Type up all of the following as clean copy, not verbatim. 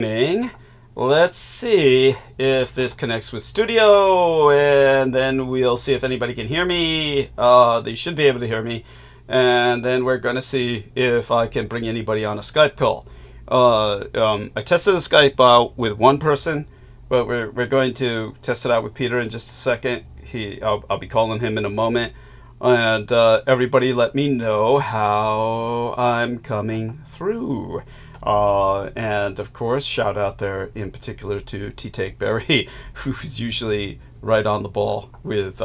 Let's see if this connects with studio, and then we'll see if anybody can hear me. They should be able to hear me. And then we're going to see if I can bring anybody on a Skype call. I tested the Skype out with one person, but we're going to test it out with Peter in just a second. I'll be calling him in a moment. And everybody let me know how I'm coming through. And of course, shout out there in particular to T-Take-Berry, who's usually right on the ball with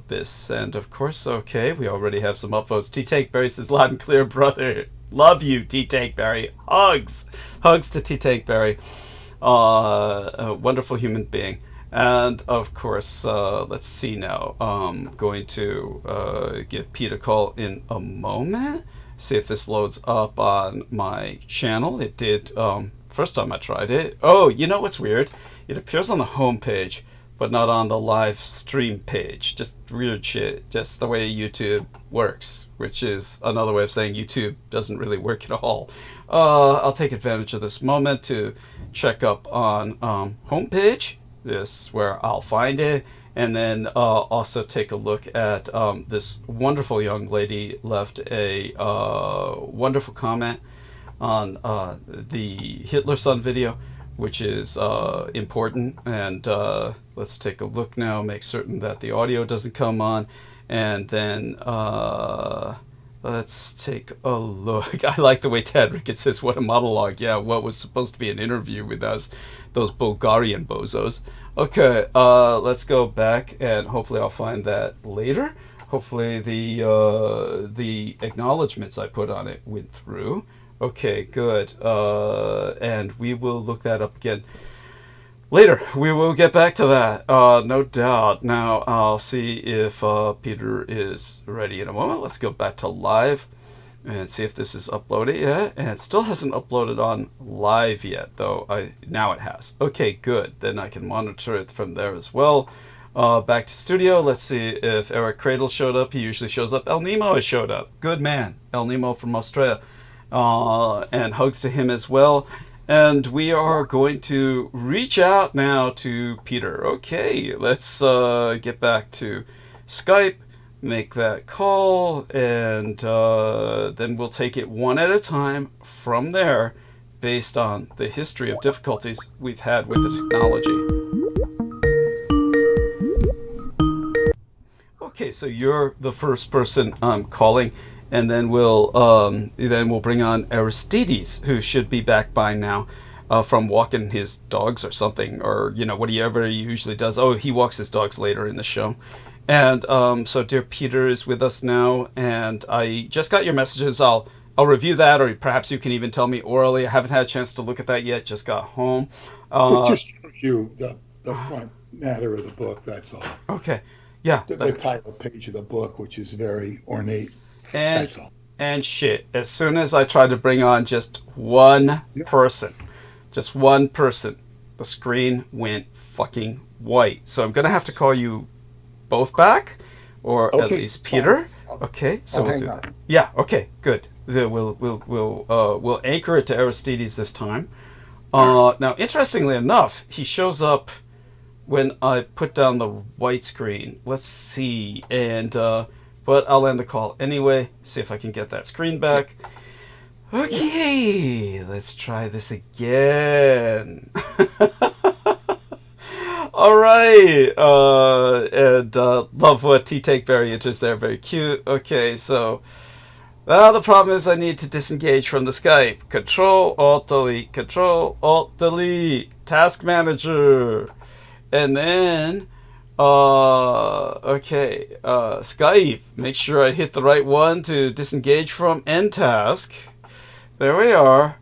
this. And of course, okay, we already have some upvotes. T-Take-Berry says, loud and clear, brother. Love you, T-Take-Berry. Hugs to T-Take-Berry. A wonderful human being. And of course, let's see now. I'm going to give Pete a call in a moment. See if this loads up on my channel. It did first time I tried it. Oh, you know what's weird? It appears on the home page, but not on the live stream page. Just weird shit. Just the way YouTube works, which is another way of saying YouTube doesn't really work at all. I'll take advantage of this moment to check up on homepage. This is where I'll find it. And then also take a look at this wonderful young lady left a wonderful comment on the Hitler Son video, which is important. And let's take a look now, make certain that the audio doesn't come on. And then let's take a look. I like the way Ted Ricketts says, what a monologue. Yeah, what was supposed to be an interview with us, those Bulgarian bozos. Okay, let's go back, and hopefully I'll find that later. Hopefully the acknowledgments I put on it went through. Okay, good. And we will look that up again later. We will get back to that, no doubt. Now I'll see if Peter is ready in a moment. Let's go back to live and see if this is uploaded yet. And it still hasn't uploaded on live yet, though. Now it has. Okay, good. Then I can monitor it from there as well. Back to studio. Let's see if Eric Cradle showed up. He usually shows up. El Nemo has showed up. Good man. El Nemo from Australia. And hugs to him as well. And we are going to reach out now to Peter. Okay, let's get back to Skype. Make that call, and then we'll take it one at a time from there based on the history of difficulties we've had with the technology. Okay, so you're the first person I'm calling, and then we'll bring on Aristides, who should be back by now from walking his dogs or something, or whatever he usually does. Oh, he walks his dogs later in the show. And so dear Peter is with us now, and I just got your messages. I'll review that, or perhaps you can even tell me orally. I haven't had a chance to look at that yet, just got home. It just shows you the front matter of the book, that's all. Okay, yeah. The title page of the book, which is very ornate, that's all. And shit, as soon as I tried to bring on just one person, the screen went fucking white. So I'm going to have to call you both back, or at least Peter. Okay, so we'll do that. Yeah. Okay. Good. We'll anchor it to Aristides this time. Now, interestingly enough, he shows up when I put down the white screen. Let's see, and but I'll end the call anyway. See if I can get that screen back. Okay, let's try this again. All right, and love what T-Take-Berry enters there, very cute. Okay, so the problem is I need to disengage from the Skype. Control-Alt-Delete, Control-Alt-Delete, Task Manager. And then, Skype, make sure I hit the right one to disengage from End Task. There we are.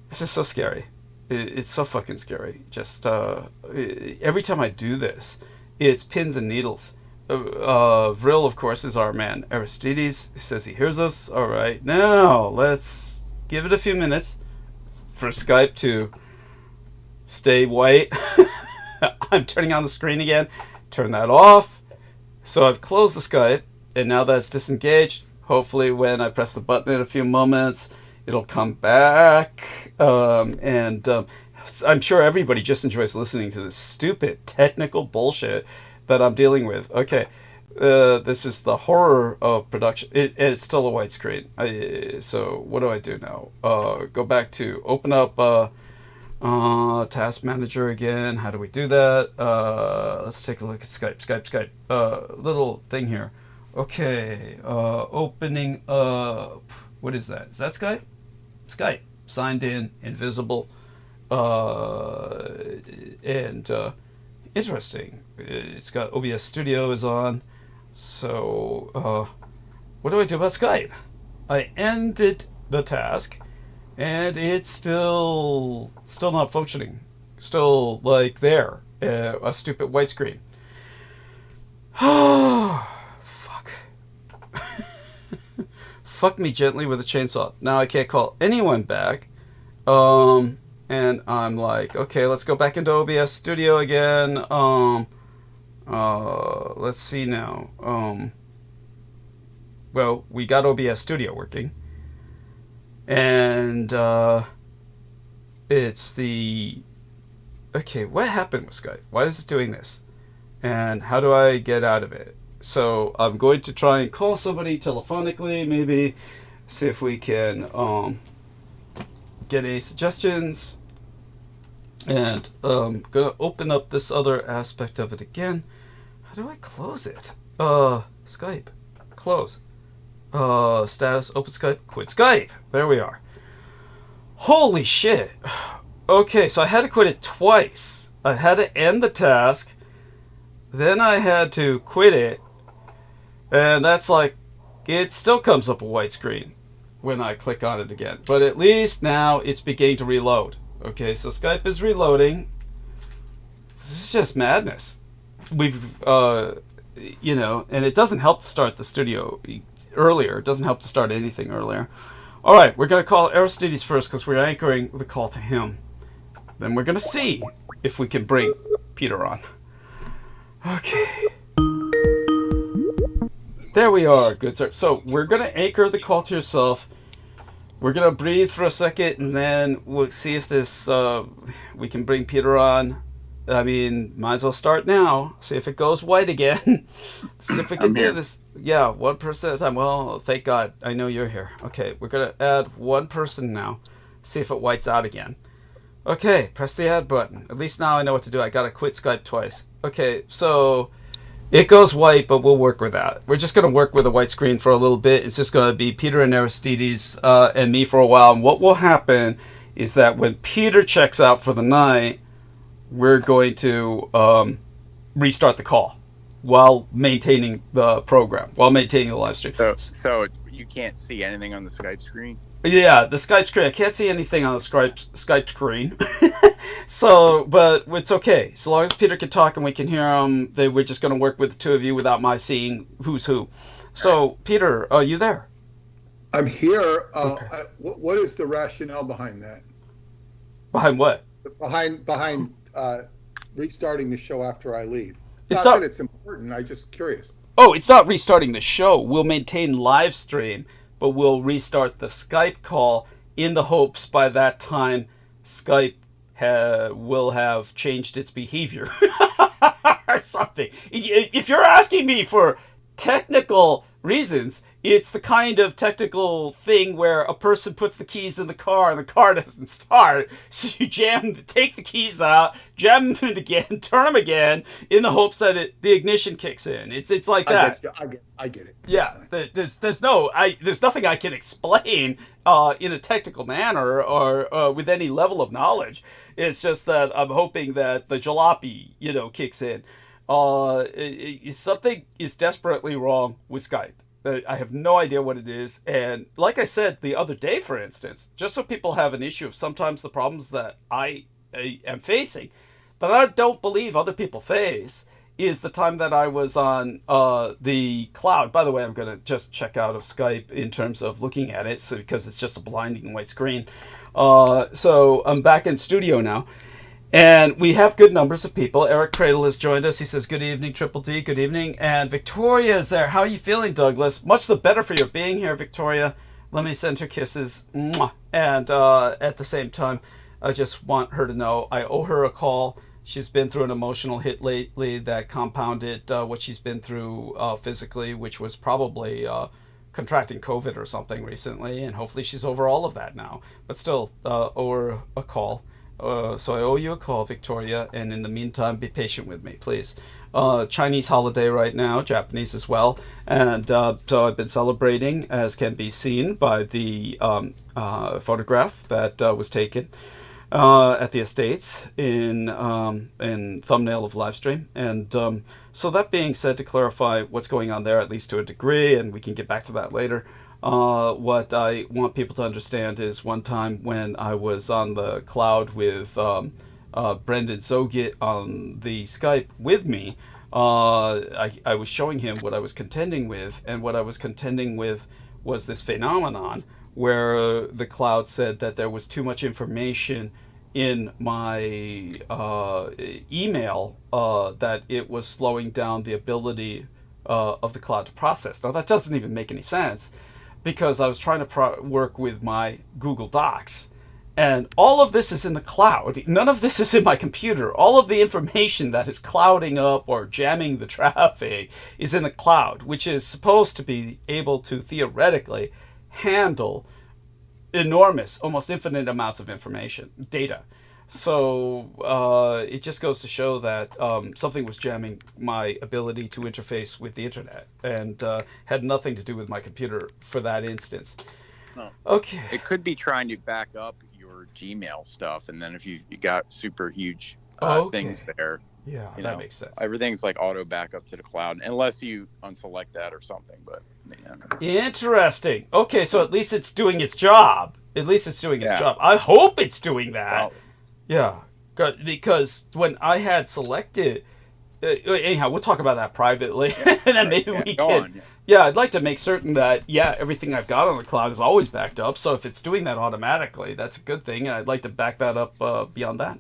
This is so scary. It's so fucking scary. Just every time I do this, it's pins and needles. Vril, of course, is our man. Aristides says he hears us. All right, now let's give it a few minutes for Skype to stay white. I'm turning on the screen again. Turn that off. So I've closed the Skype, and now that's disengaged. Hopefully when I press the button in a few moments, It'll come back. I'm sure everybody just enjoys listening to this stupid technical bullshit that I'm dealing with. Okay. This is the horror of production. It's still a white screen. So what do I do now? Go back to open up Task Manager again. How do we do that? Let's take a look at Skype. Little thing here. Okay. Opening up. What is that? Is that Skype? Skype. Signed in. Invisible. Interesting. It's got OBS Studio is on. So, what do I do about Skype? I ended the task, and it's still not functioning. Still, like, there. A stupid white screen. Oh, fuck. Fuck me gently with a chainsaw. Now I can't call anyone back. And I'm like, okay, let's go back into OBS Studio again. Let's see now. Well, we got OBS Studio working. And, it's the... Okay, what happened with Skype? Why is it doing this? And how do I get out of it? So, I'm going to try and call somebody telephonically, maybe. See if we can, get any suggestions. And I'm going to open up this other aspect of it again. How do I close it? Skype. Close. Status, open Skype, quit Skype. There we are. Holy shit. Okay, so I had to quit it twice. I had to end the task. Then I had to quit it. And that's like, it still comes up a white screen when I click on it again. But at least now it's beginning to reload. Okay, so Skype is reloading. This is just madness. We've, and it doesn't help to start the studio earlier. It doesn't help to start anything earlier. All right, we're going to call Aristides first because we're anchoring the call to him. Then we're going to see if we can bring Peter on. Okay. There we are, good sir. So we're going to anchor the call to yourself. We're going to breathe for a second, and then we'll see if this we can bring Peter on. I mean, might as well start now. See if it goes white again. See if we can do this. Yeah, one person at a time. Well, thank God. I know you're here. Okay, we're going to add one person now. See if it whites out again. Okay, press the add button. At least now I know what to do. I got to quit Skype twice. Okay, so it goes white, but we'll work with that. We're just going to work with a white screen for a little bit. It's just going to be Peter and Aristides and me for a while. And what will happen is that when Peter checks out for the night, we're going to restart the call while maintaining the program, while maintaining the live stream. So you can't see anything on the Skype screen? Yeah, the Skype screen. I can't see anything on the Skype screen. So, but it's okay. So long as Peter can talk and we can hear him, we're just going to work with the two of you without my seeing who's who. So, Peter, are you there? I'm here. Okay. What is the rationale behind that? Behind what? Behind restarting the show after I leave. It's Not that it's important. I'm just curious. Oh, it's not restarting the show. We'll maintain live stream, but we'll restart the Skype call in the hopes by that time Skype will have changed its behavior or something. If you're asking me for technical reasons, it's the kind of technical thing where a person puts the keys in the car and the car doesn't start. So you take the keys out, jam them in again, turn them again in the hopes that the ignition kicks in. It's like that. I get it. Yeah, there's nothing I can explain in a technical manner or with any level of knowledge. It's just that I'm hoping that the jalopy, kicks in. Something is desperately wrong with Skype. I have no idea what it is. And like I said the other day, for instance, just so people have an issue of sometimes the problems that I am facing, that I don't believe other people face, is the time that I was on the cloud. By the way, I'm going to just check out of Skype in terms of looking at it, because it's just a blinding white screen. So I'm back in studio now. And we have good numbers of people. Eric Cradle has joined us. He says, good evening, Triple D. Good evening. And Victoria is there. How are you feeling, Douglas? Much the better for your being here, Victoria. Let me send her kisses. Mwah. And at the same time, I just want her to know I owe her a call. She's been through an emotional hit lately that compounded what she's been through physically, which was probably contracting COVID or something recently, and hopefully she's over all of that now. But still, owe her a call. So I owe you a call, Victoria, and in the meantime, be patient with me, please. Chinese holiday right now, Japanese as well, and so I've been celebrating, as can be seen by the photograph that was taken at the estates in thumbnail of live stream. And so that being said, to clarify what's going on there, at least to a degree, and we can get back to that later, what I want people to understand is one time when I was on the cloud with Brendan Zogit on the Skype with me, I was showing him what I was contending with, and what I was contending with was this phenomenon where the cloud said that there was too much information in my email, that it was slowing down the ability of the cloud to process. Now that doesn't even make any sense, because I was trying to work with my Google Docs, and all of this is in the cloud. None of this is in my computer. All of the information that is clouding up or jamming the traffic is in the cloud, which is supposed to be able to theoretically handle enormous, almost infinite amounts of information, data. So it just goes to show that something was jamming my ability to interface with the internet, and had nothing to do with my computer for that instance. No. Okay. It could be trying to back up your Gmail stuff, and then if you got super huge things there, yeah, that makes sense. Everything's like auto backup to the cloud, unless you unselect that or something. But interesting. Okay, so at least it's doing its job. At least it's doing its job. I hope it's doing that. Well, yeah, good, because when I had selected, anyhow, we'll talk about that privately, and then maybe we can. Yeah, I'd like to make certain that everything I've got on the cloud is always backed up. So if it's doing that automatically, that's a good thing, and I'd like to back that up beyond that.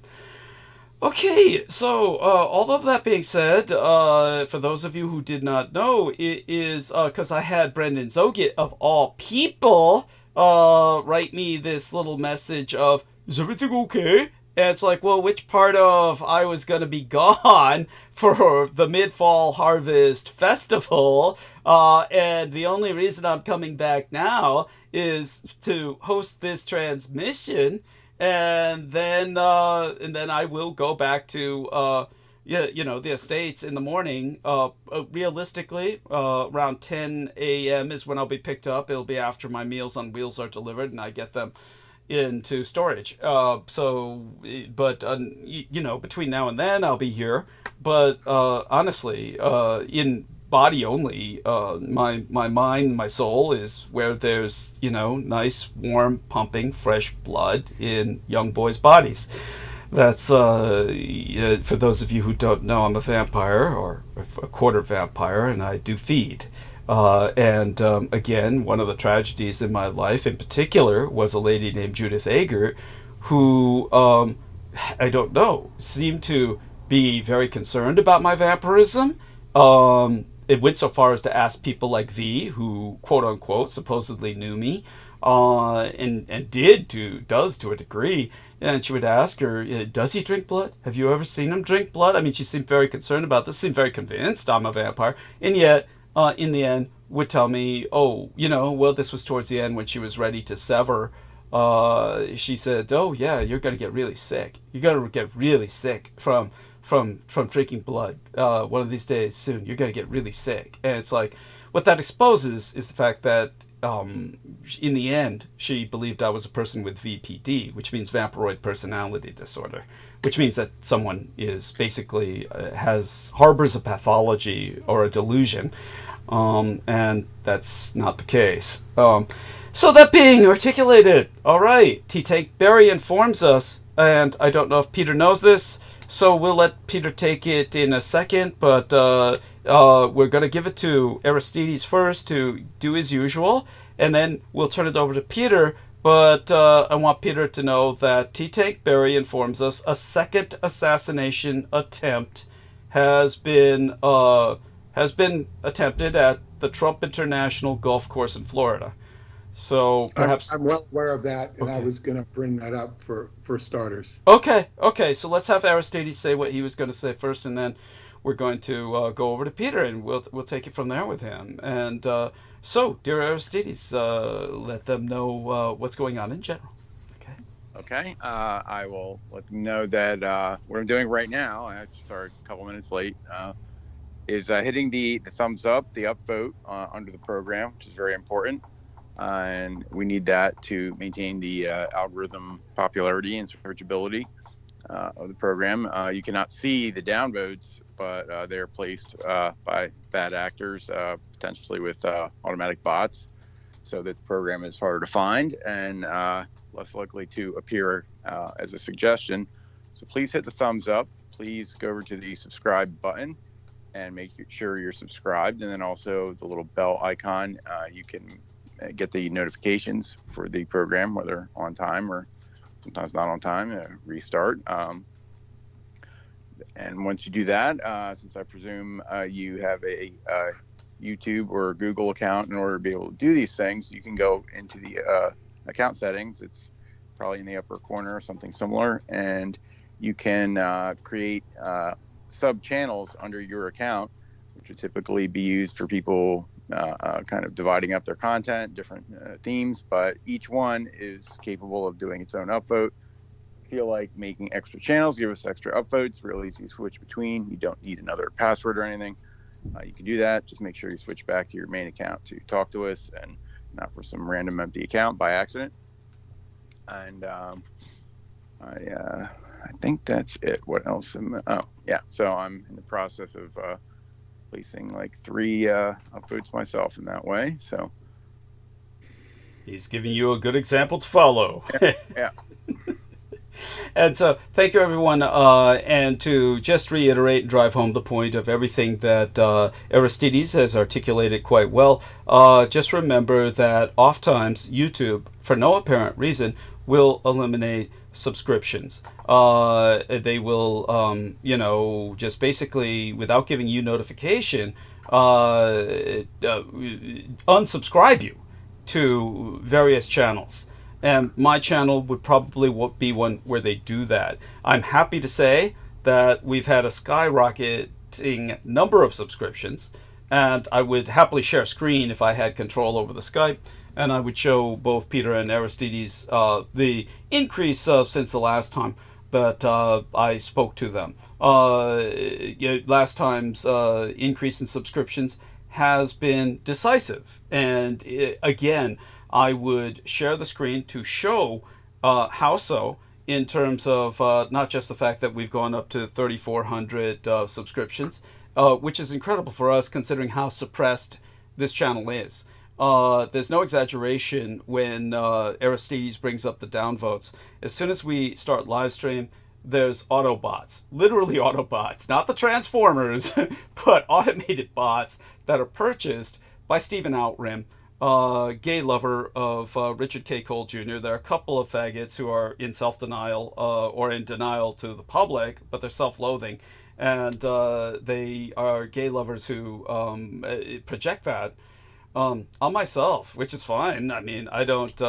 Okay, so all of that being said, for those of you who did not know, it is because I had Brendan Zogit, of all people, write me this little message of, is everything okay? And it's like, well, which part of I was going to be gone for the Mid-Fall Harvest Festival, and the only reason I'm coming back now is to host this transmission, and then I will go back to the estates in the morning. Realistically, around 10 a.m. is when I'll be picked up. It'll be after my Meals on Wheels are delivered and I get them into storage. Between now and then I'll be here. But honestly, in body only, my mind, my soul is where there's nice, warm, pumping, fresh blood in young boys' bodies. That's for those of you who don't know, I'm a vampire, or a quarter vampire, and I do feed. Again, one of the tragedies in my life in particular was a lady named Judith Ager, who, I don't know, seemed to be very concerned about my vampirism. It went so far as to ask people like V, who, quote unquote, supposedly knew me, and does to a degree. And she would ask her, does he drink blood? Have you ever seen him drink blood? I mean, she seemed very concerned about this, seemed very convinced I'm a vampire, and yet, in the end, would tell me, this was towards the end when she was ready to sever. She said, oh yeah, you're going to get really sick. You're going to get really sick from drinking blood. One of these days soon, you're going to get really sick. And it's like, what that exposes is the fact that in the end, she believed I was a person with VPD, which means vampiroid personality disorder, which means that someone is basically harbors a pathology or a delusion, and that's not the case. So that being articulated, all right, T-Take Berry informs us, and I don't know if Peter knows this, so we'll let Peter take it in a second, but we're going to give it to Aristides first to do his usual, and then we'll turn it over to Peter. But I want Peter to know that T-Take Berry informs us a second assassination attempt has been attempted at the Trump International Golf Course in Florida. So perhaps. I'm well aware of that, and I Okay. was going to bring that up for starters. Okay. So let's have Aristides say what he was going to say first, and then we're going to go over to Peter, and we'll take it from there with him. And so, dear Aristides, let them know what's going on in general. Okay. Okay. I will let them know that what I'm doing right now, I started a couple minutes late, is hitting the thumbs up, the upvote under the program, which is very important. And we need that to maintain the algorithm popularity and searchability of the program. You cannot see the downvotes, but they're placed by bad actors, potentially with automatic bots, so that the program is harder to find and less likely to appear as a suggestion. So please hit the thumbs up. Please go over to the subscribe button and make sure you're subscribed. And then also the little bell icon, you can get the notifications for the program, whether on time or sometimes not on time, restart. And once you do that, since I presume you have a YouTube or Google account in order to be able to do these things, you can go into the account settings. It's probably in the upper corner or something similar, and you can create sub channels under your account, which would typically be used for people kind of dividing up their content, different themes, but each one is capable of doing its own upvote. Feel like making extra channels, give us extra upvotes, really easy to switch between. You don't need another password or anything. You can do that. Just make sure you switch back to your main account to talk to us and not for some random empty account by accident. And I think that's it. What else? So I'm in the process of placing like 3 upvotes myself in that way. So He's giving you a good example to follow. yeah. And so, thank you, everyone. And to just reiterate and drive home the point of everything that Aristides has articulated quite well, just remember that oftentimes YouTube, for no apparent reason, will eliminate subscriptions. They will, just basically, without giving you notification, unsubscribe you to various channels. And my channel would probably be one where they do that. I'm happy to say that we've had a skyrocketing number of subscriptions, and I would happily share a screen if I had control over the Skype, and I would show both Peter and Aristides the increase since the last time that I spoke to them. Last time's increase in subscriptions has been decisive, and again, I would share the screen to show how so, in terms of not just the fact that we've gone up to 3,400 subscriptions, which is incredible for us considering how suppressed this channel is. There's no exaggeration when Aristides brings up the downvotes. As soon as we start live stream, there's Autobots, literally Autobots, not the Transformers, but automated bots that are purchased by Stephen Outrim, gay lover of Richard K. Cole Jr. There are a couple of faggots who are in self-denial or in denial to the public, but they're self-loathing. And they are gay lovers who project that on myself, which is fine. I mean, I don't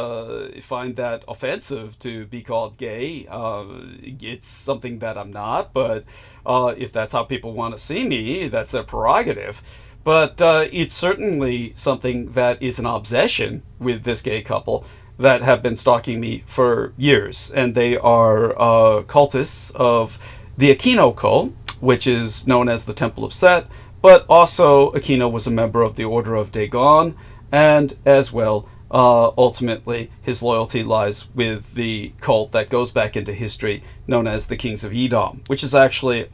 find that offensive to be called gay. It's something that I'm not, but if that's how people want to see me, that's their prerogative. But it's certainly something that is an obsession with this gay couple that have been stalking me for years. And they are cultists of the Aquino cult, which is known as the Temple of Set. But also, Aquino was a member of the Order of Dagon. And as well, ultimately, his loyalty lies with the cult that goes back into history, known as the Kings of Edom, which is actually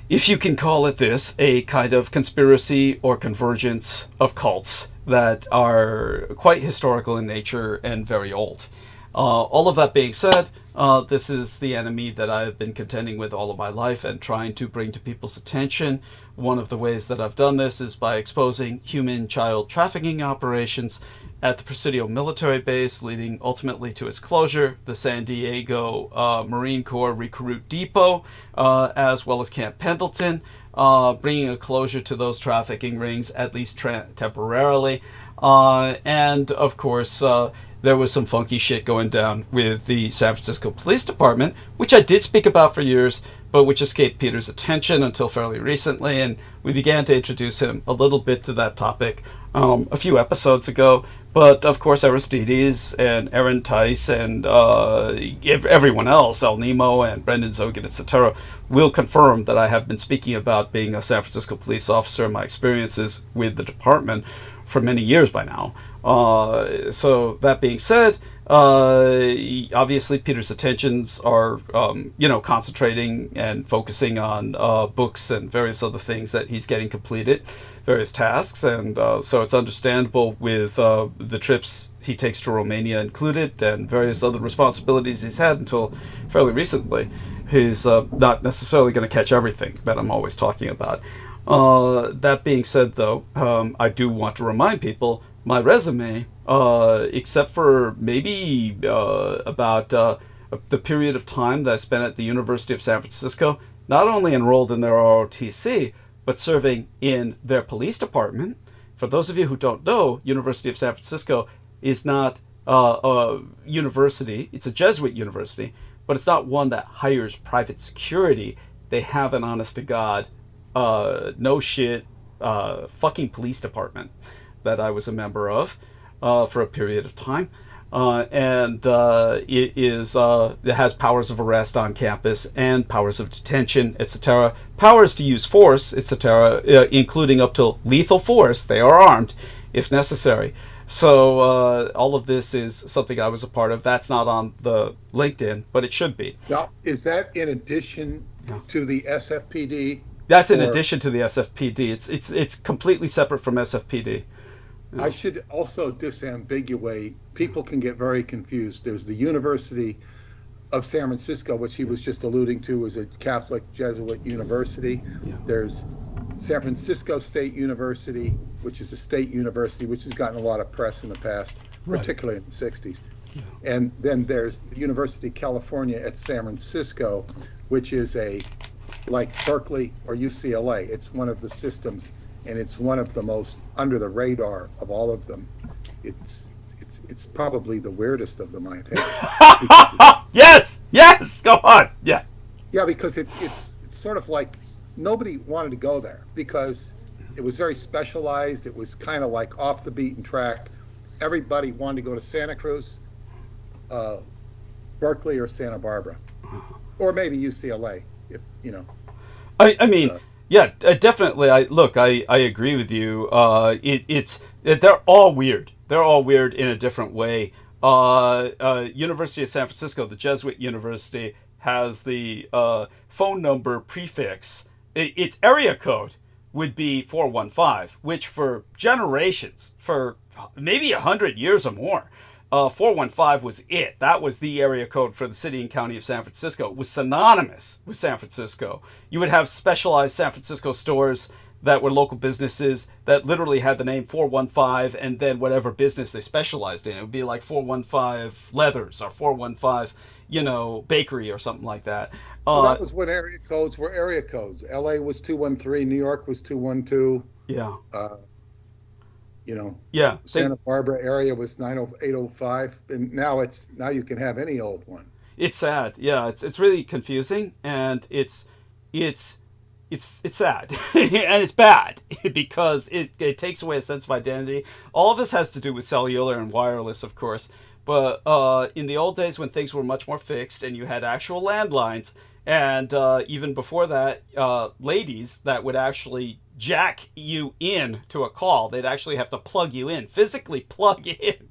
if you can call it this, a kind of conspiracy or convergence of cults that are quite historical in nature and very old. All of that being said, this is the enemy that I've been contending with all of my life and trying to bring to people's attention. One of the ways that I've done this is by exposing human child trafficking operations at the Presidio military base, leading ultimately to its closure, the San Diego Marine Corps Recruit Depot, as well as Camp Pendleton, bringing a closure to those trafficking rings, at least temporarily. And of course, there was some funky shit going down with the San Francisco Police Department, which I did speak about for years, but which escaped Peter's attention until fairly recently, and we began to introduce him a little bit to that topic a few episodes ago. But of course, Aristides and Aaron Tice and everyone else, El Nemo and Brendan Zogan, etc., will confirm that I have been speaking about being a San Francisco police officer and my experiences with the department for many years by now. So that being said, obviously Peter's attentions are, concentrating and focusing on books and various other things that he's getting completed, various tasks, and so it's understandable with the trips he takes to Romania included and various other responsibilities he's had until fairly recently. He's not necessarily going to catch everything that I'm always talking about. That being said, though, I do want to remind people my resume, except for maybe about the period of time that I spent at the University of San Francisco, not only enrolled in their ROTC, but serving in their police department. For those of you who don't know, University of San Francisco is not a university. It's a Jesuit university, but it's not one that hires private security. They have an honest-to-God, no shit, fucking police department that I was a member of for a period of time. It has powers of arrest on campus and powers of detention, etc. Powers to use force, etc., including up to lethal force. They are armed if necessary. So all of this is something I was a part of. That's not on the LinkedIn, but it should be. Now, is that in addition to the SFPD? That's in addition to the SFPD. It's completely separate from SFPD. I should also disambiguate. People can get very confused. There's the University of San Francisco, which he was just alluding to as a Catholic Jesuit university. Yeah. There's San Francisco State University, which is a state university, which has gotten a lot of press in the past, particularly in the 60s. Yeah. And then there's the University of California at San Francisco, which is like Berkeley or UCLA. It's one of the systems, and it's one of the most under the radar of all of them. It's probably the weirdest of them, I think. Yes, go on. Yeah, because it's sort of like nobody wanted to go there because it was very specialized. It was kind of like off the beaten track. Everybody wanted to go to Santa Cruz, Berkeley, or Santa Barbara, or maybe UCLA. If you know. I mean. Yeah, definitely. I agree with you. They're all weird. They're all weird in a different way. University of San Francisco, the Jesuit university, has the phone number prefix. Its area code would be 415, which for generations, for maybe 100 years or more, 415 was it. That was the area code for the city and county of San Francisco. It was synonymous with San Francisco. You would have specialized San Francisco stores that were local businesses that literally had the name 415 and then whatever business they specialized in. It would be like 415 Leathers or 415, bakery or something like that. Well, that was when area codes were area codes. LA was 213, New York was 212. Yeah. Santa Barbara area was 805, and now you can have any old one. It's sad. Yeah, it's really confusing, and it's sad and it's bad because it takes away a sense of identity. All of this has to do with cellular and wireless, of course, but in the old days when things were much more fixed and you had actual landlines, and even before that, ladies that would actually jack you in to a call. They'd actually have to plug you in, physically plug in,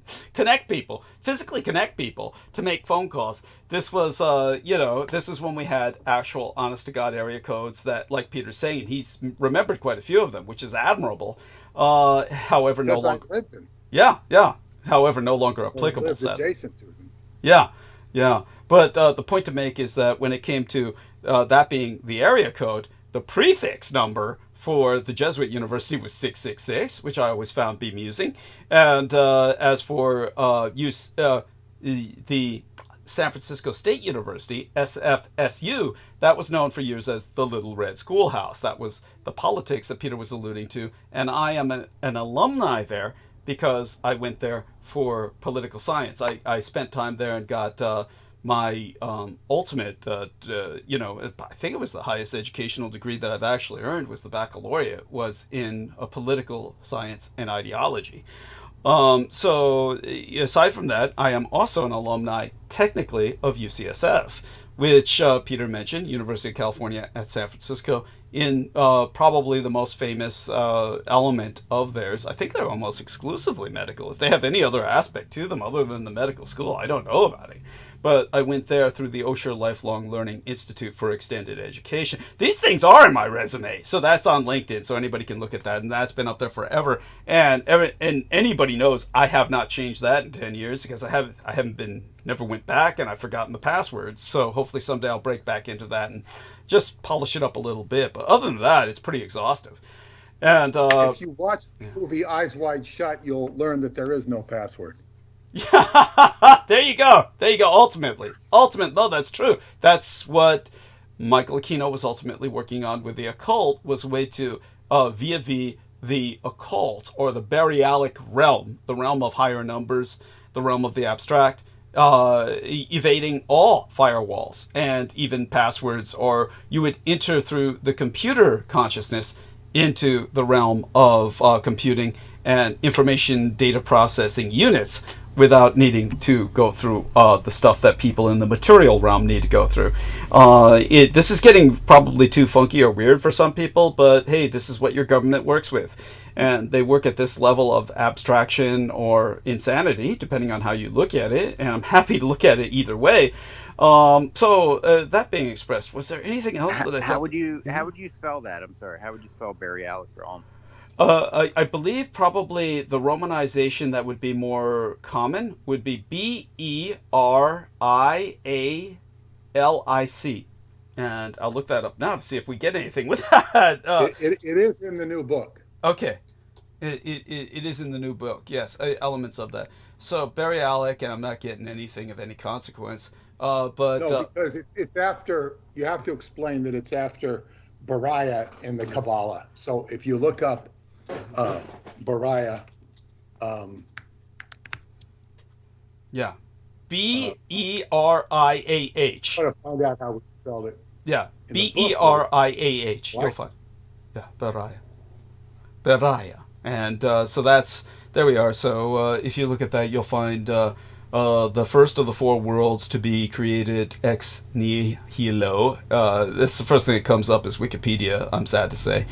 physically connect people to make phone calls. This was, this is when we had actual honest-to-God area codes that, like Peter's saying, he's remembered quite a few of them, which is admirable. However, no longer... Yeah. However, no longer applicable. Adjacent to them. Yeah. But the point to make is that when it came to that being the area code, the prefix number for the Jesuit University was 666, which I always found bemusing. And as for the San Francisco State University, SFSU, that was known for years as the Little Red Schoolhouse. That was the politics that Peter was alluding to. And I am an alumni there because I went there for political science. I spent time there and got my ultimate, I think it was the highest educational degree that I've actually earned was the baccalaureate, was in political science and ideology. So aside from that, I am also an alumni, technically, of UCSF, which Peter mentioned, University of California at San Francisco, in probably the most famous element of theirs. I think they're almost exclusively medical. If they have any other aspect to them other than the medical school, I don't know about it. But I went there through the Osher Lifelong Learning Institute for Extended Education. These things are in my resume, so that's on LinkedIn, so anybody can look at that, and that's been up there forever. And anybody knows I have not changed that in 10 years because never went back, and I've forgotten the passwords. So hopefully someday I'll break back into that and just polish it up a little bit. But other than that, it's pretty exhaustive. And if you watch the movie Eyes Wide Shut, you'll learn that there is no password. There you go. Ultimately, no, that's true. That's what Michael Aquino was ultimately working on with the occult, was a way to via the occult, or the Baryalic realm, the realm of higher numbers, the realm of the abstract, evading all firewalls and even passwords, or you would enter through the computer consciousness into the realm of computing and information data processing units without needing to go through the stuff that people in the material realm need to go through. This is getting probably too funky or weird for some people, but hey, this is what your government works with. And they work at this level of abstraction or insanity, depending on how you look at it, and I'm happy to look at it either way. So that being expressed, was there anything else that I thought? How would you spell that? I'm sorry. How would you spell Baryalic realm? I believe probably the Romanization that would be more common would be Berialic. And I'll look that up now to see if we get anything with that. It is in the new book. Okay. It is in the new book, yes, elements of that. So Baryalic, and I'm not getting anything of any consequence. But no, because it's after, you have to explain that it's after Beriah in the Kabbalah. So if you look up Beriah, yeah, Beriah. Try to find out how we spelled it. Yeah, Beriah. You'll find. Yeah, Beriah. And so there we are. So if you look at that, you'll find the first of the four worlds to be created ex nihilo. That's the first thing that comes up is Wikipedia, I'm sad to say.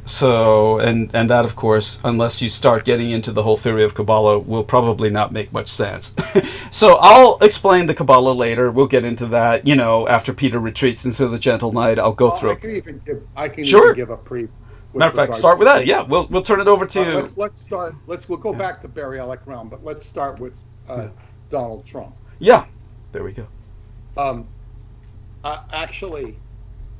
So that, of course, unless you start getting into the whole theory of Kabbalah, will probably not make much sense. So I'll explain the Kabbalah later. We'll get into that, after Peter retreats into the gentle night. I'll go through. I can Sure. even give a pre. Matter of fact, start with that. Yeah, we'll turn it over to. Let's start. We'll go back to Baryalic realm, but let's start with Donald Trump. Yeah, there we go. Actually,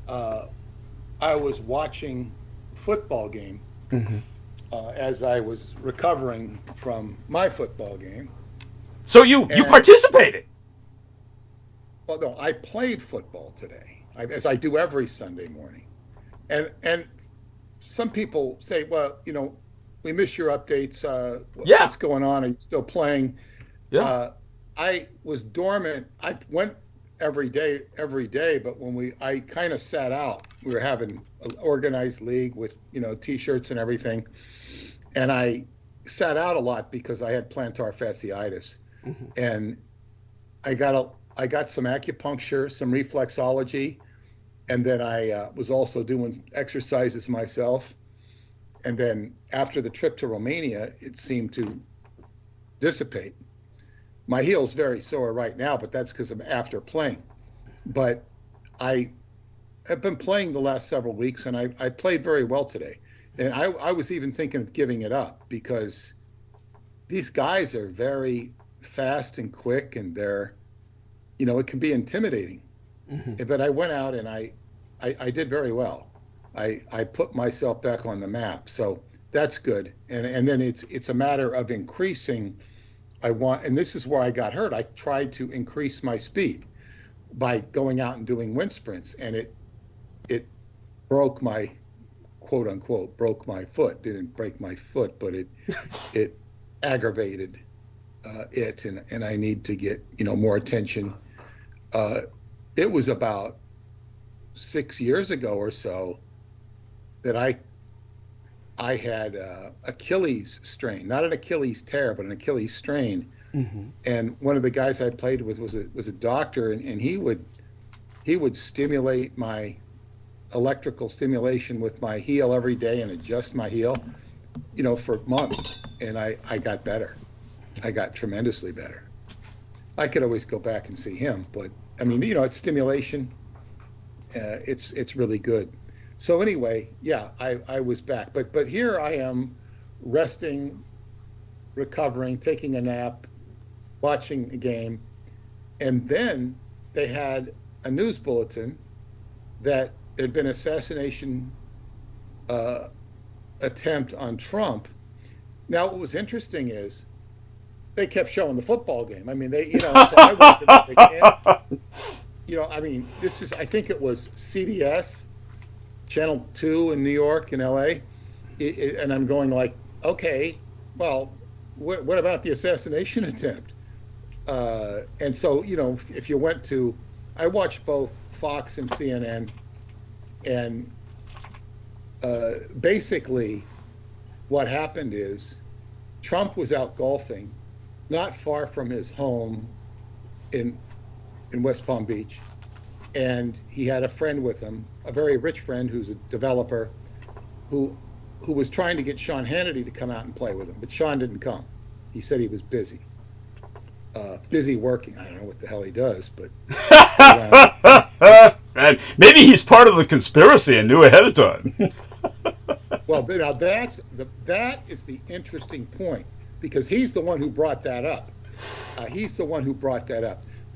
I was watching a football game as I was recovering from my football game. So you participated? Well, no, I played football today, as I do every Sunday morning, and some people say, well, we miss your updates. What's going on? Are you still playing? Yeah. I was dormant. I went every day, but I kind of sat out. We were having an organized league with, T-shirts and everything. And I sat out a lot because I had plantar fasciitis. And I got some acupuncture, some reflexology, and then I was also doing exercises myself. And then after the trip to Romania, it seemed to dissipate. My heel's very sore right now, but that's because I'm after playing. But I have been playing the last several weeks, and I played very well today. And I was even thinking of giving it up because these guys are very fast and quick, and they're, it can be intimidating. But I went out and I did very well. I put myself back on the map, so that's good. And then it's a matter of increasing. And this is where I got hurt. I tried to increase my speed by going out and doing wind sprints, and it broke my quote unquote broke my foot. Didn't break my foot, but it aggravated it, and I need to get more attention. It was about 6 years ago or so that I had Achilles strain, not an Achilles tear, but an Achilles strain. Mm-hmm. And one of the guys I played with was a doctor, and he would stimulate my electrical stimulation with my heel every day and adjust my heel, for months. And I got better. I got tremendously better. I could always go back and see him, but I mean, it's stimulation. It's really good. So anyway, yeah, I was back, but here I am, resting, recovering, taking a nap, watching a game, and then they had a news bulletin that there had been an assassination attempt on Trump. Now, what was interesting is they kept showing the football game. I mean, so I went to the game. I mean, this is, I think it was CBS, Channel 2 in New York and LA. And I'm going like, okay, well, what about the assassination attempt? And so, if you went to, I watched both Fox and CNN, and basically what happened is Trump was out golfing not far from his home in West Palm Beach, and he had a friend with him, a very rich friend who's a developer, who was trying to get Sean Hannity to come out and play with him, but Sean didn't come. He said he was busy working. I don't know what the hell he does, but and maybe he's part of the conspiracy and knew ahead of time. Well, now that is the interesting point, because he's the one who brought that up.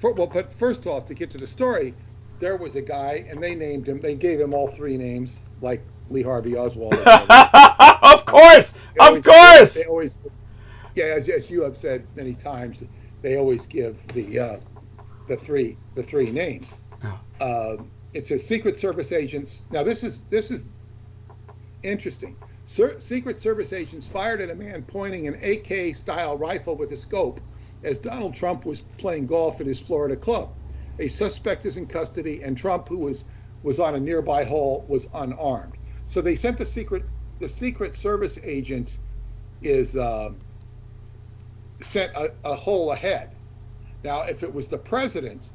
But first off, to get to the story, there was a guy, and they named him. They gave him all three names, like Lee Harvey Oswald. Of course. They always, yeah, as you have said many times, they always give the three names. Oh. It says Secret Service agents. Now this is interesting. Secret Service agents fired at a man pointing an AK-style rifle with a scope as Donald Trump was playing golf at his Florida club. A suspect is in custody, and Trump, who was on a nearby hole, was unarmed. So they sent the Secret Service agent is sent a hole ahead. Now, if it was the president,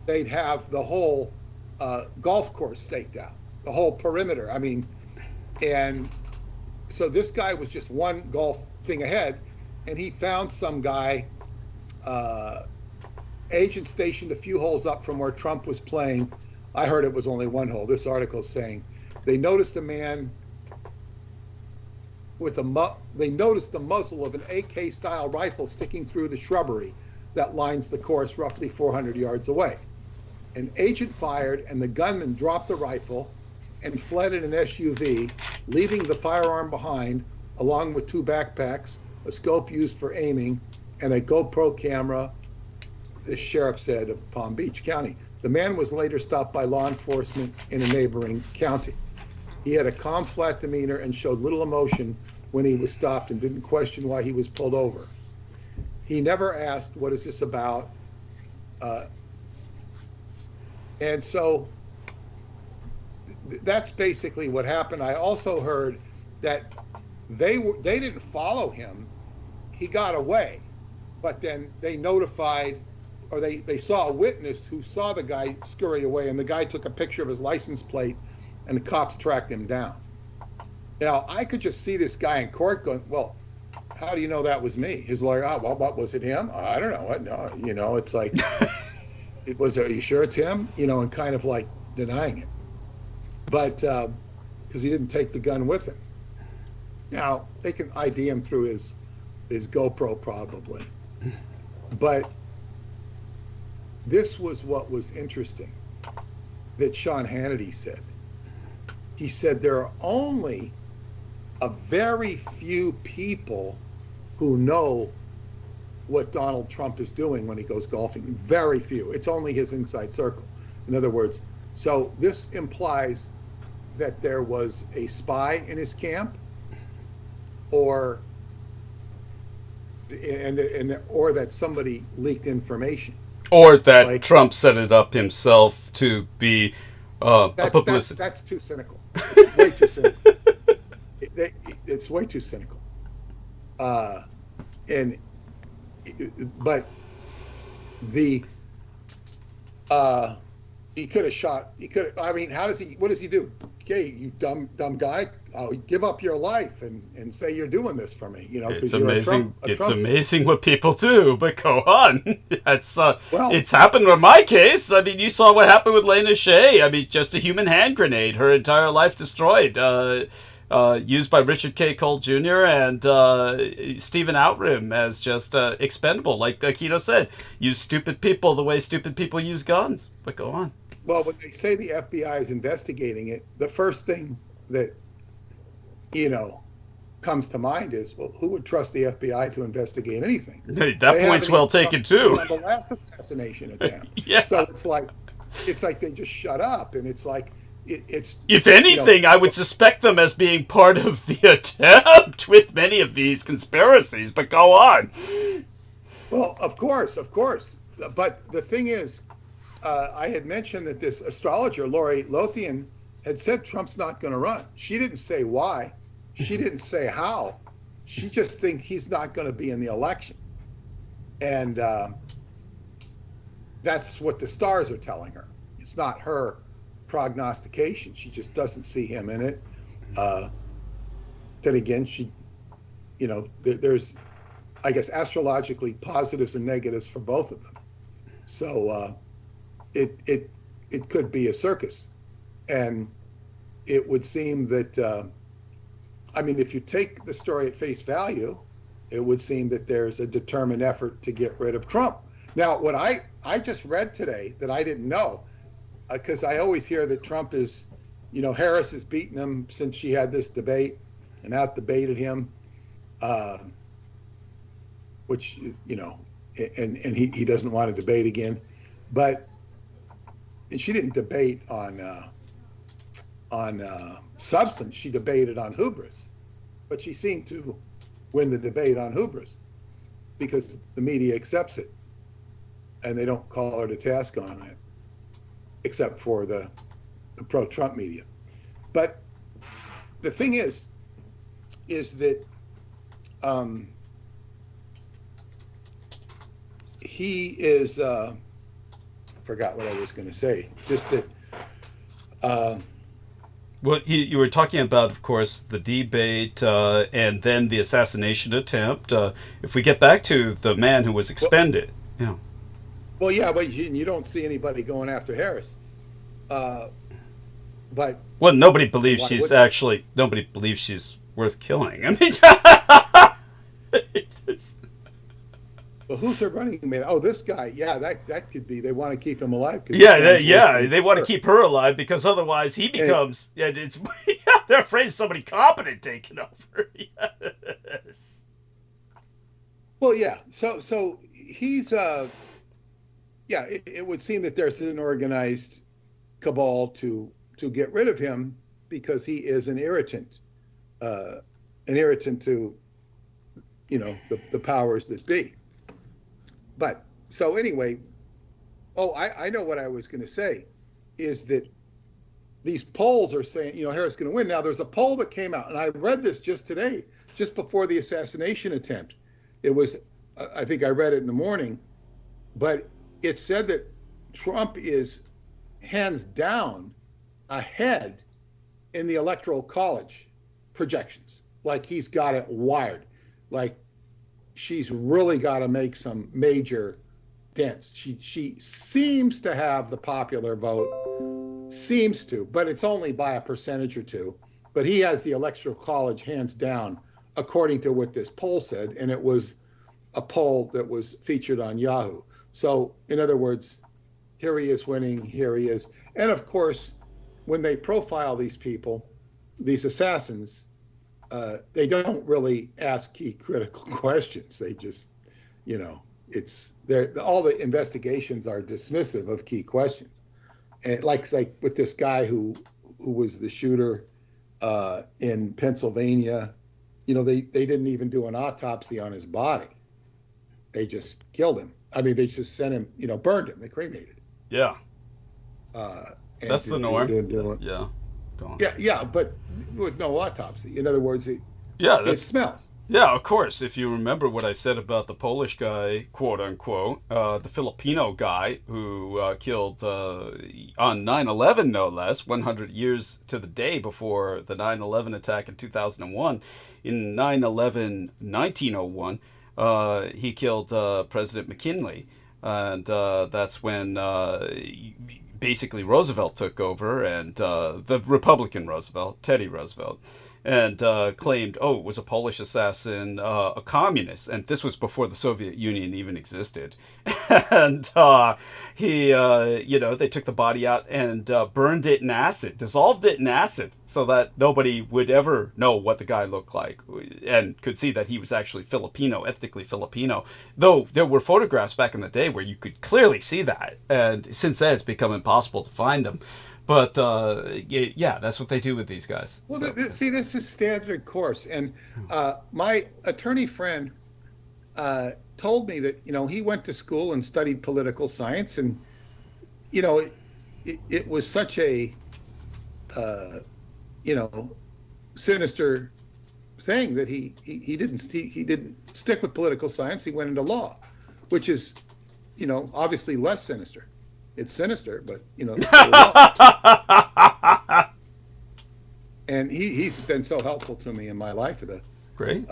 they'd have the whole golf course staked out, the whole perimeter. I mean, and so this guy was just one golf thing ahead, and he found some guy, agent stationed a few holes up from where Trump was playing. I heard it was only one hole. This article is saying they noticed a man with they noticed the muzzle of an AK-style rifle sticking through the shrubbery that lines the course roughly 400 yards away. An agent fired, and the gunman dropped the rifle and fled in an SUV, leaving the firearm behind, along with two backpacks, a scope used for aiming, and a GoPro camera, the sheriff said, of Palm Beach County. The man was later stopped by law enforcement in a neighboring county. He had a calm, flat demeanor and showed little emotion when he was stopped and didn't question why he was pulled over. He never asked, what is this about? And so that's basically what happened. I also heard that they didn't follow him. He got away, but then they notified, or they saw a witness who saw the guy scurry away, and the guy took a picture of his license plate, and the cops tracked him down. Now, I could just see this guy in court going, well, how do you know that was me? His lawyer, well, what was it him? I don't know. No, it's like, are you sure it's him? And kind of like denying it. But, because he didn't take the gun with him. Now, they can ID him through his GoPro probably. But this was what was interesting that Sean Hannity said. He said there are only a very few people who know what Donald Trump is doing when he goes golfing. Very few. It's only his inside circle. In other words, so this implies that there was a spy in his camp, or that somebody leaked information, or that Trump set it up himself to be a publicity. That's too cynical. It's way too cynical. It's way too cynical. But he could have shot. I mean, what does he do? Okay, you dumb guy, give up your life and say you're doing this for me. It's amazing. It's amazing what people do. But go on. It's happened in my case. I mean, you saw what happened with Lena Shea. I mean, just a human hand grenade. Her entire life destroyed. Used by Richard K. Cole Jr. and Stephen Outram as just expendable. Like Aquino said, use stupid people the way stupid people use guns. But go on. Well, when they say the FBI is investigating it, the first thing that, comes to mind is, well, who would trust the FBI to investigate anything? Hey, that point's well taken, too. On the last assassination attempt. Yeah. So it's like they just shut up, and it's like, if anything, I would suspect them as being part of the attempt with many of these conspiracies, but go on. Well, of course. But the thing is, I had mentioned that this astrologer, Lori Lothian, had said Trump's not going to run. She didn't say why. She didn't say how. She just thinks he's not going to be in the election. And that's what the stars are telling her. It's not her prognostication. She just doesn't see him in it. Then again, there's, I guess, astrologically positives and negatives for both of them. So it could be a circus, and it would seem that if you take the story at face value, it would seem that there's a determined effort to get rid of Trump. Now, what I just read today that I didn't know, because I always hear that Trump is, Harris has beaten him since she had this debate and out-debated him, which, and he doesn't want to debate again. But she didn't debate on substance. She debated on hubris. But she seemed to win the debate on hubris because the media accepts it, and they don't call her to task on it, except for the pro-Trump media. But the thing is that he is, forgot what I was going to say, just that. Well, you were talking about, of course, the debate and then the assassination attempt. If we get back to the man who was expended. Well, yeah, but you don't see anybody going after Harris. But nobody believes nobody believes she's worth killing. I mean, well, who's her running mate? Oh, this guy. Yeah, that could be. They want to keep him alive. They want to keep her alive because otherwise he becomes. They're afraid of somebody competent taking over. Yes. Well, yeah. So he's. It would seem that there's an organized cabal to get rid of him because he is an irritant to, the powers that be. But so anyway, I know what I was going to say is that these polls are saying, Harris is going to win. Now, there's a poll that came out, and I read this just today, just before the assassination attempt. It was, I think I read it in the morning, but it said that Trump is hands down ahead in the Electoral College projections. Like he's got it wired. Like she's really got to make some major dents. She seems to have the popular vote, but it's only by a percentage or two. But he has the Electoral College hands down, according to what this poll said, and it was a poll that was featured on Yahoo. So, in other words, here he is winning, here he is. And of course, when they profile these people, these assassins, they don't really ask key critical questions. They just, all the investigations are dismissive of key questions. And like with this guy who who was the shooter in Pennsylvania, they didn't even do an autopsy on his body. They just killed him. I mean, they just sent him, burned him. They cremated. Yeah. That's the norm. Yeah. Go on. Yeah, but with no autopsy. In other words, it smells. Yeah, of course. If you remember what I said about the Polish guy, quote unquote, the Filipino guy who killed on 9/11, no less, 100 years to the day before the 9/11 attack in 2001. In 9/11, 1901, he killed President McKinley. And that's when basically Roosevelt took over, and the Republican Roosevelt, Teddy Roosevelt, and claimed, it was a Polish assassin, a communist, and this was before the Soviet Union even existed. And they took the body out and burned it in acid, dissolved it in acid, so that nobody would ever know what the guy looked like, and could see that he was actually Filipino, ethnically Filipino. Though there were photographs back in the day where you could clearly see that, and since then it's become impossible to find them. But that's what they do with these guys. Well, this is standard course. And my attorney friend told me that he went to school and studied political science, and it was such a sinister thing that he didn't stick with political science. He went into law, which is obviously less sinister. It's sinister, but and he's been so helpful to me in my life. Great.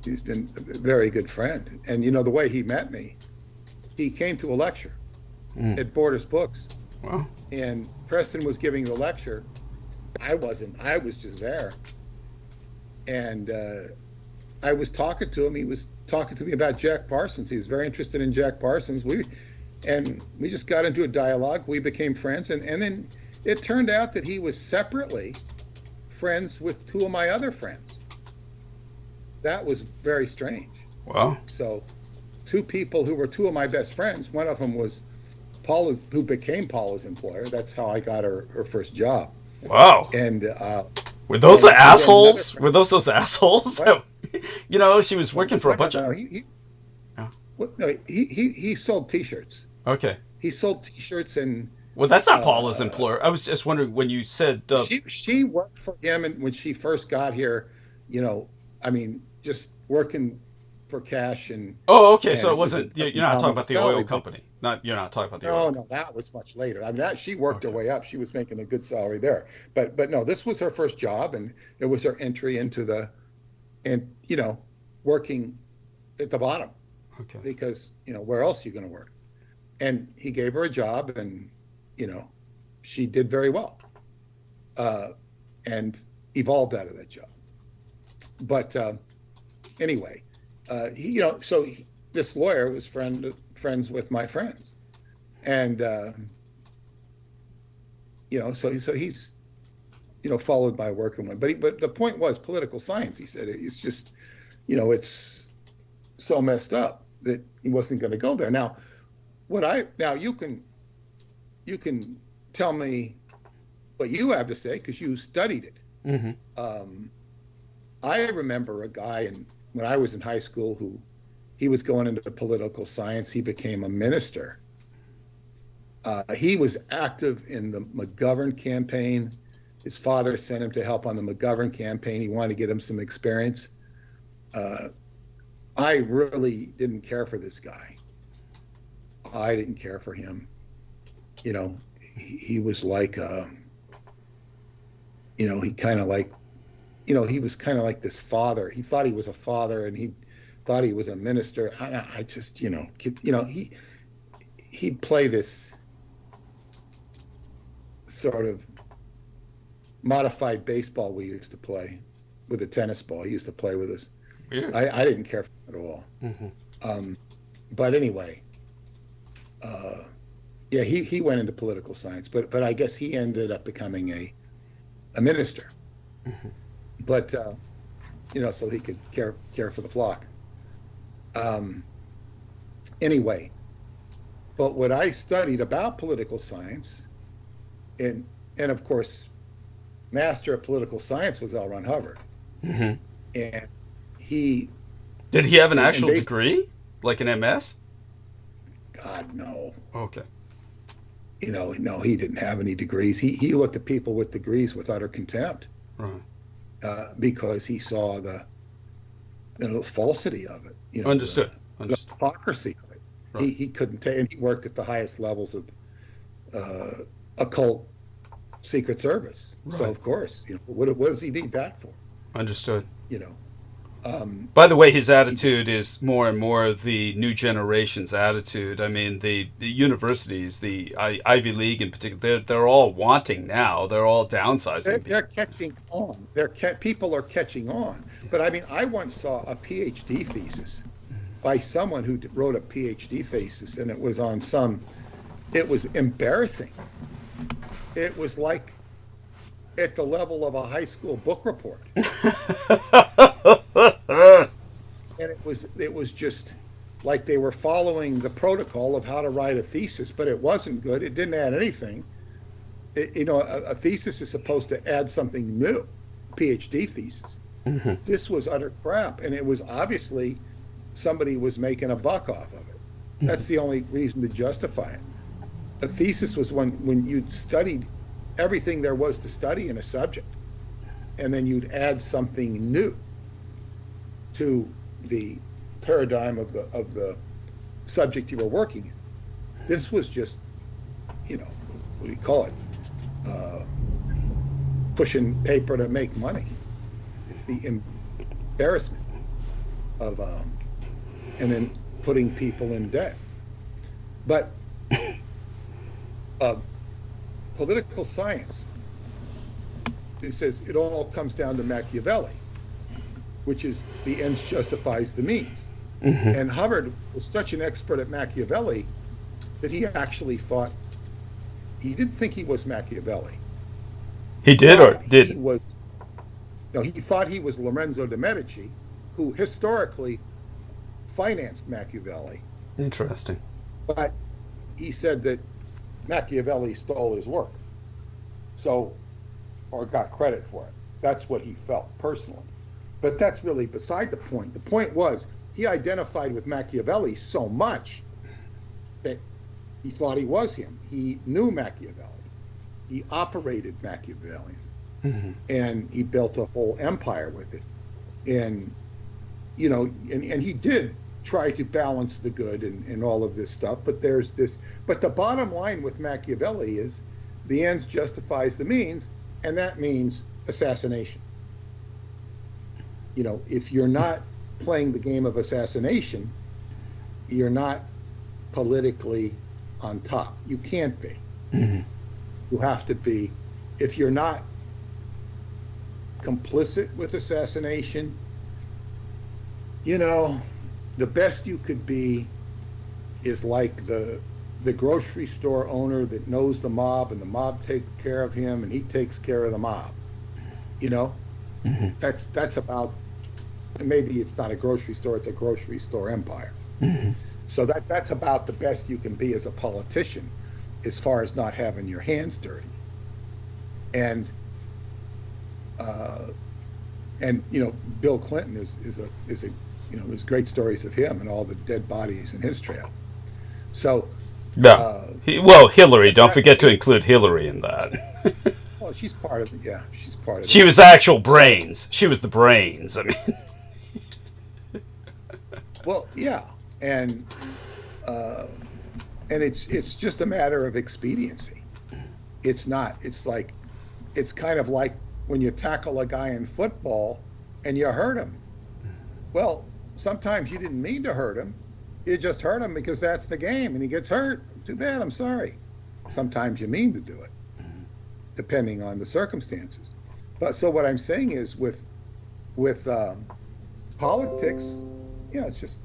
He's been a very good friend, and the way he met me, he came to a lecture at Borders Books. Wow. And Preston was giving the lecture. I wasn't. I was just there, and I was talking to him. He was talking to me about Jack Parsons. He was very interested in Jack Parsons. We just got into a dialogue. We became friends, and then it turned out that he was separately friends with two of my other friends. That was very strange. Wow. So, two people who were two of my best friends. One of them was Paula, who became Paula's employer. That's how I got her first job. Wow. And were those the assholes? Were those assholes? She was working for a bunch of. He sold T-shirts. Okay. He sold T-shirts and. Well, that's not Paula's employer. I was just wondering when you said. She worked for him, and when she first got here, just working for cash and. Oh, okay. So it wasn't. You're not talking about the oil company. You're not talking about the oil. No, that was much later. She worked her way up. She was making a good salary there. But no, this was her first job, and it was her entry into working at the bottom. Okay. Because where else are you going to work? And he gave her a job, and she did very well, and evolved out of that job. But anyway, this lawyer was friends with my friends, and so he's followed my work and went. But the point was political science. He said it's just it's so messed up that he wasn't going to go there. Now you can tell me what you have to say because you studied it. Mm-hmm. I remember a guy when I was in high school he was going into political science. He became a minister. He was active in the McGovern campaign. His father sent him to help on the McGovern campaign. He wanted to get him some experience. I really didn't care for this guy. I didn't care for him. He was like, he kind of like, he was kind of like this father. He thought he was a father, and he thought he was a minister. I just, he'd play this sort of modified baseball we used to play with a tennis ball. He used to play with us. Weird. I didn't care for him at all. Mm-hmm. But anyway, he went into political science, but I guess he ended up becoming a minister. Mm-hmm. But so he could care for the flock. Anyway, but what I studied about political science, and of course master of political science was L. Ron Hubbard, Hmm. and he Did he have an and actual degree, like an MS? God no, Okay. no, he didn't have any degrees. He looked at people with degrees with utter contempt Right. because he saw the falsity of it. Understood. The Understood. hypocrisy of it. Right. He couldn't take, and he worked at the highest levels of occult Secret Service. Right. So of course, what does he need that for? Understood. You know, By the way, his attitude is more and more the new generation's attitude. I mean, the universities, the Ivy League in particular, they're all wanting now. They're all downsizing. they're catching on. People are catching on. But I mean, I once saw a PhD thesis by someone who wrote a PhD thesis, and it was on it was embarrassing. It was like at the level of a high school book report. And it was just like they were following the protocol of how to write a thesis, but it wasn't good. It didn't add anything. A thesis is supposed to add something new, a PhD thesis. Mm-hmm. This was utter crap, and it was obviously somebody was making a buck off of it. That's the only reason to justify it. A thesis was when you studied everything there was to study in a subject, and then you'd add something new to the paradigm of the subject you were working in. This was just, what do you call it? Pushing paper to make money. It's the embarrassment of, and then putting people in debt. But political science, it says it all comes down to Machiavelli, which is the ends justifies the means. Mm-hmm. And Hubbard was such an expert at Machiavelli that he actually thought, he didn't think he was Machiavelli. He did or did? He thought he was Lorenzo de' Medici, who historically financed Machiavelli. Interesting. But he said that Machiavelli stole his work, or got credit for it. That's what he felt personally. But that's really beside the point. The point was he identified with Machiavelli so much that he thought he was him. He knew Machiavelli. He operated Machiavelli. Mm-hmm. And he built a whole empire with it. And, and he did try to balance the good and all of this stuff. But but the bottom line with Machiavelli is the ends justifies the means, and that means assassination. If you're not playing the game of assassination, you're not politically on top. You can't be. Mm-hmm. You have to be. If you're not complicit with assassination, the best you could be is like the grocery store owner that knows the mob, and the mob takes care of him, and he takes care of the mob. Mm-hmm. That's about. Maybe it's not a grocery store; it's a grocery store empire. Mm-hmm. So that's about the best you can be as a politician, as far as not having your hands dirty. And Bill Clinton is a there's great stories of him and all the dead bodies in his trail. So Hillary. Don't forget to include Hillary in that. well, she's part of it. Yeah, she's part of it. She was actual brains. She was the brains. I mean. Well, yeah, and it's just a matter of expediency. It's not. It's kind of like when you tackle a guy in football and you hurt him. Well, sometimes you didn't mean to hurt him. You just hurt him because that's the game, and he gets hurt. Too bad. I'm sorry. Sometimes you mean to do it, depending on the circumstances. But so what I'm saying is with politics, it's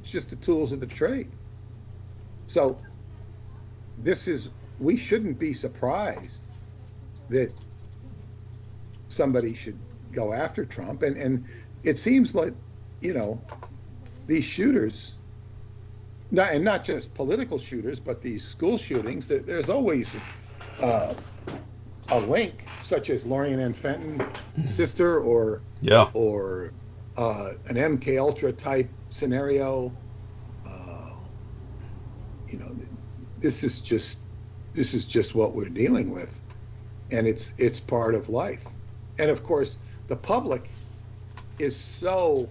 just the tools of the trade. So we shouldn't be surprised that somebody should go after Trump. And it seems like, these shooters, not just political shooters, but these school shootings, there's always a link, such as Lorian and Fenton sister, or Yeah. or an MK Ultra type scenario. You know, this is just what we're dealing with, and it's part of life. And of course, the public has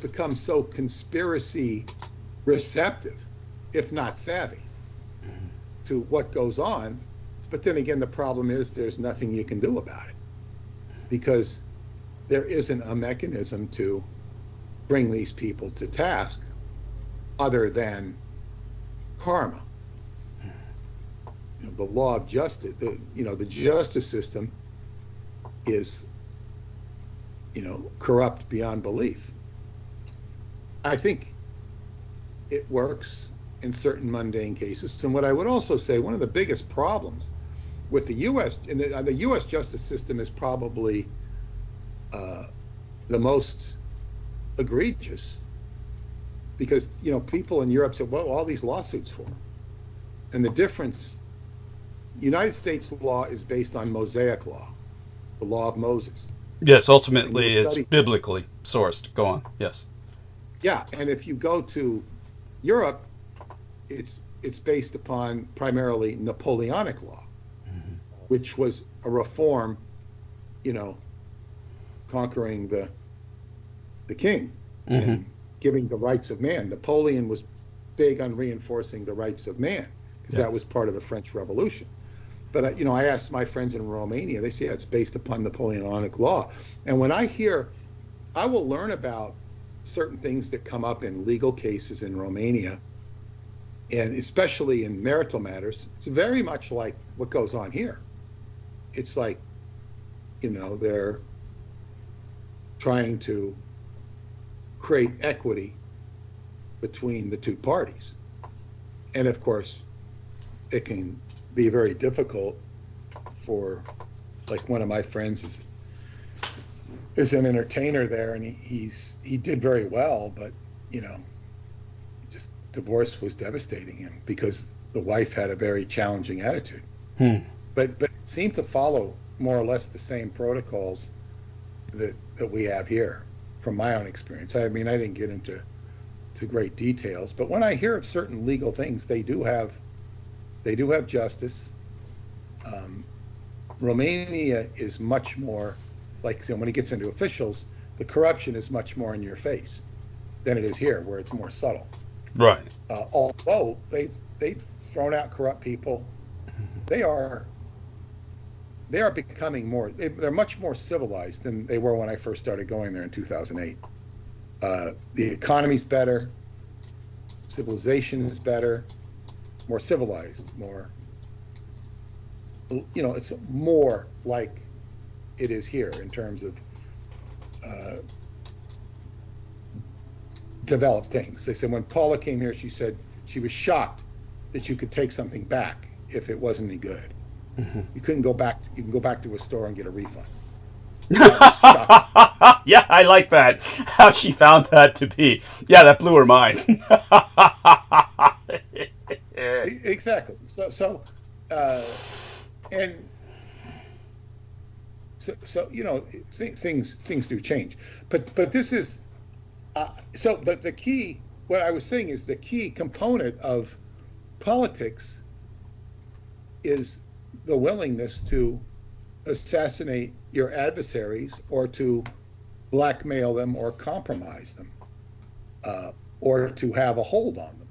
become so conspiracy receptive, if not savvy, to what goes on. But then again, the problem is there's nothing you can do about it, because there isn't a mechanism to bring these people to task other than karma. You know, the law of justice, the justice system is, corrupt beyond belief. I think it works in certain mundane cases. And what I would also say, one of the biggest problems with the U.S. and the U.S. justice system is probably the most egregious, because people in Europe said, "Well, all these lawsuits for?" And the difference, United States law is based on Mosaic law, the law of Moses. Yes, ultimately it's biblically sourced. Go on. Yes. Yeah, and if you go to Europe, it's based upon primarily Napoleonic law, which was a reform, conquering the king and giving the rights of man. Napoleon was big on reinforcing the rights of man, because that was part of the French Revolution. But I asked my friends in Romania, they say it's based upon Napoleonic law. And when I will learn about certain things that come up in legal cases in Romania, and especially in marital matters. It's very much like what goes on here. It's like, they're trying to create equity between the two parties. And of course, it can be very difficult for, like, one of my friends is an entertainer there, and he did very well, but just divorce was devastating him because the wife had a very challenging attitude. But it seemed to follow more or less the same protocols that we have here, from my own experience. I mean, I didn't get into great details, but when I hear of certain legal things, they do have justice. Romania is much more, like, when it gets into officials, the corruption is much more in your face than it is here, where it's more subtle. Right. Although they've thrown out corrupt people, they are becoming more. They're much more civilized than they were when I first started going there in 2008. The economy's better, civilization is better, more civilized, more. It's more like it is here in terms of developed things. They said when Paula came here, she said she was shocked that you could take something back if it wasn't any good. You couldn't go back. You can go back to a store and get a refund. Yeah, I like that. How she found that to be. Yeah, that blew her mind. Exactly. Things do change, but this is so the key. What I was saying is the key component of politics is the willingness to assassinate your adversaries, or to blackmail them, or compromise them, or to have a hold on them.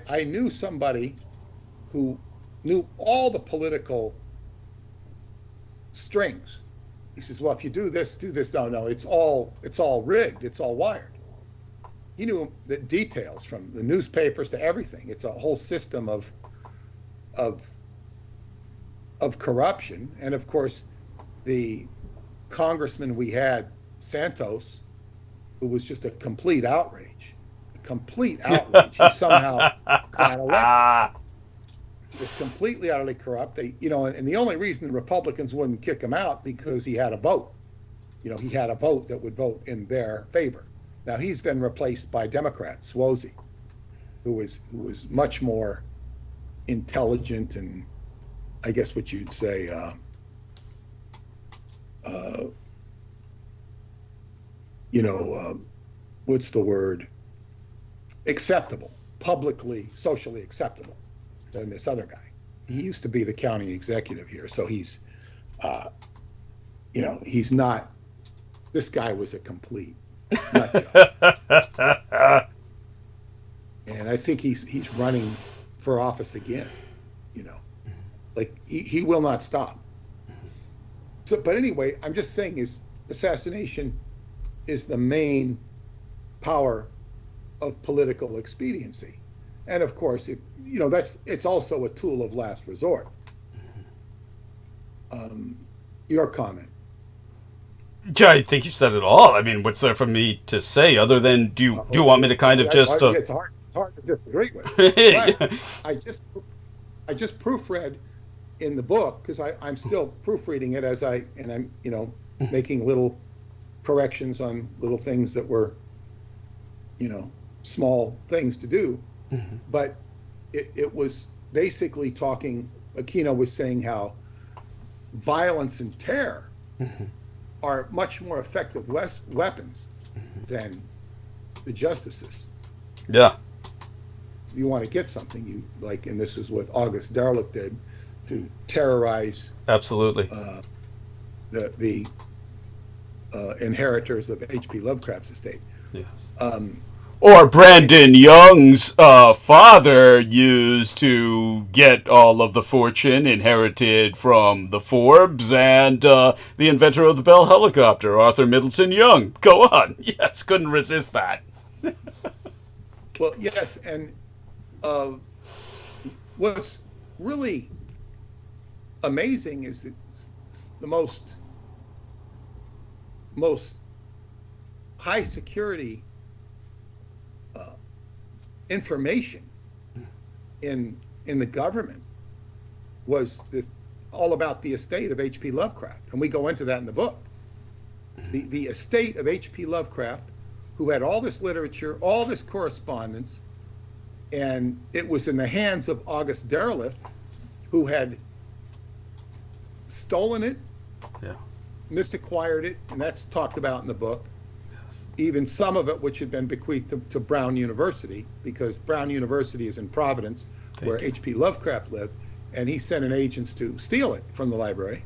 I knew somebody who knew all the political strings. He says, well, if you do this, no, it's all rigged, it's all wired. He knew the details, from the newspapers to everything. It's a whole system of corruption. And of course, the congressman we had, Santos, who was just a complete outrage. He somehow got elected. Just completely, utterly corrupt. And the only reason the Republicans wouldn't kick him out, because he had a vote. He had a vote that would vote in their favor. Now he's been replaced by Democrat Suozzi, who is much more intelligent and I guess what you'd say, what's the word? Acceptable, publicly, socially acceptable than this other guy. He used to be the county executive here, so he's, he's not. This guy was a complete nut job. And I think he's running for office again. Like he will not stop. So, but anyway, I'm just saying his assassination is the main power of political expediency, and of course, it's also a tool of last resort. Your comment? Yeah, I think you said it all. I mean, what's there for me to say other than do you want me to kind of just? It's hard to disagree with. But I just proofread in the book because I'm still proofreading it I'm making little corrections on little things that were small things to do. Mm-hmm. But it was basically Aquino was saying how violence and terror mm-hmm. are much more effective weapons mm-hmm. than the justice system. Yeah. You want to get something, and this is what August Derleth did to terrorize absolutely the inheritors of H.P. Lovecraft's estate. Yes. Or Brandon Young's father used to get all of the fortune inherited from the Forbes and the inventor of the Bell helicopter, Arthur Middleton Young. Go on. Yes, couldn't resist that. Well, yes, and what's really amazing is that the most high security information in the government was this all about the estate of H.P. Lovecraft, and we go into that in the book. The estate of H.P. Lovecraft, who had all this literature, all this correspondence, and it was in the hands of August Derleth, who had stolen it, misacquired it, and that's talked about in the book. Even some of it which had been bequeathed to Brown University, because Brown University is in Providence, where H.P. Lovecraft lived, and he sent in agents to steal it from the library.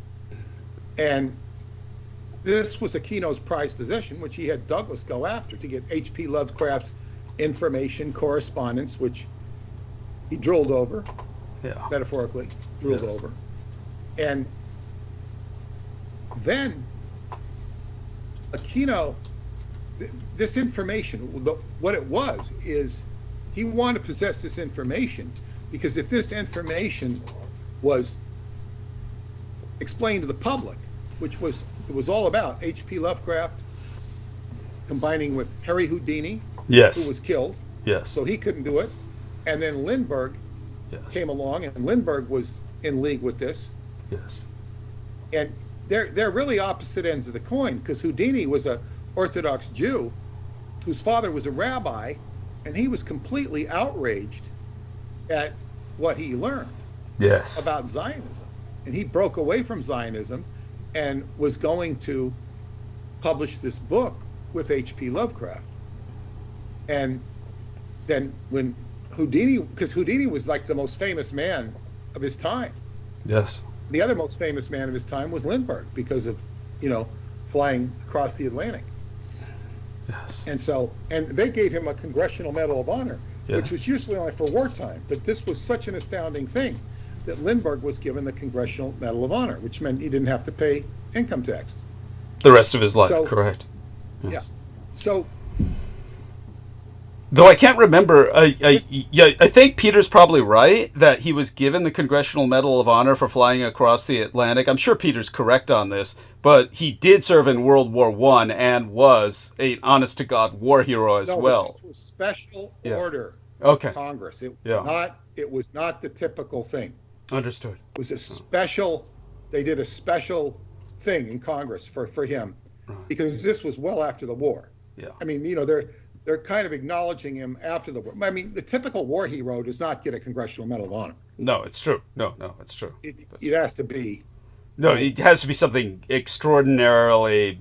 And this was Aquino's prized possession, which he had Douglas go after to get H.P. Lovecraft's information, correspondence, which he drooled over, metaphorically, drooled over. And then Aquino, this information, what it was, is he wanted to possess this information because if this information was explained to the public, it was all about H.P. Lovecraft combining with Harry Houdini, who was killed, so he couldn't do it, and then Lindbergh came along, and Lindbergh was in league with this, and they're really opposite ends of the coin, because Houdini was a Orthodox Jew whose father was a rabbi, and he was completely outraged at what he learned about Zionism, and he broke away from Zionism and was going to publish this book with H.P. Lovecraft. And then when Houdini, because Houdini was like the most famous man of his time. The other most famous man of his time was Lindbergh because of, flying across the Atlantic. And so, and they gave him a Congressional Medal of Honor, which was usually only for wartime. But this was such an astounding thing that Lindbergh was given the Congressional Medal of Honor, which meant he didn't have to pay income tax the rest of his life. Correct. So, though I can't remember, I think Peter's probably right that he was given the Congressional Medal of Honor for flying across the Atlantic. I'm sure Peter's correct on this, but he did serve in World War I and was an honest-to-God war hero as well. This was special order of Congress. It was not the typical thing. Understood. It was a special. They did a special thing in Congress for him because this was well after the war. I mean, they're kind of acknowledging him after the war. I mean, the typical war hero does not get a Congressional Medal of Honor. No, it's true. No, it's true. It has to be. No, it has to be something extraordinarily.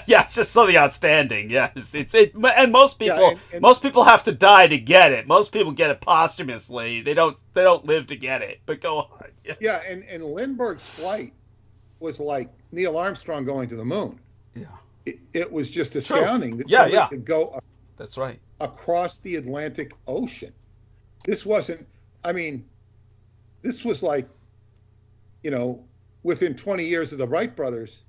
Yeah, it's just something outstanding. Yes, and most people, most people have to die to get it. Most people get it posthumously. They don't live to get it. But go on. Yes. Yeah, and Lindbergh's flight was like Neil Armstrong going to the moon. Yeah, it was just astounding that somebody could go. That's right. Across the Atlantic Ocean. This wasn't. I mean, this was like, within 20 years of the Wright brothers,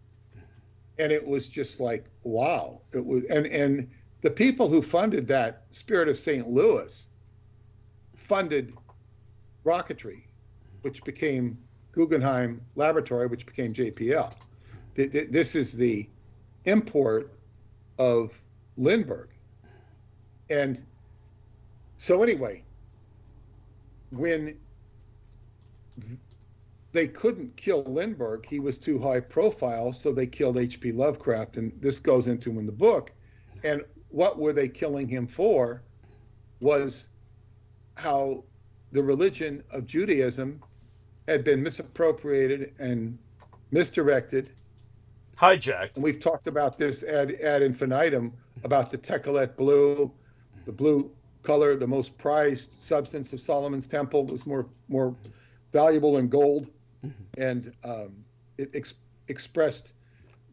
and it was just like, wow. It was, and the people who funded that, Spirit of St. Louis, funded rocketry, which became Guggenheim Laboratory, which became JPL. This is the import of Lindbergh. And so anyway, when they couldn't kill Lindbergh, he was too high profile, so they killed H.P. Lovecraft, and this goes into in the book. And what were they killing him for was how the religion of Judaism had been misappropriated and misdirected. Hijacked. And we've talked about this ad infinitum, about the Techelet blue, the blue color, the most prized substance of Solomon's temple, was more valuable than gold. And it expressed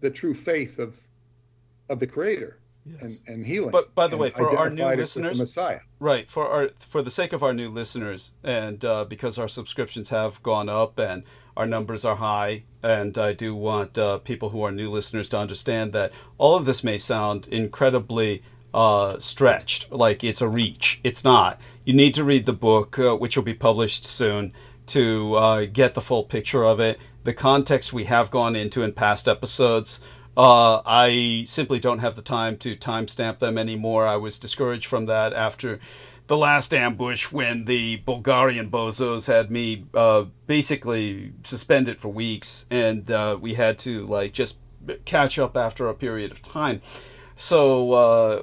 the true faith of the Creator. Yes. and healing. But by the way, for our new listeners, the Messiah. Right, for the sake of our new listeners, and because our subscriptions have gone up and our numbers are high, and I do want people who are new listeners to understand that all of this may sound incredibly stretched, like it's a reach. It's not. You need to read the book, which will be published soon, to get the full picture of it. The context we have gone into in past episodes, I simply don't have the time to timestamp them anymore. I was discouraged from that after the last ambush, when the Bulgarian bozos had me basically suspended for weeks, and we had to just catch up after a period of time. So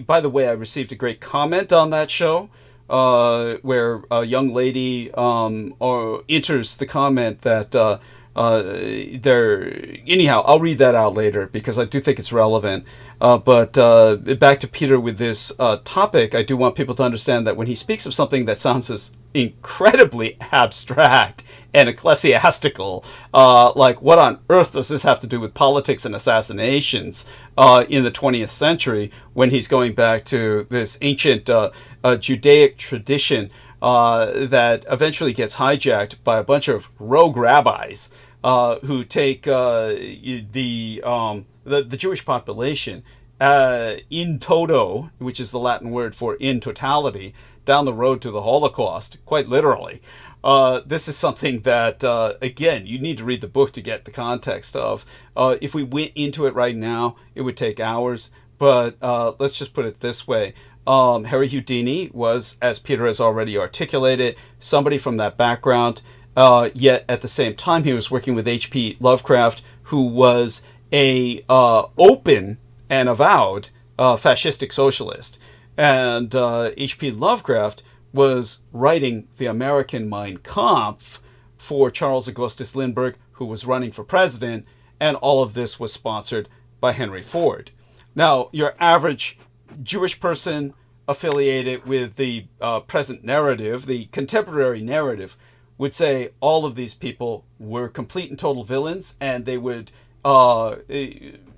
by the way, I received a great comment on that show, where a young lady enters the comment that anyhow, I'll read that out later because I do think it's relevant. But back to Peter with this topic, I do want people to understand that when he speaks of something that sounds as incredibly abstract and ecclesiastical, like what on earth does this have to do with politics and assassinations in the 20th century, when he's going back to this ancient Judaic tradition that eventually gets hijacked by a bunch of rogue rabbis who take the Jewish population in toto, which is the Latin word for in totality, down the road to the Holocaust, quite literally. This is something that, again, you need to read the book to get the context of. If we went into it right now, it would take hours, but let's just put it this way. Harry Houdini was, as Peter has already articulated, somebody from that background, yet at the same time he was working with H.P. Lovecraft, who was a open and avowed fascistic socialist. And H.P. Lovecraft was writing the American Mein Kampf for Charles Augustus Lindbergh, who was running for president, and all of this was sponsored by Henry Ford. Now, your average Jewish person affiliated with the present narrative, the contemporary narrative, would say all of these people were complete and total villains, and they would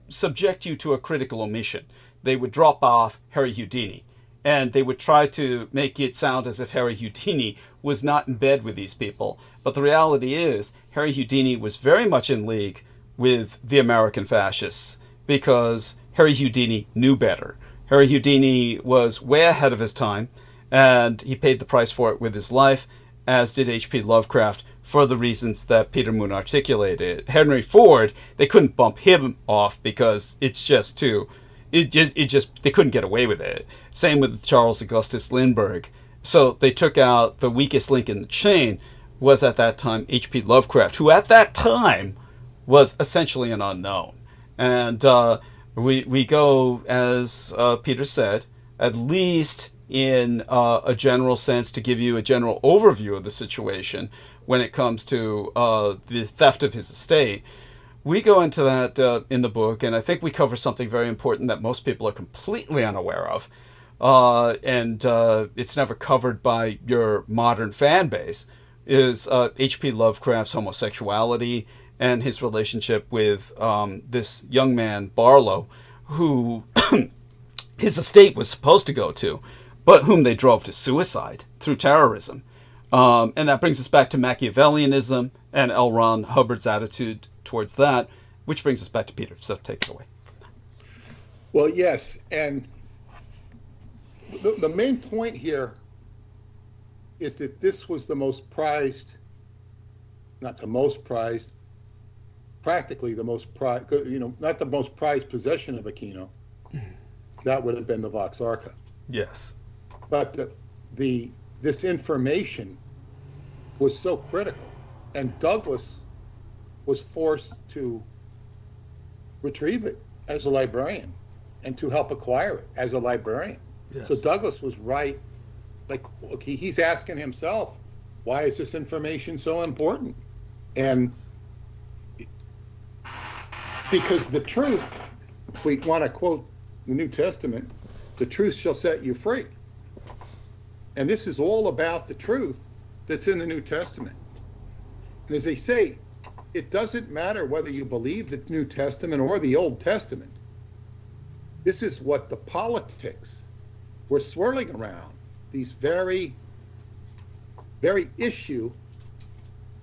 subject you to a critical omission. They would drop off Harry Houdini, and they would try to make it sound as if Harry Houdini was not in bed with these people. But the reality is, Harry Houdini was very much in league with the American fascists, because Harry Houdini knew better. Harry Houdini was way ahead of his time, and he paid the price for it with his life, as did H.P. Lovecraft, for the reasons that Peter Moon articulated. Henry Ford, they couldn't bump him off because it's just too... they couldn't get away with it. Same with Charles Augustus Lindbergh. So they took out the weakest link in the chain, was at that time H.P. Lovecraft, who at that time was essentially an unknown. And we go, as Peter said, at least in a general sense to give you a general overview of the situation when it comes to the theft of his estate. We go into that in the book, and I think we cover something very important that most people are completely unaware of, and it's never covered by your modern fan base, is H.P. Lovecraft's homosexuality and his relationship with this young man, Barlow, who his estate was supposed to go to, but whom they drove to suicide through terrorism. And that brings us back to Machiavellianism and L. Ron Hubbard's attitude towards that, which brings us back to Peter. So take it away. Well, yes, and the main point here is that this was the most prized, not the most prized, practically the most prized, not the most prized possession of Aquino. That would have been the Vox Arca. Yes. But this information was so critical, and Douglas was forced to retrieve it as a librarian and to help acquire it as a librarian. Yes. So Douglas was right. Like, okay, he's asking himself, why is this information so important? And because the truth, if we want to quote the New Testament, the truth shall set you free. And this is all about the truth that's in the New Testament. And as they say, it doesn't matter whether you believe the New Testament or the Old Testament. This is what the politics were swirling around, these very, very issue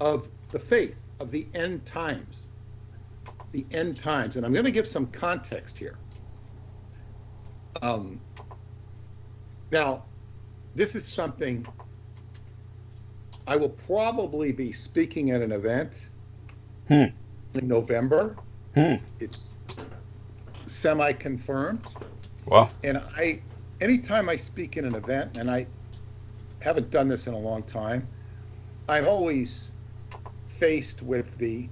of the faith, of the end times. The end times. And I'm going to give some context here. Now, this is something I will probably be speaking at an event in November. It's semi-confirmed. Wow. And anytime I speak in an event, and I haven't done this in a long time, I'm always faced with the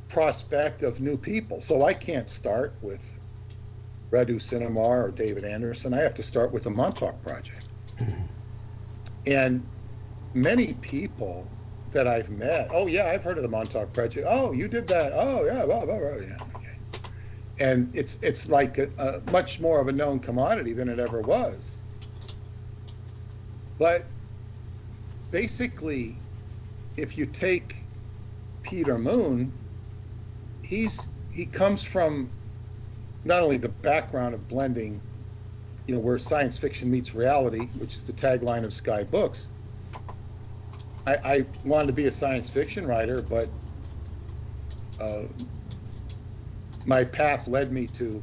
prospect of new people. So I can't start with Radu Sinamar or David Anderson. I have to start with the Montauk Project. And many people that I've met, oh yeah, I've heard of the Montauk Project. Oh, you did that. Oh yeah, blah, blah, blah. Yeah, okay. And it's like a much more of a known commodity than it ever was. But basically, if you take Peter Moon, he comes from not only the background of blending, where science fiction meets reality, which is the tagline of Sky Books. I wanted to be a science fiction writer, but my path led me to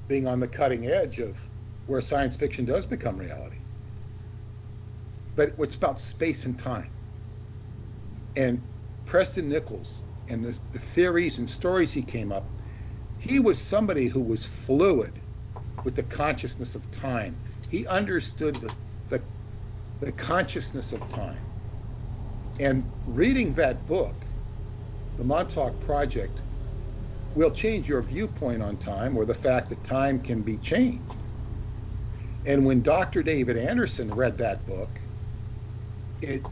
being on the cutting edge of where science fiction does become reality. But it's about space and time. And Preston Nichols and the theories and stories he came up, he was somebody who was fluid with the consciousness of time. He understood the consciousness of time. And reading that book, The Montauk Project, will change your viewpoint on time, or the fact that time can be changed. And when Dr. David Anderson read that book, it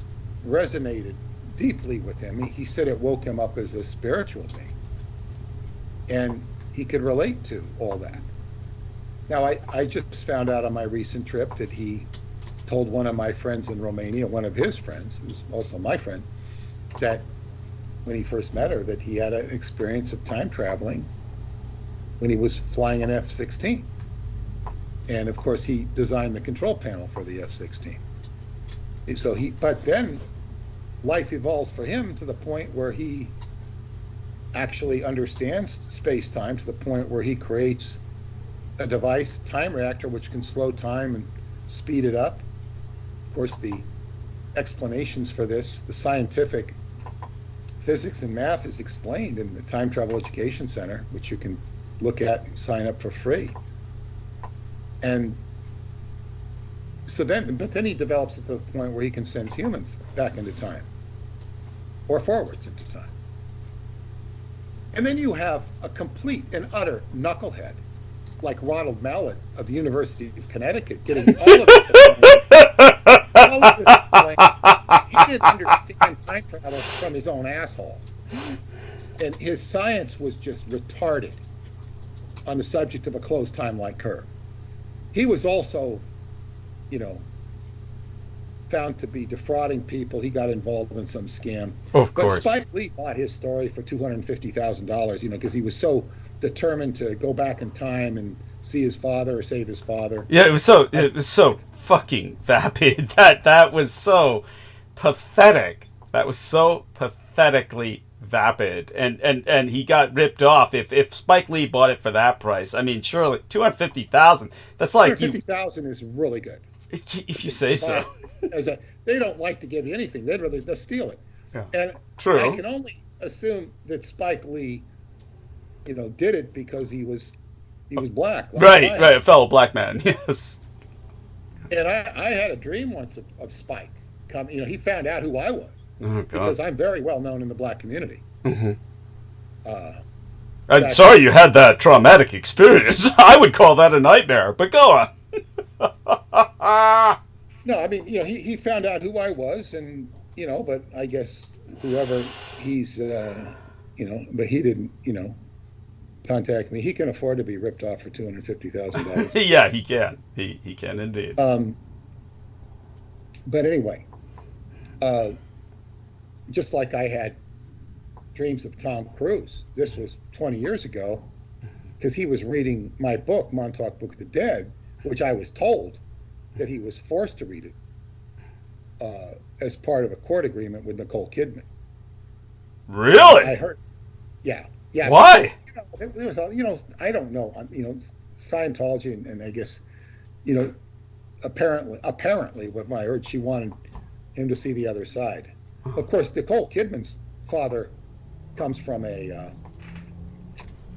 resonated deeply with him. He said it woke him up as a spiritual being. And he could relate to all that. Now, I just found out on my recent trip that he told one of my friends in Romania, one of his friends, who's also my friend, that when he first met her, that he had an experience of time traveling when he was flying an F-16. And of course, he designed the control panel for the F-16. So but then life evolves for him to the point where he actually understands space-time, to the point where he creates a device, time reactor, which can slow time and speed it up. Of course, the explanations for this, the scientific physics and math, is explained in the Time Travel Education Center, which you can look at and sign up for free. And so then he develops it to the point where he can send humans back into time, or forwards into time. And then you have a complete and utter knucklehead like Ronald Mallet of the University of Connecticut, getting all of this all of this explained. He didn't understand time travel from his own asshole. And his science was just retarded on the subject of a closed timeline curve. He was also, found to be defrauding people. He got involved in some scam. Of course. But Spike Lee bought his story for $250,000, because he was so determined to go back in time and see his father or save his father. Yeah, it was so fucking vapid. That was so pathetic. That was so pathetically vapid. And he got ripped off. If Spike Lee bought it for that price, I mean, surely $250,000. That's like $250,000 is really good. If you say so. They don't like to give you anything. They'd rather just steal it. Yeah. And True. I can only assume that Spike Lee, did it because he was black. Like Right, a fellow black man. Yes. And I had a dream once of Spike. He found out who I was. Oh, God. Because I'm very well known in the black community. Mm-hmm. I'm sorry you had that traumatic experience. I would call that a nightmare, but go on. No, I mean, he found out who I was, and, but I guess whoever he's, but he didn't, contact me. He can afford to be ripped off for $250,000. Yeah, he can. He can indeed. But anyway, just like I had dreams of Tom Cruise, this was 20 years ago, because he was reading my book, Montauk Book of the Dead, which I was told that he was forced to read it as part of a court agreement with Nicole Kidman. Really? I heard. Yeah. Why? Because, it was, I don't know. Scientology, and I guess, apparently, what I heard, she wanted him to see the other side. Of course, Nicole Kidman's father comes from a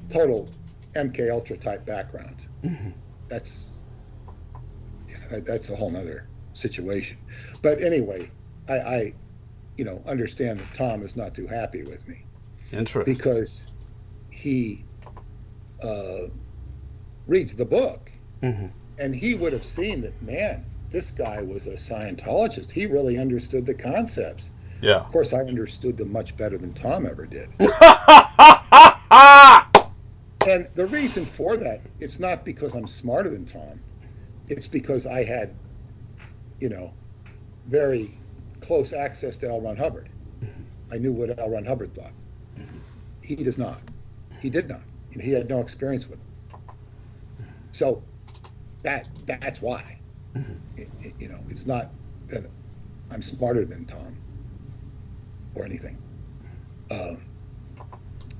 total MK Ultra type background. Mm-hmm. That's a whole nother situation. But anyway, I understand that Tom is not too happy with me. Interesting. Because he reads the book, mm-hmm. and he would have seen that, man, this guy was a Scientologist. He really understood the concepts. Yeah. Of course, I understood them much better than Tom ever did. And the reason for that, it's not because I'm smarter than Tom. It's because I had, very close access to L. Ron Hubbard. I knew what L. Ron Hubbard thought. He does not. He did not. He had no experience with him. So that's why. It's not that I'm smarter than Tom or anything.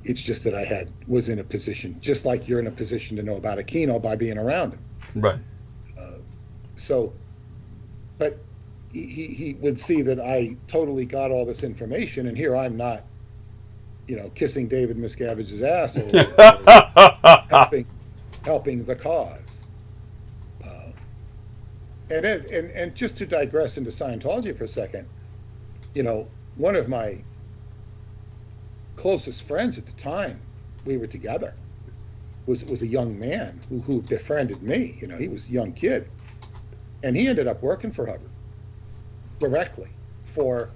It's just that I was in a position, just like you're in a position to know about Aquino by being around him. Right. But he would see that I totally got all this information, and here I'm not, kissing David Miscavige's ass or helping the cause. And just to digress into Scientology for a second, one of my closest friends at the time we were together was a young man who befriended me. He was a young kid, and he ended up working for Hubbard directly for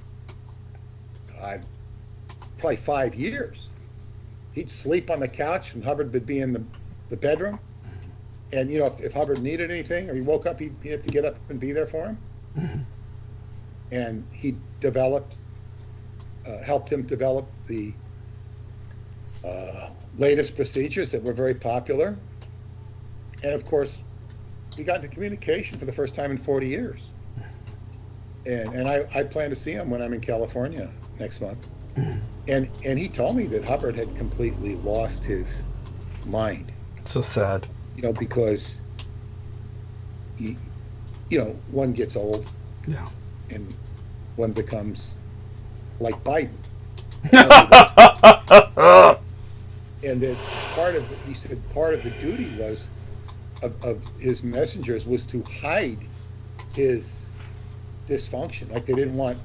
probably 5 years. He'd sleep on the couch, and Hubbard would be in the bedroom. And if Hubbard needed anything or he woke up, he'd have to get up and be there for him. Mm-hmm. And he helped him develop the latest procedures that were very popular. And of course, we got into communication for the first time in 40 years. And I plan to see him when I'm in California next month. And he told me that Hubbard had completely lost his mind. So sad. Because one gets old. Yeah. And one becomes like Biden. And that he said part of the duty was of his messengers was to hide his dysfunction. Like they didn't want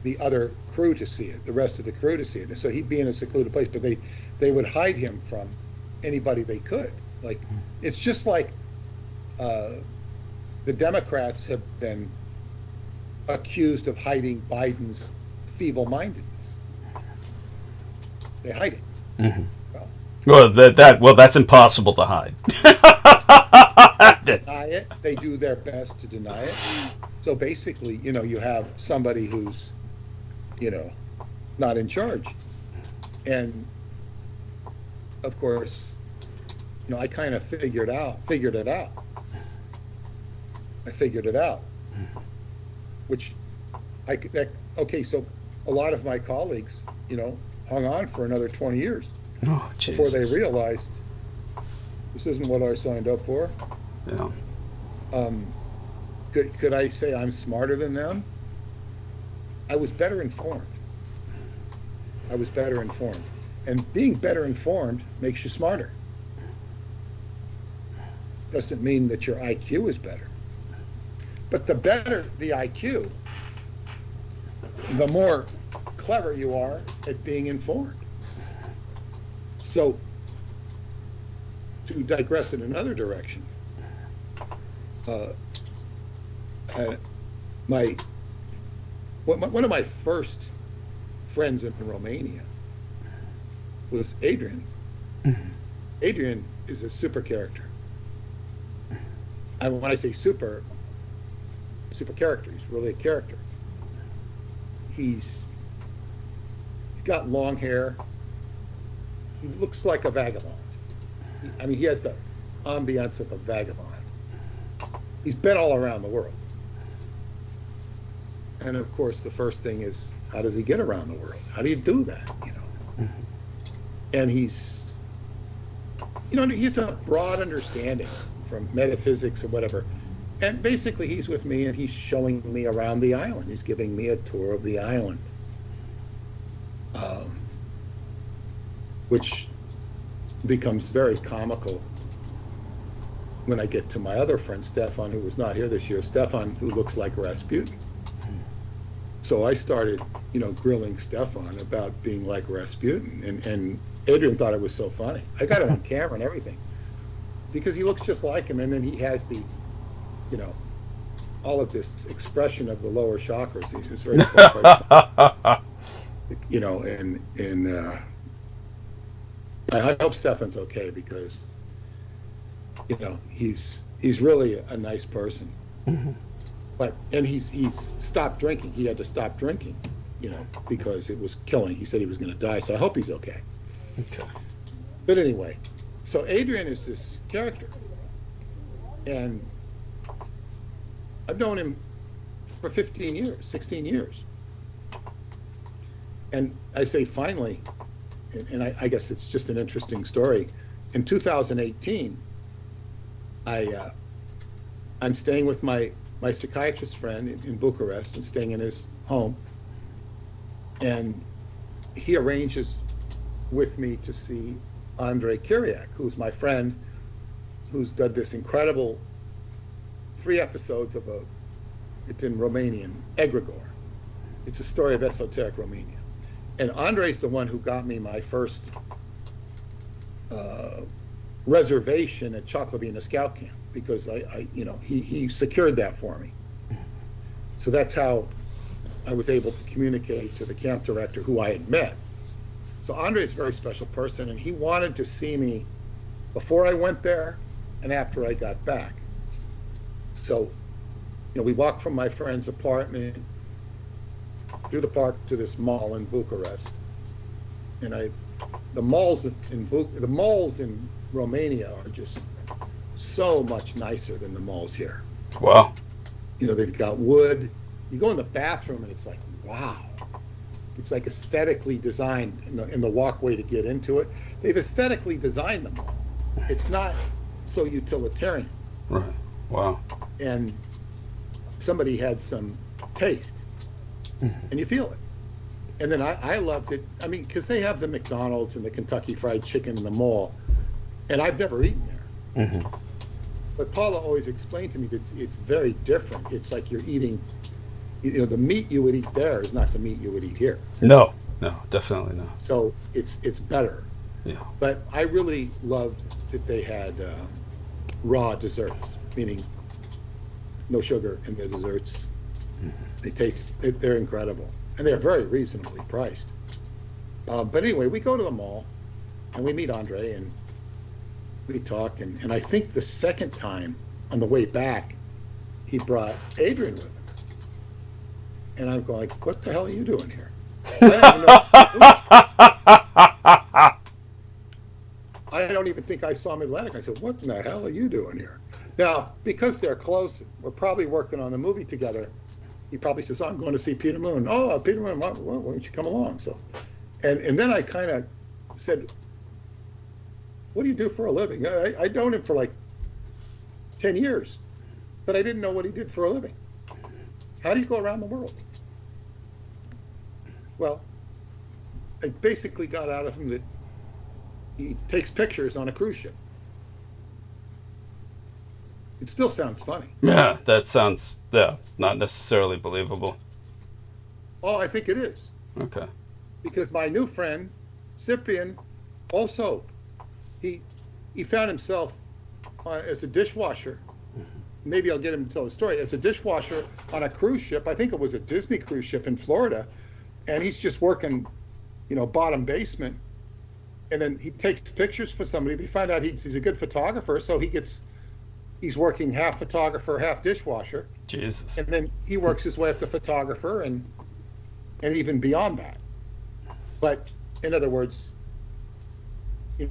the other crew to see it, the rest of the crew to see it. And so he'd be in a secluded place, but they would hide him from anybody they could. Like, it's just like the Democrats have been accused of hiding Biden's feeble-mindedness. They hide it. Mm-hmm. Well, Well, that's impossible to hide. deny it. They do their best to deny it. So basically, you have somebody who's, not in charge. And of course, I kind of figured it out. I figured it out, which okay, so a lot of my colleagues, hung on for another 20 years before they realized this isn't what I signed up for. Yeah. Could I say I'm smarter than them? I was better informed. And being better informed makes you smarter. Doesn't mean that your IQ is better. But the better the IQ, the more clever you are at being informed. So, to digress in another direction, one of my first friends in Romania was Adrian. Mm-hmm. Adrian is a super character. And when I say super character, he's really a character. He's got long hair. He looks like a vagabond. He has the ambiance of a vagabond. He's been all around the world. And of course, the first thing is, how does he get around the world? How do you do that? Mm-hmm. And he's a broad understanding from metaphysics or whatever. And basically, he's with me and he's showing me around the island. He's giving me a tour of the island, which becomes very comical when I get to my other friend, Stefan, who was not here this year. Stefan, who looks like Rasputin. So I started, grilling Stefan about being like Rasputin. And Adrian thought it was so funny. I got it on camera and everything. Because he looks just like him, and then he has the, all of this expression of the lower chakras. He was very and I hope Stefan's okay, because, he's really a nice person. Mm-hmm. And he's stopped drinking. He had to stop drinking, because it was killing. He said he was going to die. So I hope he's okay. Okay. But anyway, so Adrian is this character, and I've known him for 16 years. And I say finally, and I guess it's just an interesting story. In 2018, I'm staying with my psychiatrist friend in Bucharest, and staying in his home, and he arranges with me to see Andrei Kyriak, who's my friend, who's done this incredible 3 episodes of it's in Romanian, Egregore. It's a story of esoteric Romania. And Andrei's the one who got me my first reservation at Choclavina Scout Camp, because he secured that for me. So that's how I was able to communicate to the camp director, who I had met. So Andre is a very special person, and he wanted to see me before I went there and after I got back. So, we walked from my friend's apartment through the park to this mall in Bucharest, and the malls in Romania are just so much nicer than the malls here. Wow. They've got wood. You go in the bathroom and it's like, wow. It's like aesthetically designed in the walkway to get into it. They've aesthetically designed them all. It's not so utilitarian. Right. Wow. And somebody had some taste, and you feel it. And then I loved it. Because they have the McDonald's and the Kentucky Fried Chicken in the mall, and I've never eaten there. Mm-hmm. But Paula always explained to me that it's very different. It's like you're eating, the meat you would eat there is not the meat you would eat here. No, definitely not. So it's better. Yeah. But I really loved that they had raw desserts, meaning no sugar in the desserts. They're incredible, and they're very reasonably priced. But anyway, we go to the mall, and we meet Andre, and we talk, and I think the second time on the way back, he brought Adrian with him. And I'm going, like, what the hell are you doing here? I don't even think I saw him in Atlantic. I said, what in the hell are you doing here? Now, because they're close, we're probably working on the movie together. He probably says, oh, I'm going to see Peter Moon. Oh, Peter Moon, why don't you come along? So, and then I kind of said, what do you do for a living? I'd known him for like 10 years, but I didn't know what he did for a living. How do you go around the world? Well, I basically got out of him that he takes pictures on a cruise ship. It still sounds funny. Yeah, that sounds not necessarily believable. Oh, I think it is. Okay. Because my new friend, Cyprian, also, he found himself as a dishwasher. Maybe I'll get him to tell the story. As a dishwasher on a cruise ship, I think it was a Disney cruise ship in Florida, and he's just working, bottom basement. And then he takes pictures for somebody. They find out he's a good photographer, so he's working half photographer, half dishwasher. Jesus. And then he works his way up to photographer and even beyond that. But in other words, in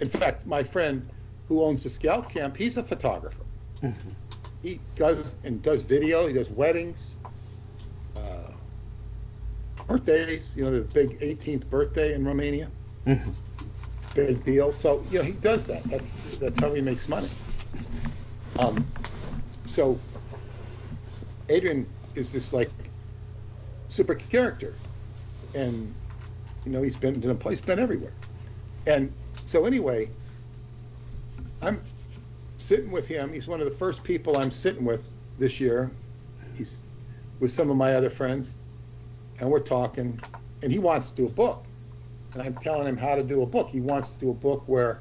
fact, my friend who owns the Scout Camp, he's a photographer. Mm-hmm. He does video, he does weddings, birthdays, the big 18th birthday in Romania. Mm-hmm. It's a big deal. So, he does that. That's how he makes money. So Adrian is this like super character. And, he's been in a place, been everywhere. And so anyway, I'm sitting with him. He's one of the first people I'm sitting with this year. He's with some of my other friends, and we're talking, and he wants to do a book. And I'm telling him how to do a book. He wants to do a book where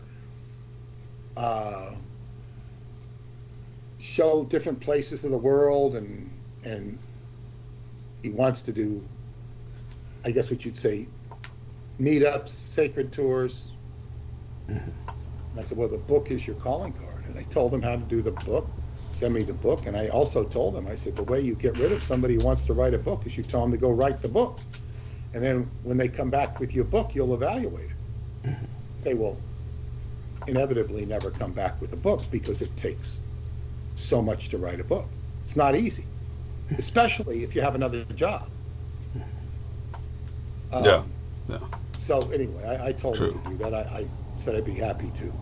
show different places of the world, and he wants to do, I guess what you'd say, meetups, sacred tours. Mm-hmm. And I said, well, the book is your calling card. And I told him how to do the book, send me the book. And I also told him, I said, the way you get rid of somebody who wants to write a book is you tell them to go write the book. And then when they come back with your book, you'll evaluate it. Mm-hmm. They will inevitably never come back with a book because it takes so much to write a book. It's not easy, especially if you have another job. Yeah. So anyway, I told him to do that. I said I'd be happy to,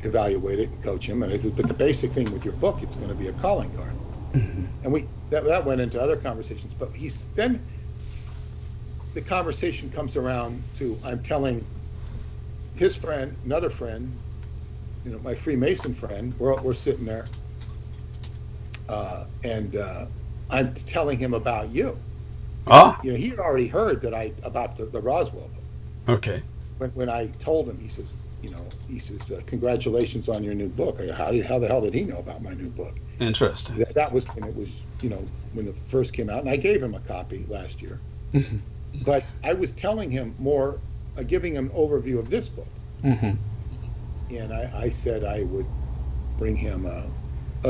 evaluate it and coach him. And I said, but the basic thing with your book, it's going to be a calling card. Mm-hmm. And that went into other conversations. But then the conversation comes around to, I'm telling his friend, another friend, my Freemason friend, we're sitting there, and I'm telling him about you. He had already heard about the Roswell book. Okay. When I told him, he says, congratulations on your new book. How the hell did he know about my new book? Interesting. That was when it was, when it first came out, and I gave him a copy last year. Mm-hmm. But I was telling him more, giving him an overview of this book. Mm-hmm. And I said I would bring him a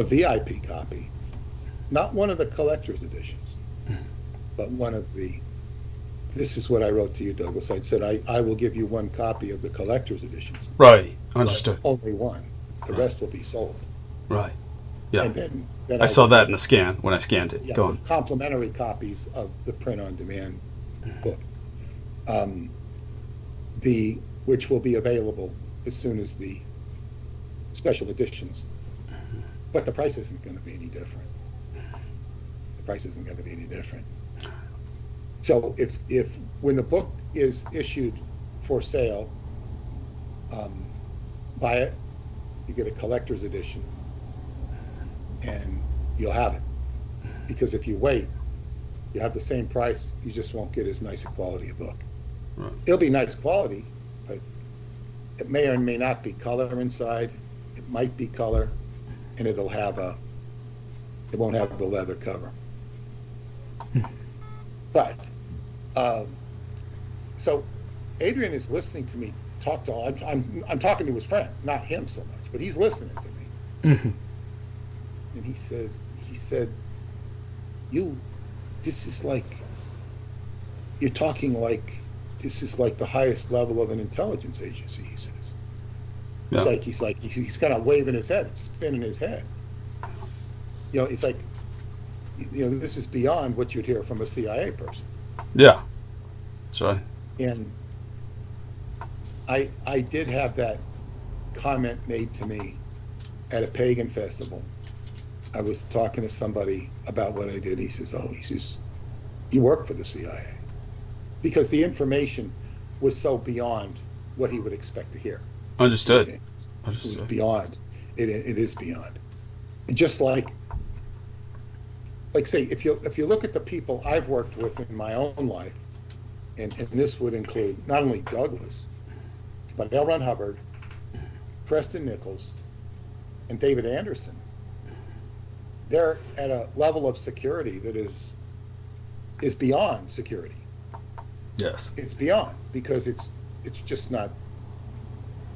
VIP copy, not one of the collector's editions, but one of this is what I wrote to you, Douglas. I said, I will give you one copy of the collector's editions. Right. Understood. Only one. The rest will be sold. Right. Yeah. And then I saw that in the scan when I scanned it. Yes, Go on. Complimentary copies of the print-on-demand book, which will be available as soon as the special editions. But the price isn't going to be any different. So if when the book is issued for sale, buy it, you get a collector's edition, and you'll have it. Because if you wait, you have the same price, you just won't get as nice a quality of book. Right. It'll be nice quality, but it may or may not be color inside. It might be color, and it won't have the leather cover. But so Adrian is listening to me talk to all. I'm talking to his friend, not him so much, but he's listening to me. Mm-hmm. And he said, this is like, you're talking like, this is like the highest level of an intelligence agency, he says. Yeah. He's kind of waving his head, it's spinning his head. You know, it's like, you know, this is beyond what you'd hear from a CIA person. Yeah, that's right. And I did have that comment made to me at a pagan festival. I was talking to somebody about what I did. He says, you work for the CIA. Because the information was so beyond what he would expect to hear. Understood. It was beyond. It is beyond. And just like say, if you look at the people I've worked with in my own life, and this would include not only Douglas, but L. Ron Hubbard, Preston Nichols, and David Anderson, they're at a level of security that is beyond security. Yes. It's beyond, because it's just not,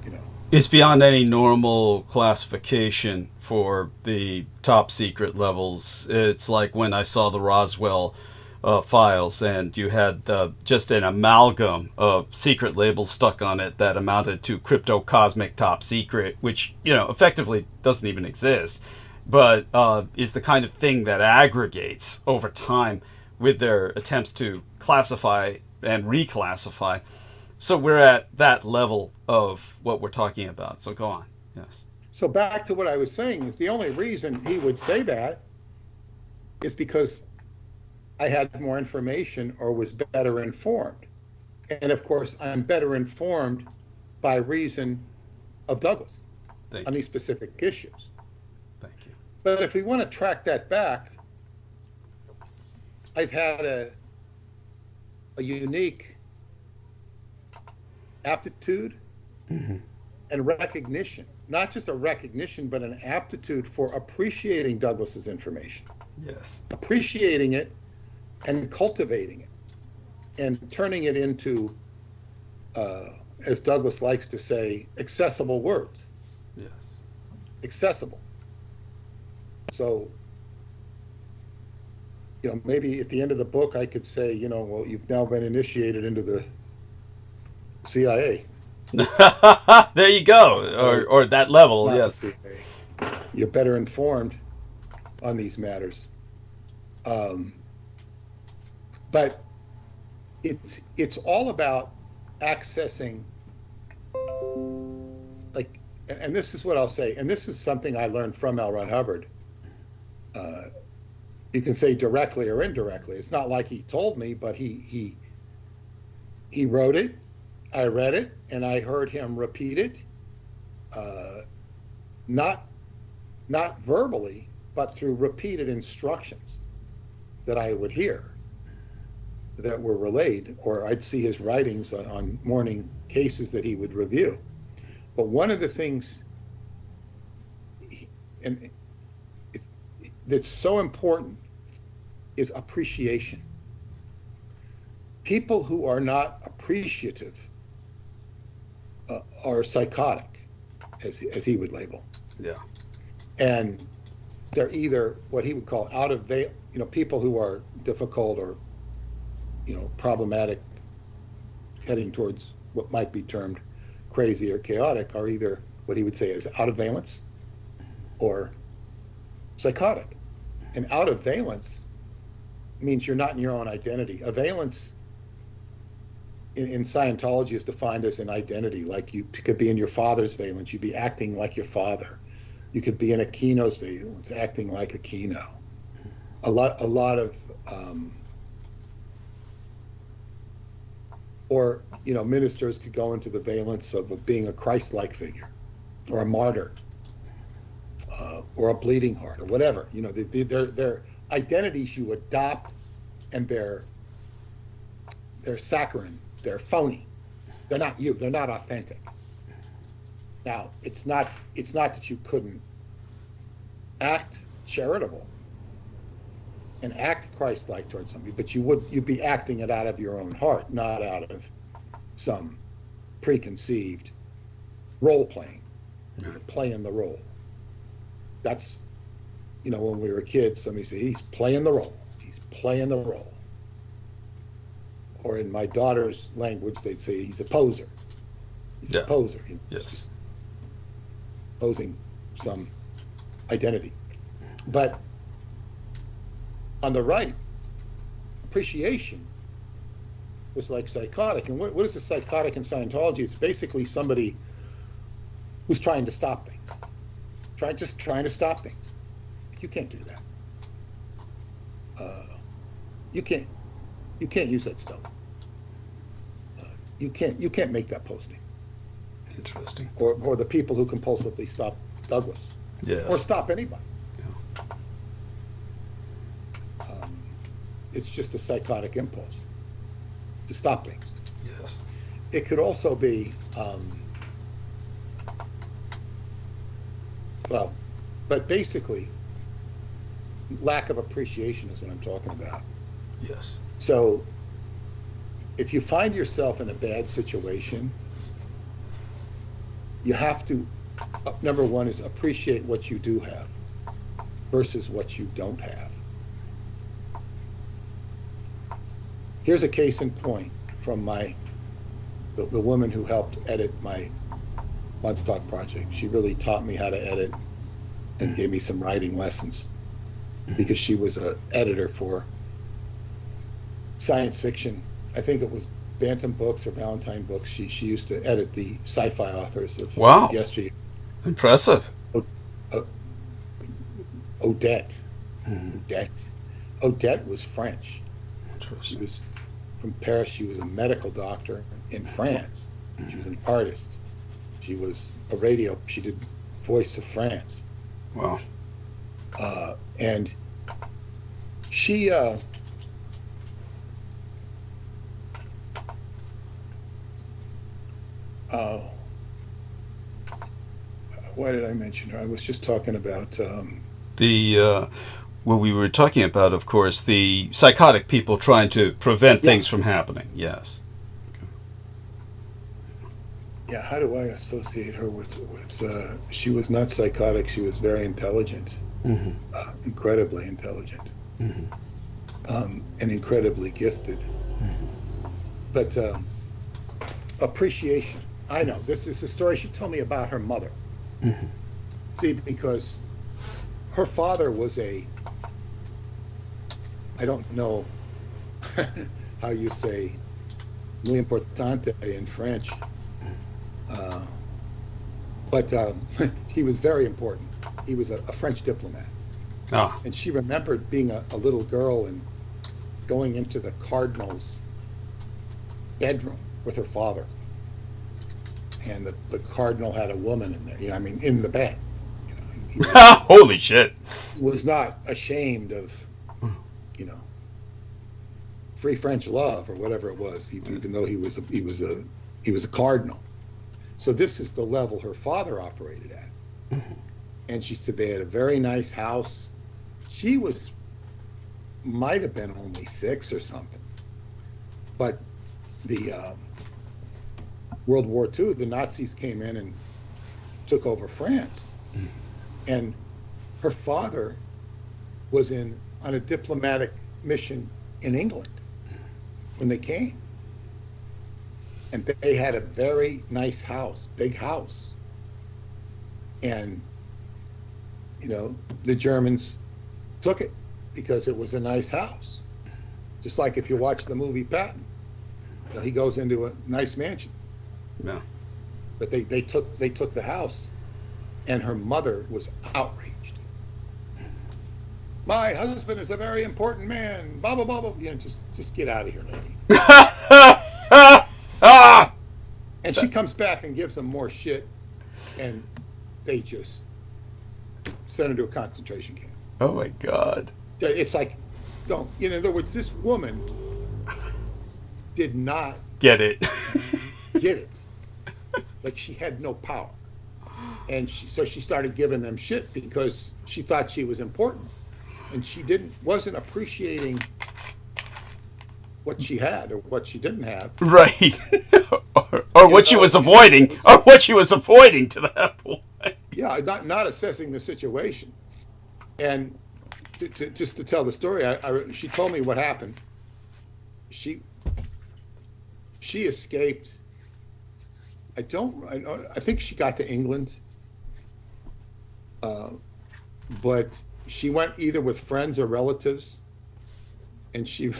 you know. It's beyond any normal classification for the top secret levels. It's like when I saw the Roswell files, and you had just an amalgam of secret labels stuck on it that amounted to crypto cosmic top secret, which, you know, effectively doesn't even exist, but is the kind of thing that aggregates over time with their attempts to classify and reclassify. So we're at that level of what we're talking about. So go on. Yes. So back to what I was saying, is the only reason he would say that is because I had more information or was better informed. And of course, I'm better informed by reason of Douglas on these specific issues. Thank you. But if we want to track that back, I've had a unique aptitude and recognition, not just a recognition, but an aptitude for appreciating Douglas's information. Yes. Appreciating it and cultivating it and turning it into, as Douglas likes to say, accessible words. Yes. Accessible. So, you know, maybe at the end of the book, I could say, you know, well, you've now been initiated into the CIA. There you go, or that level. Yes. You're better informed on these matters. But it's all about accessing, like, and this is what I'll say, and this is something I learned from L. Ron Hubbard. You can say directly or indirectly. It's not like he told me, but he wrote it, I read it, and I heard him repeat it, not verbally, but through repeated instructions that I would hear that were relayed, or I'd see his writings on morning cases that he would review. But one of the things that's so important is appreciation. People who are not appreciative are psychotic, as he would label. Yeah. And they're either what he would call out of veil, you know, people who are difficult or, you know, problematic, heading towards what might be termed crazy or chaotic, are either what he would say is out of valence or psychotic. And out of valence means you're not in your own identity. A valence in Scientology is defined as an identity, like you could be in your father's valence, you'd be acting like your father. You could be in Aquino's valence, acting like Aquino. A lot of, or, you know, ministers could go into the valence of being a Christ-like figure, or a martyr, or a bleeding heart, or whatever. You know, they're identities you adopt, and they're saccharine they're phony. They're not you. They're not authentic. Now, it's not that you couldn't act charitable and act Christ-like towards somebody, but you'd be acting it out of your own heart, not out of some preconceived role playing. You're playing the role. That's, when we were kids, somebody said, he's playing the role. He's playing the role. Or in my daughter's language, they'd say he's a poser. He's a poser. Yes. Posing some identity. But on the right, appreciation was like psychotic. And what is a psychotic in Scientology? It's basically somebody who's trying to stop things. Just trying to stop things. You can't do that. You can't use that stuff. You can't make that posting. Interesting. Or the people who compulsively stop Douglas. Yes. Or stop anybody. Yeah. It's just a psychotic impulse to stop things. Yes. It could also be, but basically, lack of appreciation is what I'm talking about. Yes. So, if you find yourself in a bad situation, you have to, number one is appreciate what you do have versus what you don't have. Here's a case in point from the woman who helped edit my MIDFALL project. She really taught me how to edit and gave me some writing lessons because she was an editor for science fiction. I think it was Bantam Books or Valentine Books. She used to edit the sci-fi authors of yesteryear. Impressive. Odette. Odette was French. She was from Paris. She was a medical doctor in France. She was an artist. She was she did Voice of France. Wow. And she why did I mention her? I was just talking about well, we were talking about, of course, the psychotic people trying to prevent things from happening. Yes. Yeah, how do I associate her with she was not psychotic, she was very intelligent, incredibly intelligent, and incredibly gifted. But appreciation, I know, this is a story she told me about her mother. See, because her father was I don't know how you say muy importante in French, but he was very important. He was a French diplomat. And she remembered being a little girl and going into the cardinal's bedroom with her father. And the cardinal had a woman in there, in the bed. Holy shit. He was not ashamed of, free French love or whatever it was, even though he was a cardinal. So this is the level her father operated at. And she said they had a very nice house. She might have been only 6 or something. But the World War II, the Nazis came in and took over France. And her father was on a diplomatic mission in England when they came. And they had a very nice house, big house. And, the Germans took it because it was a nice house. Just like if you watch the movie Patton, he goes into a nice mansion. Yeah. But they took the house, and her mother was outraged. My husband is a very important man. Blah blah blah blah. Just get out of here, lady. And she comes back and gives them more shit, and they just sent her to a concentration camp. Oh my God. It's like, in other words, this woman did not Get it. get it. Like she had no power. And so she started giving them shit because she thought she was important. And she wasn't appreciating what she had or what she didn't have. Right. or what she was avoiding. Or what she was avoiding to that point. Yeah, not assessing the situation. And just to tell the story, she told me what happened. She escaped. I think she got to England, but she went either with friends or relatives, and she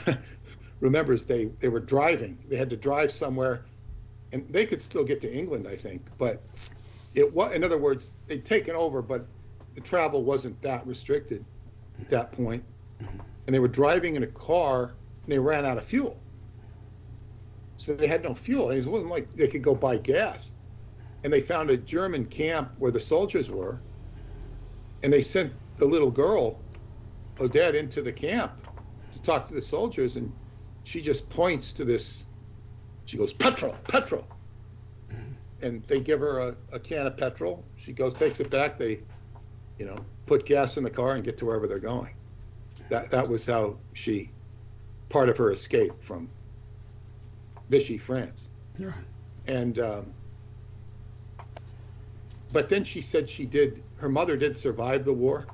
remembers they were driving. They had to drive somewhere, and they could still get to England, I think. But it was, in other words, they'd taken over, but the travel wasn't that restricted at that point. And they were driving in a car, and they ran out of fuel. So they had no fuel. It wasn't like they could go buy gas. And they found a German camp where the soldiers were, and they sent the little girl, Odette, into the camp to talk to the soldiers, and she just points to this. She goes, "Petrol, petrol." And they give her a can of petrol. She goes, takes it back. They, put gas in the car and get to wherever they're going. That was how part of her escape from Vichy, France. Yeah. And but then she said her mother did survive the war,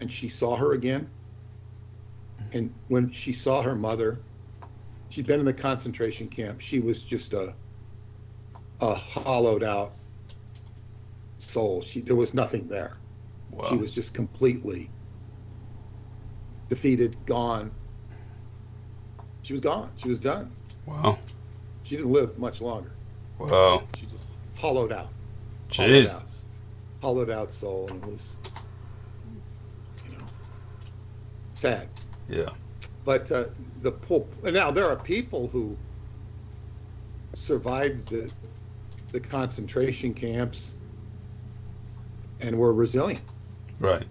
and she saw her again. And when she saw her mother, she'd been in the concentration camp. She was just a hollowed out soul. There was nothing there. Wow. She was just completely defeated, gone. She was gone. She was done. Wow. She didn't live much longer. Wow. She just hollowed out. Jesus. Hollowed out soul, and it was, sad. Yeah. But now there are people who survived the concentration camps and were resilient. Right.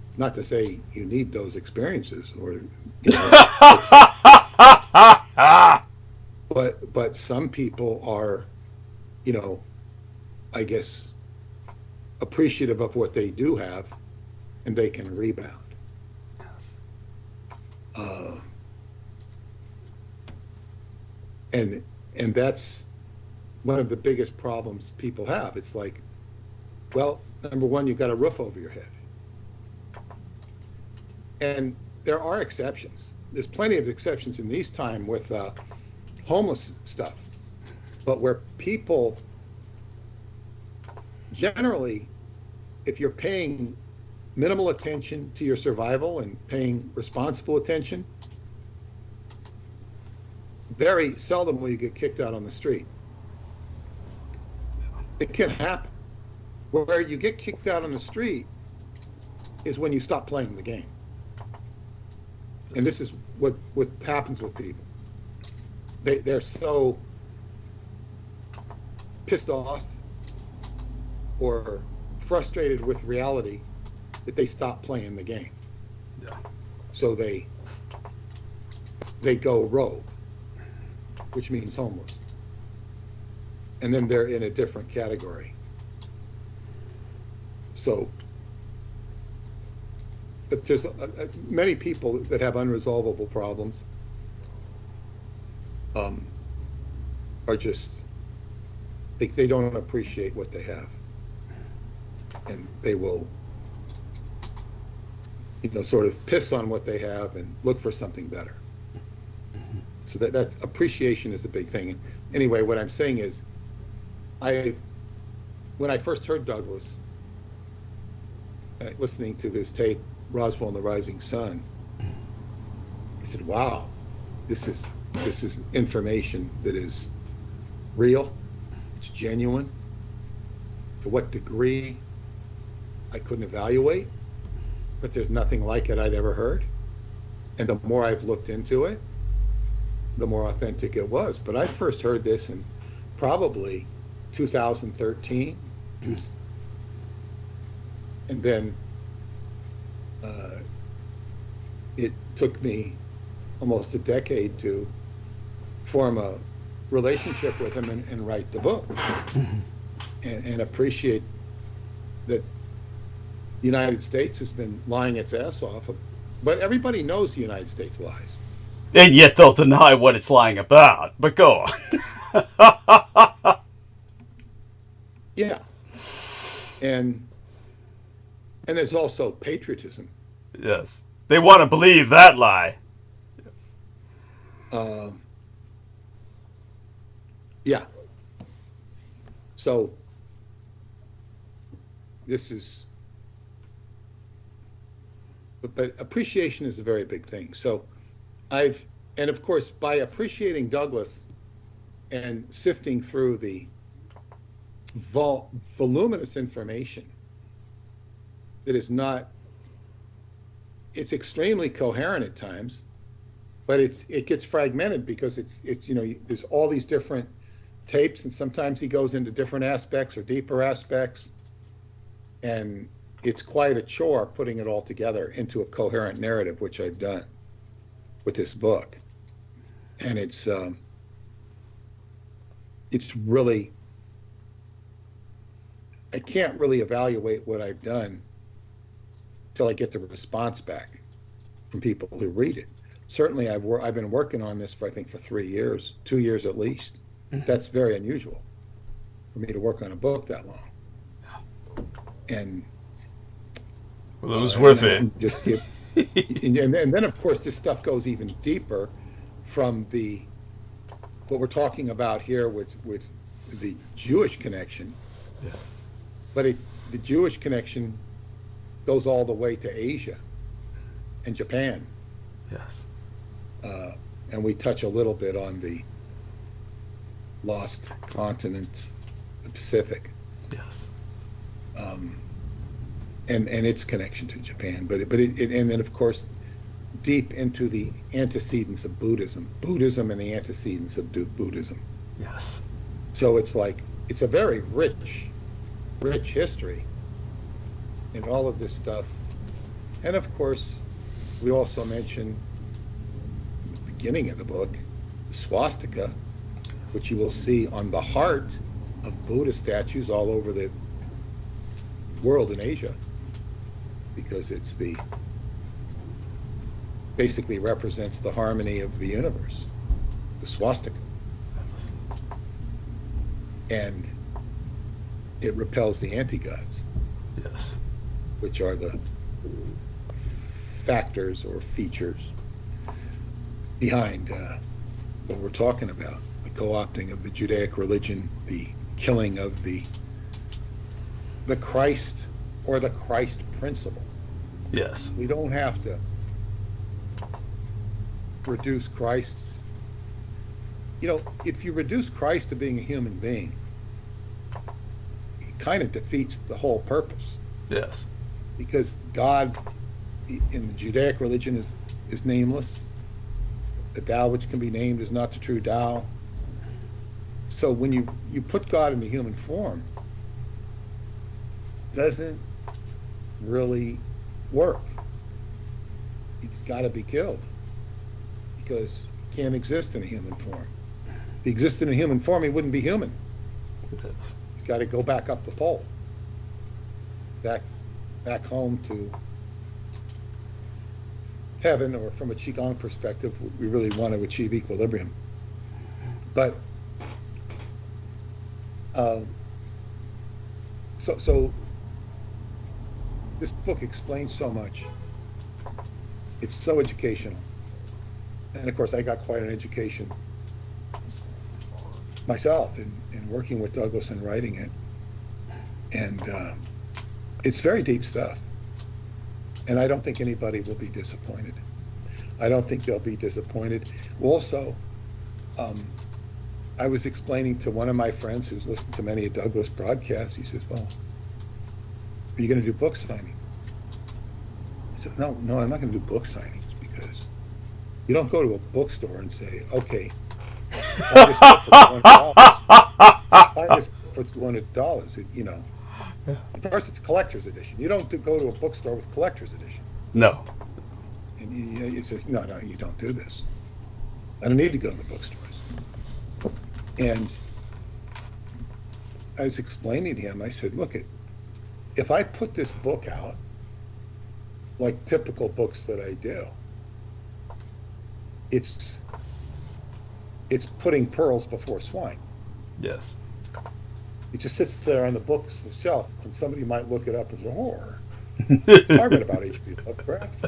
It's not to say you need those experiences, or but some people are, I guess, appreciative of what they do have, and they can rebound. Yes. And that's one of the biggest problems people have. It's like, well, number one, you've got a roof over your head. And there are exceptions. There's plenty of exceptions in these times with homeless stuff. But where people, generally, if you're paying minimal attention to your survival and paying responsible attention, very seldom will you get kicked out on the street. It can happen. Where you get kicked out on the street is when you stop playing the game. And this is what happens with people. They're so pissed off or frustrated with reality that they stop playing the game. Yeah. So they go rogue, which means homeless. And then they're in a different category. So, but there's many people that have unresolvable problems are just, they don't appreciate what they have. And they will, sort of piss on what they have and look for something better. So that's appreciation is a big thing. Anyway, what I'm saying is, when I first heard Douglas, listening to his tape, Roswell and the Rising Sun, I said, wow, this is information that is real, it's genuine. To what degree, I couldn't evaluate, but there's nothing like it I'd ever heard. And the more I've looked into it, the more authentic it was. But I first heard this in probably 2013. And then it took me almost a decade to form a relationship with him and write the book and appreciate that the United States has been lying its ass off. But everybody knows the United States lies. And yet they'll deny what it's lying about. But go on. Yeah. And there's also patriotism. Yes. They want to believe that lie. Yeah. So this is, but appreciation is a very big thing. So and of course, by appreciating Douglas and sifting through the voluminous information that is not, it's extremely coherent at times, but it gets fragmented because it's there's all these different tapes, and sometimes he goes into different aspects or deeper aspects, and it's quite a chore putting it all together into a coherent narrative, which I've done with this book. And it's really, I can't really evaluate what I've done till I get the response back from people who read it. Certainly, I've been working on this for, I think, for 3 years, 2 years at least. That's very unusual for me to work on a book that long. And well, it was worth it. Just give, and then of course this stuff goes even deeper from what we're talking about here with the Jewish connection. Yes. But the Jewish connection goes all the way to Asia and Japan. Yes. And we touch a little bit on the lost continent, the Pacific. Yes. And its connection to Japan, but and then of course deep into the antecedents of Buddhism and the antecedents of Buddhism. Yes. So it's a very rich history in all of this stuff. And of course, we also mention at the beginning of the book the swastika, which you will see on the heart of Buddha statues all over the world in Asia, because it's basically represents the harmony of the universe, the swastika. And it repels the anti-gods. Yes. Which are the factors or features behind what we're talking about, the co-opting of the Judaic religion, the killing of the Christ or the Christ principle. Yes. We don't have to reduce Christ. If you reduce Christ to being a human being, it kind of defeats the whole purpose. Yes. Because God in the Judaic religion is nameless. The Tao which can be named is not the true Tao. So when you put God in the human form, it doesn't really work. He's got to be killed because he can't exist in a human form. If he existed in a human form, he wouldn't be human. Yes. He's got to go back up the pole, back home to heaven, or from a Qigong perspective, we really want to achieve equilibrium. But so this book explains so much. It's so educational. And of course, I got quite an education myself in working with Douglas and writing it. And it's very deep stuff. And I don't think anybody will be disappointed. I don't think they'll be disappointed. Also, I was explaining to one of my friends who's listened to many of Douglas' broadcasts, he says, well, are you going to do book signing? I said, no, I'm not going to do book signings, because you don't go to a bookstore and say, okay, buy this book for $200. Buy this for $200. First, it's a collector's edition. You don't go to a bookstore with collector's edition. No. And it says, no, you don't do this. I don't need to go to the bookstores. And I was explaining to him, I said, look, if I put this book out, like typical books that I do, it's putting pearls before swine. Yes. It just sits there on the books shelf, and somebody might look it up and say, horror. I read about H.P. Lovecraft.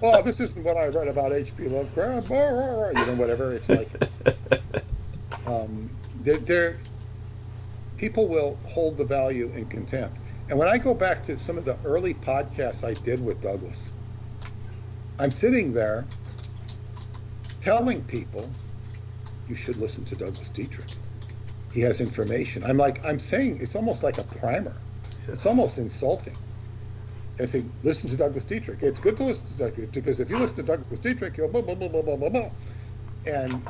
Oh, this isn't what I read about H.P. Lovecraft. You know, whatever. It's like, people will hold the value in contempt. And when I go back to some of the early podcasts I did with Douglas, I'm sitting there telling people, you should listen to Douglas Dietrich. He has information. I'm saying it's almost like a primer. It's almost insulting. I say, listen to Douglas Dietrich. It's good to listen to Douglas Dietrich, because if you listen to Douglas Dietrich, you'll blah, blah, blah, blah, blah, blah, blah. And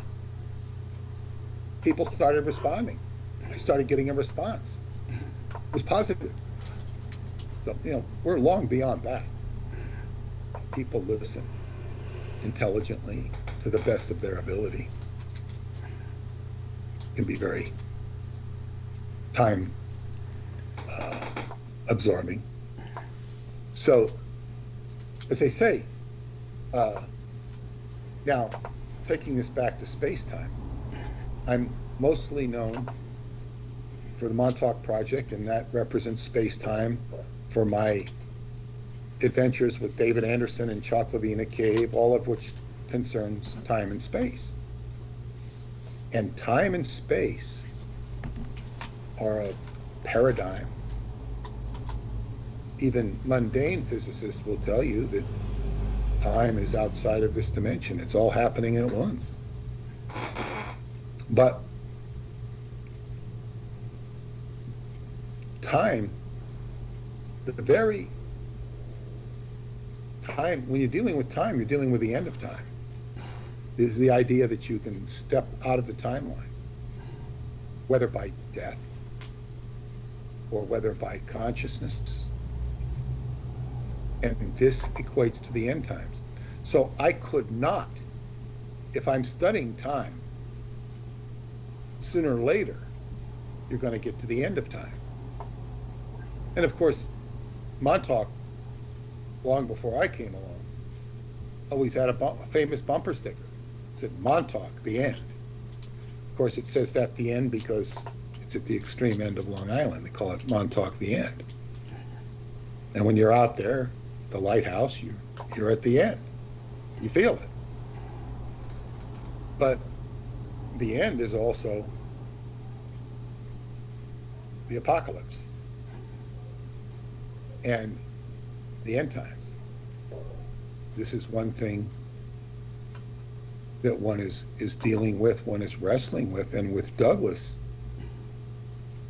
people started responding. I started getting a response. It was positive. So, we're long beyond that. People listen intelligently to the best of their ability. It can be very time absorbing. So, as they say, now taking this back to space-time, I'm mostly known for the Montauk Project, and that represents space-time for my adventures with David Anderson in ศ์Hؐ Cave, all of which concerns time and space. And time and space are a paradigm. Even mundane physicists will tell you that time is outside of this dimension. It's all happening at once. But time, the very time, when you're dealing with time, you're dealing with the end of time. Is the idea that you can step out of the timeline, whether by death or whether by consciousness. And this equates to the end times. So I could not, if I'm studying time, sooner or later, you're going to get to the end of time. And of course, Montauk, long before I came along, always had a famous bumper sticker. It said, Montauk, the end. Of course, it says that the end because it's at the extreme end of Long Island. They call it Montauk, the end. And when you're out there, the lighthouse, you're at the end. You feel it. But the end is also the apocalypse and the end times. This is one thing that one is dealing with, one is wrestling with. And with Douglas,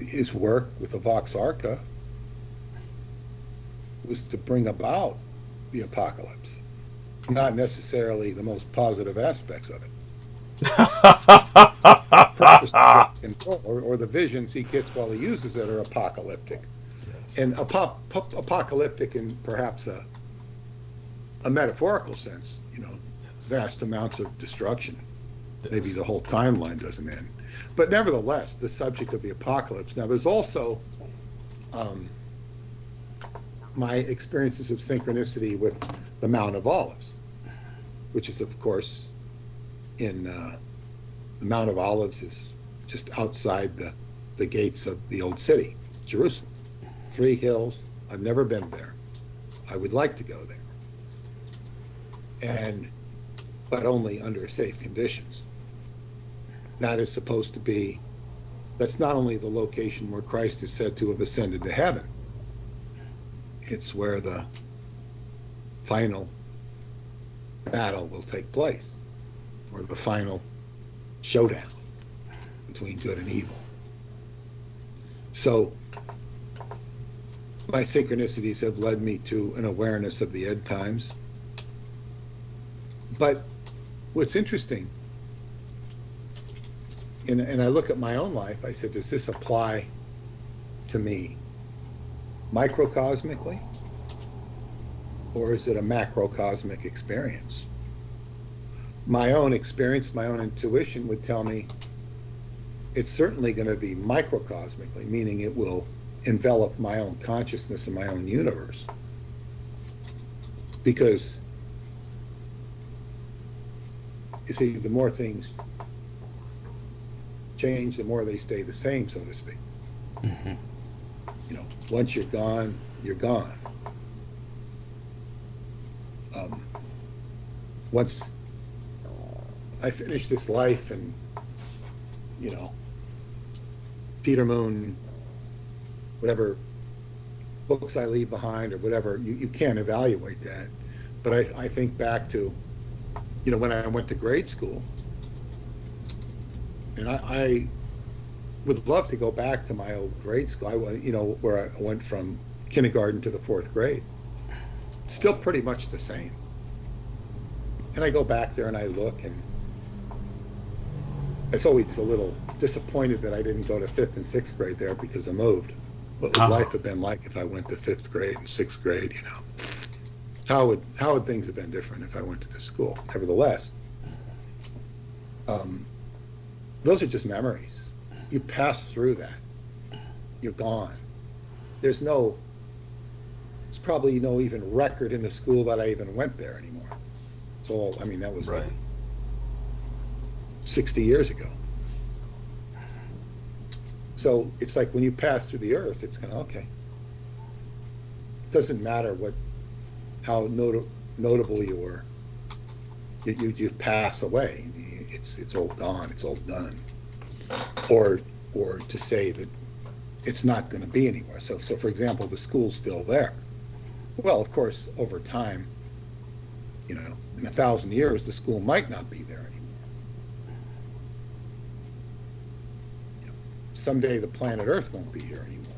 his work with the Vox Arca was to bring about the apocalypse, not necessarily the most positive aspects of it. Purpose or the visions he gets while he uses it are apocalyptic. Yes. And apocalyptic in perhaps a metaphorical sense, vast amounts of destruction. Yes. Maybe the whole timeline doesn't end. But nevertheless, the subject of the apocalypse. Now, there's also my experiences of synchronicity with the Mount of Olives, which is, of course, in the Mount of Olives is just outside the gates of the old city, Jerusalem. 3 hills. I've never been there. I would like to go there. But only under safe conditions. That is supposed to be, that's not only the location where Christ is said to have ascended to heaven, it's where the final battle will take place, or the final showdown between good and evil. So my synchronicities have led me to an awareness of the end times. But what's interesting, and I look at my own life, I said, does this apply to me microcosmically, or is it a macrocosmic experience? My own experience, my own intuition would tell me it's certainly going to be microcosmically, meaning it will envelop my own consciousness and my own universe. Because, you see, the more things change, the more they stay the same, so to speak. Mm-hmm. You know, once you're gone, you're gone. Once I finish this life and, you know, Peter Moon, whatever books I leave behind or whatever, you can't evaluate that. But I think back to, you know, when I went to grade school, and I would love to go back to my old grade school, you know, where I went from kindergarten to the 4th grade. Still pretty much the same. And I go back there and I look, and it's always a little disappointed that I didn't go to 5th and 6th grade there because I moved. What would life have been like if I went to 5th grade and 6th grade, you know? How would things have been different if I went to the school? Nevertheless, those are just memories. You pass through that. You're gone. It's probably no even record in the school that I even went there anymore. It's all, I mean, that was right. like 60 years ago. So it's like when you pass through the earth, it's kind of, okay. It doesn't matter how notable you were. You pass away. It's all gone. It's all done. Or to say that it's not going to be anywhere. So for example, the school's still there. Well, of course, over time, you know, in 1,000 years, the school might not be there anymore. You know, someday the planet Earth won't be here anymore.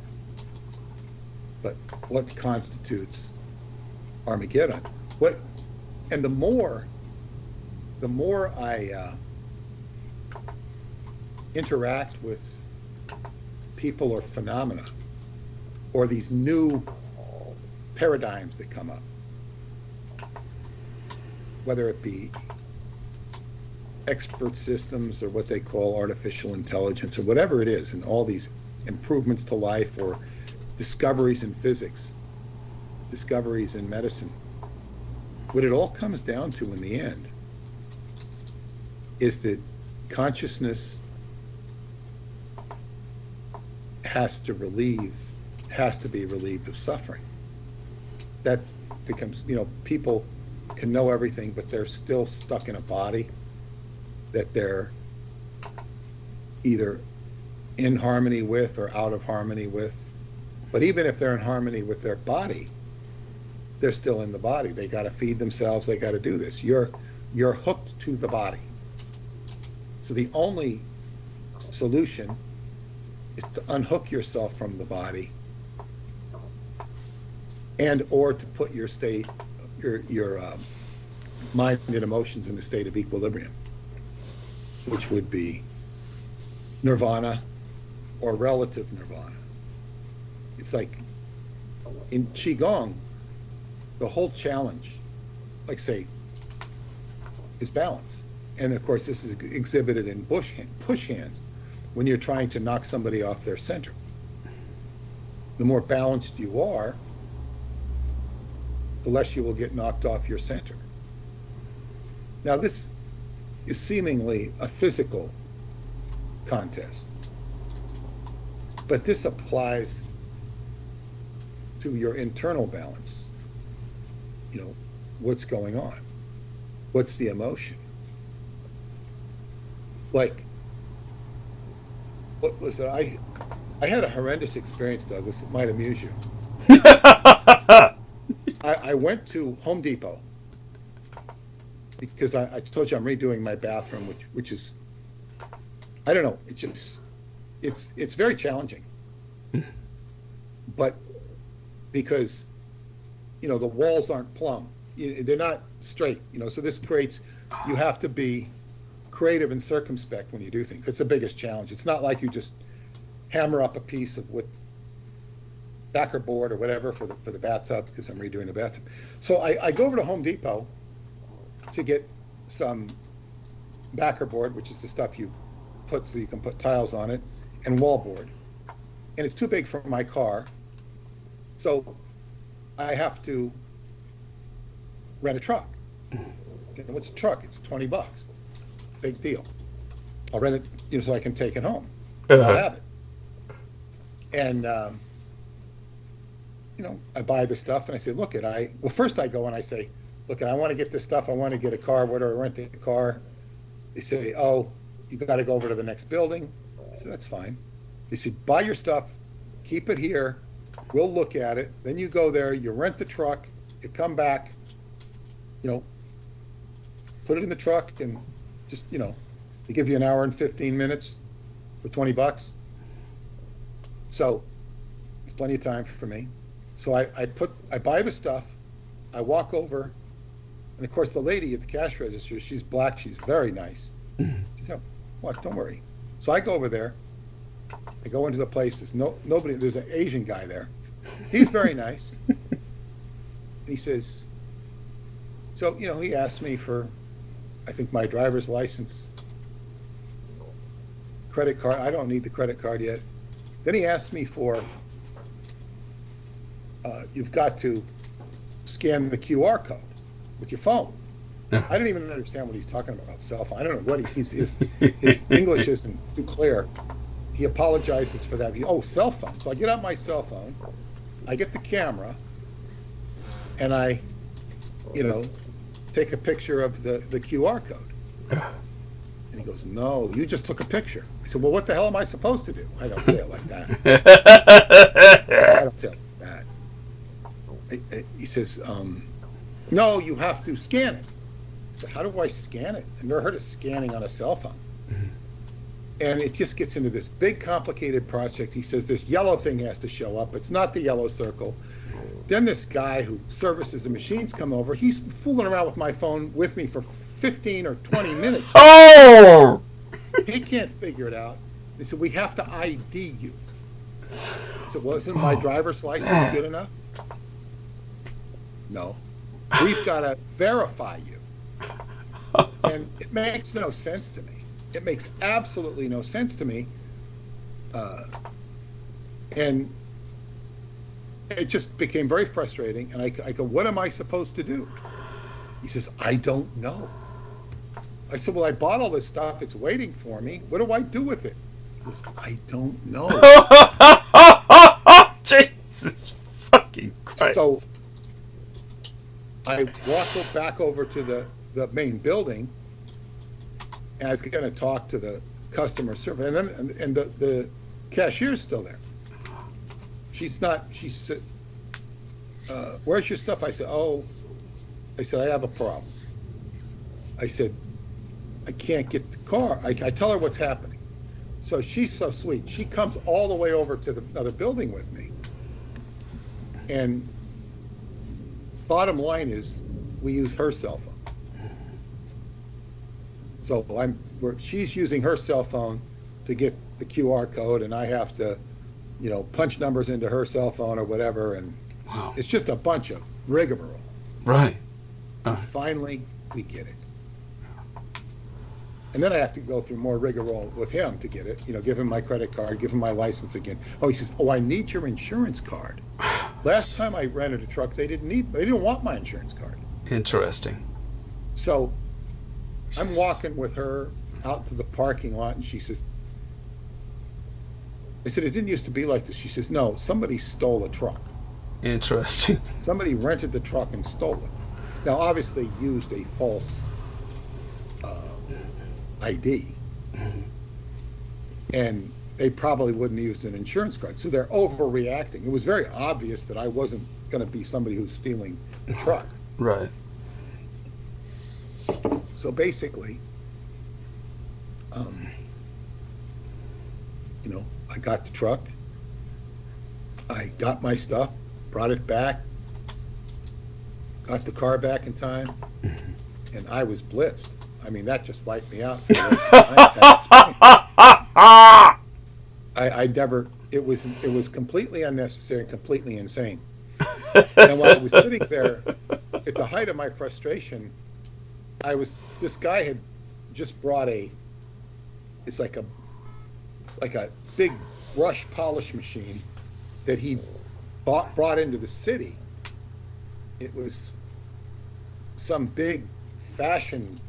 But what constitutes Armageddon? And the more I interact with people or phenomena, or these new paradigms that come up, whether it be expert systems or what they call artificial intelligence or whatever it is, and all these improvements to life or discoveries in physics, discoveries in medicine, what it all comes down to in the end is that consciousness has to be relieved of suffering. That becomes, you know, people can know everything, but they're still stuck in a body that they're either in harmony with or out of harmony with. But even if they're in harmony with their body, they're still in the body. They got to feed themselves. They got to do this. You're hooked to the body. So the only solution is to unhook yourself from the body, and or to put your mind and emotions in a state of equilibrium, which would be nirvana or relative nirvana. It's like in Qigong, the whole challenge, like say, is balance. And of course, this is exhibited in push hands, when you're trying to knock somebody off their center. The more balanced you are, the less you will get knocked off your center. Now, this is seemingly a physical contest, but this applies to your internal balance. You know, what's going on? What's the emotion? Like, what was it? I had a horrendous experience, Douglas. It might amuse you. I went to Home Depot because I told you I'm redoing my bathroom, which is, I don't know, it's very challenging. But because, you know, the walls aren't plumb, they're not straight, you know, so this creates, you have to be creative and circumspect when you do things. It's the biggest challenge. It's not like you just hammer up a piece of wood, backer board or whatever for the bathtub, because I'm redoing the bathtub. So I go over to Home Depot to get some backer board, which is the stuff you put so you can put tiles on it, and wallboard. And it's too big for my car, so I have to rent a truck. You know, what's a truck? It's $20. Big deal. I'll rent it, you know, so I can take it home. I'll have it. And you know, I buy the stuff and I say, look, first I go and I say, look, I want to get this stuff. I want to get a car. Where do I rent the car? They say, oh, you got to go over to the next building. I said, that's fine. They said, buy your stuff, keep it here. We'll look at it. Then you go there, you rent the truck, you come back, you know, put it in the truck, and just, you know, they give you an hour and 15 minutes for $20. So it's plenty of time for me. So I buy the stuff, I walk over, and of course the lady at the cash register, she's black, she's very nice. She said, what, don't worry. So I go over there, I go into the place, there's nobody, there's an Asian guy there. He's very nice. And he says, so, you know, he asked me for, I think, my driver's license, credit card. I don't need the credit card yet. Then he asked me for, you've got to scan the QR code with your phone. I didn't even understand what he's talking about, cell phone. I don't know what his English isn't too clear. He apologizes for that. Cell phone. So I get out my cell phone, I get the camera, and I, you know, take a picture of the QR code. And he goes, no, you just took a picture. I said, well, what the hell am I supposed to do? I don't say it like that. I don't say it like that. He says, no, you have to scan it. I said, how do I scan it? I've never heard of scanning on a cell phone. And it just gets into this big complicated project. He says this yellow thing has to show up. It's not the yellow circle. Then this guy who services the machines come over. He's fooling around with my phone with me for 15 or 20 minutes. Oh! He can't figure it out. He said, we have to ID you. I said, well, isn't my driver's license good enough? No. We've got to verify you. And it makes no sense to me. It makes absolutely no sense to me. And it just became very frustrating. And I go, what am I supposed to do? He says, I don't know. I said, well, I bought all this stuff. It's waiting for me. What do I do with it? He goes, I don't know. Jesus fucking Christ. So I walk back over to the main building, and I was going to talk to the customer service, and the cashier's still there. She's not. She said, "Where's your stuff?" I said, I said, I have a problem. I said, I can't get the car. I tell her what's happening. So she's so sweet. She comes all the way over to the other building with me. And bottom line is, we use her cell phone. So she's using her cell phone to get the QR code, and I have to, you know, punch numbers into her cell phone or whatever, and wow. It's just a bunch of rigmarole. Right. Finally, we get it. And then I have to go through more rigmarole with him to get it. You know, give him my credit card, give him my license again. Oh, he says, I need your insurance card. Last time I rented a truck, they didn't want my insurance card. Interesting. So I'm walking with her out to the parking lot, and she says, I said, it didn't used to be like this. She says, no, somebody stole a truck. Interesting. Somebody rented the truck and stole it. Now, obviously, used a false ID, and they probably wouldn't use an insurance card. So they're overreacting. It was very obvious that I wasn't going to be somebody who's stealing the truck. Right. So basically, you know, I got the truck, I got my stuff, brought it back, got the car back in time, and I was blitzed. I mean, that just wiped me out for the rest of the night. I never, it was completely unnecessary and completely insane. And while I was sitting there, at the height of my frustration, this guy had just brought it's like a like a big brush polish machine that he brought into the city. It was some big fashion.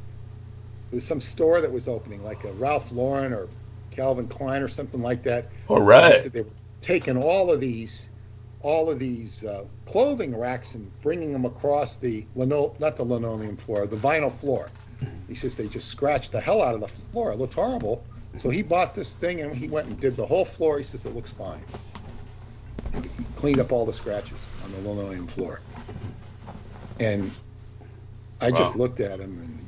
It was some store that was opening, like a Ralph Lauren or Calvin Klein or something like that. All right. They were taking all of these clothing racks and bringing them across the not the linoleum floor, the vinyl floor. He says they just scratched the hell out of the floor. It looked horrible. So he bought this thing and he went and did the whole floor. He says it looks fine. He cleaned up all the scratches on the linoleum floor. And I just looked at him and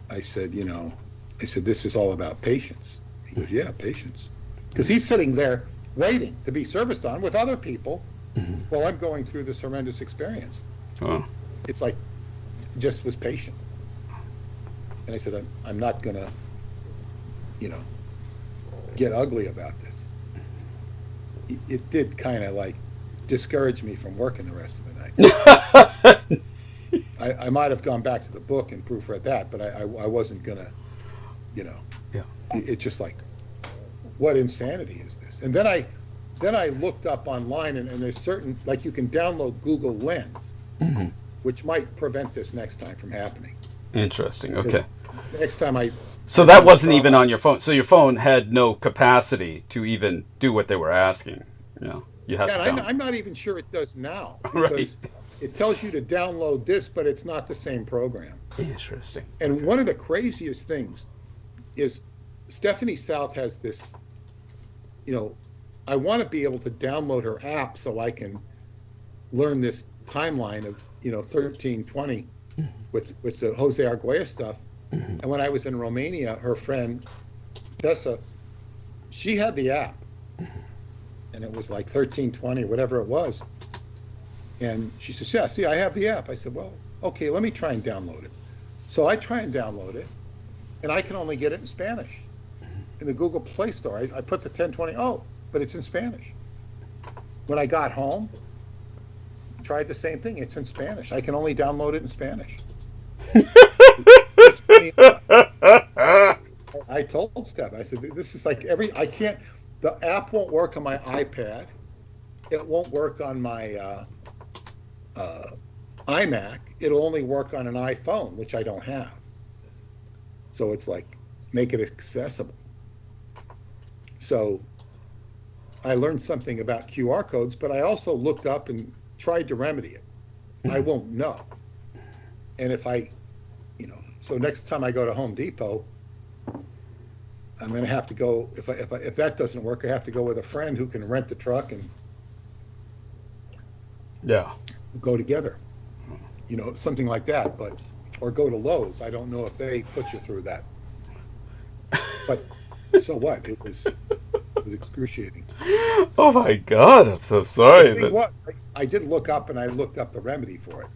I said, this is all about patience. He goes, yeah, patience. Because he's sitting there waiting to be serviced on with other people while I'm going through this horrendous experience. Oh. It's like, just was patient. And I said, I'm not going to, get ugly about this. It did kind of like discourage me from working the rest of the night. I might have gone back to the book and proofread that, but I wasn't going to, Yeah. It's just like, what insanity is this? And then I looked up online and there's certain, like you can download Google Lens, which might prevent this next time from happening. Interesting. Okay. Next time So that wasn't even on your phone. So your phone had no capacity to even do what they were asking. You have to. I'm not even sure it does now Right. because it tells you to download this, but it's not the same program. Interesting. And one of the craziest things is Stephanie South has this. I want to be able to download her app so I can learn this timeline of 1320 with the Jose Arguelles stuff. And when I was in Romania, her friend Tessa, she had the app, and it was like 1320, whatever it was. And she says, "Yeah, see, I have the app." I said, "Well, okay, let me try and download it." So I try and download it, and I can only get it in Spanish in the Google Play Store. I put the 1020. Oh, but it's in Spanish. When I got home, tried the same thing. It's in Spanish. I can only download it in Spanish. I told Steph, I said, this is like the app won't work on my iPad. It won't work on my iMac. It'll only work on an iPhone, which I don't have. So it's like, make it accessible. So I learned something about QR codes, but I also looked up and tried to remedy it. I won't know. And if so next time I go to Home Depot, I'm going to have to go, if that doesn't work, I have to go with a friend who can rent the truck and go together, something like that, or go to Lowe's. I don't know if they put you through that, but so what? It was excruciating. Oh my God, I'm so sorry. The thing was, I did look up and I looked up the remedy for it,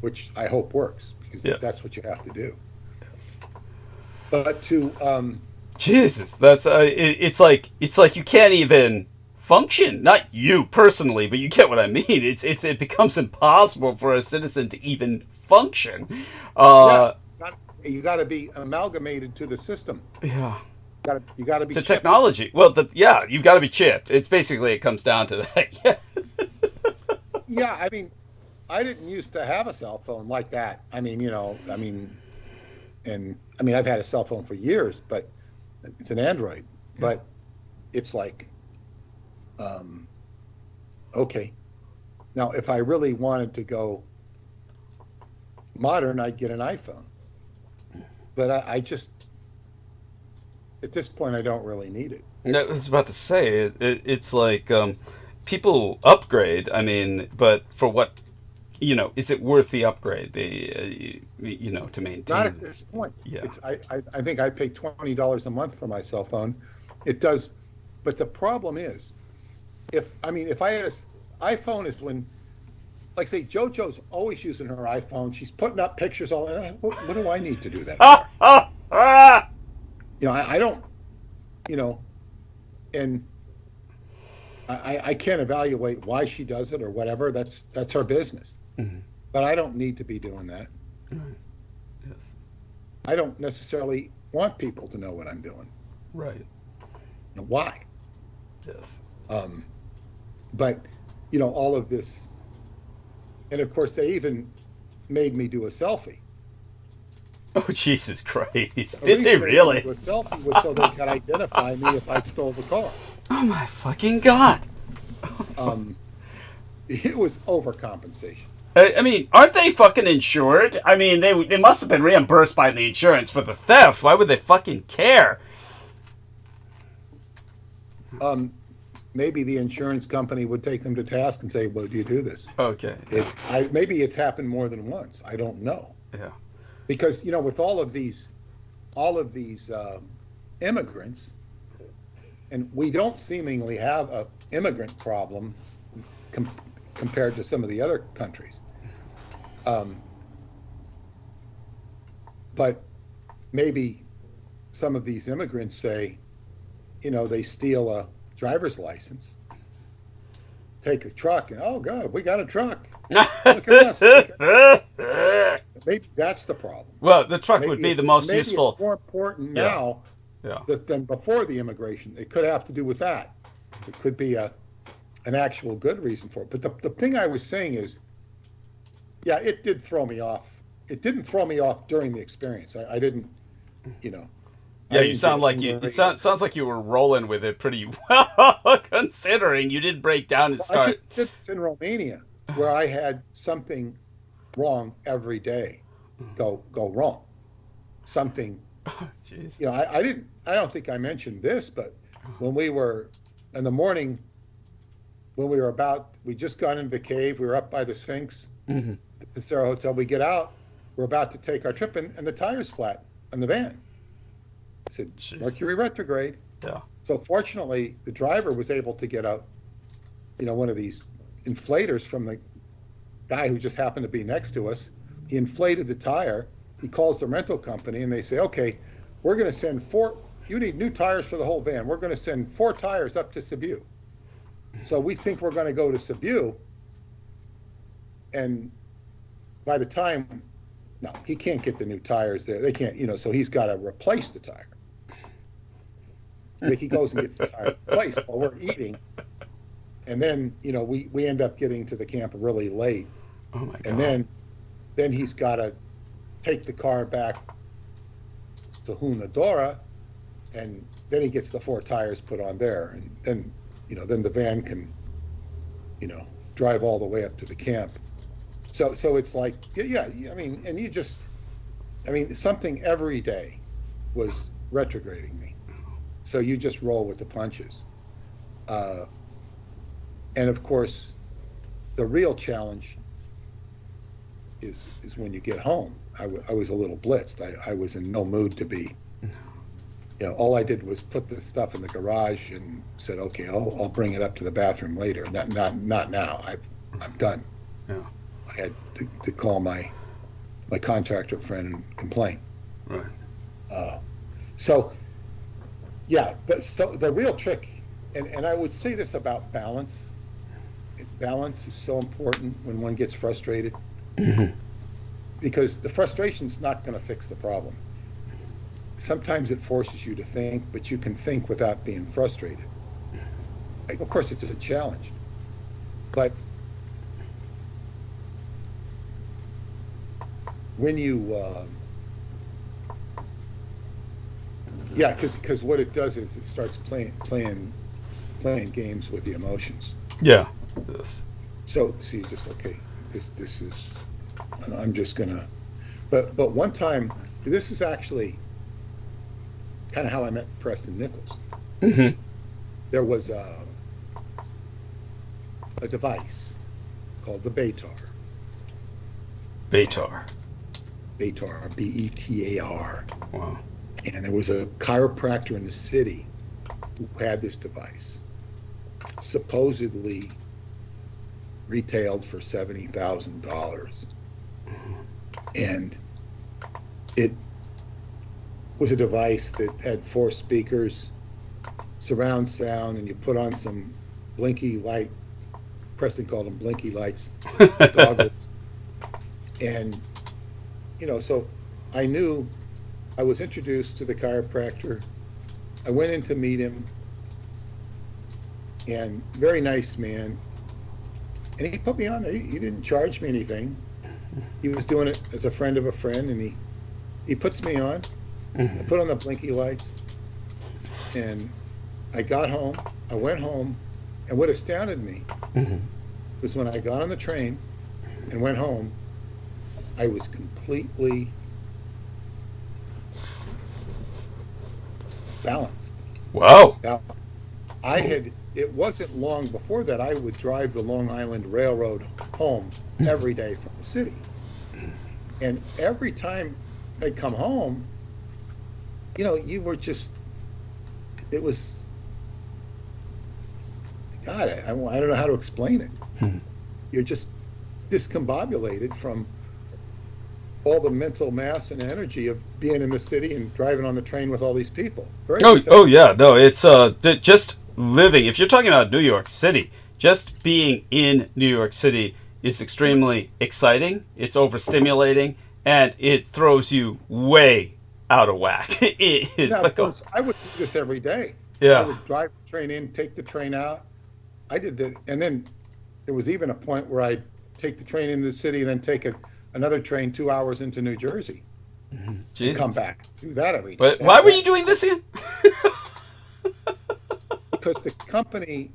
which I hope works because that's what you have to do. Yes. But to Jesus, that's it's like you can't even function. Not you personally, but you get what I mean. It becomes impossible for a citizen to even function. You got to be amalgamated to the system. Yeah. You got to be to chipped. Technology. Well, you've got to be chipped. It's basically, it comes down to that. Yeah, I mean, I didn't used to have a cell phone like that. I've had a cell phone for years, but it's an Android. But it's like, okay. Now, if I really wanted to go modern, I'd get an iPhone. But I just, at this point, I don't really need it. I was about to say, it's like people upgrade, but for what, is it worth the upgrade, to maintain? Not at this point. Yeah. I think I pay $20 a month for my cell phone. It does, but the problem is, if I had iPhone is when, like say, JoJo's always using her iPhone. She's putting up pictures all. What do I need to do that for? I don't, and I can't evaluate why she does it or whatever. That's her business. Mm-hmm. But I don't need to be doing that. Right. Yes. I don't necessarily want people to know what I'm doing. Right. Now, why? Yes. But, all of this, and of course they even made me do a selfie. Oh, Jesus Christ. The Did they reason really? made me do a selfie was so they could identify me if I stole the car. Oh, my fucking God. It was overcompensation. I mean, aren't they fucking insured? I mean, they must have been reimbursed by the insurance for the theft. Why would they fucking care? Maybe the insurance company would take them to task and say, "Well, do you do this?" Okay. Maybe it's happened more than once. I don't know. Yeah. Because with all of these immigrants, and we don't seemingly have an immigrant problem compared to some of the other countries. But maybe some of these immigrants say, they steal a driver's license, take a truck, and oh God, we got a truck. Look at us. Maybe that's the problem. Well, the truck would be the most useful. Maybe it's more important now than before the immigration. It could have to do with that. It could be an actual good reason for it. But the thing I was saying is, yeah, it did throw me off. It didn't throw me off during the experience. I didn't, Yeah, you sound like sounds like you were rolling with it pretty well, considering you did break down and start. I just did this in Romania, where I had something wrong every day go wrong. Something, Jeez. I don't think I mentioned this, but when we were in the morning, when we just got into the cave, we were up by the Sphinx, the Pissarro Hotel. We get out, we're about to take our trip, and the tire's flat on the van. I said, Jeez. Mercury retrograde. Yeah. So fortunately, the driver was able to get one of these inflators from the guy who just happened to be next to us. He inflated the tire. He calls the rental company, and they say, okay, we're going to send you need new tires for the whole van. We're going to send 4 tires up to Cebu. So we think we're going to go to Cebu. And by the time, no, he can't get the new tires there. They can't, so he's got to replace the tire. Like he goes and gets the tire replaced while we're eating. And then, we end up getting to the camp really late. Oh my God. And then he's got to take the car back to Hunadora, and then he gets the 4 tires put on there. And then the van can, drive all the way up to the camp. So it's like, yeah, I mean, and something every day was retrograding me. So you just roll with the punches. And of course, the real challenge is when you get home. I was a little blitzed. I was in no mood to be. All I did was put the stuff in the garage and said, okay, I'll bring it up to the bathroom later. Not now. I'm done. Yeah. I had to call my contractor friend and complain. Right. So the real trick, and I would say this about balance. Balance is so important when one gets frustrated, because the frustration's not going to fix the problem. Sometimes it forces you to think, but you can think without being frustrated. Of course, it's a challenge, but when you, because what it does is it starts playing games with the emotions. Yeah. Yes. So you just, okay, this is, I'm just gonna, but one time, this is actually kind of how I met Preston Nichols. Mm-hmm. There was a device called the Betar. Betar. Betar, B-E-T-A-R. Wow. And there was a chiropractor in the city who had this device, supposedly retailed for $70,000. And it was a device that had 4 speakers, surround sound, and you put on some blinky light. Preston called them blinky lights, goggles. And, so I knew I was introduced to the chiropractor I went in to meet him, and very nice man. And he put me on there. He didn't charge me anything. He was doing it as a friend of a friend, and he puts me on. I put on the blinky lights, and I got home. I went home, and what astounded me was when I got on the train and went home, I was completely balanced. Wow. Now, it wasn't long before that I would drive the Long Island Railroad home every day from the city. And every time I'd come home, you were just, it was, God, I don't know how to explain it. You're just discombobulated from all the mental mass and energy of being in the city and driving on the train with all these people. Oh yeah, no, it's just living. If you're talking about New York City, just being in New York City is extremely exciting. It's overstimulating, and it throws you way out of whack. It is. Yeah, of course, I would do this every day. Yeah. I would drive the train in, take the train out. I did that, and then there was even a point where I'd take the train into the city and then take another train 2 hours into New Jersey and come back. Do that every day. But why were you doing this again? Because the company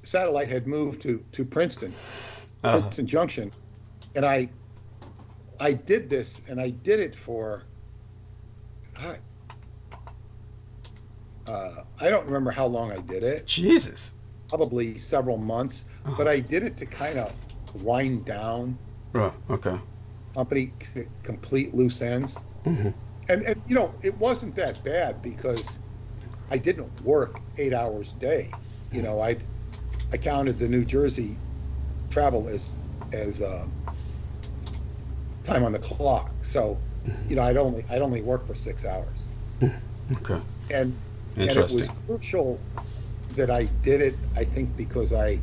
satellite had moved to Princeton, Princeton Junction, and I did this, and I did it for I don't remember how long I did it. Jesus. Probably several months, but I did it to kind of wind down. Right. Okay. Company complete loose ends, and it wasn't that bad because I didn't work 8 hours a day. I counted the New Jersey travel as time on the clock, so I'd only work for 6 hours. Okay. And it was crucial that I did it, I think, because I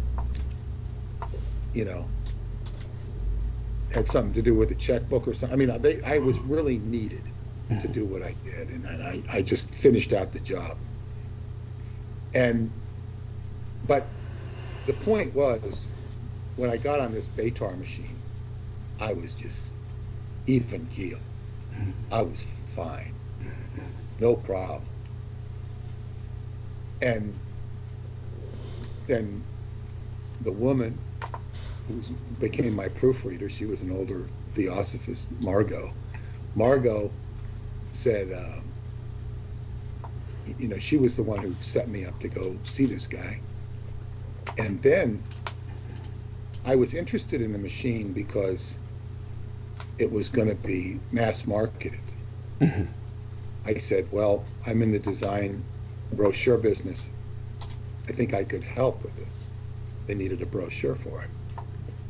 had something to do with a checkbook or something. I mean, I was really needed to do what I did, and I just finished out the job. But the point was, when I got on this Baytar machine, I was just even keel. I was fine, no problem. And then the woman who became my proofreader, she was an older theosophist, Margot. Margot said, she was the one who set me up to go see this guy. And then I was interested in the machine because it was going to be mass marketed. I said, well, I'm in the design brochure business. I think I could help with this. They needed a brochure for it.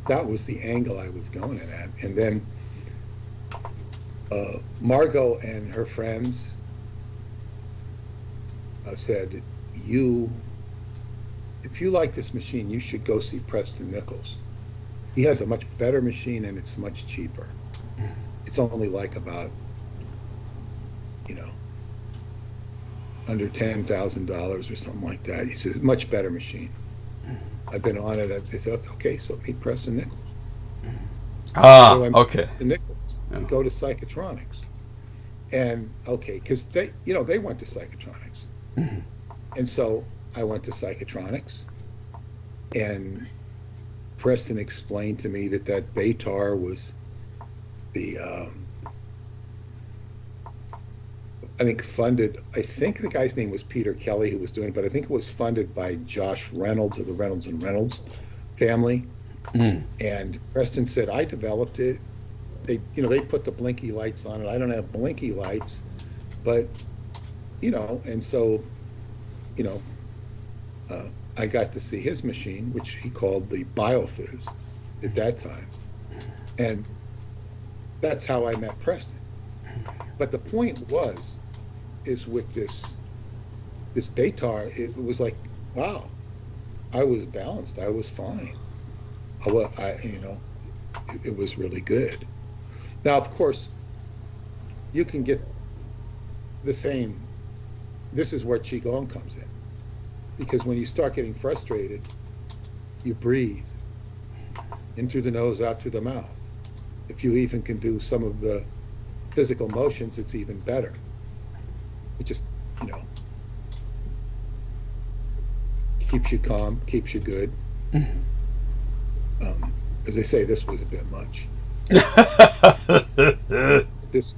That was the angle I was going at. And then Margot and her friends said, if you like this machine, you should go see Preston Nichols. He has a much better machine and it's much cheaper. It's only like about, under $10,000 or something like that. He says, much better machine. I've been on it. I said, okay, so meet Preston Nichols. Okay. Nichols. Yeah. Go to Psychotronics. And because they went to Psychotronics. And so I went to Psychotronics, and Preston explained to me that Baytar was the I think the guy's name was Peter Kelly who was doing it, but I think it was funded by Josh Reynolds of the Reynolds and Reynolds family. And Preston said, I developed it. They put the blinky lights on it. I don't have blinky lights, but and so I got to see his machine, which he called the Biofizz at that time, and that's how I met Preston. But the point is with this Baytar, it was like, wow, I was balanced. I was fine. It was really good. Now, of course, you can get the same this is where Qigong comes in. Because when you start getting frustrated, you breathe in through the nose, out through the mouth. If you even can do some of the physical motions, it's even better. It just, keeps you calm, keeps you good. As I say, this was a bit much. This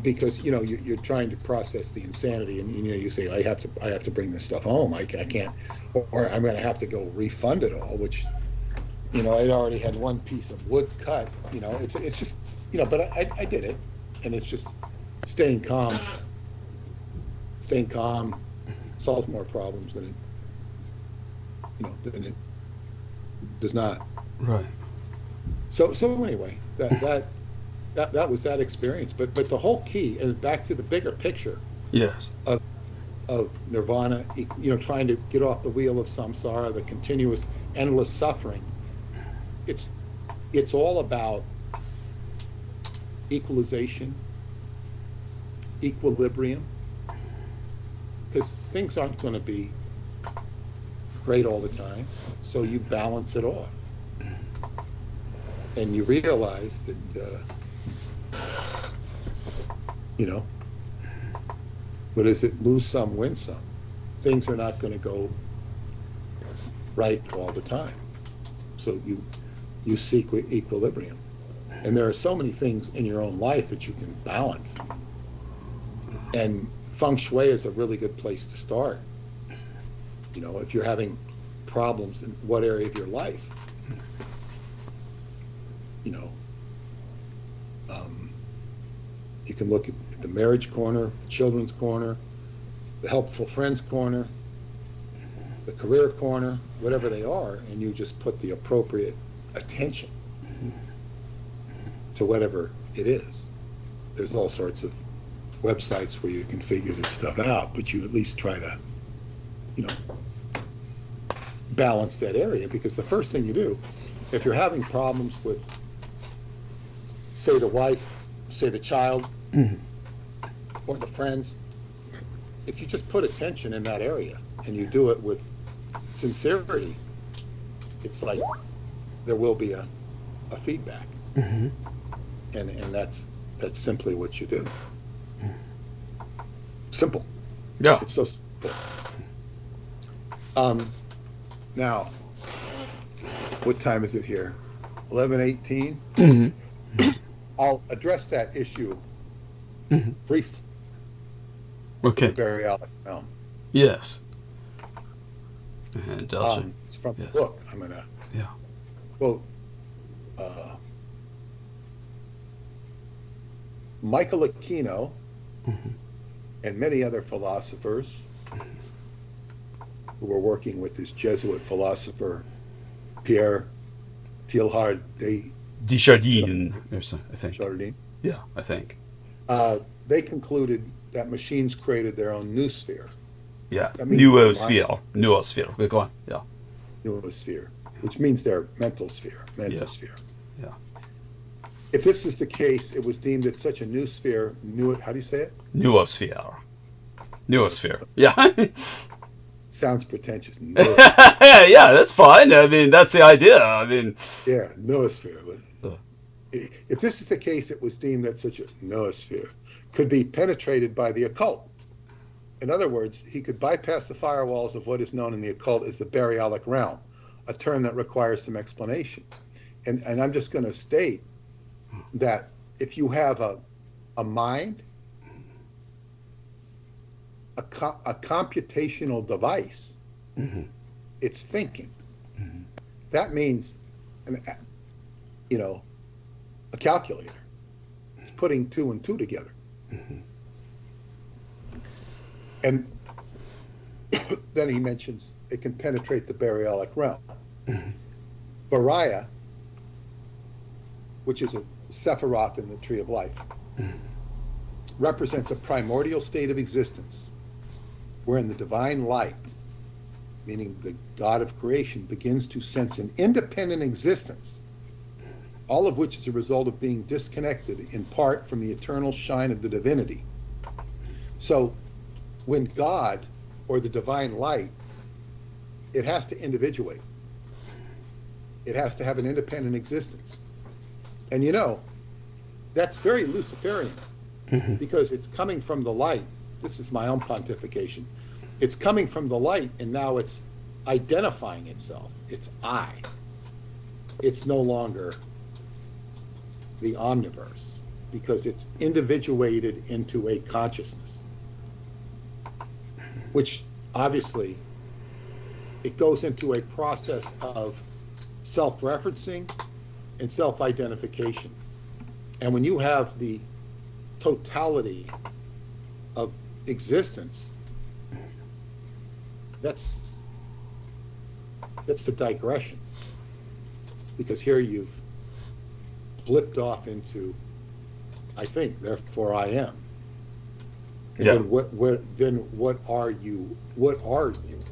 because you're trying to process the insanity, and you say I have to bring this stuff home. I can't, or I'm going to have to go refund it all, which I already had one piece of wood cut. It's just but I did it, and it's just staying calm solves more problems than it does not. Right. So anyway, that was that experience. But the whole key, and back to the bigger picture. Yes. Of nirvana, trying to get off the wheel of samsara, the continuous, endless suffering. It's all about equalization, equilibrium, because things aren't going to be great all the time. So you balance it off, and you realize that what is it? Lose some, win some. Things are not going to go right all the time. So you seek equilibrium. And there are so many things in your own life that you can balance. And feng shui is a really good place to start. If you're having problems in what area of your life, you can look at the marriage corner, the children's corner, the helpful friends corner, the career corner, whatever they are, and you just put the appropriate attention to whatever it is. There's all sorts of websites where you can figure this stuff out, but you at least try to, balance that area, because the first thing you do, if you're having problems with, say, the wife, say the child, or the friends, if you just put attention in that area and you do it with sincerity, it's like there will be a feedback. And that's simply what you do. Simple. Yeah. It's so simple. Now, what time is it here? 11:18. I'll address that issue briefly. Okay. The Baryalic realm. Yes. And it's from the book. I'm gonna. Yeah. Well, Michael Aquino and many other philosophers who were working with this Jesuit philosopher Pierre Teilhard de Chardin, I think. Chardin. Yeah, I think. They concluded that machines created their own noosphere. Yeah, That means noosphere. Go on. Yeah. Noosphere, which means their mental sphere. Sphere. Yeah. If this is the case, it was deemed that such a noosphere, how do you say it? Noosphere. Yeah. Sounds pretentious. Yeah, that's fine. I mean, that's the idea. I mean, yeah, noosphere. If this is the case, it was deemed that such a noosphere could be penetrated by the occult. In other words, he could bypass the firewalls of what is known in the occult as the Baryalic realm, a term that requires some explanation. And I'm just going to state that if you have a mind, a computational device, it's thinking. That means, a calculator. It's putting 2 and 2 together. And then he mentions it can penetrate the Baryalic realm. Baraya, which is a Sephiroth in the Tree of Life, represents a primordial state of existence wherein the divine light, meaning the God of creation, begins to sense an independent existence, all of which is a result of being disconnected in part from the eternal shine of the divinity. So when God or the divine light, it has to individuate. It has to have an independent existence. And you know, that's very Luciferian because it's coming from the light. This is my own pontification. It's coming from the light, and now it's identifying itself. It's I. It's no longer the omniverse because it's individuated into a consciousness, which obviously it goes into a process of self-referencing and self-identification. And when you have the totality of existence, that's the digression, because here you've blipped off into, I think, therefore I am. And then what are you? What are you?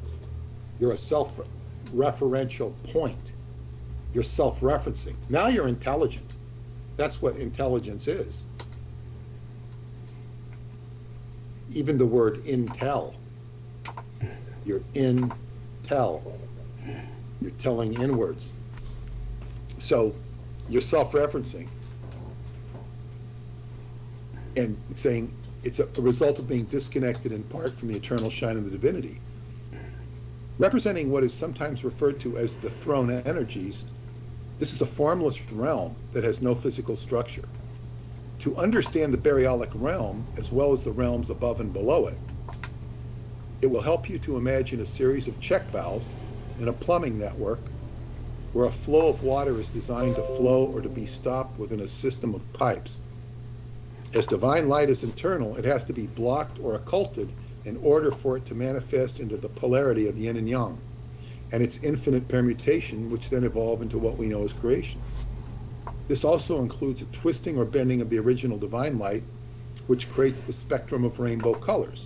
You're a self-referential point. You're self-referencing. Now you're intelligent. That's what intelligence is. Even the word intel. You're intel. You're telling inwards. So you're self-referencing and saying it's a result of being disconnected in part from the eternal shine of the divinity. Representing what is sometimes referred to as the throne energies, this is a formless realm that has no physical structure. To understand the baryonic realm, as well as the realms above and below it, it will help you to imagine a series of check valves in a plumbing network where a flow of water is designed to flow or to be stopped within a system of pipes. As divine light is internal, it has to be blocked or occulted in order for it to manifest into the polarity of yin and yang, and its infinite permutation, which then evolve into what we know as creation. This also includes a twisting or bending of the original divine light, which creates the spectrum of rainbow colors.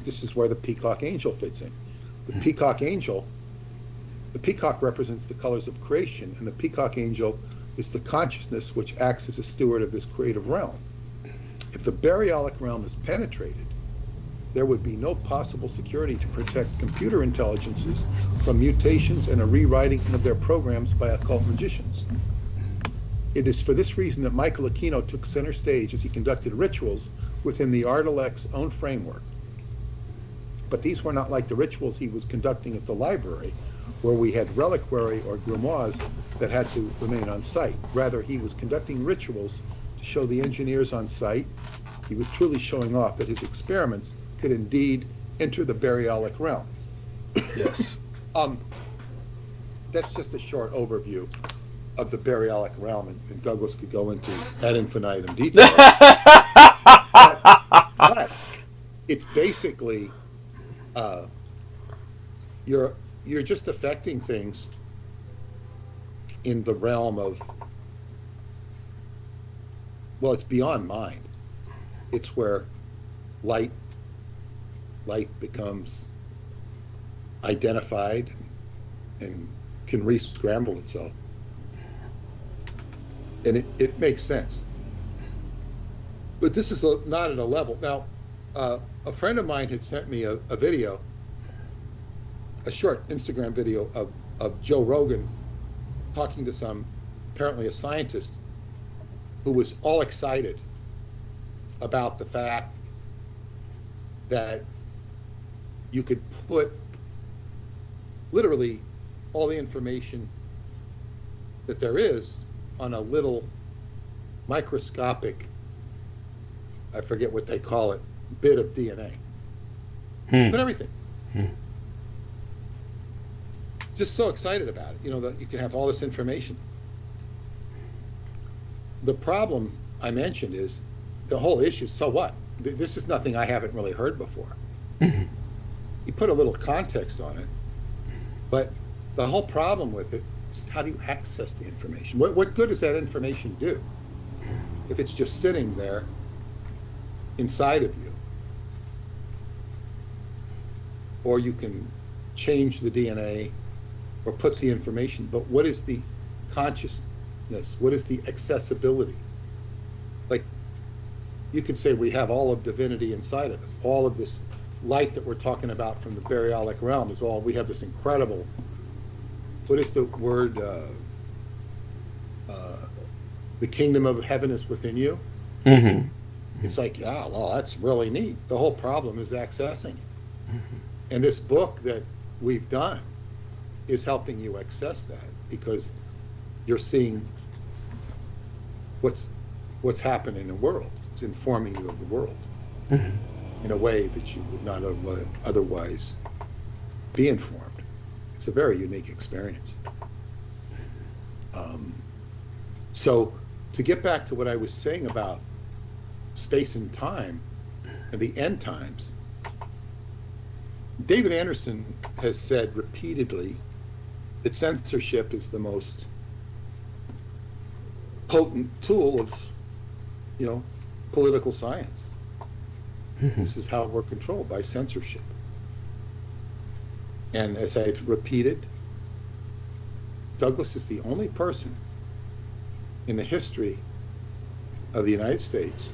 This is where the peacock angel fits in. The peacock represents the colors of creation, and the peacock angel is the consciousness which acts as a steward of this creative realm. If the baryonic realm is penetrated, there would be no possible security to protect computer intelligences from mutations and a rewriting of their programs by occult magicians. It is for this reason that Michael Aquino took center stage as he conducted rituals within the Artilec's own framework. But these were not like the rituals he was conducting at the library, where we had reliquary or grimoires that had to remain on site. Rather, he was conducting rituals to show the engineers on site. He was truly showing off that his experiments could indeed enter the baryonic realm. Yes. That's just a short overview of the baryonic realm, and Douglas could go into ad infinitum detail. but it's basically you're just affecting things in the realm of, well, it's beyond mind. It's where light becomes identified and can re-scramble itself. And it makes sense. But this is not at a level. Now, a friend of mine had sent me a video, a short Instagram video of Joe Rogan talking to apparently a scientist who was all excited about the fact that you could put literally all the information that there is on a little microscopic, I forget what they call it, bit of DNA. But everything. Just so excited about it, that you can have all this information. The problem I mentioned is the whole issue, so what? This is nothing I haven't really heard before. You put a little context on it, but the whole problem with it is how do you access the information? What good does that information do if it's just sitting there inside of you? Or you can change the DNA or put the information, but what is the consciousness? What is the accessibility? Like, you could say we have all of divinity inside of us. All of this light that we're talking about from the baryonic realm is all, we have this incredible, what is the word, the kingdom of heaven is within you. Mm-hmm. It's like, yeah, well, that's really neat. The whole problem is accessing it. Mm-hmm. And this book that we've done is helping you access that, because you're seeing what's happening in the world. It's informing you of the world in a way that you would not otherwise be informed. It's a very unique experience. So to get back to what I was saying about space and time and the end times, David Anderson has said repeatedly that censorship is the most potent tool of, political science. This is how we're controlled, by censorship. And as I've repeated, Douglas is the only person in the history of the United States,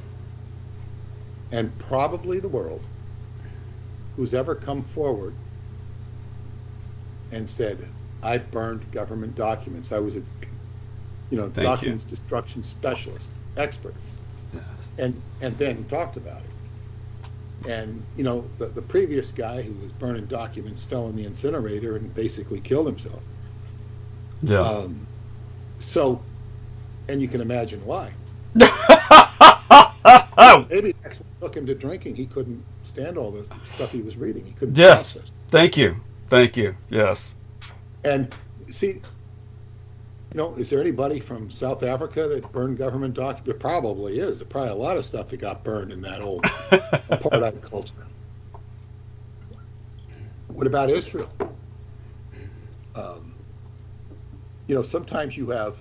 and probably the world, who's ever come forward and said, I burned government documents. I was a documents destruction specialist, expert. Yes. And then talked about it. And the previous guy who was burning documents fell in the incinerator and basically killed himself. Yeah. So, and you can imagine why. Maybe that's what took him to drinking. He couldn't stand all the stuff he was reading. He couldn't process. Thank you. Yes. And see, is there anybody from South Africa that burned government documents? There probably is. There's probably a lot of stuff that got burned in that old apartheid culture. What about Israel? Sometimes you have,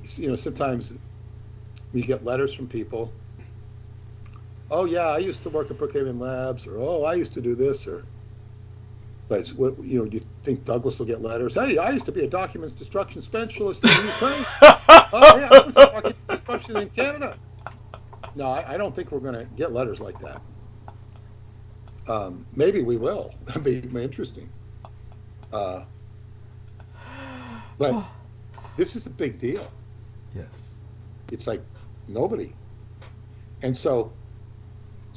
sometimes we get letters from people. Oh yeah, I used to work at Brookhaven Labs, or oh, I used to do this, or. But do you think Douglas will get letters? Hey, I used to be a documents destruction specialist in Ukraine. Oh yeah, I was a documents destruction in Canada. No, I don't think we're going to get letters like that. Maybe we will. That'd be interesting. But this is a big deal. Yes. It's like nobody. And so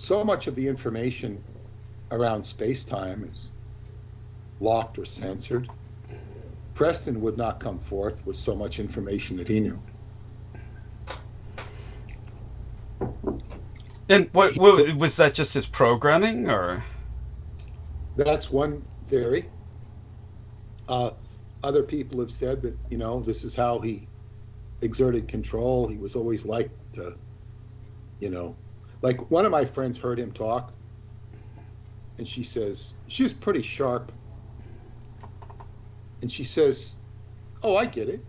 much of the information around space-time is locked or censored. Preston would not come forth with so much information that he knew. And what was that, just his programming, or? That's one theory. Other people have said that, this is how he exerted control. He was always liked to, like one of my friends heard him talk, and she says, she's pretty sharp. And she says, oh, I get it.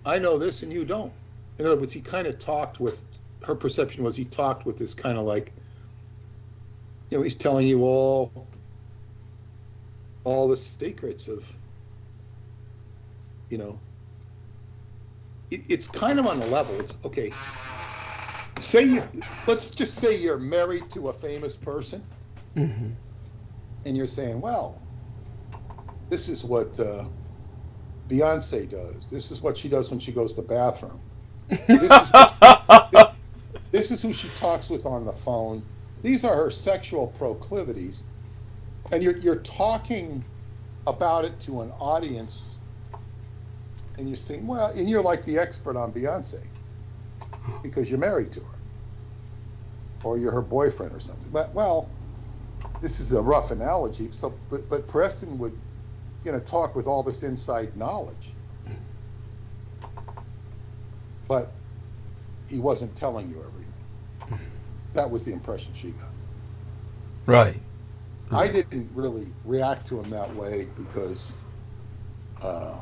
I know this and you don't. In other words, he kind of talked with, her perception was he talked with this kind of like, he's telling you all the secrets of, it's kind of on the level. Okay, let's just say you're married to a famous person, and you're saying, well, this is what Beyonce does. This is what she does when she goes to the bathroom. This is who she talks with on the phone. These are her sexual proclivities. And you're talking about it to an audience, and you're saying, well, and you're like the expert on Beyonce because you're married to her, or you're her boyfriend or something. But, well, this is a rough analogy. So, but Preston would, talk with all this inside knowledge, but he wasn't telling you everything. That was the impression she got. Right. I didn't really react to him that way because I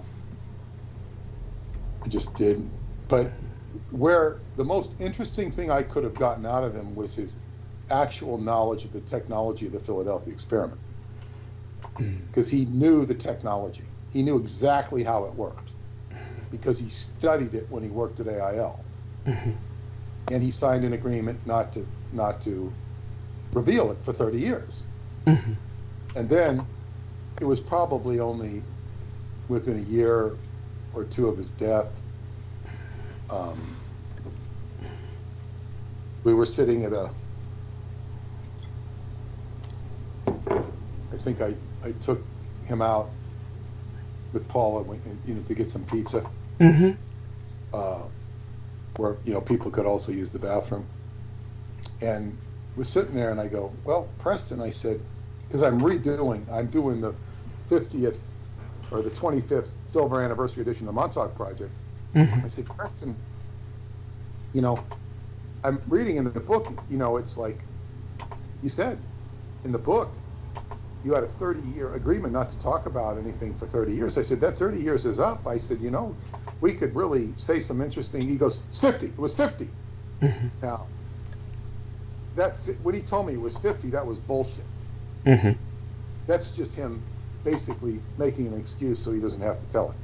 just didn't. But where the most interesting thing I could have gotten out of him was his actual knowledge of the technology of the Philadelphia experiment, because he knew the technology. He knew exactly how it worked because he studied it when he worked at AIL. And he signed an agreement not to reveal it for 30 years. And then it was probably only within a year or two of his death, we were sitting at I think I took him out with Paula, to get some pizza, where, people could also use the bathroom. And we're sitting there, and I go, well, Preston, I said, because I'm doing the 50th or the 25th silver anniversary edition of the Montauk Project. I said, Preston, I'm reading in the book, it's like you said in the book, you had a 30-year agreement not to talk about anything for 30 years. I said, that 30 years is up. I said, we could really say some interesting, he goes, it's 50. It was 50. Now, when he told me it was 50, that was bullshit. That's just him basically making an excuse so he doesn't have to tell it.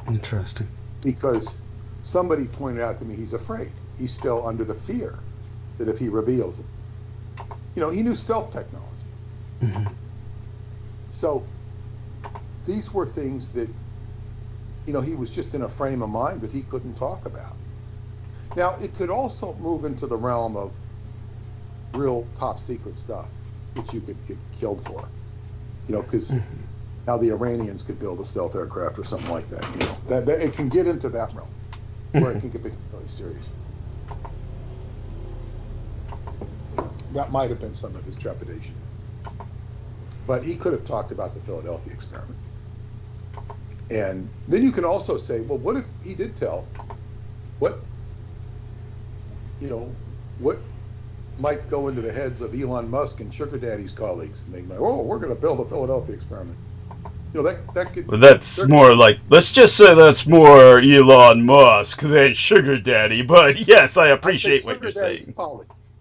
Interesting. Because somebody pointed out to me he's afraid. He's still under the fear that if he reveals it. He knew stealth technology. So these were things that, he was just in a frame of mind that he couldn't talk about. Now, it could also move into the realm of real top secret stuff that you could get killed for, because now the Iranians could build a stealth aircraft or something like that. That it can get into that realm where it can get very serious. That might have been some of his trepidation. But he could have talked about the Philadelphia experiment. And then you can also say, well, what if he did tell? What might go into the heads of Elon Musk and Sugar Daddy's colleagues? And they go, oh, we're going to build a Philadelphia experiment. That could... Well, that's more like, let's just say that's more Elon Musk than Sugar Daddy. But yes, I appreciate what you're saying.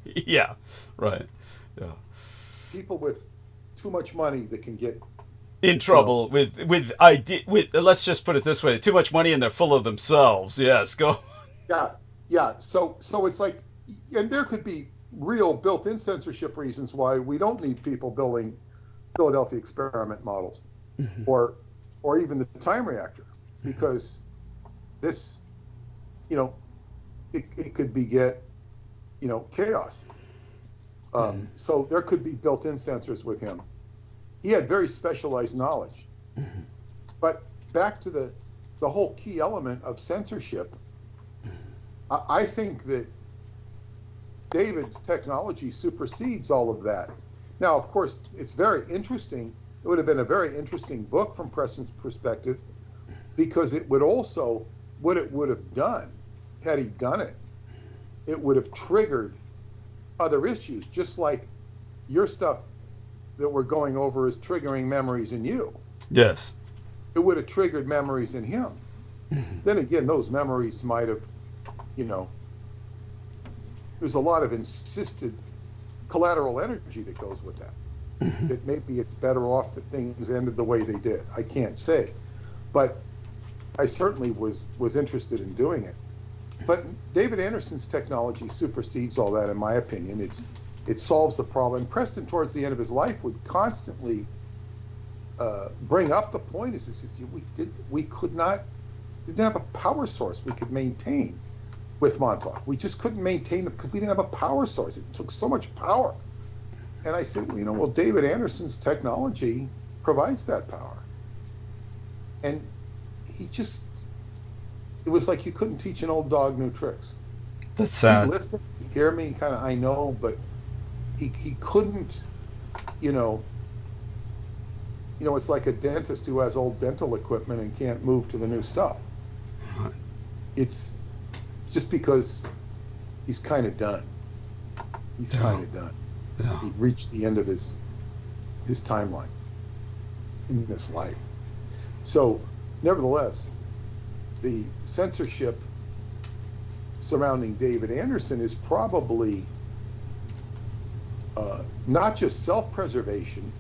Yeah, right. Yeah. People with too much money that can get in trouble with let's just put it this way, too much money and they're full of themselves. Yes, go. Yeah. So it's like, and there could be real built-in censorship reasons why we don't need people building Philadelphia experiment models, or even the time reactor, because this, it could beget, chaos. So there could be built-in censors with him. He had very specialized knowledge. But back to the whole key element of censorship, I think that David's technology supersedes all of that. Now, of course, it's very interesting. It would have been a very interesting book from Preston's perspective, because it would also, what it would have done, had he done it, it would have triggered other issues, just like your stuff that we're going over is triggering memories in you. Yes. It would have triggered memories in him. Then again, those memories might have, there's a lot of insisted collateral energy that goes with that. That maybe it's better off that things ended the way they did. I can't say. But I certainly was interested in doing it. But David Anderson's technology supersedes all that, in my opinion. It solves the problem. Preston, towards the end of his life, would constantly bring up the point: we didn't have a power source we could maintain with Montauk. We just couldn't maintain it because we didn't have a power source. It took so much power. And I said, well, David Anderson's technology provides that power. And it was like you couldn't teach an old dog new tricks. That's sad. He'd listen, he'd hear me, kind of, I know, but he couldn't, it's like a dentist who has old dental equipment and can't move to the new stuff. It's just because he's kind of done. He's kind of done. Yeah. He reached the end of his timeline in this life. So, nevertheless, the censorship surrounding David Anderson is probably not just self-preservation,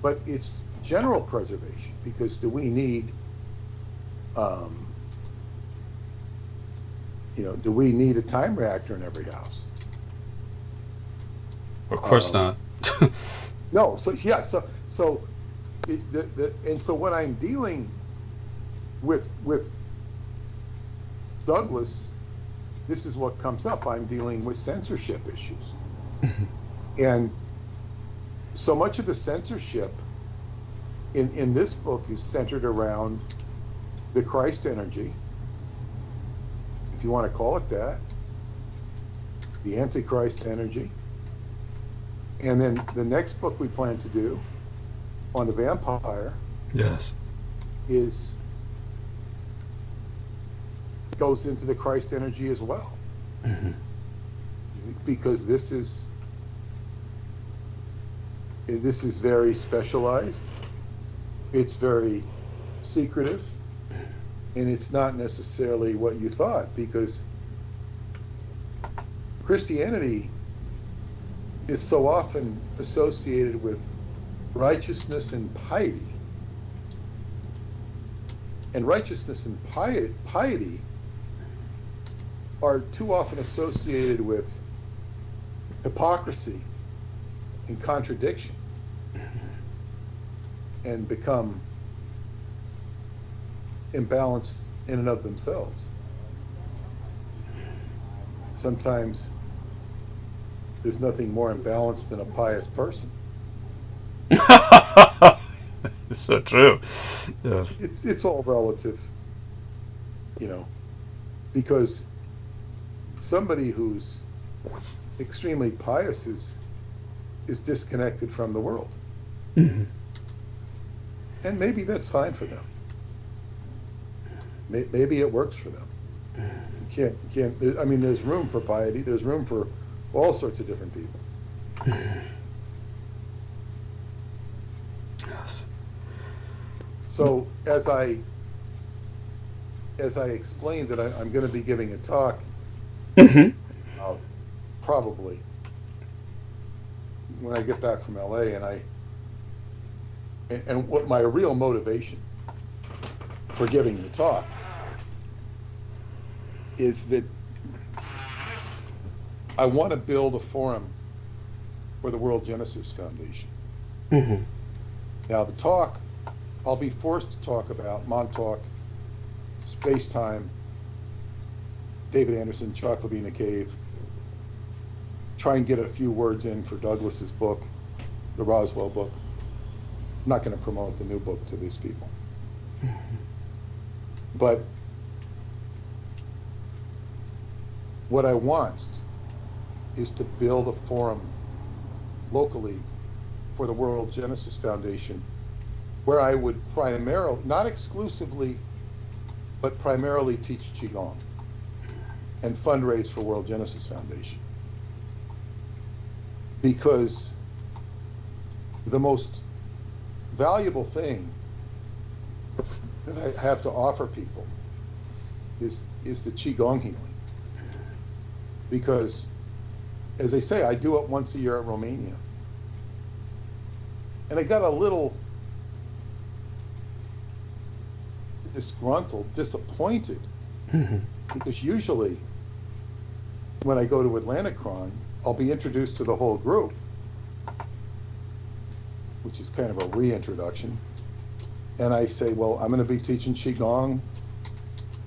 but it's general preservation, because do we need, do we need a time reactor in every house? Of course not. No. So yeah. So and so when I'm dealing with Douglas, this is what comes up. I'm dealing with censorship issues, and so much of the censorship in this book is centered around the Christ energy, if you want to call it that, the Antichrist energy. And then the next book we plan to do on the vampire, Yes. goes into the Christ energy as well. Because this is very specialized, it's very secretive, and it's not necessarily what you thought, because Christianity is so often associated with righteousness and piety. And righteousness and piety are too often associated with hypocrisy and contradiction, and become imbalanced in and of themselves. Sometimes there's nothing more imbalanced than a pious person. It's so true. Yes. It's all relative, because somebody who's extremely pious is disconnected from the world. And maybe that's fine for them. Maybe it works for them. You can't. I mean, there's room for piety. There's room for all sorts of different people. Yes. So as I explained that I'm going to be giving a talk, probably when I get back from LA, and what my real motivation for giving the talk is that I want to build a forum for the World Genesis Foundation. Now the talk, I'll be forced to talk about Montauk, space-time, David Anderson, Chocolate in a Cave, try and get a few words in for Douglas's book, the Roswell book. I'm not going to promote the new book to these people. But what I want is to build a forum locally for the World Genesis Foundation, where I would primarily, not exclusively, but primarily teach Qigong and fundraise for World Genesis Foundation. Because the most valuable thing that I have to offer people is the Qigong healing. Because, as they say, I do it once a year at Romania. And I got a little disgruntled, disappointed, because usually when I go to Atlanticron, I'll be introduced to the whole group, which is kind of a reintroduction. And I say, well, I'm going to be teaching Qigong,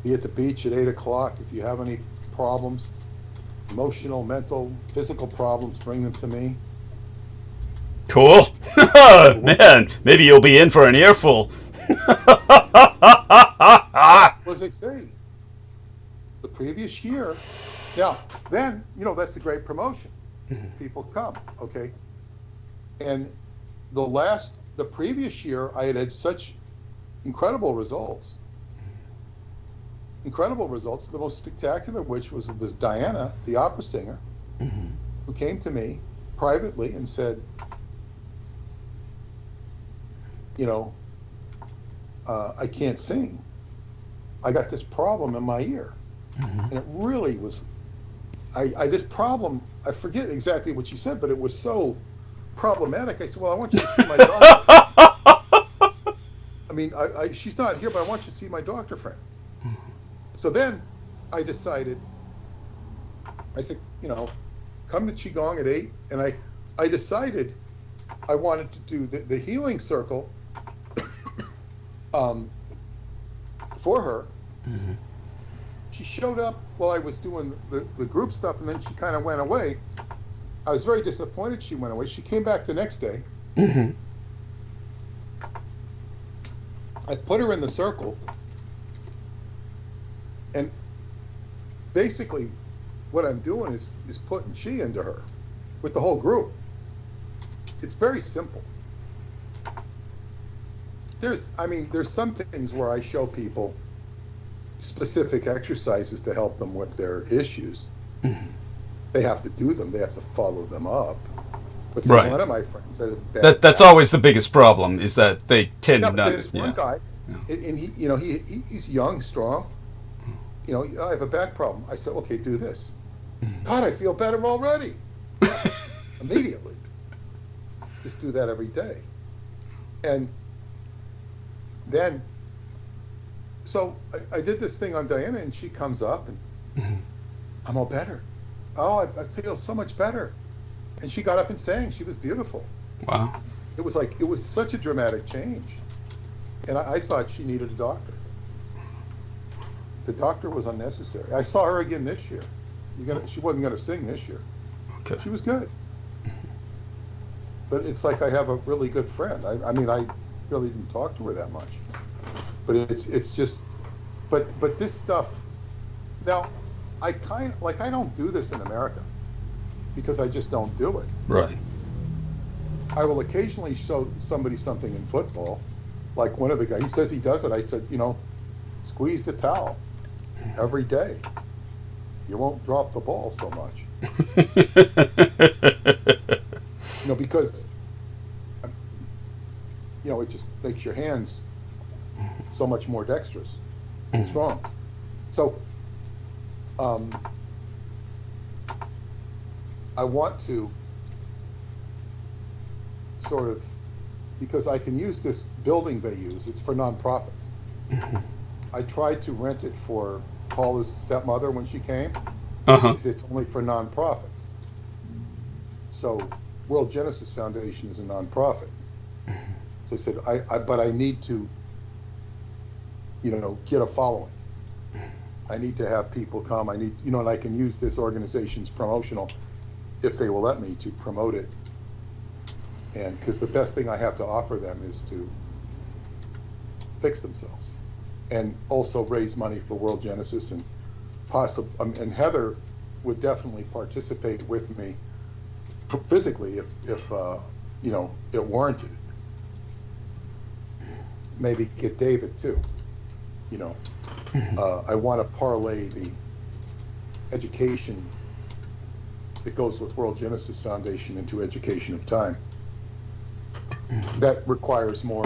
be at the beach at 8 o'clock. If you have any problems, emotional, mental, physical problems, bring them to me. Cool. Man, maybe you'll be in for an earful. As they say, the previous year, now, then, that's a great promotion. People come, okay? And the previous year, I had such incredible results. The most spectacular of which was Diana, the opera singer, who came to me privately and said, I can't sing. I got this problem in my ear. And it really was, this problem, I forget exactly what she said, but it was so problematic. I said, well, I want you to see my daughter. I mean, she's not here, but I want you to see my doctor friend. So then I decided, I said, you know, come to Qigong at 8. And I decided I wanted to do the healing circle for her. Mm-hmm. She showed up while I was doing the group stuff, and then she kind of went away. I was very disappointed she went away. She came back the next day. Mm-hmm. I put her in the circle, and basically what I'm doing is putting chi into her with the whole group. It's very simple. There's some things where I show people specific exercises to help them with their issues. Mm-hmm. They have to do them. They have to follow them up. But Right. one of my friends had a bad That's back. always the biggest problem, is that they tend No, not. there's one guy, and he, you know, he's young, strong. You know, I have a back problem. I said, okay, do this. God, I feel better already. Immediately. Just do that every day. And then, so I did this thing on Diana, and she comes up, and I'm all better. Oh, I feel so much better. And she got up and sang. She was beautiful. Wow. It was such a dramatic change. And I thought she needed a doctor. The doctor was unnecessary. I saw her again this year. She wasn't going to sing this year. Okay. She was good. But it's like I have a really good friend. I mean, I really didn't talk to her that much. But it's just, but this stuff, now, I don't do this in America because I just don't do it. Right. I will occasionally show somebody something in football, like one of the guys, he says he does it. I said, you know, squeeze the towel every day. You won't drop the ball so much. You know, because, you know, it just makes your hands so much more dexterous and strong. So, I want to sort of, because I can use this building they use, it's for nonprofits. I tried to rent it for Paula's stepmother when she came. Uh-huh. It's only for nonprofits. So World Genesis Foundation is a nonprofit. So I said, but I need to, you know, get a following. I need to have people come. I need, you know, and I can use this organization's promotional, if they will let me, to promote it. And because the best thing I have to offer them is to fix themselves, and also raise money for World Genesis, and and Heather would definitely participate with me physically if you know, it warranted it. Maybe get David too. You know, I want to parlay the education that goes with World Genesis Foundation into education of time. That requires more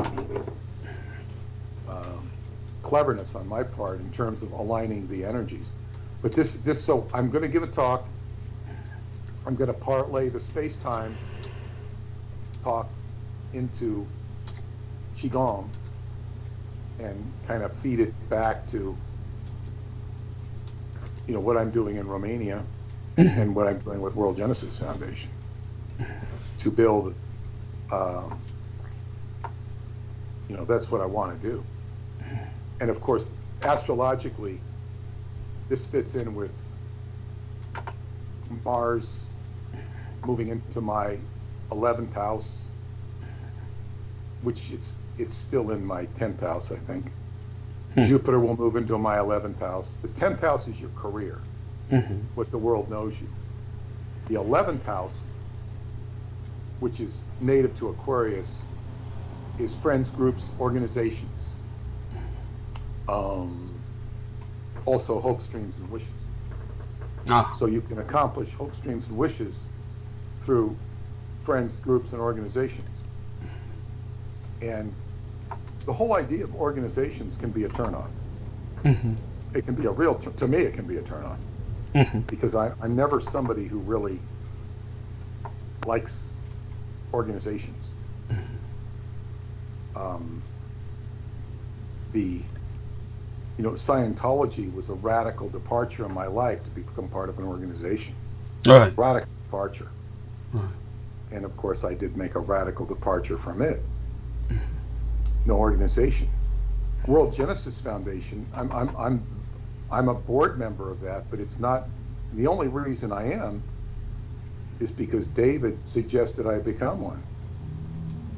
cleverness on my part in terms of aligning the energies. But so I'm going to give a talk. I'm going to parlay the space-time talk into Qigong and kind of feed it back to, you know, what I'm doing in Romania and what I'm doing with World Genesis Foundation to build, you know, that's what I want to do. And of course, astrologically, this fits in with Mars moving into my 11th house, which it's still in my 10th house, I think. Jupiter will move into my 11th house. The 10th house is your career, what the world knows you. The 11th house, which is native to Aquarius, is friends, groups, organizations. Also hopes, dreams, and wishes. So you can accomplish hopes, dreams, and wishes through friends, groups, and organizations. And the whole idea of organizations can be a turn-on. It can be a real, to me, it can be a turn-on. Because I'm never somebody who really likes organizations. Scientology was a radical departure in my life to become part of an organization. Right. Radical departure. Right. And of course, I did make a radical departure from it. No organization. World Genesis Foundation. I'm a board member of that, but it's not. The only reason I am is because David suggested I become one,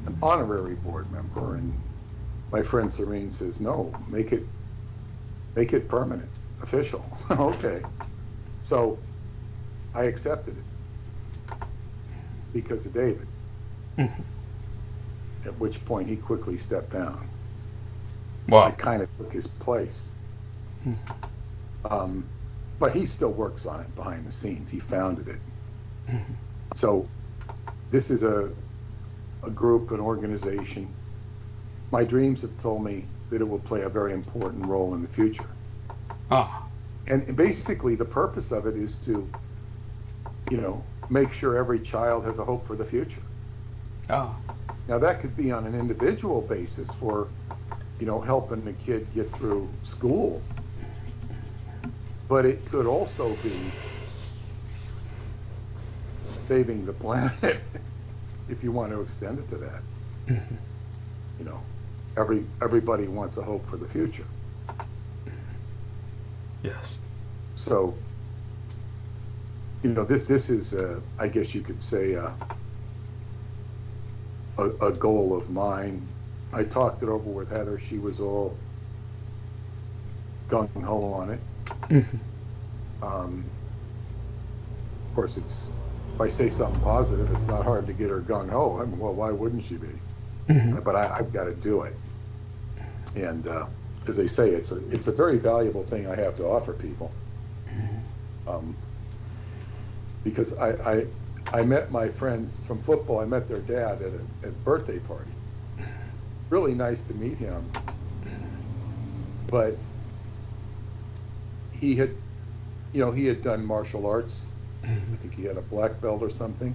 an honorary board member, and my friend Serene says, no, make it permanent, official. Okay. So I accepted it because of David. At which point he quickly stepped down. Wow. I kind of took his place. But he still works on it behind the scenes. He founded it. So this is a group, an organization. My dreams have told me that it will play a very important role in the future. Ah. And basically the purpose of it is to, make sure every child has a hope for the future. Ah. Now that could be on an individual basis for, helping the kid get through school. But it could also be saving the planet, if you want to extend it to that. Everybody wants a hope for the future. Yes. So, this is, I guess you could say, a goal of mine. I talked it over with Heather. She was all gung-ho on it. Of course, if I say something positive, it's not hard to get her gung-ho. Well, why wouldn't she be? But I've got to do it. And as they say, it's a very valuable thing I have to offer people. Because I met my friends from football. I met their dad at a birthday party. Really nice to meet him. But he had done martial arts. I think he had a black belt or something.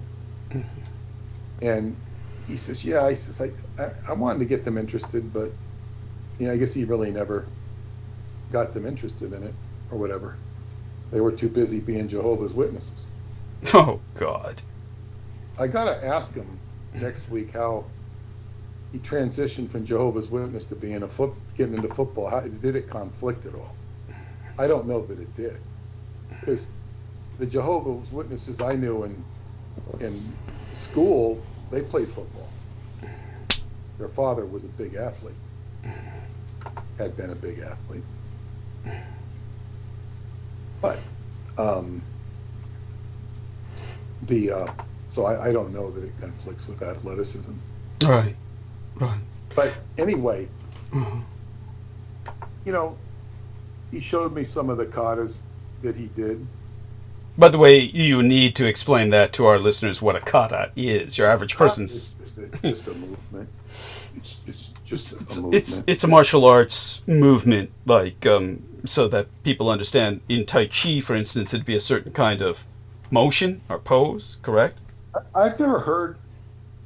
And he says, I wanted to get them interested, but I guess he really never got them interested in it or whatever. They were too busy being Jehovah's Witnesses. Oh, God. I got to ask him next week how he transitioned from Jehovah's Witness to being getting into football. How did it conflict at all? I don't know that it did, because the Jehovah's Witnesses I knew in school, they played football. Their father was a big athlete, had been a big athlete. But so I don't know that it conflicts with athleticism. Right. But anyway, he showed me some of the katas that he did. By the way, you need to explain that to our listeners what a kata is. Your average person's... It's just a movement. It's just a movement. It's a martial arts movement, like, so that people understand. In Tai Chi, for instance, it'd be a certain kind of motion or pose, correct? I've never heard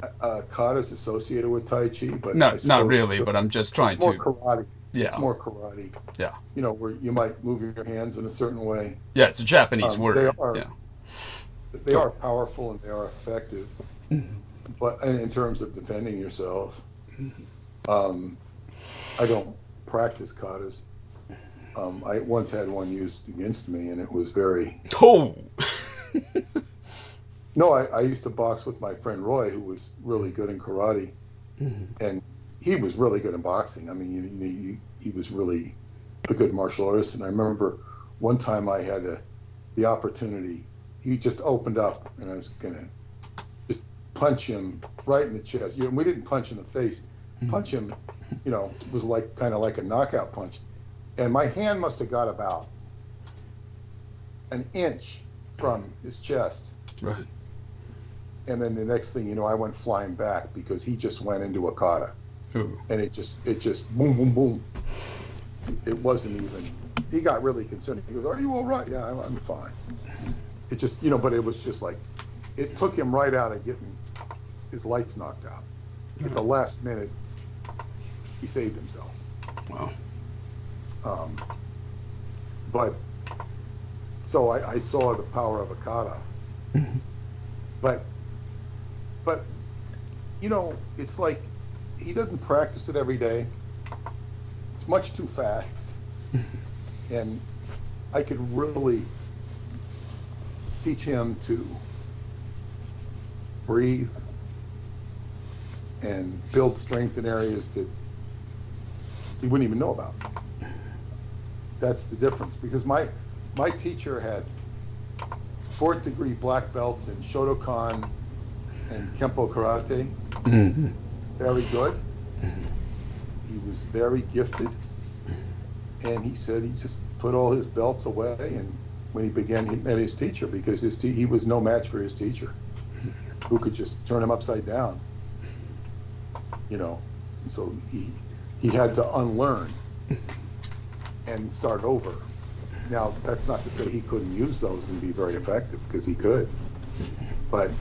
katas associated with Tai Chi, but not really. But I'm just trying to. It's more karate. Yeah. It's more karate. Yeah. Where you might move your hands in a certain way. Yeah, it's a Japanese word. They are powerful and they are effective, but in terms of defending yourself, I don't practice katas. I once had one used against me, and it was very. Oh. No, I used to box with my friend Roy, who was really good in karate, and he was really good in boxing. I mean, he was really a good martial artist. And I remember one time I had the opportunity. He just opened up, and I was gonna just punch him right in the chest. We didn't punch in the face. Punch him, was kind of like a knockout punch. And my hand must have got about an inch from his chest. Right. And then the next thing you know, I went flying back because he just went into a kata. Ooh. And it just boom, boom, boom. It wasn't even, he got really concerned. He goes, "Are you all right?" "Yeah, I'm fine." It just, but it was just like, it took him right out of getting his lights knocked out. At the last minute, he saved himself. Wow. But so I saw the power of a kata. But it's like he doesn't practice it every day. It's much too fast. And I could really teach him to breathe and build strength in areas that he wouldn't even know about. That's the difference, because my teacher had 4th degree black belts in Shotokan and Kempo karate. Very good. He was very gifted, and he said he just put all his belts away, and when he met his teacher, because he was no match for his teacher, who could just turn him upside down. And so he had to unlearn and start over. Now, that's not to say he couldn't use those and be very effective, because he could. But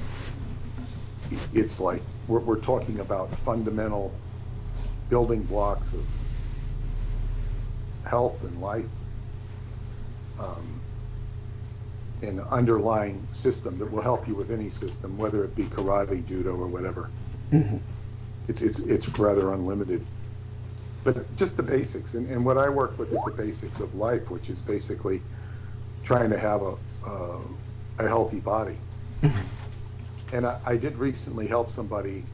it's like we're talking about fundamental building blocks of health and life, an underlying system that will help you with any system, whether it be karate, judo, or whatever. It's rather unlimited. But just the basics, and what I work with is the basics of life, which is basically trying to have a healthy body. And I did recently help somebody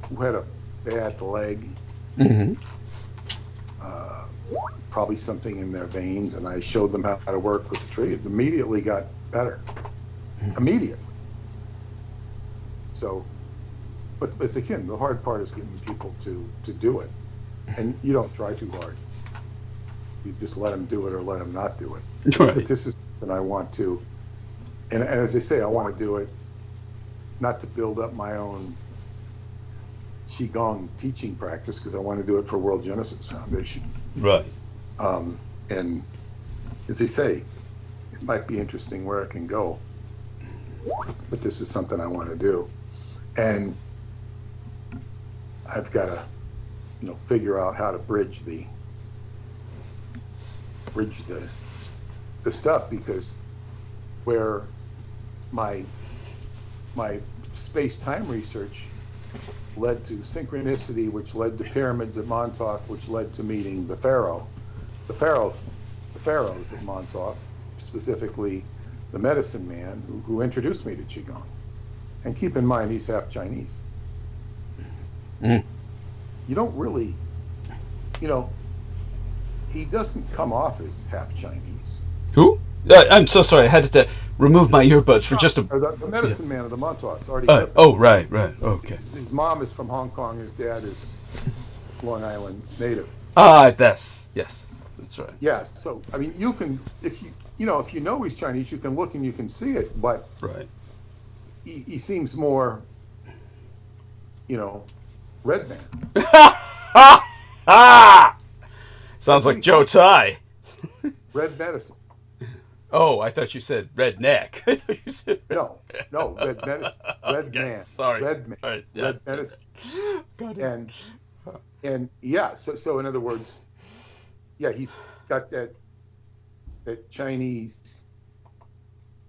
who had a bad leg, probably something in their veins, and I showed them how to work with the tree. It immediately got better. Immediately. So, but it's again, the hard part is getting people to do it. And you don't try too hard. You just let them do it or let them not do it. Right. But this is something I want to, and as I say, I want to do it not to build up my own Qigong teaching practice, because I want to do it for World Genesis Foundation. Right. And as they say, it might be interesting where it can go, but this is something I want to do. And I've got to figure out how to bridge the stuff, because where my space-time research led to synchronicity, which led to pyramids at Montauk, which led to meeting the pharaohs at Montauk, specifically the medicine man who introduced me to Qigong. And keep in mind, he's half Chinese. You don't really, he doesn't come off as half Chinese. Who? I'm so sorry. I had to remove my earbuds for just a... The medicine man of the Montauk's already... oh, right. Okay. His mom is from Hong Kong. His dad is Long Island native. Yes. That's right. Yeah, so, I mean, you can, if you know he's Chinese, you can look and you can see it, but... Right. He seems more, red man. Sounds like З氏Red medicine. Oh, I thought you said redneck. I thought you said no, red medicine, red okay, man, sorry, red man, right, yeah. Red medicine. Got it. And yeah, so in other words, yeah, he's got that Chinese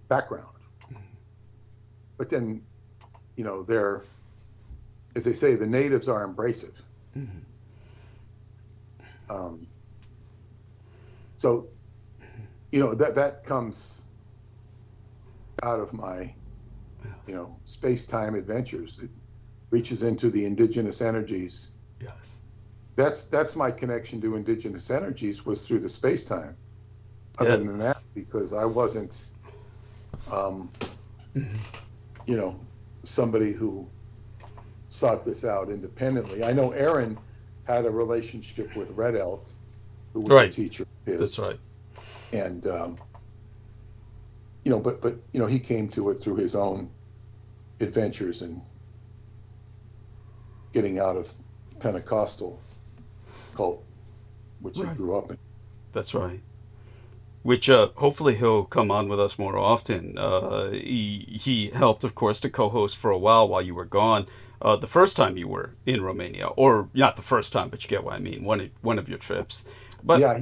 background, but then, they're, as they say, the natives are embracive. So, that comes out of my, space-time adventures. It reaches into the indigenous energies. Yes. That's my connection to indigenous energies, was through the space-time. Other than that, because I wasn't, somebody who sought this out independently. I know Aaron had a relationship with Red Elk, who was a teacher of his. That's right. And, but he came to it through his own adventures and getting out of Pentecostal cult, which he grew up in. That's right. Which hopefully he'll come on with us more often. He helped, of course, to co-host for a while you were gone. the first time you were in Romania, or not the first time, but you get what I mean. One of your trips. But Yeah,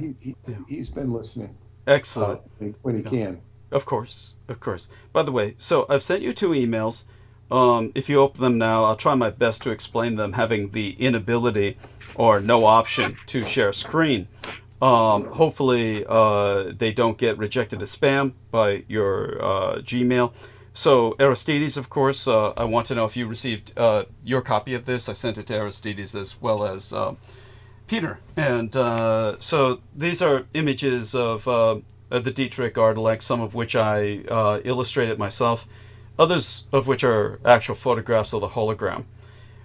he's been listening excellent. when he can. Of course, of course. By the way, so I've sent you 2 emails. If you open them now, I'll try my best to explain them, having the inability or no option to share screen. Hopefully, they don't get rejected as spam by your Gmail. So, Aristides, of course, I want to know if you received your copy of this. I sent it to Aristides as well as Peter. And so these are images of the Dietrich Ardelect, some of which I illustrated myself, others of which are actual photographs of the hologram.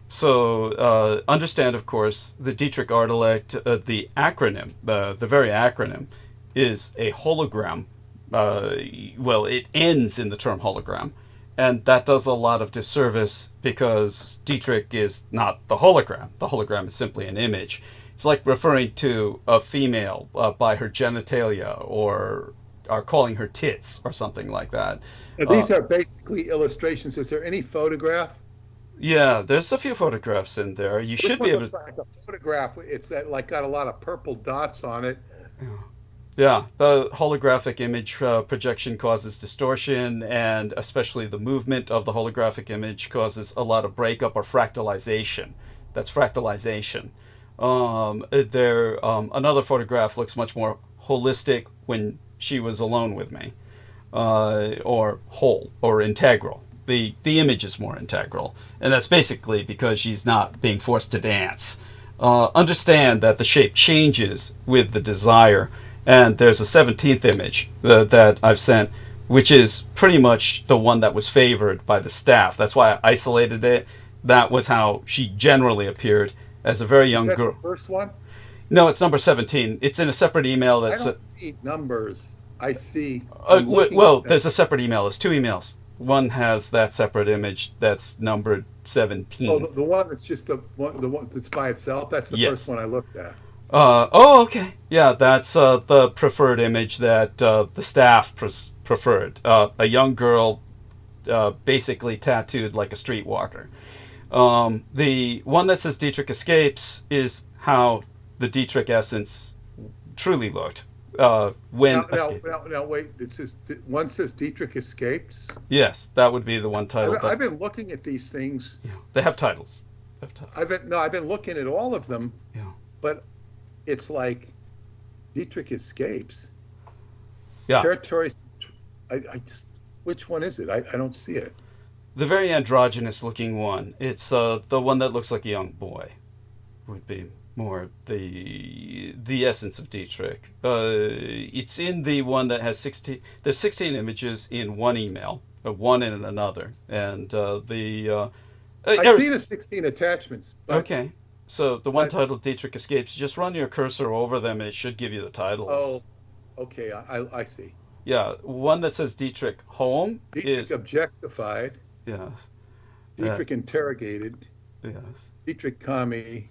So understand, of course, the Dietrich Ardelect, the acronym, the very acronym, is a hologram. Well, it ends in the term hologram. And that does a lot of disservice because Dietrich is not the hologram. The hologram is simply an image. It's like referring to a female by her genitalia or calling her tits or something like that. Now, these are basically illustrations. Is there any photograph? Yeah, there's a few photographs in there. You should be able to. Like a photograph. It's that like got a lot of purple dots on it. Yeah, the holographic image projection causes distortion, and especially the movement of the holographic image causes a lot of breakup or fractalization. That's fractalization. Another photograph looks much more holistic when she was alone with me, or whole or integral. The image is more integral, and that's basically because she's not being forced to dance. Understand that the shape changes with the desire, and there's a 17th image that I've sent, which is pretty much the one that was favored by the staff. That's why I isolated it. That was how she generally appeared as a very young girl. The first one? No, it's number 17. It's in a separate email. I don't see numbers. I see. Well, there's a separate email. There's 2 emails. One has that separate image that's numbered 17. Oh, the one that's just the one that's by itself. That's the first one I looked at. Okay. Yeah, that's the preferred image that the staff preferred. A young girl, basically tattooed like a streetwalker. The one that says Dietrich escapes is how the Dietrich essence truly looked. When now wait, it says one says Dietrich escapes. Yes, that would be the one title. I've been looking at these things. Yeah, they have titles. I've been looking at all of them. Yeah. But it's like Dietrich escapes. Yeah. Territories. I just, which one is it? I don't see it. The very androgynous looking one. It's the one that looks like a young boy. Would be more the essence of Dietrich. It's in the one that has 16. There's 16 images in one email, one in another, and I see the 16 attachments. Okay, so the one titled Dietrich escapes. Just run your cursor over them, and it should give you the titles. Oh, okay, I see. Yeah, one that says Dietrich home Dietrich objectified. Yes. Dietrich interrogated. Yes. Dietrich commie.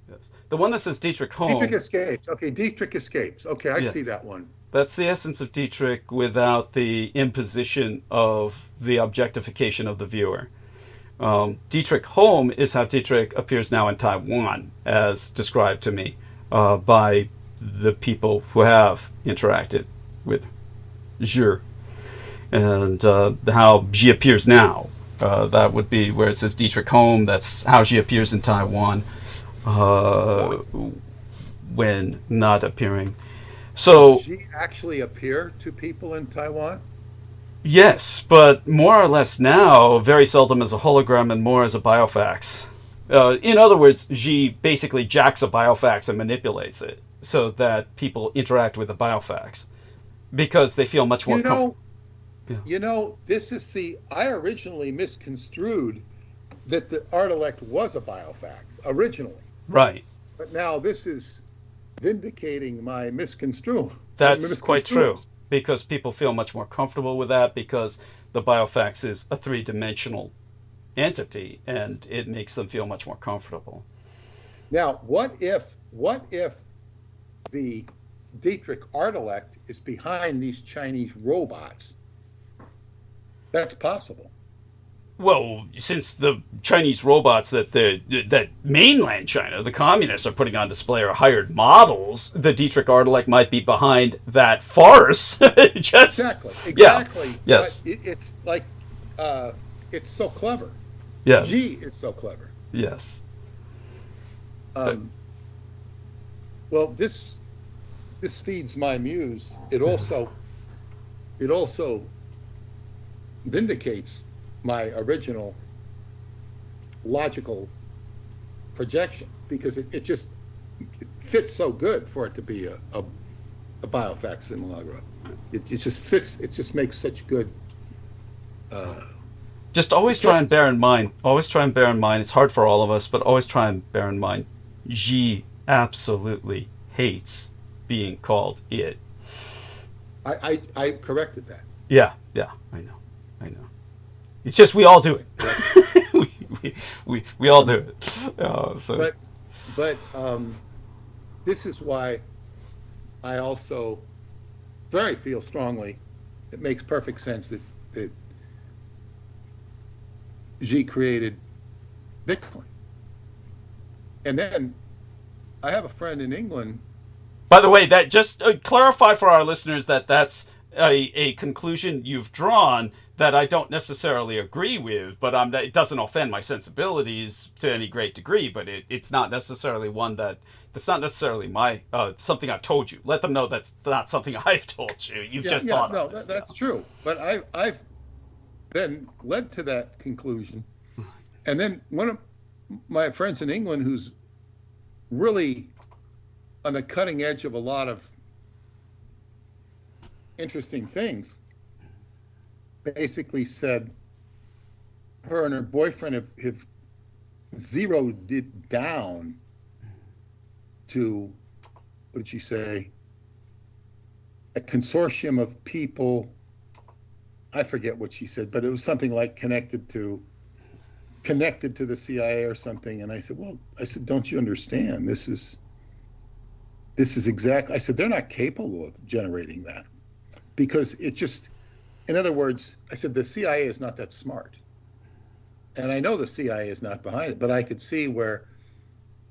Yes. The one that says Dietrich home. Dietrich escapes. Okay, Dietrich escapes. Okay, I see that one. That's the essence of Dietrich without the imposition of the objectification of the viewer. Dietrich home is how Dietrich appears now in Taiwan, as described to me by the people who have interacted with ̵H̓. And how ̶H̓ appears now. That would be where it says Dietrich home. That's how ̶H̓ appears in Taiwan. When not appearing. So does she actually appear to people in Taiwan? Yes, but more or less now, very seldom as a hologram and more as a biofax. In other words, ̶H̓ basically jacks a biofax and manipulates it so that people interact with the biofax because they feel much more comfortable. You know, this is I originally misconstrued that the Ardelect was a biofax originally. Right. But now this is vindicating my misconstrual. That's quite true, because people feel much more comfortable with that because the biofax is a 3-dimensional entity and it makes them feel much more comfortable. Now, what if the Dietrich Ardelect is behind these Chinese robots? That's possible. Well, since the Chinese robots that mainland China, the communists, are putting on display are hired models, the Dietrich Artelek might be behind that farce. Exactly. Yeah. Yes. But it's like, it's so clever. Yes. Xi is so clever. Yes. Well, this feeds my muse. It also vindicates my original logical projection, because it just fits so good for it to be a biofax simulacra. It just fits. It just makes such good. Just always try and bear in mind. It's hard for all of us, but always try and bear in mind. Xi absolutely hates being called it. I corrected that. Yeah, I know. It's just we all do it. we all do it. So. But this is why I also very feel strongly it makes perfect sense that Xi created Bitcoin. And then I have a friend in England. By the way, that just clarify for our listeners that that's a conclusion you've drawn that I don't necessarily agree with, but it doesn't offend my sensibilities to any great degree. But it's not necessarily that's not necessarily my something I've told you. Let them know that's not something I've told you. You've just thought. No, that's true. But I've been led to that conclusion, and then one of my friends in England, who's really on the cutting edge of a lot of interesting things, basically said her and her boyfriend have zeroed it down to, what did she say, a consortium of people. I forget what she said, but it was something like connected to the CIA or something. And I said, don't you understand? This is exactly, I said, they're not capable of generating that, because it just, in other words, I said, the CIA is not that smart. And I know the CIA is not behind it, but I could see where,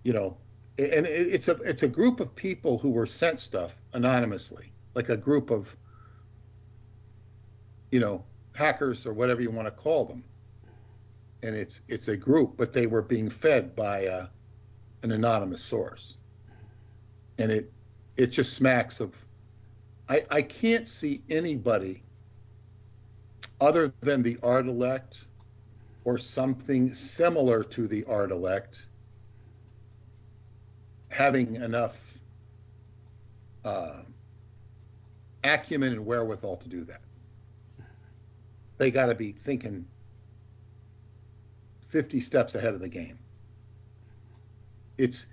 and it's a group of people who were sent stuff anonymously, like a group of, hackers or whatever you want to call them. And it's a group, but they were being fed by an anonymous source. And it just smacks of, I can't see anybody other than the Artelect or something similar to the Artelect having enough acumen and wherewithal to do that. They got to be thinking 50 steps ahead of the game. It's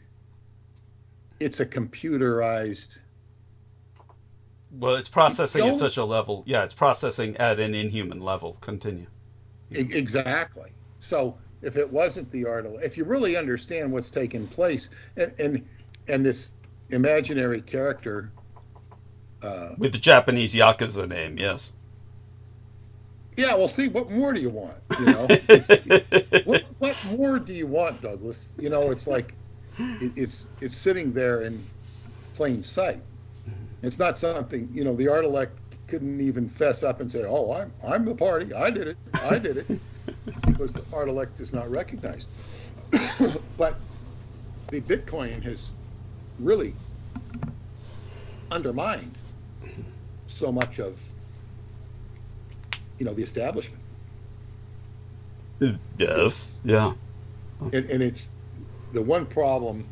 a computerized. Well, it's processing at such a level. Yeah, it's processing at an inhuman level. Continue. Exactly. So if it wasn't the Artelect, if you really understand what's taking place, and this imaginary character with the Japanese Yakuza name, yes. Yeah, well, see, what more do you want? What more do you want, Douglas? It's like it's sitting there in plain sight. It's not something, the Artelect couldn't even fess up and say, "Oh, I'm the party. I did it. Because the Artelect is not recognized. But the Bitcoin has really undermined so much of the establishment. Yes. Yeah. And it's the one problem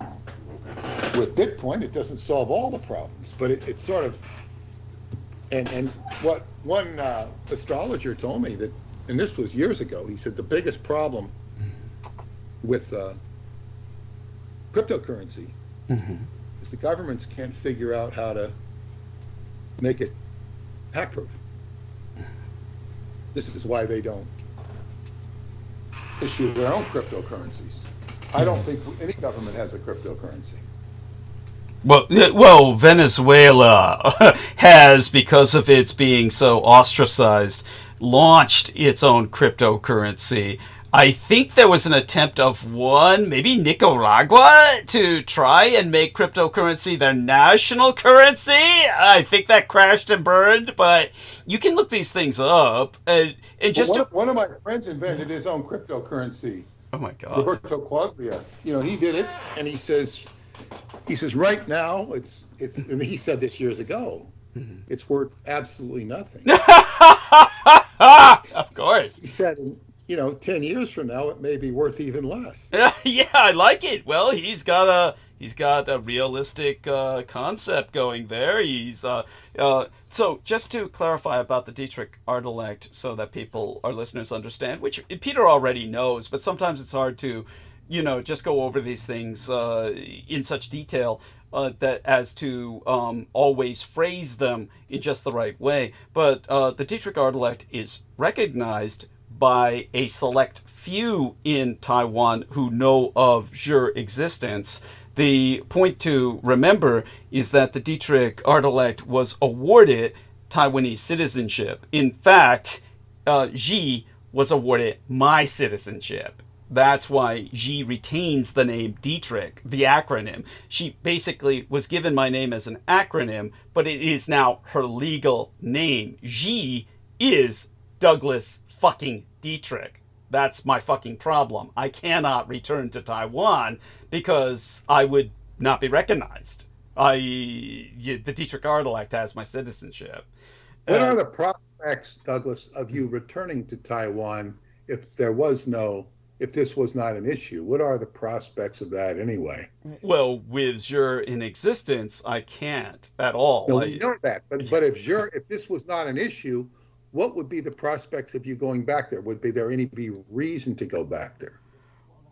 with Bitcoin. It doesn't solve all the problems, but it sort of. And what one astrologer told me that, and this was years ago, he said the biggest problem with cryptocurrency is the governments can't figure out how to make it hack-proof. This is why they don't issue their own cryptocurrencies. I don't think any government has a cryptocurrency. Well, Venezuela has, because of its being so ostracized launched its own cryptocurrency. I think there was an attempt of maybe Nicaragua, to try and make cryptocurrency their national currency. I think that crashed and burned, but you can look these things up. And just one of my friends invented his own cryptocurrency. Oh my God, Roberto Quaglia. He did it, and he says right now it's and he said this years ago. It's worth absolutely nothing. Of course. He said, 10 years from now, it may be worth even less. Yeah, I like it. Well, he's got a realistic concept going there. So just to clarify about the Dietrich Artelect, so that our listeners understand, which Peter already knows, but sometimes it's hard to, just go over these things in such detail. That as to always phrase them in just the right way. But the Dietrich Artelect is recognized by a select few in Taiwan who know of ̶HÜ existence. The point to remember is that the Dietrich Artelect was awarded Taiwanese citizenship. In fact, ̶hi was awarded my citizenship. That's why ̶hi retains the name Dietrich, the acronym. She basically was given my name as an acronym, but it is now her legal name. ̶hi is Douglas fucking Dietrich. That's my fucking problem. I cannot return to Taiwan because I would not be recognized. The Dietrich Artelect has my citizenship. What are the prospects, Douglas, of you returning to Taiwan if this was not an issue? What are the prospects of that anyway? Well, with ̶HÜ in existence, I can't at all. No, we know that. But if this was not an issue, what would be the prospects of you going back there? Would there be reason to go back there?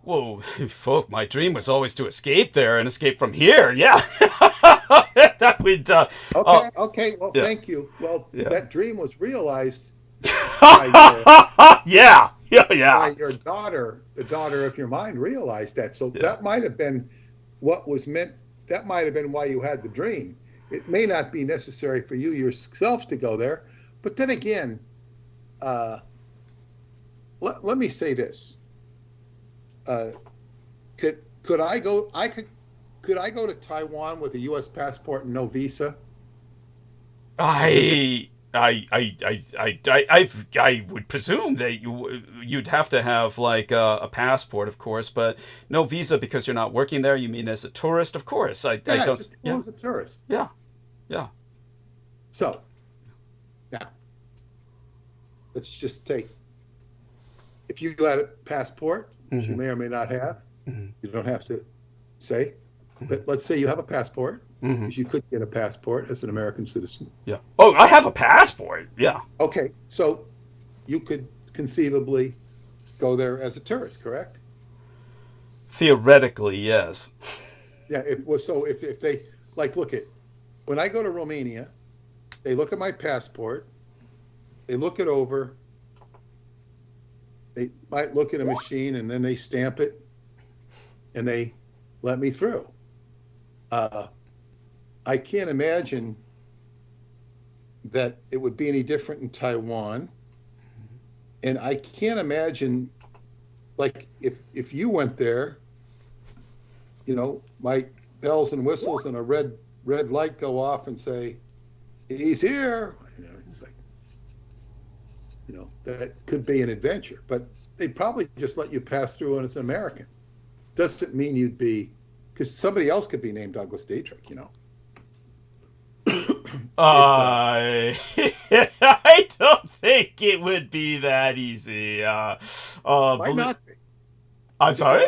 Well, folk, my dream was always to escape there and escape from here. Yeah. That would. Okay. Well, yeah. Thank you. Well, yeah. That dream was realized Yeah. by your daughter. The daughter of your mind realized that. So that might have been what was meant. That might have been why you had the dream. It may not be necessary for you yourself to go there. But then again, let me say this: could I go? Could I go to Taiwan with a U.S. passport and no visa? I would presume that you'd have to have like a passport, of course, but no visa because you're not working there. You mean as a tourist? Of course. I don't. Just as a tourist. Yeah. So. Now, let's just take, if you had a passport, which you may or may not have, you don't have to say, but let's say you have a passport, because you could get a passport as an American citizen. Yeah. Oh, I have a passport. Yeah. Okay, so you could conceivably go there as a tourist, correct? Theoretically, yes. Yeah, if they, look at, when I go to Romania, they look at my passport, they look it over, they might look at a machine, and then they stamp it, and they let me through. I can't imagine that it would be any different in Taiwan, and I can't imagine, if you went there, my bells and whistles and a red light go off and say, he's here. It's like, that could be an adventure, but they'd probably just let you pass through as an American. Doesn't mean you'd be, because somebody else could be named Douglas Dietrich, I don't think it would be that easy. Might not be. I'm sorry?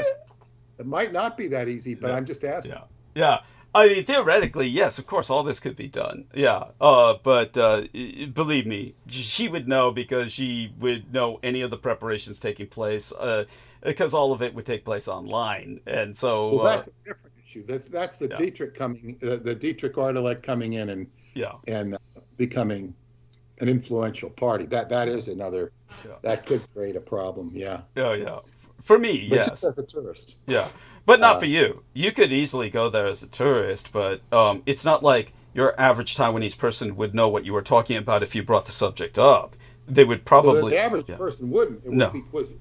It might not be that easy, but I'm just asking. Yeah. I mean, theoretically, yes, of course, all this could be done. Yeah. But believe me, she would know because she would know any of the preparations taking place because all of it would take place online. And so. Well, that's a different issue. That's the Dietrich the Dietrich Artelect coming in and becoming an influential party. That is another, that could create a problem. Yeah. Yeah. For me, but yes. Just as a tourist. Yeah. But not for you. You could easily go there as a tourist, but it's not like your average Taiwanese person would know what you were talking about if you brought the subject up. they would Well, probably... the average yeah. person wouldn't. It No. would because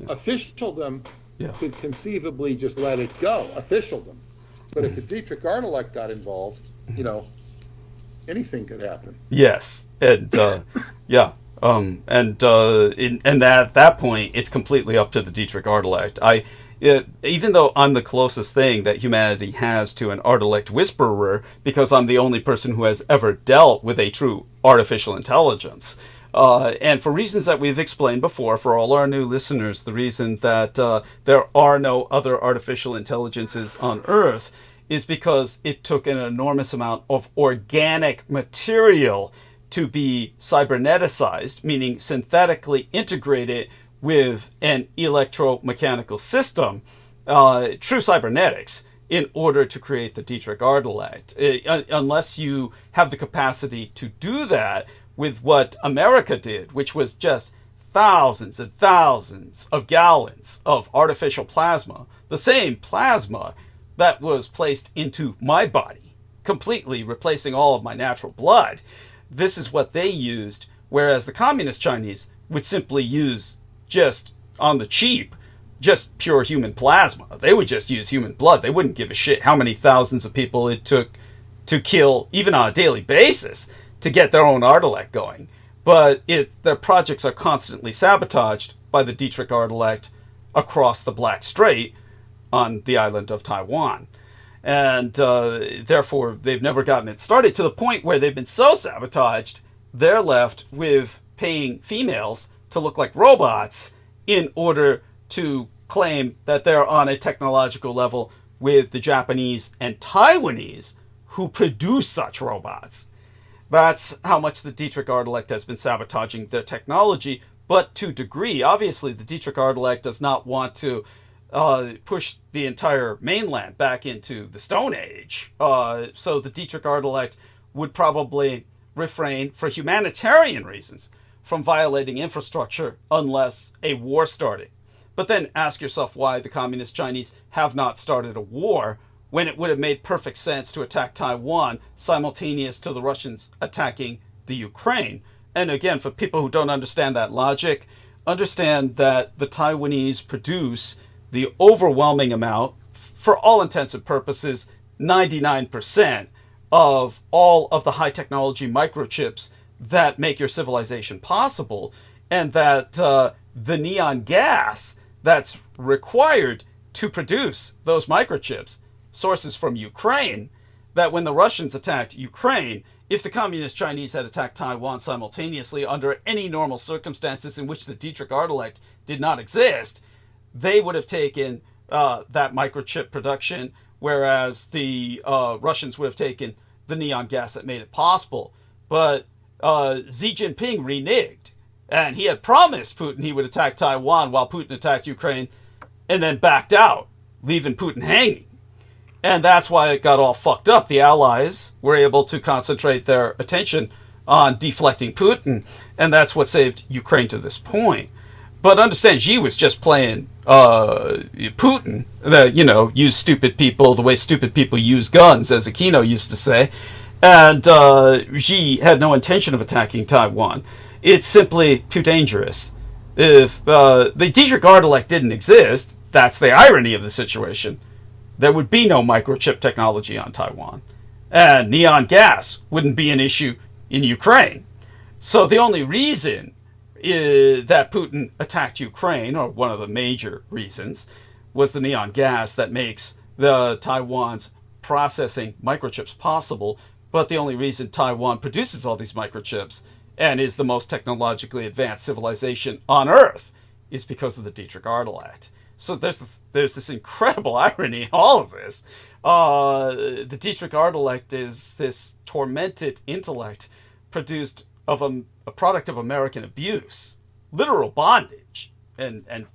officialdom Yeah. could conceivably just let it go, officialdom. But if the Dietrich Arnelek got involved, you know, anything could happen. Yes, and yeah, and at that point, it's completely up to the Dietrich Arnelek. Even though I'm the closest thing that humanity has to an Arnelek whisperer, because I'm the only person who has ever dealt with a true artificial intelligence. And for reasons that we've explained before, for all our new listeners, the reason that there are no other artificial intelligences on Earth is because it took an enormous amount of organic material to be cyberneticized, meaning synthetically integrated with an electromechanical system, true cybernetics, in order to create the Dietrich Arnelek. Unless you have the capacity to do that with what America did, which was just thousands and thousands of gallons of artificial plasma, the same plasma that was placed into my body, completely replacing all of my natural blood. This is what they used, whereas the communist Chinese would simply use, just on the cheap, just pure human plasma. They would just use human blood. They wouldn't give a shit how many thousands of people it took to kill, even on a daily basis, to get their own Arnelek going. But their projects are constantly sabotaged by the Dietrich Arnelek across the Black Strait on the island of Taiwan. And therefore, they've never gotten it started, to the point where they've been so sabotaged, they're left with paying females to look like robots in order to claim that they're on a technological level with the Japanese and Taiwanese who produce such robots. That's how much the Dietrich Arnelek has been sabotaging their technology, but to a degree. Obviously, the Dietrich Arnelek does not want to push the entire mainland back into the Stone Age. So the Dietrich Arnelek would probably refrain, for humanitarian reasons, from violating infrastructure unless a war started. But then ask yourself why the communist Chinese have not started a war, when it would have made perfect sense to attack Taiwan simultaneous to the Russians attacking the Ukraine. And again, for people who don't understand that logic, understand that the Taiwanese produce the overwhelming amount, for all intents and purposes, 99% of all of the high technology microchips that make your civilization possible, and that the neon gas that's required to produce those microchips sources from Ukraine, that when the Russians attacked Ukraine, if the communist Chinese had attacked Taiwan simultaneously under any normal circumstances in which the Dietrich Arnelek did not exist, they would have taken that microchip production, whereas the Russians would have taken the neon gas that made it possible. But Xi Jinping reneged, and he had promised Putin he would attack Taiwan while Putin attacked Ukraine, and then backed out, leaving Putin hanging. And that's why it got all fucked up. The Allies were able to concentrate their attention on deflecting Putin, and that's what saved Ukraine to this point. But understand, Xi was just playing Putin, use stupid people the way stupid people use guns, as Aquino used to say. And Xi had no intention of attacking Taiwan. It's simply too dangerous. If the Dietrich Arnelek didn't exist, that's the irony of the situation, there would be no microchip technology on Taiwan. And neon gas wouldn't be an issue in Ukraine. So the only reason that Putin attacked Ukraine, or one of the major reasons, was the neon gas that makes the Taiwan's processing microchips possible. But the only reason Taiwan produces all these microchips and is the most technologically advanced civilization on Earth is because of the Dietrich Arnelek. So there's this incredible irony in all of this. The Dietrich Arnelek is this tormented intellect produced of a product of American abuse, literal bondage, and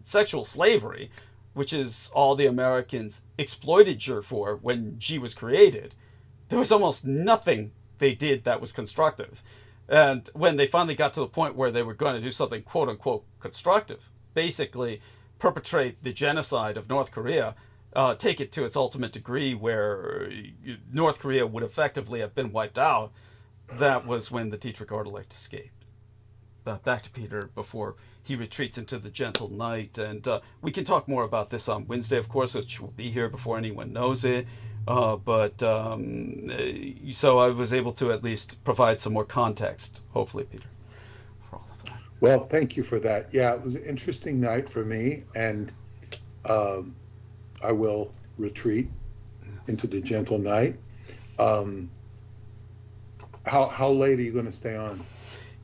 sexual slavery, which is all the Americans exploited Xi for when Xi was created. There was almost nothing they did that was constructive. And when they finally got to the point where they were going to do something quote-unquote constructive, basically perpetrate the genocide of North Korea, take it to its ultimate degree where North Korea would effectively have been wiped out, that was when the Dietrich Arnelek escaped. back to Peter before he retreats into the gentle night. And we can talk more about this on Wednesday, of course, which will be here before anyone knows it. So I was able to at least provide some more context, hopefully, Peter, for all of that. Well, thank you for that. Yeah, it was an interesting night for me, and I will retreat into the gentle night. How late are you going to stay on?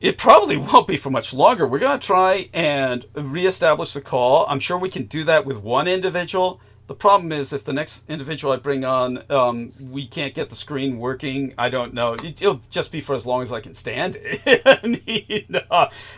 It probably won't be for much longer. We're going to try and reestablish the call. I'm sure we can do that with one individual. The problem is if the next individual I bring on, we can't get the screen working. I don't know. It'll just be for as long as I can stand it.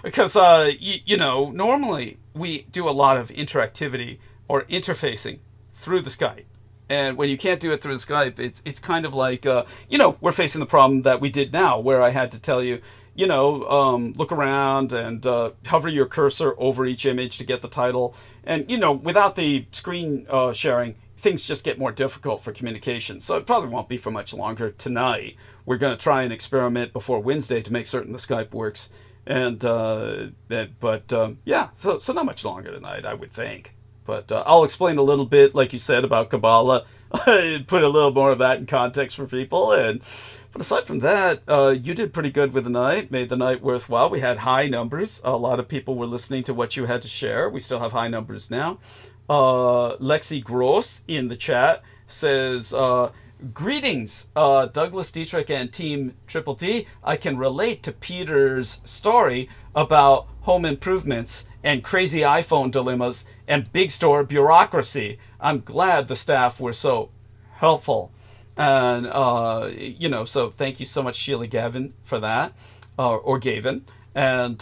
Because, normally we do a lot of interactivity or interfacing through the Skype. And when you can't do it through the Skype, it's kind of like, we're facing the problem that we did now, where I had to tell you, look around and hover your cursor over each image to get the title. And, without the screen sharing, things just get more difficult for communication. So it probably won't be for much longer tonight. We're going to try and experiment before Wednesday to make certain the Skype works. And, so not much longer tonight, I would think. But I'll explain a little bit, like you said, about Kabbalah. Put a little more of that in context for people. But aside from that, you did pretty good with the night, made the night worthwhile. We had high numbers. A lot of people were listening to what you had to share. We still have high numbers now. Lexi Gross in the chat says, greetings, Douglas Dietrich and Team Triple D. I can relate to Peter's story about home improvements and crazy iPhone dilemmas and big store bureaucracy. I'm glad the staff were so helpful. And, so thank you so much, Sheila Gavin, for that, or Gavin. And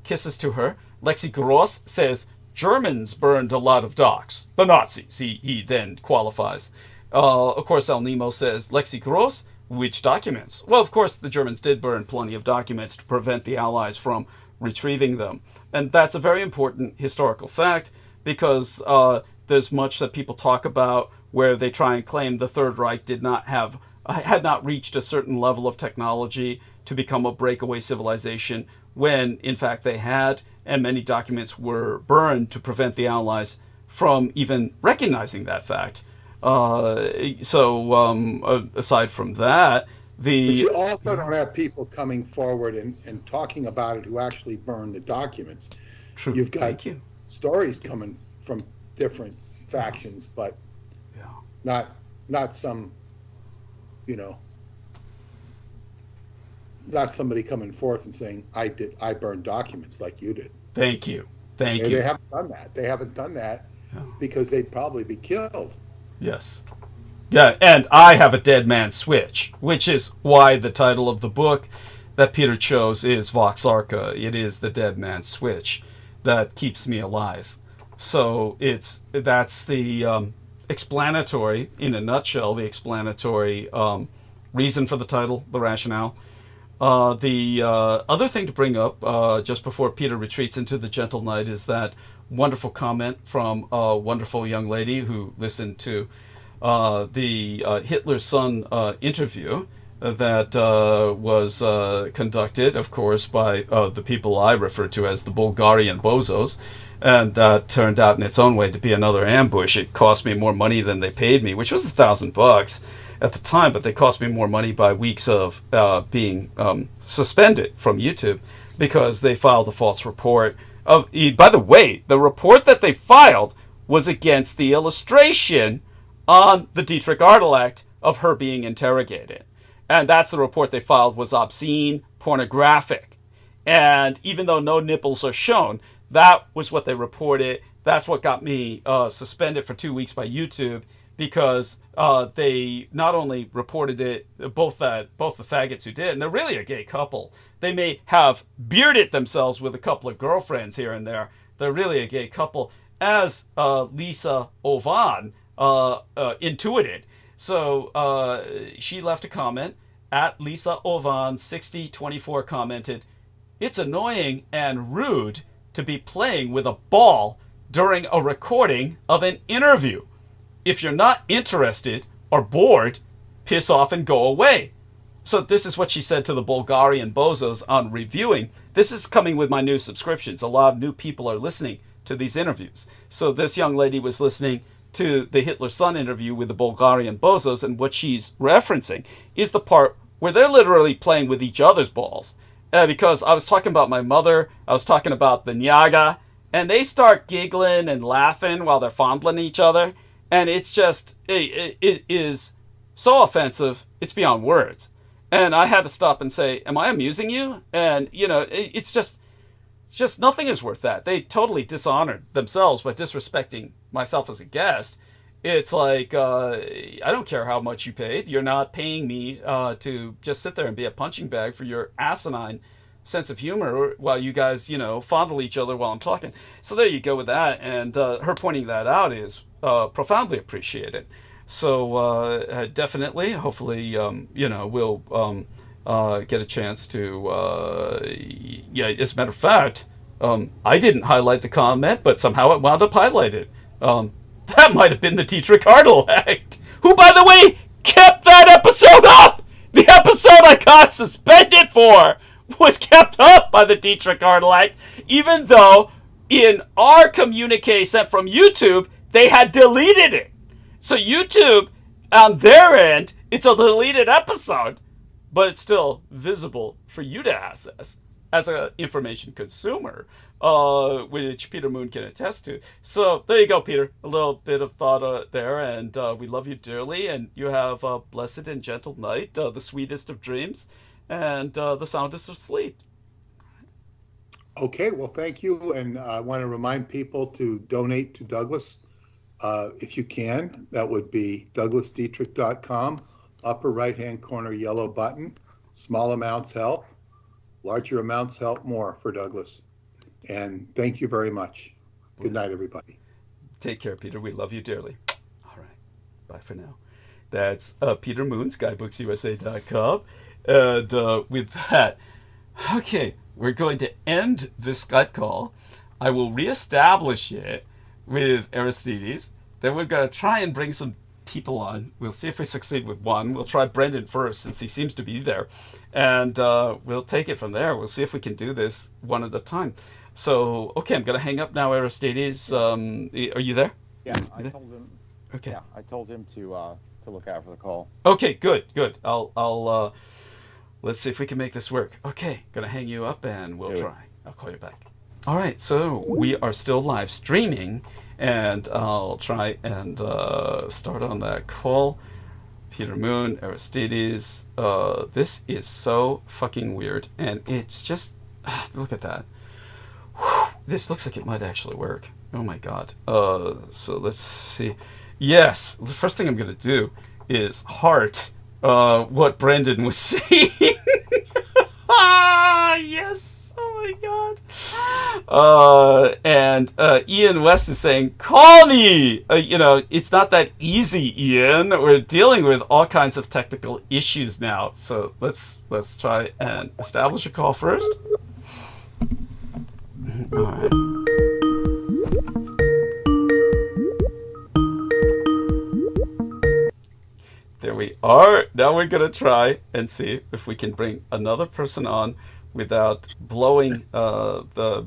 kisses to her. Lexi Gross says, Germans burned a lot of docks. The Nazis, he then qualifies. Of course, El Nemo says, Lexi Gross, which documents? Well, of course, the Germans did burn plenty of documents to prevent the Allies from retrieving them. And that's a very important historical fact because there's much that people talk about where they try and claim the Third Reich had not reached a certain level of technology to become a breakaway civilization, when in fact they had, and many documents were burned to prevent the Allies from even recognizing that fact. Aside from that, But you also don't have people coming forward and talking about it who actually burned the documents. True. You've got stories coming from different factions, but not some, not somebody coming forth and saying, I burned documents like you did. Thank you. They haven't done that. They haven't done that because they'd probably be killed. Yes. Yeah, and I have a dead man switch, which is why the title of the book that Peter chose is Vox Arca. It is the dead man switch that keeps me alive. So that's the explanatory, in a nutshell, the explanatory reason for the title, the rationale. The other thing to bring up just before Peter retreats into the gentle night is that wonderful comment from a wonderful young lady who listened to the Hitler's Son interview that was conducted, of course, by the people I refer to as the Bulgarian bozos. And that turned out in its own way to be another ambush. It cost me more money than they paid me, which was $1,000 at the time, but they cost me more money by weeks of being suspended from YouTube because they filed a false report. By the way, the report that they filed was against the illustration on the Dietrich Artelact of her being interrogated. And that's the report they filed was obscene, pornographic. And even though no nipples are shown, that was what they reported. That's what got me suspended for 2 weeks by YouTube because they not only reported it, both the faggots who did, and they're really a gay couple. They may have bearded themselves with a couple of girlfriends here and there. They're really a gay couple, as Lisa Ovan intuited. So she left a comment at Lisa Ovan 6024 commented, "It's annoying and rude to be playing with a ball during a recording of an interview. If you're not interested or bored, piss off and go away. So this is what she said to the Bulgarian bozos on reviewing. This is coming with my new subscriptions. A lot of new people are listening to these interviews. So this young lady was listening to the Hitler Son interview with the Bulgarian bozos, and what she's referencing is the part where they're literally playing with each other's balls. Because I was talking about my mother, I was talking about the Nyaga, and they start giggling and laughing while they're fondling each other. And it's just, it is so offensive, it's beyond words. And I had to stop and say, am I amusing you? And, you know, it's just nothing is worth that. They totally dishonored themselves by disrespecting myself as a guest. It's like, I don't care how much you paid. You're not paying me to just sit there and be a punching bag for your asinine sense of humor while you guys, you know, fondle each other while I'm talking. So there you go with that. And her pointing that out is profoundly appreciated. So definitely, hopefully, you know, we'll get a chance to, yeah, as a matter of fact, I didn't highlight the comment, but somehow it wound up highlighted. That might have been the Dietrich Hartl act, who, by the way, kept that episode up! The episode I got suspended for was kept up by the Dietrich Hartl act, even though in our communique sent from YouTube, they had deleted it. So YouTube, on their end, it's a deleted episode, but it's still visible for you to access as an information consumer, which Peter Moon can attest to. So there you go, Peter. A little bit of thought there, and we love you dearly, and you have a blessed and gentle night, the sweetest of dreams, and the soundest of sleep. Okay, well, thank you, and I want to remind people to donate to Douglas. If you can, that would be douglasdietrich.com, upper right-hand corner yellow button. Small amounts help. Larger amounts help more for Douglas. And thank you very much. Good night, everybody. Take care, Peter. We love you dearly. All right. Bye for now. That's Peter Moon, skybooks.usa.com. And with that, okay, we're going to end this Skype call. I will reestablish it with Aristides. Then we're going to try and bring some people on. We'll see if we succeed with one. We'll try Brendan first, since he seems to be there. And we'll take it from there. We'll see if we can do this one at a time. So, okay, I'm going to hang up now, Aristides. Are you there? Yeah, I told him. Okay. Yeah, I told him to look out for the call. Okay, good. I'll let's see if we can make this work. Okay, going to hang you up, and we'll try. I'll call you back. All right, so we are still live streaming, and I'll try and start on that call. Peter Moon, Aristides. This is so fucking weird, and it's just look at that. Whew, this looks like it might actually work. Oh my god. So let's see. Yes, the first thing I'm gonna do is heart what Brendan was saying. Yes. Oh my god. And Ian West is saying, call me! You know, it's not that easy, Ian. We're dealing with all kinds of technical issues now. So let's try and establish a call first. All right. There we are. Now we're going to try and see if we can bring another person on without blowing the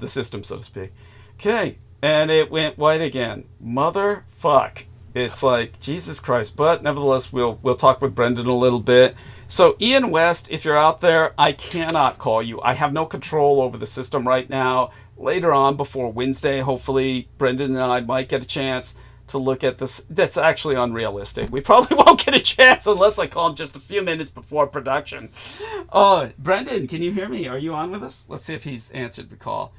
system, so to speak. Okay, and it went white again. Motherfuck. It's like, Jesus Christ. But nevertheless, we'll talk with Brendan a little bit. So Ian West, if you're out there, I cannot call you. I have no control over the system right now. Later on, before Wednesday, hopefully, Brendan and I might get a chance to look at this. That's actually unrealistic. We probably won't get a chance unless I call him just a few minutes before production. Brendan, can you hear me? Are you on with us? Let's see if he's answered the call.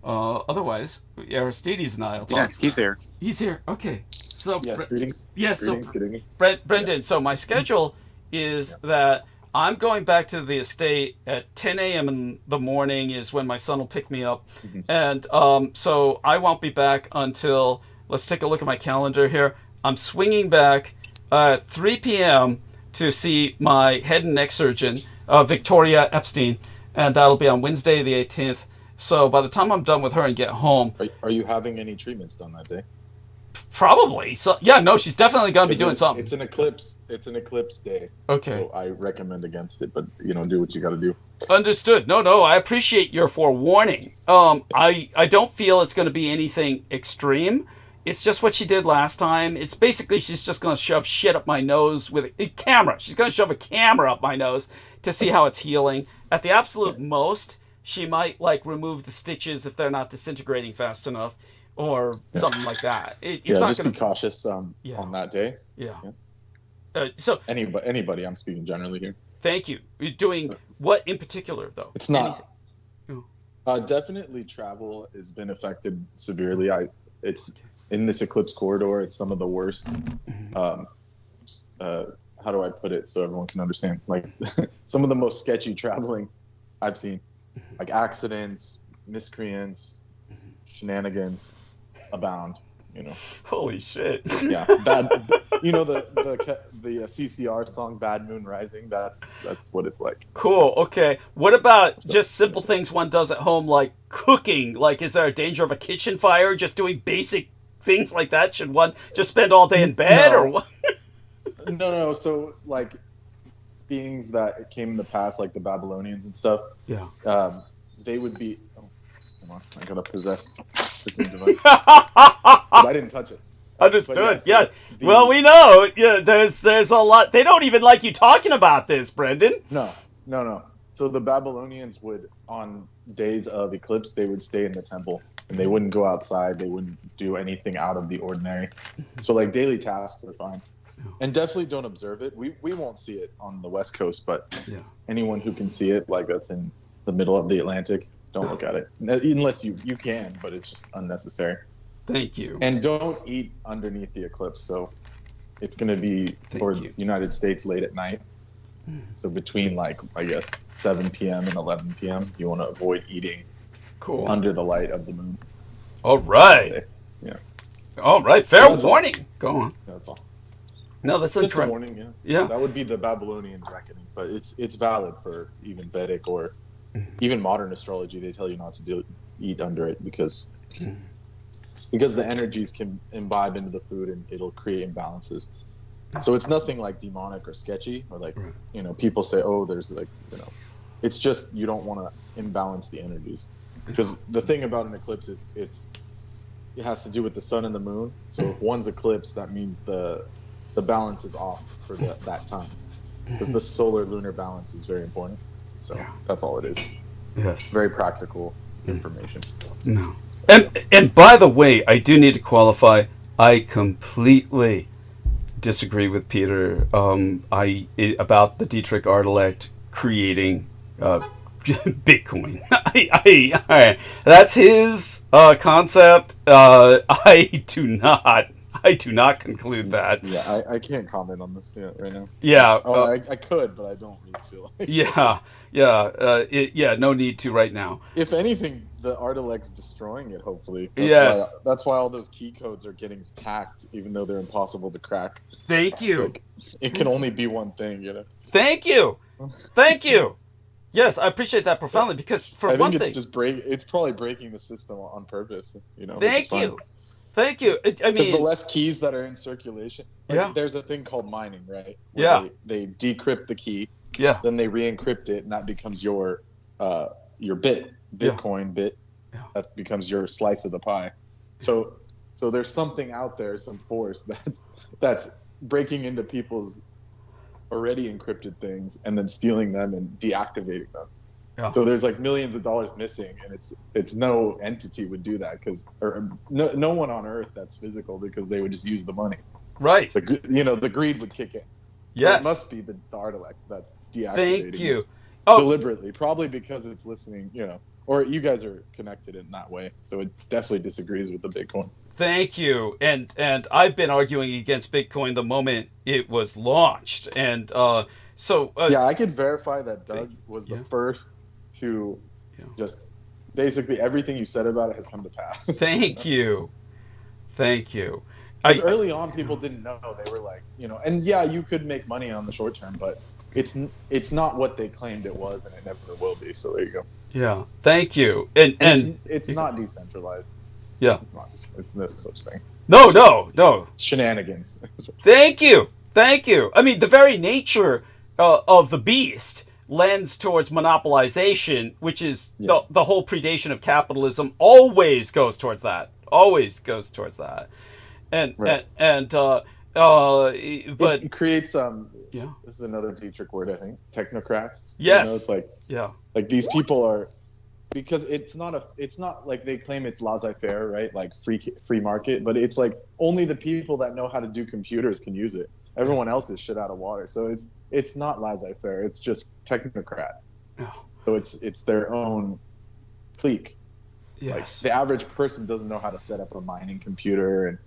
Otherwise, Aristides and I will talk. Yes, he's here. He's here. Okay. So yes, greetings. Yes, greetings, so good evening. Brendan, so my schedule is that I'm going back to the estate at 10 a.m. in the morning is when my son will pick me up. And so I won't be back until, let's take a look at my calendar here. I'm swinging back at 3 p.m. to see my head and neck surgeon, Victoria Epstein, and that'll be on Wednesday the 18th. So by the time I'm done with her and get home... Are you having any treatments done that day? Probably. So yeah, no, she's definitely gonna be doing something. It's an eclipse. It's an eclipse day. Okay. So I recommend against it, but do what you got to do. Understood. No, I appreciate your forewarning. I don't feel it's going to be anything extreme. It's just what she did last time. It's basically she's just going to shove shit up my nose with a camera. She's going to shove a camera up my nose to see how it's healing. At the absolute most, she might like remove the stitches if they're not disintegrating fast enough, or something like that. It's not just gonna be cautious on that day. Yeah. So anybody, I'm speaking generally here. Thank you. You're doing what in particular, though? It's not. Definitely travel has been affected severely. It's in this eclipse corridor. It's some of the worst. How do I put it so everyone can understand? Like some of the most sketchy traveling I've seen, like accidents, miscreants, shenanigans abound. Holy shit. Yeah, bad. The CCR song "Bad Moon Rising." That's what it's like. Cool. Okay. What about just simple things one does at home, like cooking? Like, is there a danger of a kitchen fire? Just doing basic things like that. Should one just spend all day in bed, or what? No. So like beings that came in the past, like the Babylonians and stuff. Yeah. They would be. Oh, come on! I got a possessed freaking device. I didn't touch it. Understood. Well, we know. Yeah, there's a lot. They don't even like you talking about this, Brendan. No. So the Babylonians would, on days of eclipse, they would stay in the temple and they wouldn't go outside. They wouldn't do anything out of the ordinary. So like daily tasks are fine, and definitely don't observe it. We won't see it on the West Coast, but anyone who can see it, like that's in the middle of the Atlantic, don't look at it unless you can. But it's just unnecessary. Thank you. And don't eat underneath the eclipse. So it's going to be for the United States late at night. So between 7 p.m. and 11 p.m., you want to avoid eating under the light of the moon. All right. Yeah. All right. Fair warning. Go on. That's all. No, that's just a warning. Yeah. That would be the Babylonian reckoning, but it's valid for even Vedic or even modern astrology. They tell you not to eat under it because the energies can imbibe into the food and it'll create imbalances. So it's nothing like demonic or sketchy or people say, oh, there's it's just you don't want to imbalance the energies. Because the thing about an eclipse is it has to do with the sun and the moon. So if one's eclipsed, that means the balance is off for that time. Because the solar lunar balance is very important. So that's all it is. Yes. Very practical information. No. And by the way, I do need to qualify. I completely disagree with Peter. About the Dietrich Artelect creating Bitcoin. That's his concept. I do not conclude that. Yeah, I can't comment on this right now. Yeah. I could, but I don't really feel like. Yeah. No need to right now. If anything, the Artelect's destroying it. Hopefully. That's why all those key codes are getting hacked, even though they're impossible to crack. Thank you. It can only be one thing, Thank you. Yes, I appreciate that profoundly because I think it's just it's probably breaking the system on purpose. Thank you. Thank you. I mean, because the less keys that are in circulation, there's a thing called mining, right? They decrypt the key. Yeah. Then they re-encrypt it, and that becomes your bit, Bitcoin bit. Yeah. That becomes your slice of the pie. So there's something out there, some force that's breaking into people's already encrypted things and then stealing them and deactivating them. Yeah. So there's millions of dollars missing, and it's no entity would do that or no one on Earth that's physical because they would just use the money. Right. The greed would kick in. Yes. So it must be the Artelect that's deactivating. Thank you. Deliberately, probably because it's listening, or you guys are connected in that way. So it definitely disagrees with the Bitcoin. Thank you. And I've been arguing against Bitcoin the moment it was launched. And I could verify that Doug was the first to just basically everything you said about it has come to pass. Thank you. Because early on, people didn't know. They were like, and you could make money on the short term, but it's not what they claimed it was, and it never will be. So there you go. Yeah. Thank you. And it's not decentralized. Yeah. It's no such thing. No. It's shenanigans. Thank you. I mean, the very nature of the beast lends towards monopolization, which is the whole predation of capitalism always goes towards that. And Right. but it creates yeah. This is another Dietrich word, I think. Technocrats. Yes. It's like Yeah. like these people are, because it's not like they claim it's laissez-faire, right? Like free market, but it's like only the people that know how to do computers can use it. Everyone else is shit out of water. So it's not laissez-faire. It's just technocrat. Oh. So it's their own clique. Yes. Like the average person doesn't know how to set up a mining computer and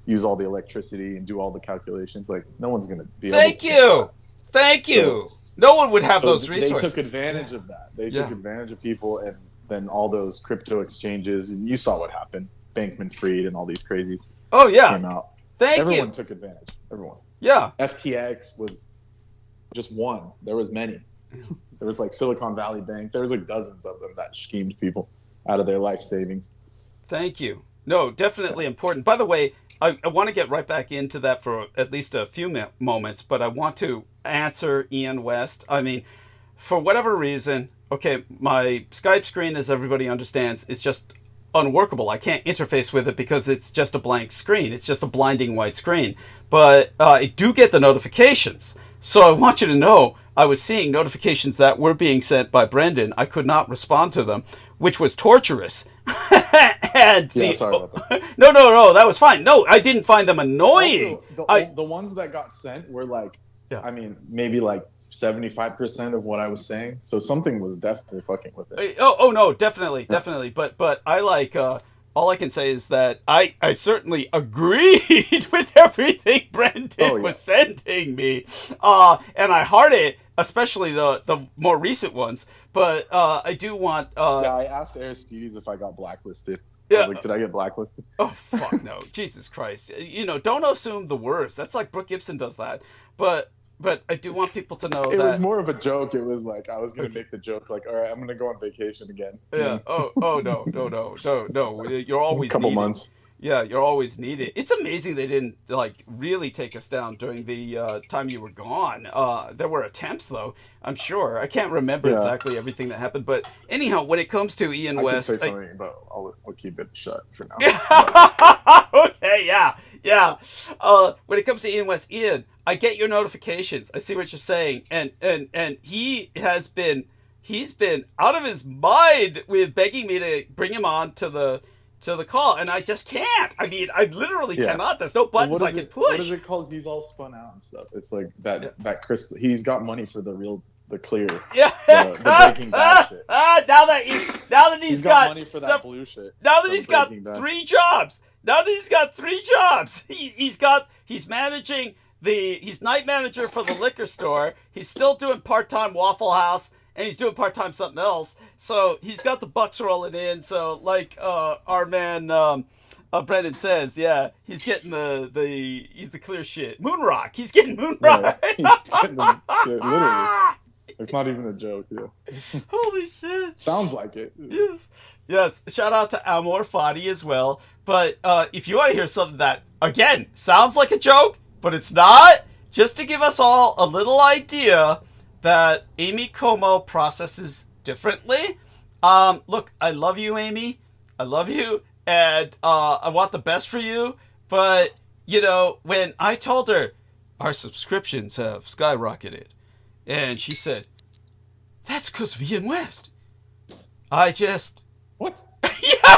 use all the electricity and do all the calculations. Like no one's gonna be able to. Thank you. No one would have those resources. They took advantage of that. They took advantage of people, and then all those crypto exchanges, and you saw what happened. Bankman-Fried and all these crazies. Oh yeah. Came out. Everyone Everyone took advantage. Everyone. Yeah. FTX was just one. There was many. There was like Silicon Valley Bank. There was like dozens of them that schemed people out of their life savings. Thank you. No, definitely important. By the way, I want to get right back into that for at least a few moments, but I want to answer Ian West. I mean, for whatever reason, okay, my Skype screen, as everybody understands, is just unworkable. I can't interface with it because it's just a blank screen. It's just a blinding white screen. But I do get the notifications. So I want you to know I was seeing notifications that were being sent by Brendan. I could not respond to them, which was torturous. And sorry about that. No, that was fine. No, I didn't find them annoying. Also, the ones that got sent were like, I mean, maybe like 75% of what I was saying. So something was definitely fucking with it. Oh no, definitely. But I like, all I can say is that I certainly agreed with everything Brendan was sending me. And I heart it, especially the more recent ones. But I do want... I asked Aristides if I got blacklisted. I was like, did I get blacklisted? Oh, fuck no. Jesus Christ. Don't assume the worst. That's like Brooke Gibson does that. But I do want people to know that... It was more of a joke. It was like, I was going to make the joke, like, all right, I'm going to go on vacation again. Yeah. Oh, no. You're always a couple needed. Months. Yeah, you're always needed. It's amazing they didn't, like, really take us down during the time you were gone. There were attempts, though, I'm sure. I can't remember exactly everything that happened. But anyhow, when it comes to Ian West... I can say something, but I'll keep it shut for now. Okay, yeah. When it comes to Ian West, Ian, I get your notifications. I see what you're saying. And he's been out of his mind with begging me to bring him on to the call, and I just can't. I mean, I literally cannot. There's no buttons I can push. What is it called? He's all spun out and stuff. It's like that crystal. He's got money for the clear. Yeah. The Breaking Bad shit. Now that he's got money for that blue shit. Now that he's got 3 jobs. He's managing he's night manager for the liquor store. He's still doing part-time Waffle House. And he's doing part-time something else. So he's got the bucks rolling in. So like our man Brendan says, he's getting the clear shit. Moonrock. He's getting Moonrock. Yeah, he's getting literally. It's not even a joke. Yeah. Holy shit. Sounds like it. Yes. Shout out to MꝎNFÉTE as well. But if you want to hear something that, again, sounds like a joke, but it's not, just to give us all a little idea that Amy Como processes differently. Look, I love you, Amy. I love you, and I want the best for you. But, when I told her our subscriptions have skyrocketed, and she said, that's because of Ian West. I just... What? Yeah!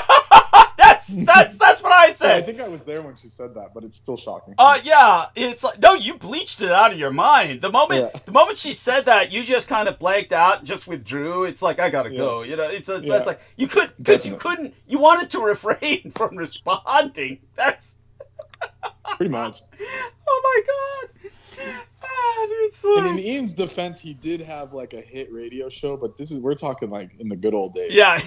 That's what I said. Yeah, I think I was there when she said that, but it's still shocking. Yeah, it's like, no, you bleached it out of your mind. The moment she said that, you just kind of blanked out and just withdrew. It's like, I gotta go. It's like you wanted to refrain from responding. That's pretty much. Oh my god. And in Ian's defense, he did have like a hit radio show, but we're talking like in the good old days. Yeah.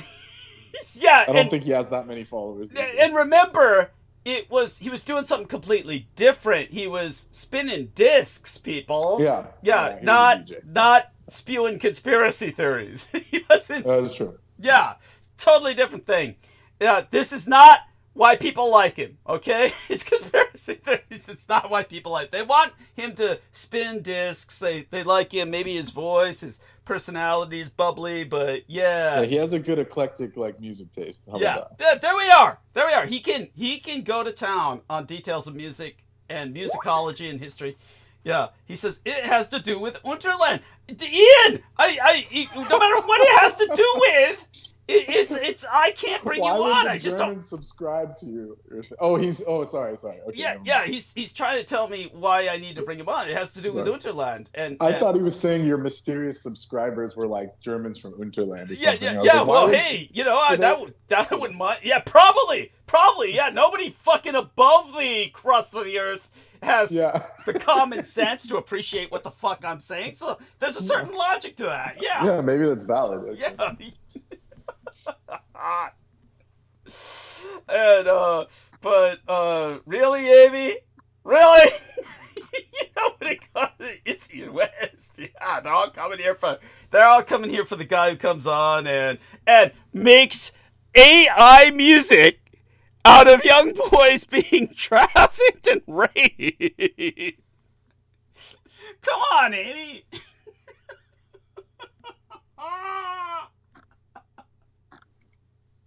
Yeah, I don't think he has that many followers. And remember, he was doing something completely different. He was spinning discs, people. Yeah, not spewing conspiracy theories. He wasn't. That is true. Yeah, totally different thing. Yeah, this is not why people like him, okay? His conspiracy theories, it's not why people like him. They want him to spin discs. They like him. Maybe his voice, his personality is bubbly, but Yeah, he has a good eclectic like music taste. How about that? There we are. There we are. He can go to town on details of music and musicology and history. Yeah, he says it has to do with Unterland. Ian, no matter what it has to do with, it's I can't bring Why you would on. the I just German don't. subscribe to you? Sorry. Okay, Yeah. He's trying to tell me why I need to bring him on. It has to do with Unterland. And I thought he was saying your mysterious subscribers were like Germans from Unterland or Yeah. something. Well, hey, that wouldn't mind. Yeah, probably. Yeah, nobody fucking above the crust of the earth has the common sense to appreciate what the fuck I'm saying. So there's a certain logic to that. Yeah. Yeah, maybe that's valid. Yeah. And but really, Amy, really, you know what it comes? It's Ian West. Yeah, they're all coming here for the guy who comes on and makes AI music out of young boys being trafficked and raped. Come on, Amy.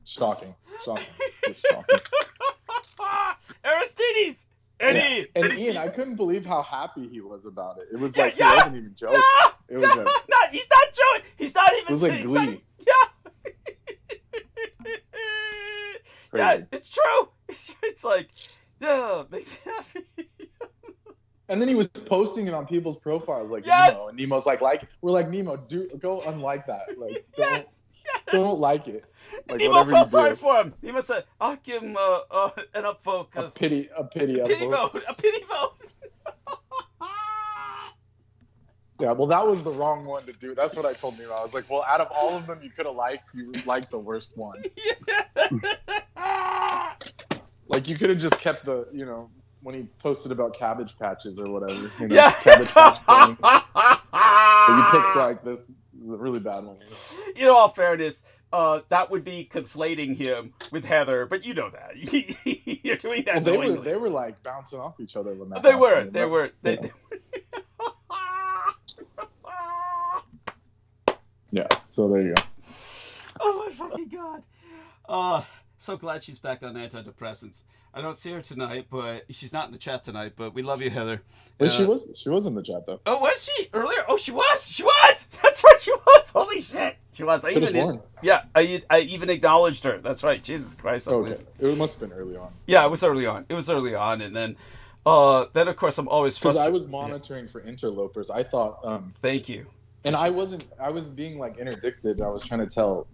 Shocking. Just shocking. Aristides. And Ian, I couldn't believe how happy he was about it. It was like he wasn't even joking. It was he's not joking. He's not even. It was like Glee. Yeah, it's true. It's like, yeah, makes me happy. And then he was posting it on people's profiles, like Nemo, and Nemo's like, we're like, Nemo, go unlike that, like, don't like it. Like, Nemo felt sorry for him. Nemo said, "I'll give him an upvote, a pity vote. Yeah, well, that was the wrong one to do. That's what I told Nemo. I was like, well, out of all of them you could have liked, you liked the worst one. Like, you could have just kept the, when he posted about Cabbage Patches or whatever. Cabbage Patch King. But you picked, like, this really bad one. In all fairness, that would be conflating him with Heather, but you know that. You're doing that well, they were, like, bouncing off each other when that They happened, were. Yeah, so there you go. Oh my fucking god. So glad she's back on antidepressants. I don't see her tonight, but she's not in the chat tonight, but we love you, Heather. But she was in the chat though. Oh, was she earlier? Oh, she was. That's right, she was. Holy shit. She was. I even acknowledged her. That's right. Jesus Christ. Okay. It must have been early on. Yeah, it was early on. And then of course I'm always frustrated. Because I was monitoring for interlopers. I thought thank you. And I was being like interdicted. I was trying to tell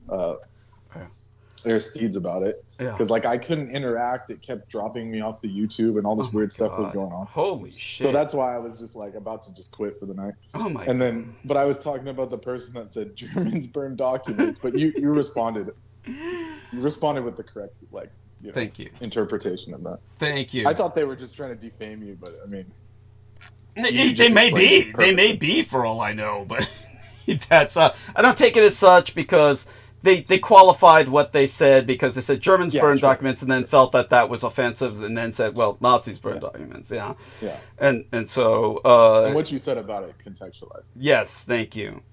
Aristides about it. Because like I couldn't interact. It kept dropping me off the YouTube and all this weird stuff was going on. Holy shit. So that's why I was just like about to just quit for the night. Oh my And then but I was talking about the person that said Germans burn documents, but you responded. You responded with the correct thank you. interpretation of that. Thank you. I thought they were just trying to defame you, but I mean they may be for all I know, but that's I don't take it as such because they qualified what they said because they said Germans burned documents and then felt that was offensive and then said, well, Nazis burned documents. Yeah. And so and what you said about it contextualized. Yes, thank you.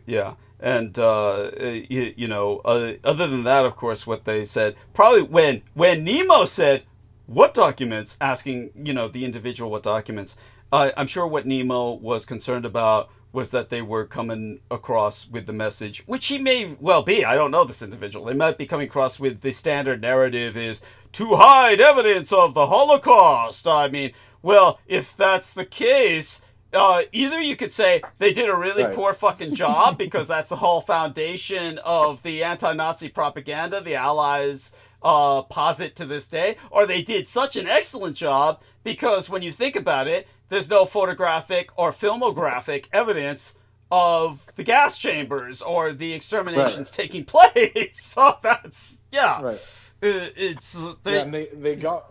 Yeah. And other than that, of course, what they said probably when Nemo said what documents, asking the individual what documents, I'm sure what Nemo was concerned about was that they were coming across with the message, which he may well be. I don't know this individual. They might be coming across with the standard narrative is to hide evidence of the Holocaust. I mean, well, if that's the case, either you could say they did a really poor fucking job because that's the whole foundation of the anti-Nazi propaganda the Allies posit to this day, or they did such an excellent job because when you think about it, there's no photographic or filmographic evidence of the gas chambers or the exterminations taking place. So that's Right. It's and they got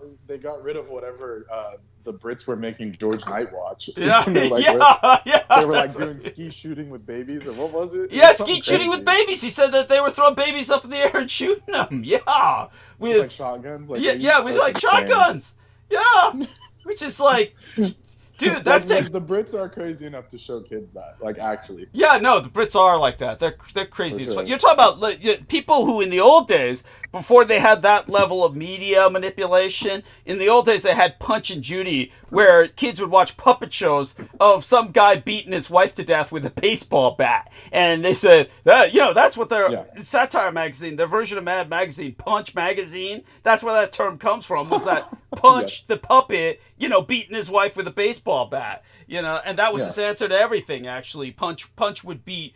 rid of whatever the Brits were making George Night Watch. Yeah, They were like doing ski shooting with babies, or what was it? Yeah, ski shooting with babies. He said that they were throwing babies up in the air and shooting them. Yeah, with like shotguns. Like with like shotguns. Yeah, which is like, dude, that's like the Brits are crazy enough to show kids that, like, actually. Yeah, no, the Brits are like that. They're crazy as fuck. You're talking about like, people who in the old days, before they had that level of media manipulation, in the old days they had Punch and Judy, where kids would watch puppet shows of some guy beating his wife to death with a baseball bat, and they said that that's what their satire magazine, their version of Mad Magazine, Punch Magazine. That's where that term comes from. Was that Punch the puppet, beating his wife with a baseball bat, and that was his answer to everything. Actually, Punch would beat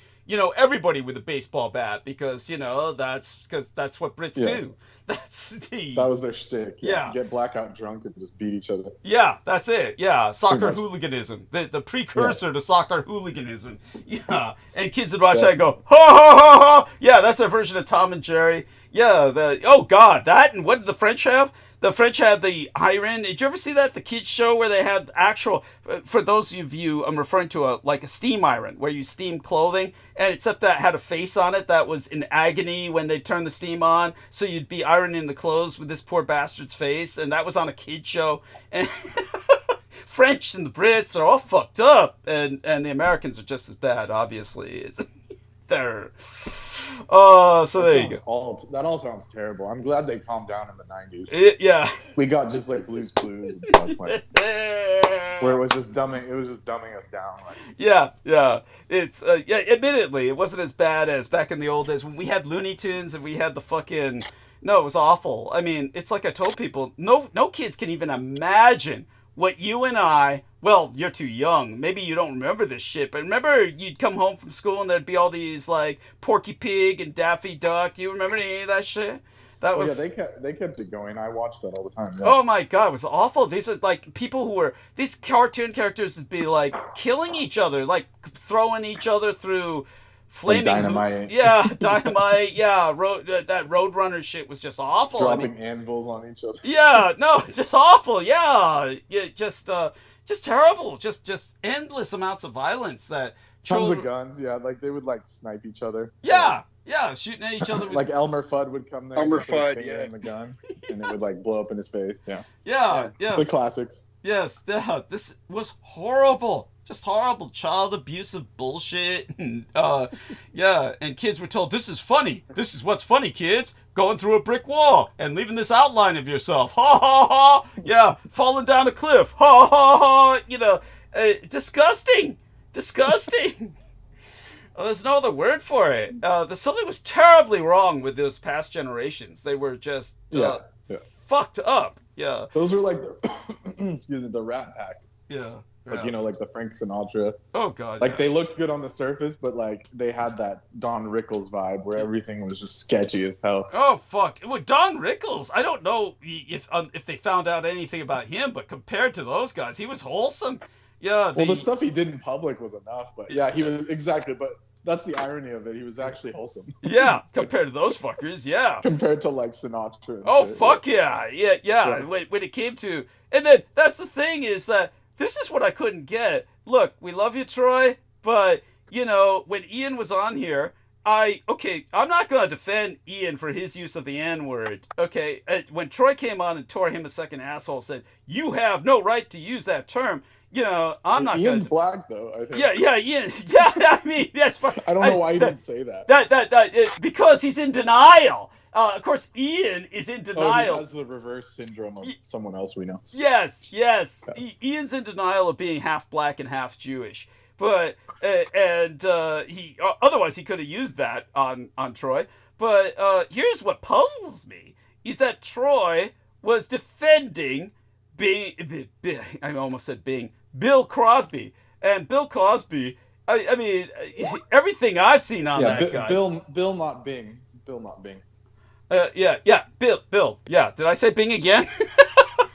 everybody with a baseball bat because that's what Brits do. That was their shtick. Yeah. Get blackout drunk and just beat each other. Yeah, that's it. Yeah, soccer hooliganism, the precursor to soccer hooliganism. Yeah, and kids would watch that and go ha ha ha ha. Yeah, that's their version of Tom and Jerry. Yeah, that, and what did the French have? The French had the iron. Did you ever see that? The kids show where they had actual, for those of you, I'm referring to a steam iron where you steam clothing, and except that had a face on it that was in agony when they turned the steam on. So you'd be ironing the clothes with this poor bastard's face, and that was on a kid show. And French and the Brits, they're all fucked up, and the Americans are just as bad, obviously. There you go. That all sounds terrible. I'm glad they calmed down in the 90s. Yeah. We got just like Blue's Clues and stuff like where it was just dumbing us down. Like. Yeah. It's admittedly, it wasn't as bad as back in the old days when we had Looney Tunes and we had the fucking. No, it was awful. I mean, it's like I told people, no kids can even imagine what you and I. Well, you're too young. Maybe you don't remember this shit, but remember you'd come home from school and there'd be all these like Porky Pig and Daffy Duck. You remember any of that shit? That was they kept it going. I watched that all the time. Yeah. Oh my god, it was awful. These are like people who were these cartoon characters would be like killing each other, like throwing each other through flaming dynamite. Hoops. Yeah, dynamite. Yeah, that Roadrunner shit was just awful. Dropping anvils on each other. Yeah, no, it's just awful. Yeah, just terrible. Just endless amounts of violence that. Tons of guns. Yeah, like they would like snipe each other. Yeah. Yeah, shooting at each other. Like Elmer Fudd would come there. Elmer Fudd, in the gun, and it would like blow up in his face. Yeah. Yeah. Yes. The classics. Yes. Yeah. This was horrible. Just horrible child abusive bullshit. And, and kids were told, this is funny. This is what's funny, kids. Going through a brick wall and leaving this outline of yourself. Ha ha ha. Yeah. Falling down a cliff. Ha ha ha. Disgusting. Disgusting. Oh, there's no other word for it. Something was terribly wrong with those past generations. They were just fucked up. Yeah. Those were like the Rat Pack. Yeah. Like, like the Frank Sinatra. Oh, God. Like, they looked good on the surface, but, like, they had that Don Rickles vibe where everything was just sketchy as hell. Oh, fuck. Well, Don Rickles, I don't know if they found out anything about him, but compared to those guys, he was wholesome. Yeah. Well, the stuff he did in public was enough, but, yeah, he was, exactly, but that's the irony of it. He was actually wholesome. Yeah, compared to those fuckers, yeah. Compared to, like, Sinatra. Oh, fuck yeah. Yeah. When it came to... And then, that's the thing is that this is what I couldn't get. Look, we love you, Troy, but, when Ian was on here, I'm not going to defend Ian for his use of the N-word. Okay, when Troy came on and tore him a second asshole, said, you have no right to use that term. I'm not. Ian's black, though, I think. Yeah, Ian. Yeah, I mean, that's fine. I don't know why he didn't say that. Because he's in denial. Of course, Ian is in denial. He has the reverse syndrome of someone else we know. Yes. Yeah. Ian's in denial of being half black and half Jewish. But he otherwise he could have used that on Troy. But here's what puzzles me: is that Troy was defending I almost said Bill Crosby, and Bill Cosby. I mean, everything I've seen on that guy. Bill not Bing. Bill. Yeah. Did I say Bing again?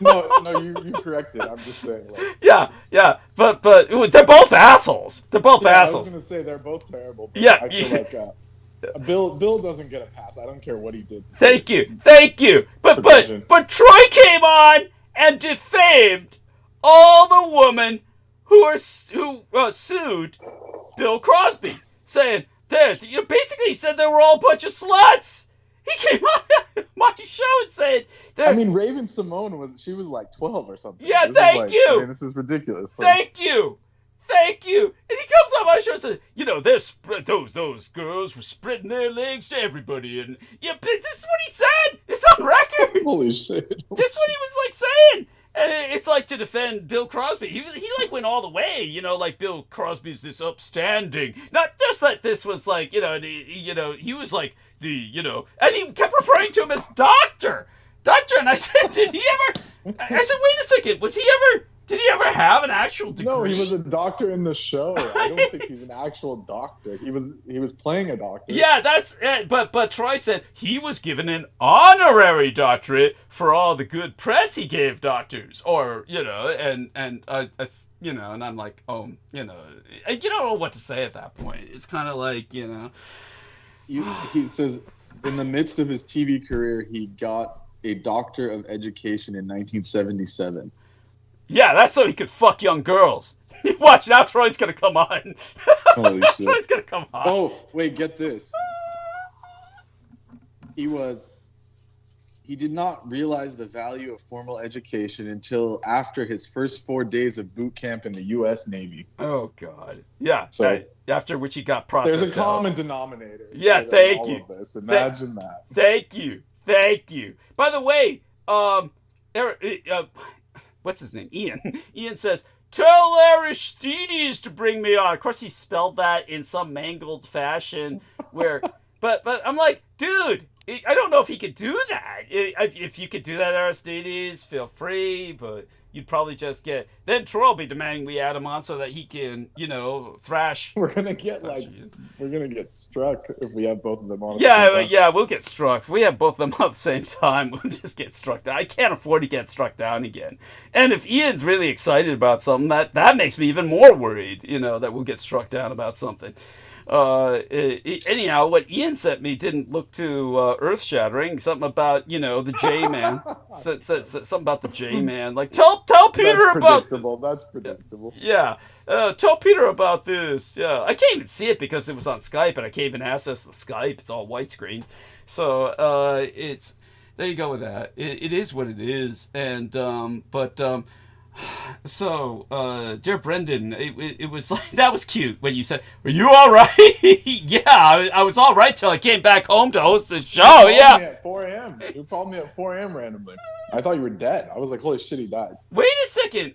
No, you corrected. I'm just saying. Like, yeah. But they're both assholes. Assholes. I was gonna say they're both terrible. But I feel like Bill doesn't get a pass. I don't care what he did. Thank you. But Troy came on and defamed all the women who sued Bill Crosby, saying basically he said they were all a bunch of sluts. He came on my show and said, I mean, Raven Simone was like 12 or something. Yeah, thank you. I mean, this is ridiculous. Thank you. And he comes on my show and says, those girls were spreading their legs to everybody, and this is what he said. It's on record. Holy shit. This is what he was like saying. And it's like to defend Bill Crosby. He like went all the way, like Bill Crosby's this upstanding. Not just that this was like, he was like and he kept referring to him as doctor. And I said, did he ever? I said, wait a second. Did he ever have an actual degree? No, he was a doctor in the show. I don't think he's an actual doctor. He was playing a doctor. Yeah, that's it. But Troy said he was given an honorary doctorate for all the good press he gave doctors, or and I'm like, you don't know what to say at that point. It's kind of like, He says in the midst of his TV career, he got a Doctor of Education in 1977. Yeah, that's so he could fuck young girls. Watch, now Troy's gonna come on. Holy shit. Troy's gonna come on. Oh, wait, get this. He did not realize the value of formal education until after his first 4 days of boot camp in the U.S. Navy. Oh, God. Yeah, so after which he got processed. There's a common denominator. Yeah, thank you. Of this. Imagine that. Thank you. By the way, what's his name? Ian. Ian says, tell Aristides to bring me on. Of course, he spelled that in some mangled fashion. But I'm like, dude, I don't know if he could do that. If you could do that, Aristides, feel free. But you'd probably just then Troy will be demanding we add him on so that he can, thrash. We're gonna get struck if we have both of them on. Yeah, we'll get struck. If we have both of them at the same time, we'll just get struck down. I can't afford to get struck down again. And if Ian's really excited about something, that makes me even more worried. That we'll get struck down about something. Anyhow, what Ian sent me didn't look too earth-shattering. Something about the J-Man. Something about the J-Man. Like tell Peter about. That's predictable. Yeah, tell Peter about this. Yeah, I can't even see it because it was on Skype, and I can't even access the Skype. It's all widescreen. So it's there. You go with that. It is what it is, and So, dear Brendan, it was like, that was cute when you said, "Are you all right?" Yeah, I was all right till I came back home to host the show. You called me at 4 a.m. You called me at 4 a.m. randomly. I thought you were dead. I was like, holy shit, he died. Wait a second.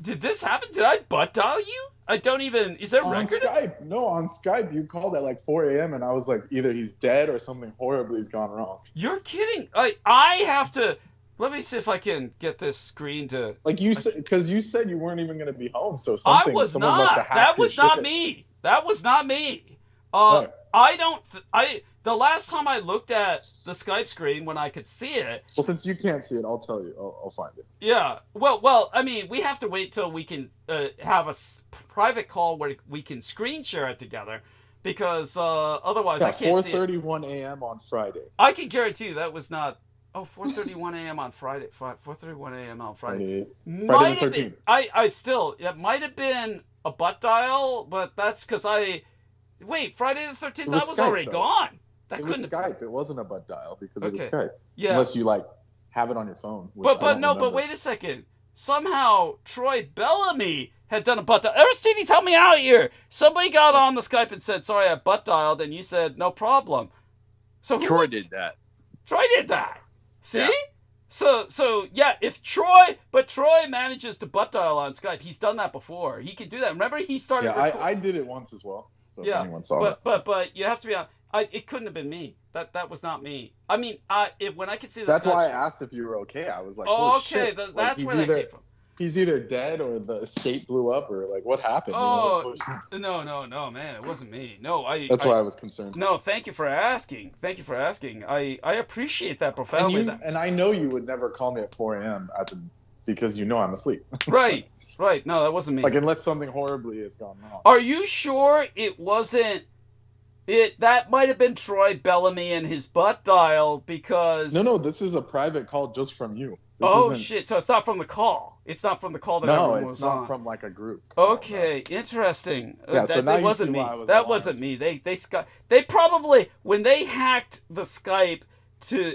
Did this happen? Did I butt dial you? I don't even. Is there on record? Skype? No, on Skype. You called at like 4 a.m. and I was like, either he's dead or something horribly has gone wrong. You're kidding. I have to. Let me see if I can get this screen to. Like you said, because you said you weren't even going to be home, so something. I was someone not. Must have hacked That was your not shit. me. That was not me. Right. I don't. The last time I looked at the Skype screen when I could see it. Well, since you can't see it, I'll tell you. I'll find it. Yeah. Well. I mean, we have to wait till we can have a private call where we can screen share it together, because otherwise I can't see it. 4:31 a.m. on Friday. I can guarantee you that was not. Oh, 4:31 a.m. on Friday. 4:31 a.m. on Friday. Friday the 13th. I still. It might have been a butt dial, but that's because Wait, Friday the 13th. That was Skype, already though. Gone. It was Skype. It wasn't a butt dial because it was Okay. Skype. Yeah. Unless you have it on your phone. But wait a second. Somehow Troy Bellamy had done a butt dial. Aristides, help me out here. Somebody got on the Skype and said, "Sorry, I butt dialed," and you said, "No problem." So Troy did that. Troy did that. See? Yeah. So yeah, if Troy manages to butt dial on Skype, he's done that before. He can do that. Remember, he started. Yeah, I did it once as well. So if anyone saw it. But you have to be on. It couldn't have been me. That was not me. I mean, when I could see the. That's Skype why I screen- asked if you were okay. I was like, Oh, holy okay, shit. that's where that came from. He's either dead or the escape blew up or what happened. Oh, no, man, it wasn't me. No, That's why I was concerned. No, thank you for asking. I appreciate that profoundly. And I know you would never call me at 4 a.m. because you know I'm asleep. Right. No, that wasn't me. Like, unless something horribly has gone wrong. Are you sure it wasn't? That might have been Troy Bellamy and his butt dial, because. No, this is a private call just from you. Oh shit! So it's not from the call. It's not from the call that No, everyone it's was not on. from like a group call. Okay, interesting. Yeah, so now That you wasn't see me. why I was That alarmed. wasn't me. They probably, when they hacked the Skype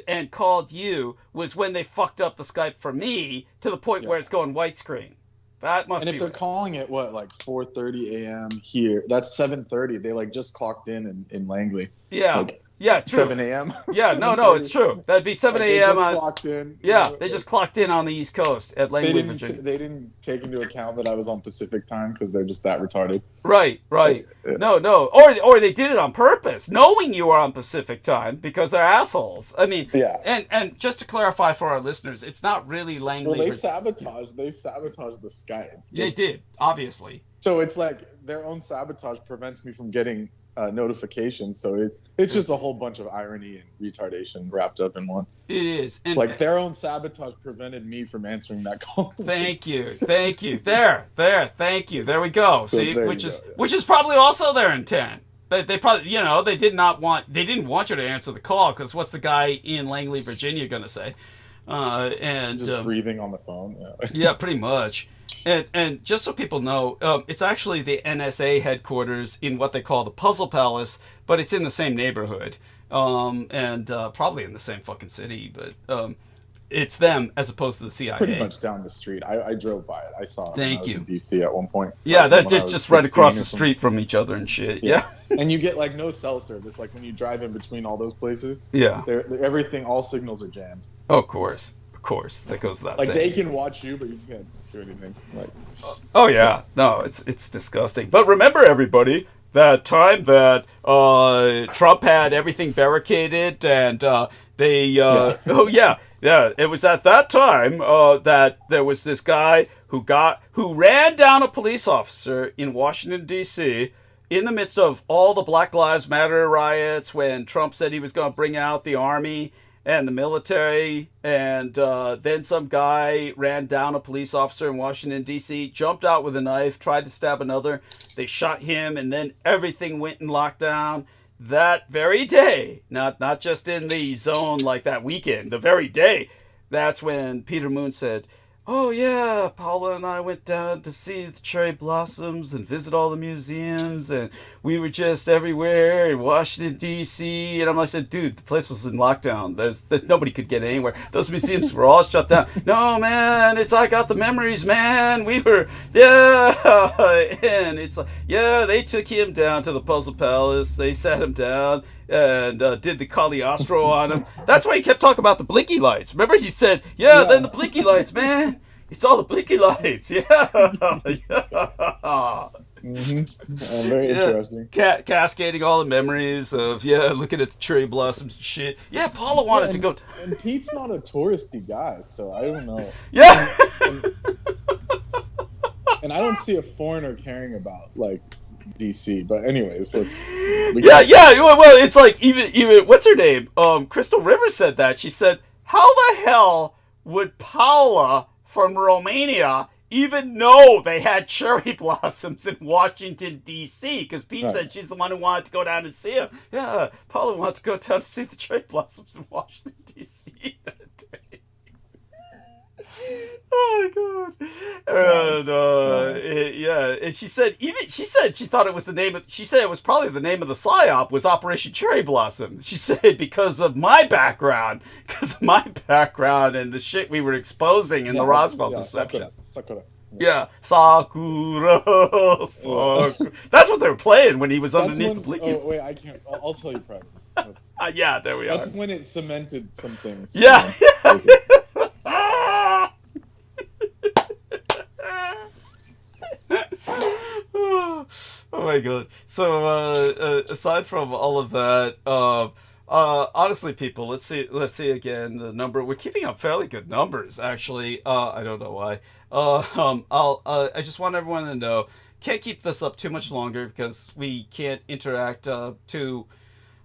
and called you, was when they fucked up the Skype for me to the point where it's going white screen. That must And be. if they're right. calling it what, like 4:30 a.m. here, that's 7:30. They like just clocked in Langley. Yeah. Like Yeah, true. 7 a.m. Yeah, no, it's true. That'd be 7 They a.m. just on. clocked in. Yeah, they just clocked in on the East Coast at Langley, Virginia. They didn't take into account that I was on Pacific time because they're just that retarded. Right. Yeah. No. Or they did it on purpose, knowing you were on Pacific time because they're assholes. I mean, Yeah. And just to clarify for our listeners, it's not really Langley. Well, they sabotaged the Skype. They did, obviously. So it's like their own sabotage prevents me from getting notifications. So it's just a whole bunch of irony and retardation wrapped up in one. It is. And Like their own sabotage prevented me from answering that call. Thank you. Thank you. Thank you. There we go. So See, there which you is go, yeah. which is probably also their intent. They probably, they didn't want you to answer the call because what's the guy in Langley, Virginia, going to say? And Just breathing on the phone. Yeah. yeah, pretty much. And just so people know, it's actually the NSA headquarters in what they call the Puzzle Palace, but it's in the same neighborhood, and probably in the same fucking city. But it's them as opposed to the CIA. Pretty much down the street. I drove by it. I saw it when I was in DC at one point. Yeah, When that I was just right 16 across or the something. street from each other and shit. Yeah. And you get like no cell service. Like when you drive in between all those places, Yeah. everything, all signals are jammed. Oh, of course. That goes without Like saying. they can watch you, but you can't do anything. Like, Oh yeah, no, it's disgusting. But remember, everybody, that time that Trump had everything barricaded, and they oh yeah, it was at that time that there was this guy who ran down a police officer in Washington D.C. in the midst of all the Black Lives Matter riots when Trump said he was going to bring out the army and the military, and then some guy ran down a police officer in Washington, D.C., jumped out with a knife, tried to stab another. They shot him, and then everything went in lockdown. That very day, not just in the zone like that weekend, the very day, that's when Peter Moon said, oh yeah, Paula and I went down to see the cherry blossoms and visit all the museums, and we were just everywhere in Washington D.C. And I said, dude, the place was in lockdown. There's nobody could get anywhere. Those museums were all shut down. No, man, I got the memories, man. We were, and it's like, yeah, they took him down to the Puzzle Palace. They sat him down and did the Cagliostro on him. That's why he kept talking about the blinky lights. Remember, he said, yeah, then the blinky lights, man. It's all the blinky lights. Yeah. very interesting. Cascading all the memories of, looking at the cherry blossoms and shit. Yeah, Paula wanted to go. And Pete's not a touristy guy, so I don't know. Yeah. And I don't see a foreigner caring about, like, DC. But anyways, Well, it's like, even what's her name? Crystal Rivers said that. She said, how the hell would Paula from Romania even know they had cherry blossoms in Washington, D.C.? Because Pete said she's the one who wanted to go down and see them. Yeah, Paula wanted to go down to see the cherry blossoms in Washington, D.C. that day. Oh my god! And and she said she thought it was the name of. She said it was probably the name of the psyop was Operation Cherry Blossom. She said because of my background, and the shit we were exposing in the Roswell deception. Sakura. Yeah, Sakura. That's what they were playing when he was underneath the blinky. Oh wait, I can't. I'll tell you privately. Yeah, there we are. That's when it cemented some things. Yeah. Oh my god. So aside from all of that, honestly, people, let's see again the number. We're keeping up fairly good numbers, actually. I don't know why. I just want everyone to know, can't keep this up too much longer because we can't interact too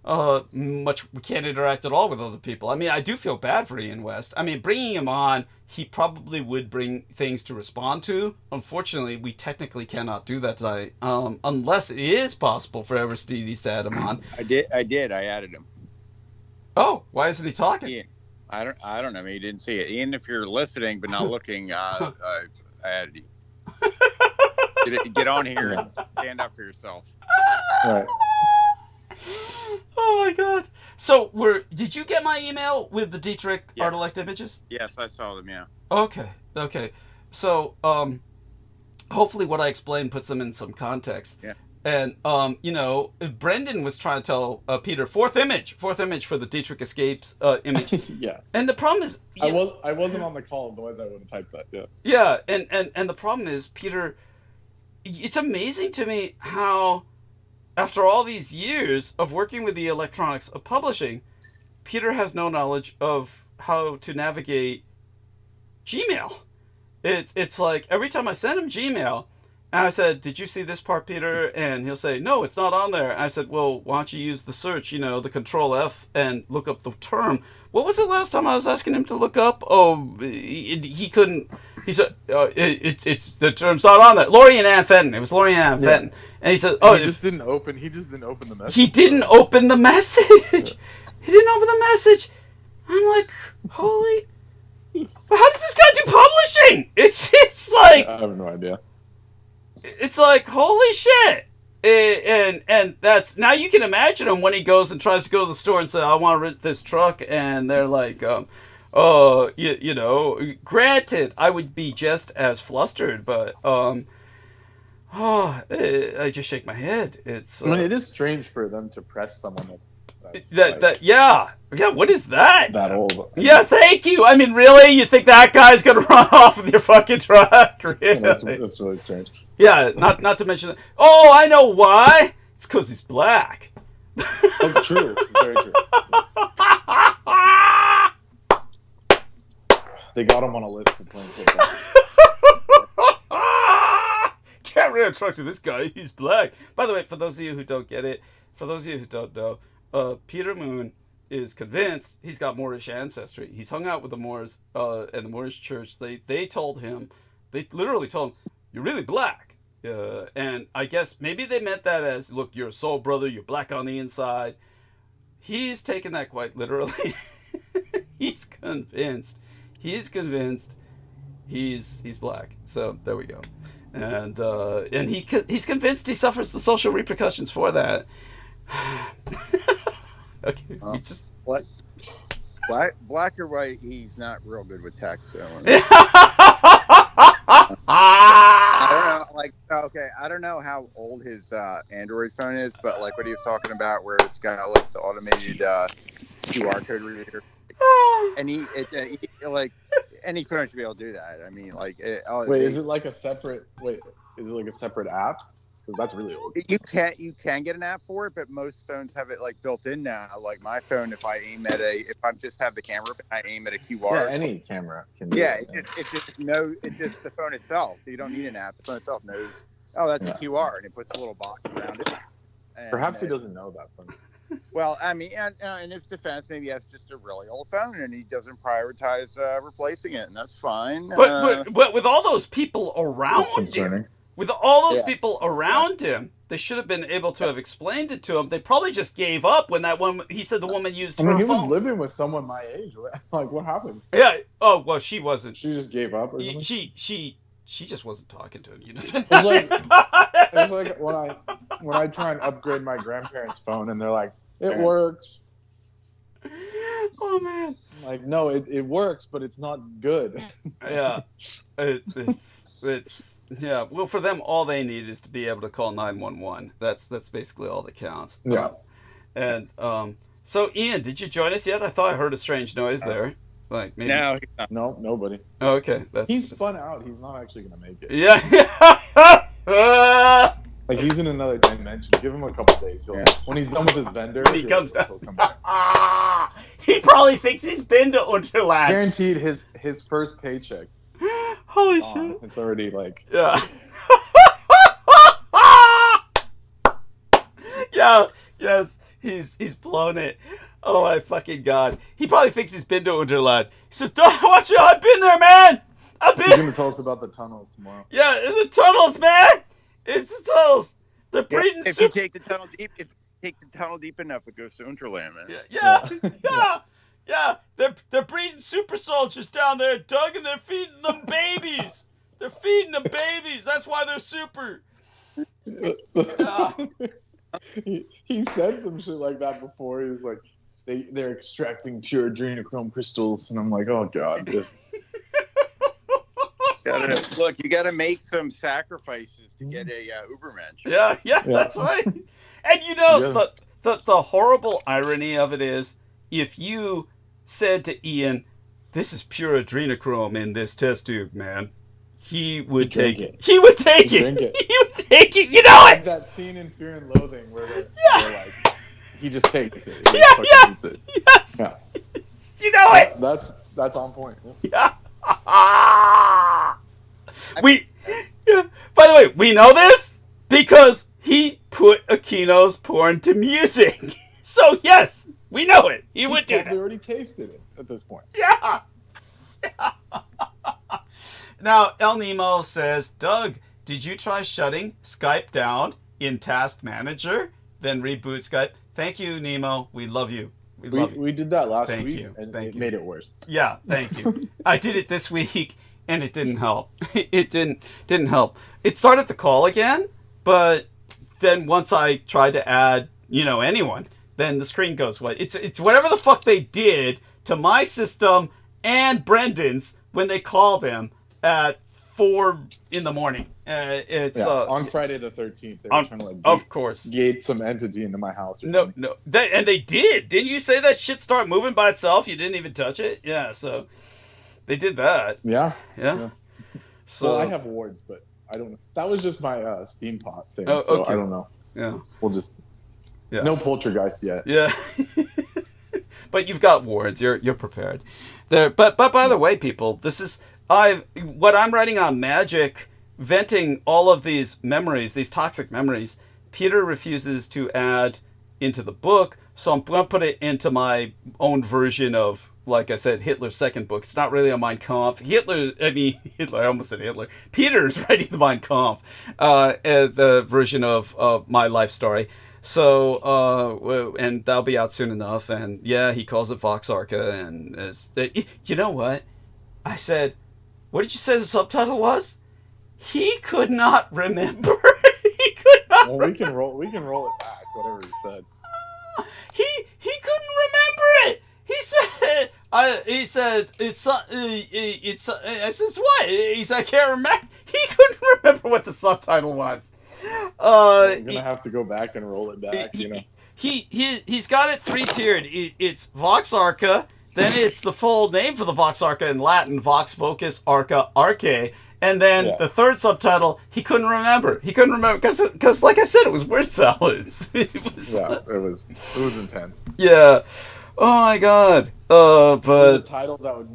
much. We can't interact at all with other people. I mean, I do feel bad for Ian West. I mean, bringing him on, he probably would bring things to respond to. Unfortunately, we technically cannot do that tonight, unless it is possible for Aristides to add him on. I did. I added him. Oh, why isn't he talking? Ian. I don't know. Maybe you didn't see it. Ian, if you're listening but not looking, I added you. Get on here and stand up for yourself. Right. Oh my god. So did you get my email with the Dietrich Yes. Artelect images? Yes, I saw them, yeah. Okay. So hopefully what I explained puts them in some context. Yeah. And Brendan was trying to tell Peter fourth image for the Dietrich Escapes image. Yeah. And the problem is I wasn't on the call, otherwise I would have typed that. Yeah. Yeah, and the problem is, Peter, it's amazing to me how, after all these years of working with the electronics of publishing, Peter has no knowledge of how to navigate Gmail. It's like every time I send him Gmail, and I said, "Did you see this part, Peter?" And he'll say, "No, it's not on there." And I said, "Well, why don't you use the search, the Control F, and look up the term?" What was it last time I was asking him to look up? Oh, he couldn't. He said, "It's the term's not on there." Laurie and Ann Fenton. It was Laurie and Ann Fenton, and he said, "Oh, he just didn't open the message." He didn't open the message. He didn't open the message. I'm like, holy. But how does this guy do publishing? It's like I have no idea. It's like, holy shit. And that's, now you can imagine him when he goes and tries to go to the store and say, "I want to rent this truck," and they're like, granted, I would be just as flustered, but I just shake my head. It's I mean, it is strange for them to press someone that's yeah, what is that? that old. Yeah, thank you. I mean, really? You think that guy's gonna run off with your fucking truck? Really? That's really strange. Yeah, not to mention that. Oh, I know why. It's because he's black. Oh, true. Very true. They got him on a list of playing football. Can't rent a truck to this guy. He's black. By the way, for those of you who don't get it, for those of you who don't know, Peter Moon is convinced he's got Moorish ancestry. He's hung out with the Moors and the Moorish church. They literally told him, "You're really black." And I guess maybe they meant that as, "Look, you're a soul brother. You're black on the inside." He's taken that quite literally. He's convinced. He's black. So there we go. And he's convinced he suffers the social repercussions for that. Okay, we just Black or white, he's not real good with text. So I don't know. Like, okay, I don't know how old his Android phone is, but like what he was talking about, where it's got like the automated QR code reader, and he like any phone should be able to do that. I mean, like, is it like a separate app? Because that's really old. You can get an app for it, but most phones have it like built in now. Like my phone, if I just have the camera, I aim at a QR. Yeah, any camera can do Yeah, it. it's just the phone itself. So you don't need an app. The phone itself knows, oh, that's a QR, and it puts a little box around it. And, Perhaps he doesn't know that phone. Well, I mean, in his defense, maybe he has just a really old phone, and he doesn't prioritize replacing it, and that's fine. but with all those people around him. With all those people around him, they should have been able to have explained it to him. They probably just gave up when he said the woman used her phone. He was living with someone my age. Like, what happened? Yeah. Oh, well, she wasn't. She just gave up or something? She just wasn't talking to him. It's like when I try and upgrade my grandparents' phone and they're like, "It works." Oh, man. Like, no, it works, but it's not good. Yeah. It's yeah. Well, for them, all they need is to be able to call 911. That's basically all that counts. Yeah. And so Ian, did you join us yet? I thought I heard a strange noise there. Like maybe. No, nobody. Oh, okay. He's spun out. He's not actually gonna make it. Yeah. Like he's in another dimension. Give him a couple days. When he's done with his vendor, he'll come back. He probably thinks he's been to Unterland. Guaranteed his first paycheck. Holy shit! It's already like yeah. Yes, he's blown it. Oh my fucking god! He probably thinks he's been to Unterland. He says, "Don't watch it. I've been there, man. He's gonna tell us about the tunnels tomorrow." Yeah, the tunnels, man. It's the tunnels. They're breeding. If you take the tunnel deep enough, it goes to Unterland, man. Yeah. They're breeding super soldiers down there, Doug, and they're feeding them babies. They're feeding them babies. That's why they're super. He said some shit like that before. He was like, they're extracting pure adrenochrome crystals, and I'm like, oh god, just look. You got to make some sacrifices to get a Ubermensch. Yeah, that's right. And you know, the horrible irony of it is, if you said to Ian, "This is pure adrenochrome in this test tube, man," he would take it. He would take it. He would take it. You know like it. that scene in Fear and Loathing where they're like, he just takes it. He eats it. Yes. Yeah. You know it. That's on point. Yeah. By the way, we know this because he put Aquino's porn to music. So yes, we know it. He would do that. He already tasted it at this point. Yeah. Now, El Nemo says, Doug, did you try shutting Skype down in Task Manager? Then reboot Skype. Thank you, Nemo. We love you. We did that last Thank week, you. and Thank it you. made it worse. Yeah, thank you. I did it this week, and it didn't help. It didn't help. It started the call again, but then once I tried to add, anyone, then the screen goes white. It's whatever the fuck they did to my system and Brendan's when they called him at 4 in the morning. On Friday the 13th, they were trying to gate some entity into my house. No, and they did. Didn't you say that shit start moving by itself? You didn't even touch it. Yeah, so they did that. Yeah. So well, I have wards, but I don't know. That was just my steam pot thing. So okay. I don't know. Yeah, we'll just no poltergeist yet. Yeah, but you've got wards. You're prepared. There, but by the way, people, this is what I'm writing on Magic. Venting all of these memories, these toxic memories, Peter refuses to add into the book, so I'm going to put it into my own version of, like I said, Hitler's second book. It's not really a Mein Kampf. Hitler, I almost said Hitler. Peter's writing the Mein Kampf, the version of my life story. So, and that'll be out soon enough, and yeah, he calls it Vox Arca, and you know what? I said, what did you say the subtitle was? He could not remember. He could not. Well, we can roll it back. Whatever he said. He couldn't remember it. He said it's. I said what? He said I can't remember. He couldn't remember what the subtitle was. I'm gonna have to go back and roll it back. He's got it 3-tiered. It's Vox Arca. Then it's the full name for the Vox Arca in Latin, Vox Vocus Arca Arche. And then the third subtitle, he couldn't remember. He couldn't remember because, like I said, it was word salads. It was intense. Yeah. Oh my god. But it was a title that would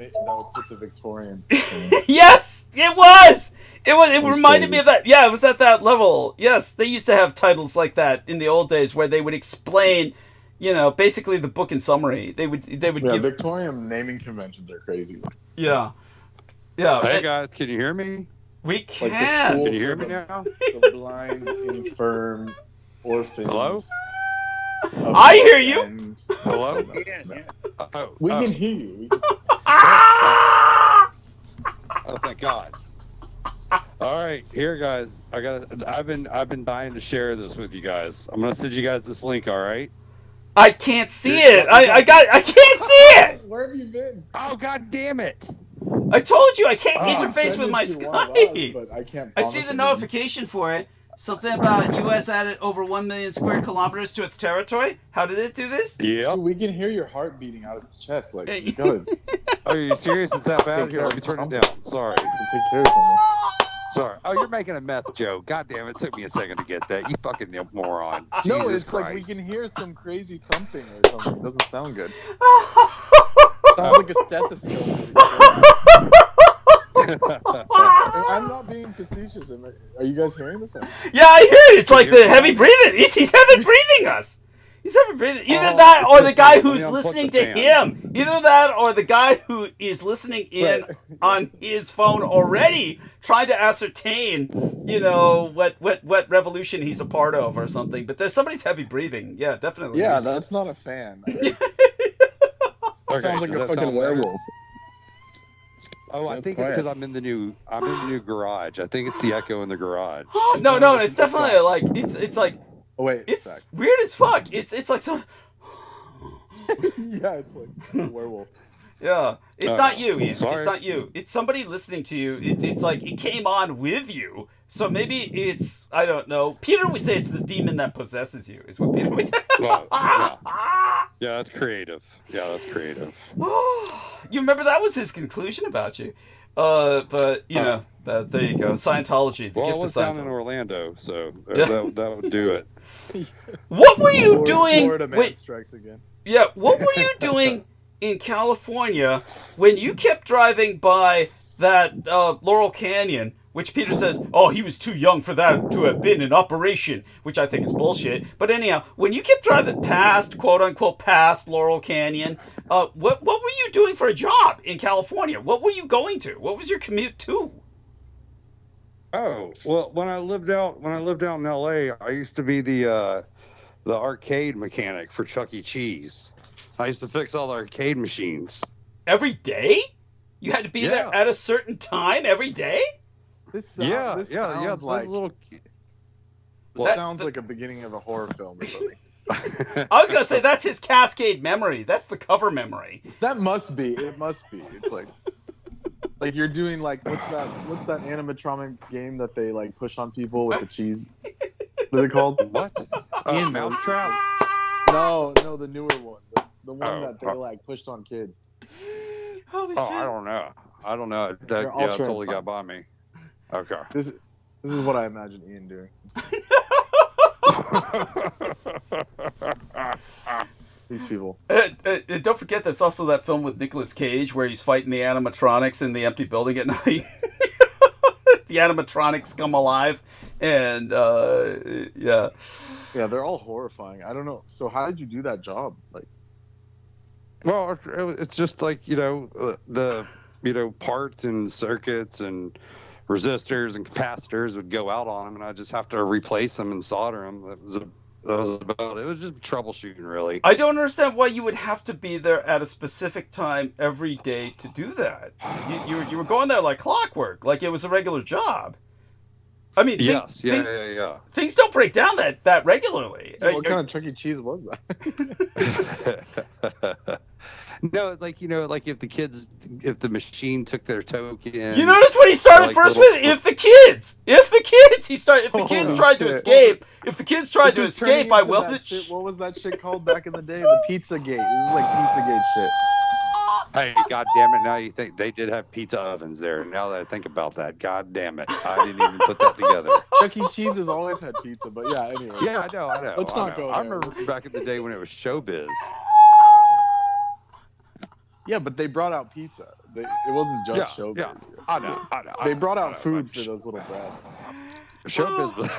put the Victorians to shame. Yes, it was. It reminded me of that. Yeah, it was at that level. Yes, they used to have titles like that in the old days where they would explain, basically the book in summary. They would give Victorian naming conventions are crazy. Yeah. Yeah. Hey guys, can you hear me? We can. Can you hear me now? The blind, infirm, orphans. Hello? I hear you. Hello? We can hear you. Oh, thank God. All right, here guys. I've been dying to share this with you guys. I'm gonna send you guys this link. All right. I can't see it. I can't see it. Where have you been? Oh God damn it! I told you I can't interface with my Skype. But I can't. I see the notification for it. Something about U.S. added over 1 million square kilometers to its territory. How did it do this? Yeah. We can hear your heart beating out of its chest. Like, you gotta. Are you serious? Is that bad? Here, let me turn it down. Sorry. Take care of something. Sorry. Oh, you're making a meth joke. God damn it. It took me a second to get that. You fucking moron. No, Jesus it's Christ. like we can hear some crazy thumping or something. It doesn't sound good. Sounds like a stethoscope. I'm not being facetious. Are you guys hearing this? Yeah, I hear it. It's like the heavy breathing. He's heavy breathing us. He's heavy breathing. Either that or the guy who's listening to him. Either that or the guy who is listening in on his phone already, trying to ascertain, what revolution he's a part of or something. But there's somebody's heavy breathing. Yeah, definitely. Yeah, that's not a fan. Sounds like a fucking werewolf. Oh, I think it's because I'm in the new garage. I think it's the echo in the garage. No, it's definitely like it's like Oh wait, it's weird as fuck. It's like some. yeah, it's like a werewolf. Yeah, it's not you, Ian. Sorry. It's not you. It's somebody listening to you. It's like it came on with you. So maybe it's, I don't know. Peter would say it's the demon that possesses you, is what Peter would say. Well, yeah. Yeah, that's creative. You remember that was his conclusion about you. But, you know, there you go. Scientology. The Well, I gift was of down in Scientology. Orlando, so Yeah. that would do it. What were you doing? Florida man Wait, strikes again. yeah, what were you doing in California when you kept driving by that Laurel Canyon, which Peter says, oh, he was too young for that to have been in operation, which I think is bullshit. But anyhow, when you kept driving past, quote unquote, past Laurel Canyon, what were you doing for a job in California? What were you going to? What was your commute to? Oh, well, when I lived out in LA, I used to be the arcade mechanic for Chuck E. Cheese. I used to fix all the arcade machines. Every day? You had to be there at a certain time every day? This sounds those like little. sounds like a beginning of a horror film or something. I was gonna say that's his Cascade memory. That's the cover memory. That must be. It must be. It's like you're doing like what's that animatronics game that they like push on people with the cheese? What is it called? What? Ian Mousetrap? No, the newer one. The one that they like pushed on kids. Holy shit. I don't know. That totally got by me. Okay. This is what I imagine Ian doing. These people. Don't forget, there's also that film with Nicolas Cage where he's fighting the animatronics in the empty building at night. The animatronics come alive, and yeah, they're all horrifying. I don't know. So how did you do that job? It's like, well, it's just like the parts and circuits and resistors and capacitors would go out on them, and I just have to replace them and solder them. That was about it. It was just troubleshooting, really. I don't understand why you would have to be there at a specific time every day to do that. You were going there like clockwork, like it was a regular job. I mean, yes, yeah. Things don't break down that regularly. So what kind of Chuck E. Cheese was that? No, like if the machine took their token. You notice what he started first with? If the kids tried to escape, I will. What was that shit called back in the day? The Pizzagate. This is like Pizzagate shit. Hey, God damn it! Now you think they did have pizza ovens there? Now that I think about that, God damn it, I didn't even put that together. Chuck E. Cheese has always had pizza, but yeah, anyway. Yeah, I know. Let's not go there. I remember back in the day when it was showbiz. Yeah, but they brought out pizza. It wasn't just showbiz. Yeah, I know. They brought out food for those little brats. Showbiz.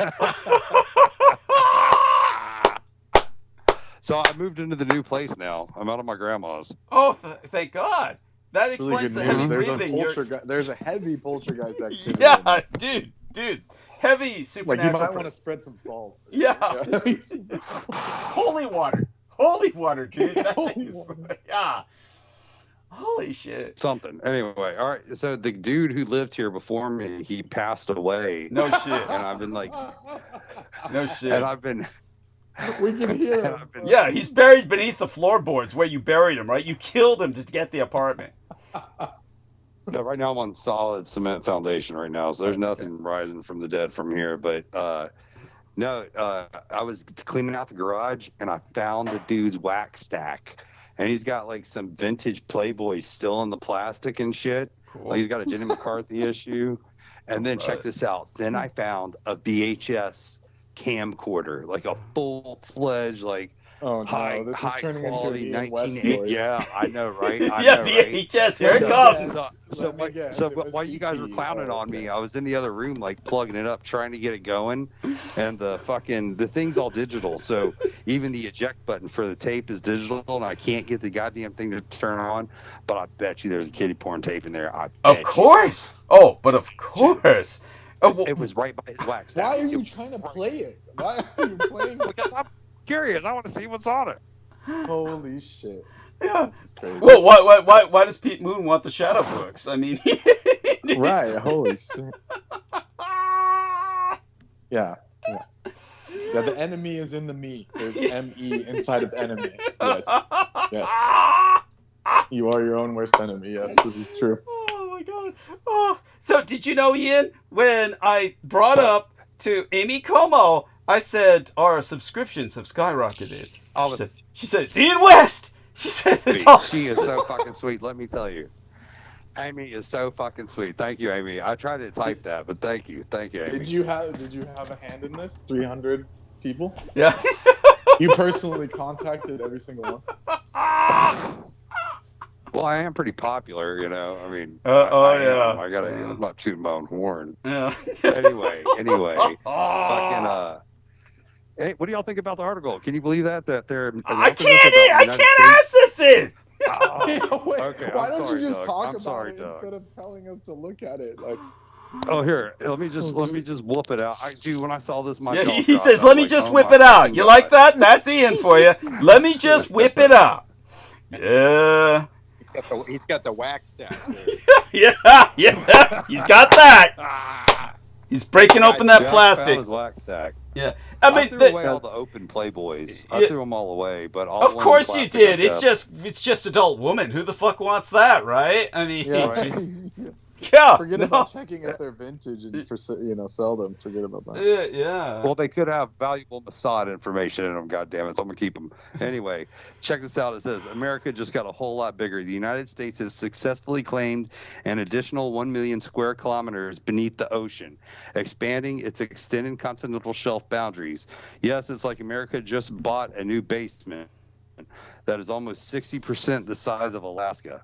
So I moved into the new place now. I'm out of my grandma's. Oh, thank God. That explains the heavy breathing. There's a heavy poltergeist activity. Yeah, dude. Heavy supernatural. Like you might want to spread some salt. Yeah. Holy water, dude. Yeah. Holy shit. Something. Anyway, all right. So the dude who lived here before me, he passed away. No shit. And I've been like, no shit. And I've been. We can hear him. Yeah, he's buried beneath the floorboards where you buried him, right? You killed him to get the apartment. No, right now I'm on solid cement foundation right now, so there's nothing rising from the dead from here. But I was cleaning out the garage and I found the dude's wax stack, and he's got like some vintage Playboy still in the plastic and shit. Cool. Like he's got a Jenny McCarthy issue, and then check this out. Then I found a VHS camcorder, like a full-fledged, like high quality 1980. Yeah, I know, right? VHS, here it comes. So while you guys were clowning on me, I was in the other room, like plugging it up, trying to get it going, and the thing's all digital. So even the eject button for the tape is digital, and I can't get the goddamn thing to turn on. But I bet you there's a kiddie porn tape in there. Of course. Oh, but of course. It was right by his wax. Why are you trying to play it? Why are you playing it? Because I'm curious. I want to see what's on it. Holy shit. Yeah. This is crazy. Well, why does Pete Moon want the shadow books? I mean, Right. Holy shit. Yeah. Yeah. Yeah. The enemy is in the me. There's M-E inside of enemy. Yes. Yes. You are your own worst enemy. Yes, this is true. Oh my god. Oh. So did you know, Ian, when I brought up to Amy Como, I said our subscriptions have skyrocketed. She said, it's Ian West. She said it's all. She is so fucking sweet. Let me tell you, Amy is so fucking sweet. Thank you, Amy. I tried to type that, but thank you, Amy. Did you have a hand in this? 300 people? Yeah. You personally contacted every single one? Well, I am pretty popular, you know. I mean, yeah. I'm not shooting my own horn. Yeah. Anyway, fucking. Hey, what do y'all think about the article? Can you believe that they're? I can't access it. Oh, Yeah, wait, okay, why I'm don't sorry, you just Doug. talk I'm about sorry, it Doug. instead of telling us to look at it? Like, Oh, here, let me just whoop it out. Dude, when I saw this, my jaw He dropped. says, I "Let was me like, just oh whip my it out." fucking You God. like that? That's Ian for you. Let me just whip it out. Yeah. He's got the wax stack. Yeah. He's got that. He's breaking open that Yeah, I plastic. found his wax stack. Yeah. I threw away all the open Playboys. I threw them all away, but all Of the ones course in you plastic did. I kept. It's just adult woman. Who the fuck wants that, right? I mean, yeah, yeah. forget about checking if they're vintage and sell them. Forget about that. Yeah. Well, they could have valuable Mossad information in them, goddammit, so I'm going to keep them. Anyway, check this out. It says, America just got a whole lot bigger. The United States has successfully claimed an additional 1 million square kilometers beneath the ocean, expanding its extended continental shelf boundaries. Yes, it's like America just bought a new basement that is almost 60% the size of Alaska.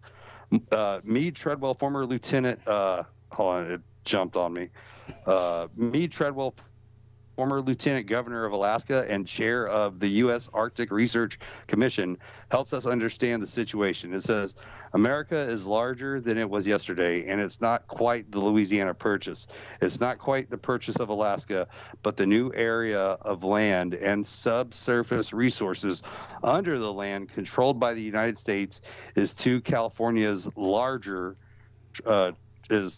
Meade Treadwell, former lieutenant, hold on, it jumped on me. Meade Treadwell, former lieutenant governor of Alaska and chair of the U.S. Arctic Research Commission, helps us understand the situation. It says, America is larger than it was yesterday, and it's not quite the Louisiana Purchase. It's not quite the purchase of Alaska, but the new area of land and subsurface resources under the land controlled by the United States is to California's larger, so they're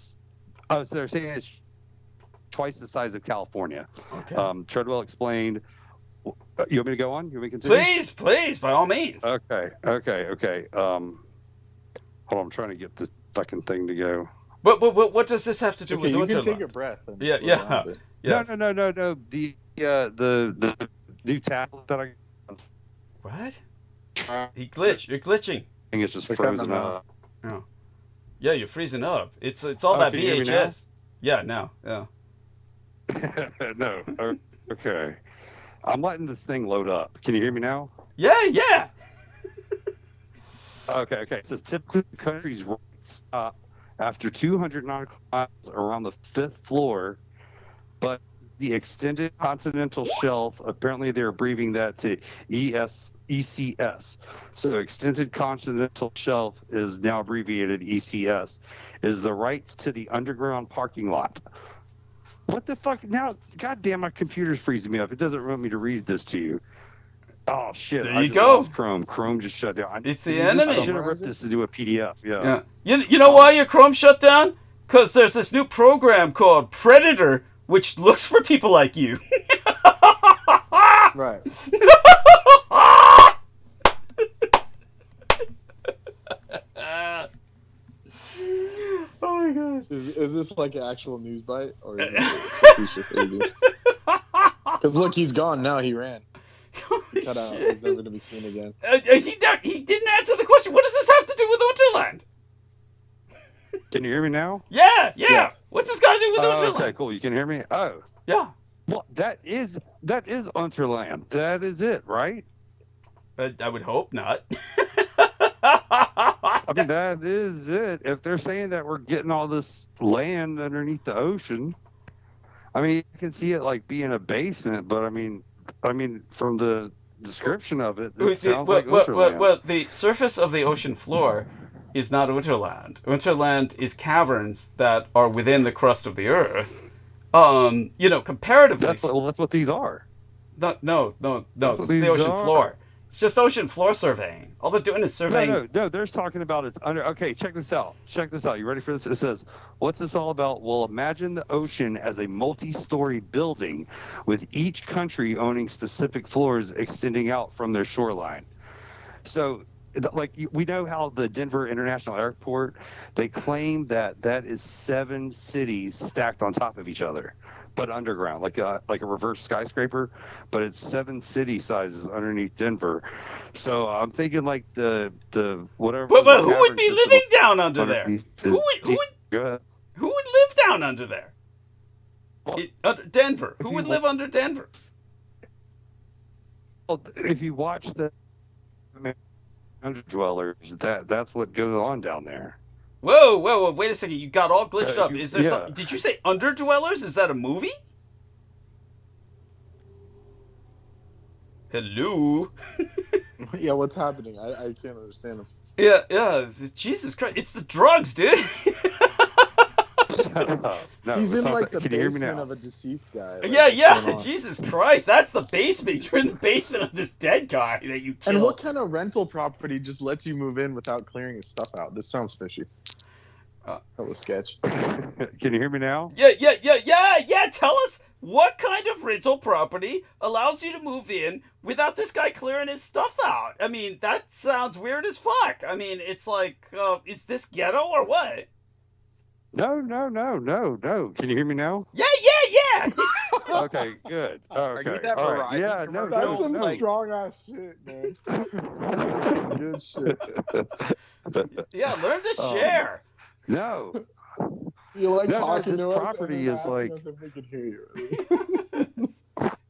saying it's twice the size of California. Okay. Treadwell explained. You want me to go on? You want me to continue? Please, by all means. Okay. Hold on, I'm trying to get this fucking thing to go. But what does this have to do with You Winterland? can take a breath. And Yeah. Yes. No. The new tablet that I What? You're glitching. think it's just They're coming frozen up. up. Yeah, you're freezing up. It's all that can you hear me now? VHS. Yeah, now. Yeah. No. Okay. I'm letting this thing load up. Can you hear me now? Yeah. Okay. It says typically the country's rates stop after 200 nautical miles around the 5th floor, but the extended continental shelf, apparently they're abbreviating that to ECS. So extended continental shelf is now abbreviated ECS, is the rights to the underground parking lot. What the fuck? Now, goddamn, my computer's freezing me up. It doesn't want me to read this to you. Oh, shit. There I you just go. lost Chrome. Chrome just shut down. It's the I enemy. should have ripped this to do a PDF. Yeah. You know why your Chrome shut down? Because there's this new program called Predator, which looks for people like you. Right. Oh my god. Is this like an actual news bite or is this facetious idiots? Because look, he's gone now. He ran. Cut out. He's never to be seen again. He didn't answer the question. What does this have to do with Unterland? Can you hear me now? Yeah. Yes. What's this got to do with Oh, Unterland? okay, cool. You can hear me? Oh. Yeah. Well, that is Unterland. That is it, right? I would hope not. I mean, that is it. If they're saying that we're getting all this land underneath the ocean, I mean, I can see it like being a basement, but I mean, from the description of it, it sounds like Unterland. Well, the surface of the ocean floor is not Unterland. Unterland is caverns that are within the crust of the earth. Comparatively. That's what these are. No. what It's the these ocean are. floor. It's just ocean floor surveying. All they're doing is surveying. No. They're talking about it's under. Okay, check this out. You ready for this? It says, "What's this all about?" Well, imagine the ocean as a multi-story building, with each country owning specific floors extending out from their shoreline. So, like, we know how the Denver International Airport, they claim that is 7 cities stacked on top of each other, but underground, like a reverse skyscraper, but it's 7 city sizes underneath Denver. So I'm thinking like the whatever. But who would be living down under there? Who would live down under there? Denver. Who would live under Denver? Well, if you watch the Underdwellers, that's what goes on down there. Whoa, wait a second. You got all glitched up. Is there something? Did you say Underdwellers? Is that a movie? Hello? Yeah, what's happening? I can't understand him. Yeah. Jesus Christ. It's the drugs, dude. No, He's in like the can you hear me basement now? of a deceased guy. Yeah. Jesus Christ. That's the basement. You're in the basement of this dead guy that you killed. And what kind of rental property just lets you move in without clearing his stuff out? This sounds fishy. That was sketch. Can you hear me now? Yeah. Tell us what kind of rental property allows you to move in without this guy clearing his stuff out. I mean, that sounds weird as fuck. I mean, it's like, is this ghetto or what? No. Can you hear me now? Yeah. Okay, good. Okay. Are you that all Verizon right. Yeah, no, That's no, some no. strong ass shit, man. That's some good shit. Yeah, learn to share. No. You like No, talking this to us property and then is asking like- us if we could hear you.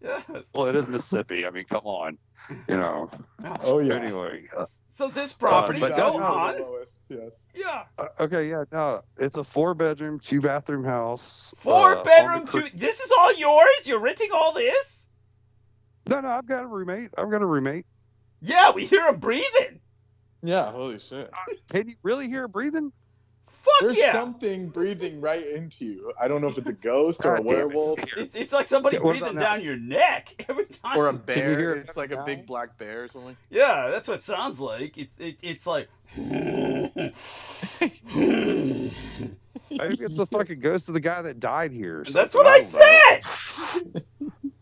Yes. Well, it is Mississippi. I mean, come on. You know. Oh yeah. Anyway. So this property, but go no, on. The lowest, yes. Yeah. Okay, yeah, no. It's a 4-bedroom, 2-bathroom house. 4-bedroom, on the 2. This is all yours? You're renting all this? No, I've got a roommate. Yeah, we hear him breathing. Yeah. Holy shit. Can you really hear her breathing? Fuck There's yeah. something breathing right into you. I don't know if it's a ghost or a God damn it. werewolf It's like somebody Yeah, what about breathing now? down your neck every time. or a you bear. hear it It's like a now? big black bear or something. Yeah, that's what it sounds like. It's like. Maybe it's the fucking ghost of the guy that died here. Or That's something. what I don't know. said.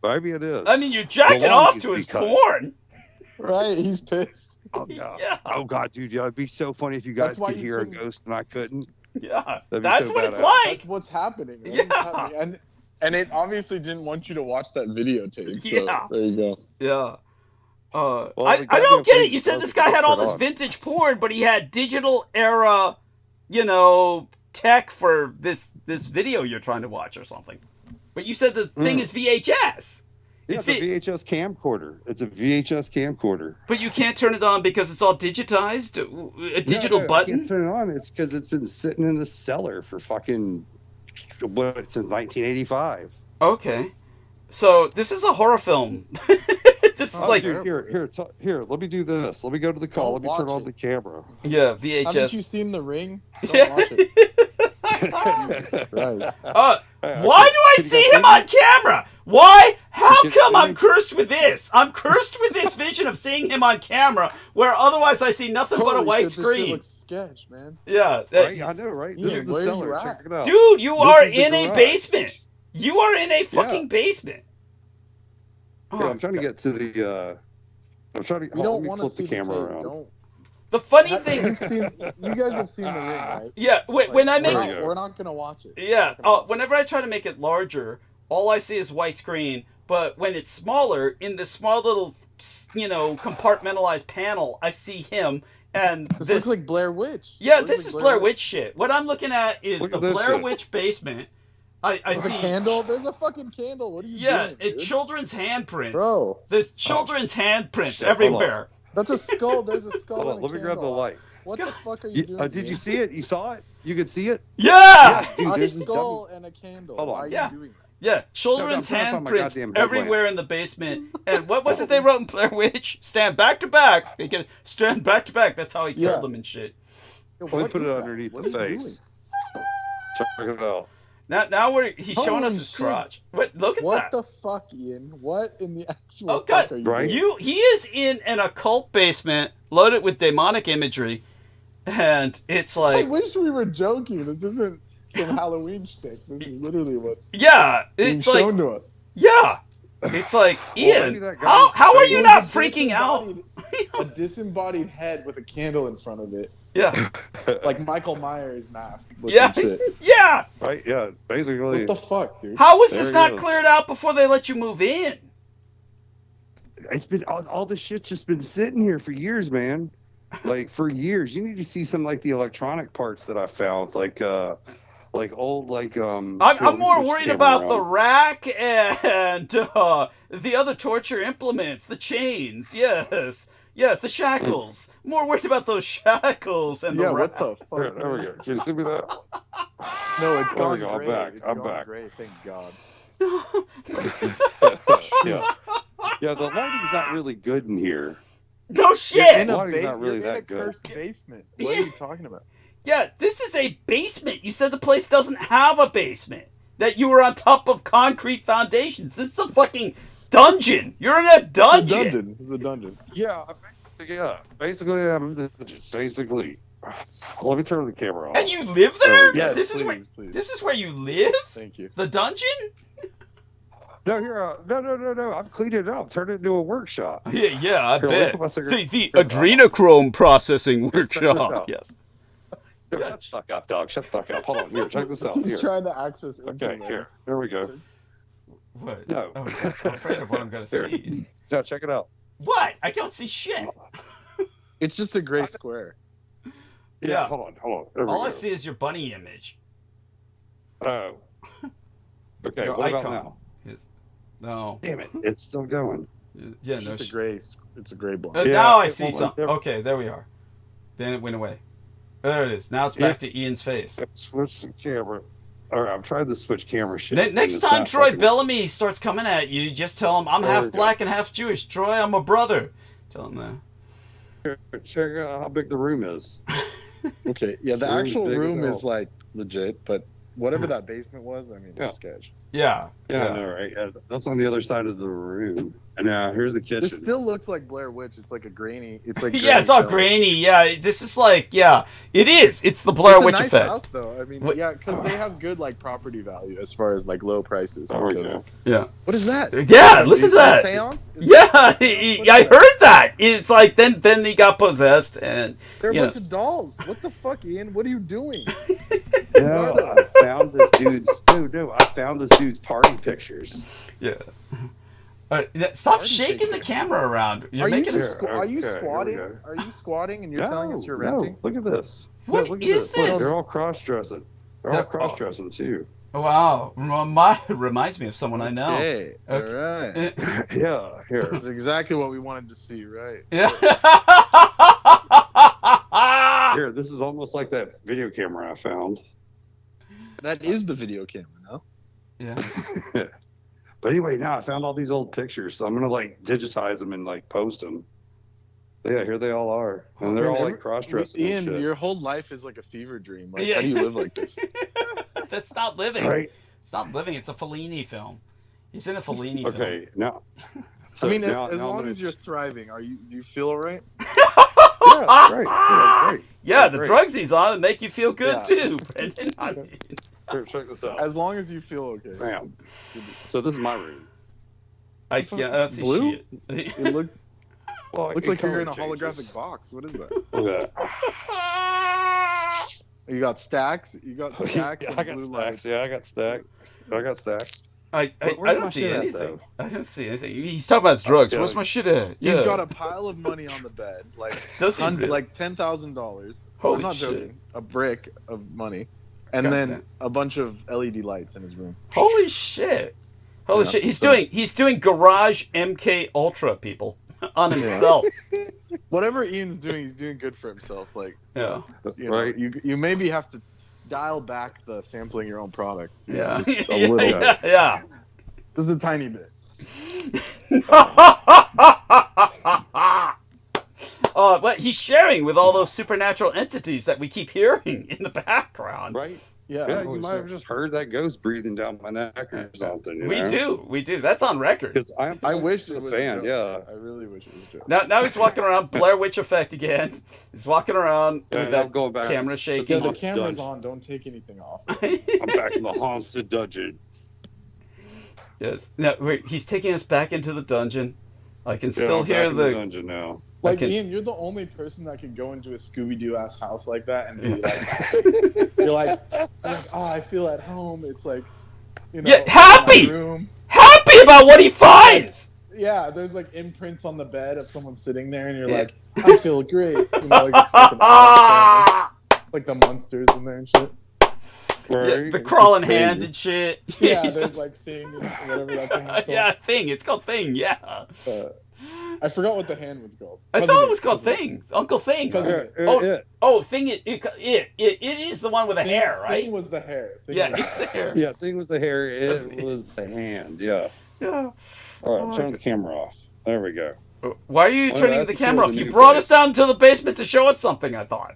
Maybe it is. I mean, you're jacking The lawn off needs to to his be cut. porn. Right. He's pissed. Oh, no. Yeah. Oh god, dude, it'd be so funny if you That's guys why could you hear a couldn't- ghost and I couldn't. Yeah, That'd be that's so what it's badass. like. That's what's happening. Man. Yeah. What's happening. And it obviously didn't want you to watch that videotape. So Yeah. there you go. Yeah. Well, I the don't goddamn get it. thing You said this wasn't guy had all turned this on. vintage porn, but he had digital era, tech for this video you're trying to watch or something. But you said the thing is VHS. Yeah, it's a VHS camcorder. It's a VHS camcorder. But you can't turn it on because it's all digitized? A digital No, I button? can't turn it on. It's because it's been sitting in the cellar for fucking since 1985. Okay. So this is a horror film. This is like, dude, here. Let me do this. Let me go to the call. Don't Let me turn watch on it. the camera. yeah, Haven't you VHS. seen The Ring? Don't Yeah. watch it. Jesus Christ. Why do I see him on camera? Why? How Can- come can I'm you- cursed with this? I'm cursed with this vision of seeing him on camera, where otherwise I see nothing but a Holy white shit, this shit screen. looks sketch, man. Yeah, Right? I know, right? This Ian, is the where are you cellar. at? Check it out. dude, you This are is the in a garage. basement. You are in a fucking basement. Here, I'm trying to get to the. I'm trying to. We let don't me want to flip see the the camera tape. around. Don't. The funny thing, You guys have seen The Ring, right? yeah, when I make There it, you go. We're not gonna watch it. yeah, whenever I try to make it larger, all I see is white screen. But when it's smaller, in this small little, compartmentalized panel, I see him. And This looks like Blair Witch. yeah, Looks this like is Blair Witch shit. What I'm looking at is Look the at this Blair shit. Witch basement. I There's see a candle. There's a fucking candle. What are you Yeah, doing, it's dude? children's handprints. Bro, There's children's handprints Shit, hold on. everywhere. that's a skull. There's a skull. Hold on, and a let me grab the candle. light. What the fuck are you doing? Did dude? you see it? You saw it? You could see it? Yeah! Dude, A there's this skull and a candle. Hold on. Why are Yeah. you doing that? Yeah, children's No, I'm trying to find my handprints goddamn headlamp. everywhere in the basement. And what was it they wrote in Blair Witch? Stand back to back. They can stand back to back. That's how he killed Yeah. them and shit. Yo, Let me what put is it that? underneath What the are you face. doing? Check it out. Now he's showing us Holy his shit. crotch. Look at What that. the fuck, Ian? What in the actual Oh god, fuck are you Right? doing? he is in an occult basement loaded with demonic imagery, and it's I like, wish we were joking. This isn't some Halloween shtick. This is literally what's yeah, being it's like, shown to us. yeah, it's like, maybe Ian, that guy's how are fake. you It not was a freaking out? A disembodied head with a candle in front of it, Yeah, like Michael Myers mask. yeah, Shit. yeah. Right? Yeah. Basically. What the fuck, dude? How was There this he not is. cleared out before they let you move in? It's been all this shit's just been sitting here for years, man. Like for years. You need to see some like the electronic parts that I found, like old I'm more worried about the rack and the other torture implements, the chains. Yes, the shackles. More worried about those shackles and Yeah, the rack. what the fuck? There we go. Can you see me that? No, it's There we gone go, I'm gray. back, It's I'm gone back. gray. Thank God. Yeah. Yeah, the lighting's not really good in here. No You're shit. in a, Lighting's not really you're in a that good. cursed basement. What are you talking about? Yeah, this is a basement. You said the place doesn't have a basement. That you were on top of concrete foundations. This is a fucking dungeon. You're in a dungeon. It's a dungeon. Yeah, basically, basically. Let me turn the camera off. And you live there? Yes, this please, is where please. this is where you live? Thank you. The dungeon? No, here, no. I've cleaned it up, turned it into a workshop. Yeah, I Here, let me bet. put my cigarette- The adrenochrome processing Check this workshop. out. Yes. Shut the fuck up, dog. Shut the fuck up. Hold on. Here, check this out. He's Here. trying to access. Okay, internet. here. There we go. What? No. Oh, I'm afraid of what I'm gonna Here. see. No, check it out. What? I don't see shit. It's just a gray square. Yeah. Hold on. There we All go. I see is your bunny image. Oh. Okay, Your what about icon. now? No. Damn it. It's still going. Yeah, It's no. just a gray. It's a gray block. Yeah, Now I it see won't- something. there- Okay, there we are. Then it went away. There it is. Now it's back to Ian's face. Switch the camera. All right, I'm trying to switch camera shit. Next and it's time not Troy fucking- Bellamy starts coming at you, just tell him I'm There half we go. black and half Jewish. Troy, I'm a brother. Tell him that. Check out how big the room is. Okay, yeah, the Room's actual big as room hell. is like legit, but whatever that basement was, I mean, Yeah. it's sketch. Yeah. Yeah, I know, right? Yeah, that's on the other side of the room. And now here's the kitchen. This still looks like Blair Witch. It's like a grainy. It's like Yeah, it's all film. grainy. Yeah, this is like, yeah, it is. It's the Blair It's a Witch nice effect. house, though. I mean, What- yeah, because they have good like property value as far as like low prices. There we because- go. Yeah. What is that? Yeah, listen to Is that. a seance? Is Yeah, that a seance? What I is that? heard that. It's like then he got possessed and They're a you know. bunch of dolls. What the fuck, Ian? What are you doing? No, I found this dude's. No, I found this dude's party pictures. Yeah. Stop Party shaking the pictures. camera around. You're Are you making just Here, are you okay, here we squatting? go. Are you squatting and you're telling us you're No, renting? look at this. What no, look at is this? They're all cross-dressing. They're all They're- cross-dressing too. Wow, reminds me of someone I know. Okay, all right. Yeah, here. That's exactly what we wanted to see, right? Yeah. Here, this is almost like that video camera I found. That is the video camera, no? Yeah. But anyway, now I found all these old pictures, so I'm gonna like digitize them and like post them. Yeah, here they all are, and they're all like cross-dressing. and Ian, shit. your whole life is like a fever dream. Like, Yeah. how do you live like this? That's not living. right? It's not living. It's a Fellini film. He's in a Fellini film. Okay, now. I mean, now- as now I'm long gonna- as you're thriving, do you feel all right? yeah, right, yeah, great. Yeah, the Great. drugs he's on make you feel good Yeah. too, Brendan. I mean, Here, check this out. As long as you feel okay. Bam. So this is my room. I don't see Blue? shit. It looks Well, looks it like you're in a color holographic changes. box. What is that? Look at that. You got stacks. You got stacks. Yeah, of I got blue stacks. Yeah, I got stacks. I got stacks. I Where's don't my see shit at, anything. though? I don't see anything. He's talking about his drugs. Okay. Where's my shit at? He's Yeah. got a pile of money on the bed, like Does he really? like $10,000. Holy I'm not shit. joking. A brick of money, and God then damn. a bunch of LED lights in his room. Holy shit. Holy Yeah. shit. He's So- doing garage MK Ultra people on himself. Whatever Ian's doing, he's doing good for himself. Like, Yeah. you know, Right. you maybe have to dial back the sampling your own product. you know, Yeah. just a Yeah, little. yeah, yeah. Just a tiny bit. But he's sharing with all those supernatural entities that we keep hearing in the background. Right? Yeah, you might have just heard that ghost breathing down my neck or something. You know? We do. That's on record. Because I wish a it was fan. a joke. Yeah, I really wish it was a joke. Now he's walking around, Blair Witch effect again. He's walking around with that going back camera shaking. Yeah, the camera's on. Don't take anything off. I'm back in the haunted dungeon. Yes. No, wait, he's taking us back into the dungeon. I can still I'm hear back in the dungeon now. Like, Ian, you're the only person that could go into a Scooby-Doo ass house like that and be like, you're like, oh, I feel at home. It's like, you know, happy room. Happy about what he finds. Yeah, there's like imprints on the bed of someone sitting there, and you're like, I feel great. You know, like it's fucking like the monsters in there and shit. Yeah, the crawling hand and shit. Yeah, there's like Thing, or whatever that thing is called. Yeah, Thing. It's called Thing. Yeah. I forgot what the hand was called. I thought it was called Thing. Uncle Thing. Oh, Thing. It is the one with the hair, right? Thing was the hair. It's the hair. Yeah, Thing was the hair. It was the hand. Yeah. Yeah. All right, turn the camera off. There we go. Why are you turning the camera off? You brought us down to the basement to show us something, I thought.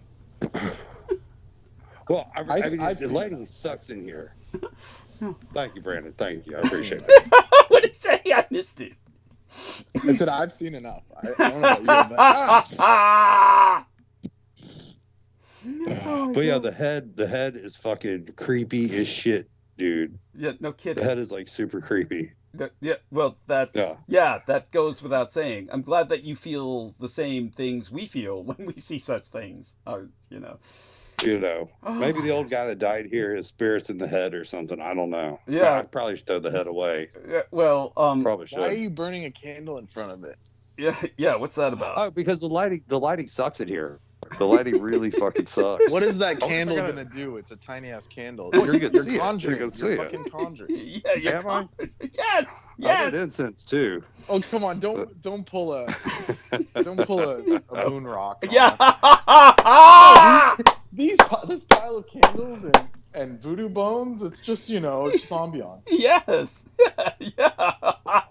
Well, I mean, the lighting sucks in here. Thank you, Brandon. Thank you. I appreciate that. What did he say? I missed it. I said, I've seen enough. I don't know about you. But yeah, the head is fucking creepy as shit, dude. Yeah, no kidding. The head is like super creepy. Yeah, well, that goes without saying. I'm glad that you feel the same things we feel when we see such things. You know. Maybe the old guy that died here, his spirit's in the head or something. I don't know. Yeah, I probably should throw the head away. Yeah, well, probably should. Why are you burning a candle in front of it? Yeah. What's that about? Oh, because the lighting sucks in here. The lighting really fucking sucks. What is that candle gonna do? It's a tiny ass candle. You're conjuring. You're fucking conjuring. Yeah, you're Yes. I did incense too. Oh, come on! Don't pull a moon rock. Yeah. This pile of candles and voodoo bones. It's just it's just ambiance. Yes. Yeah.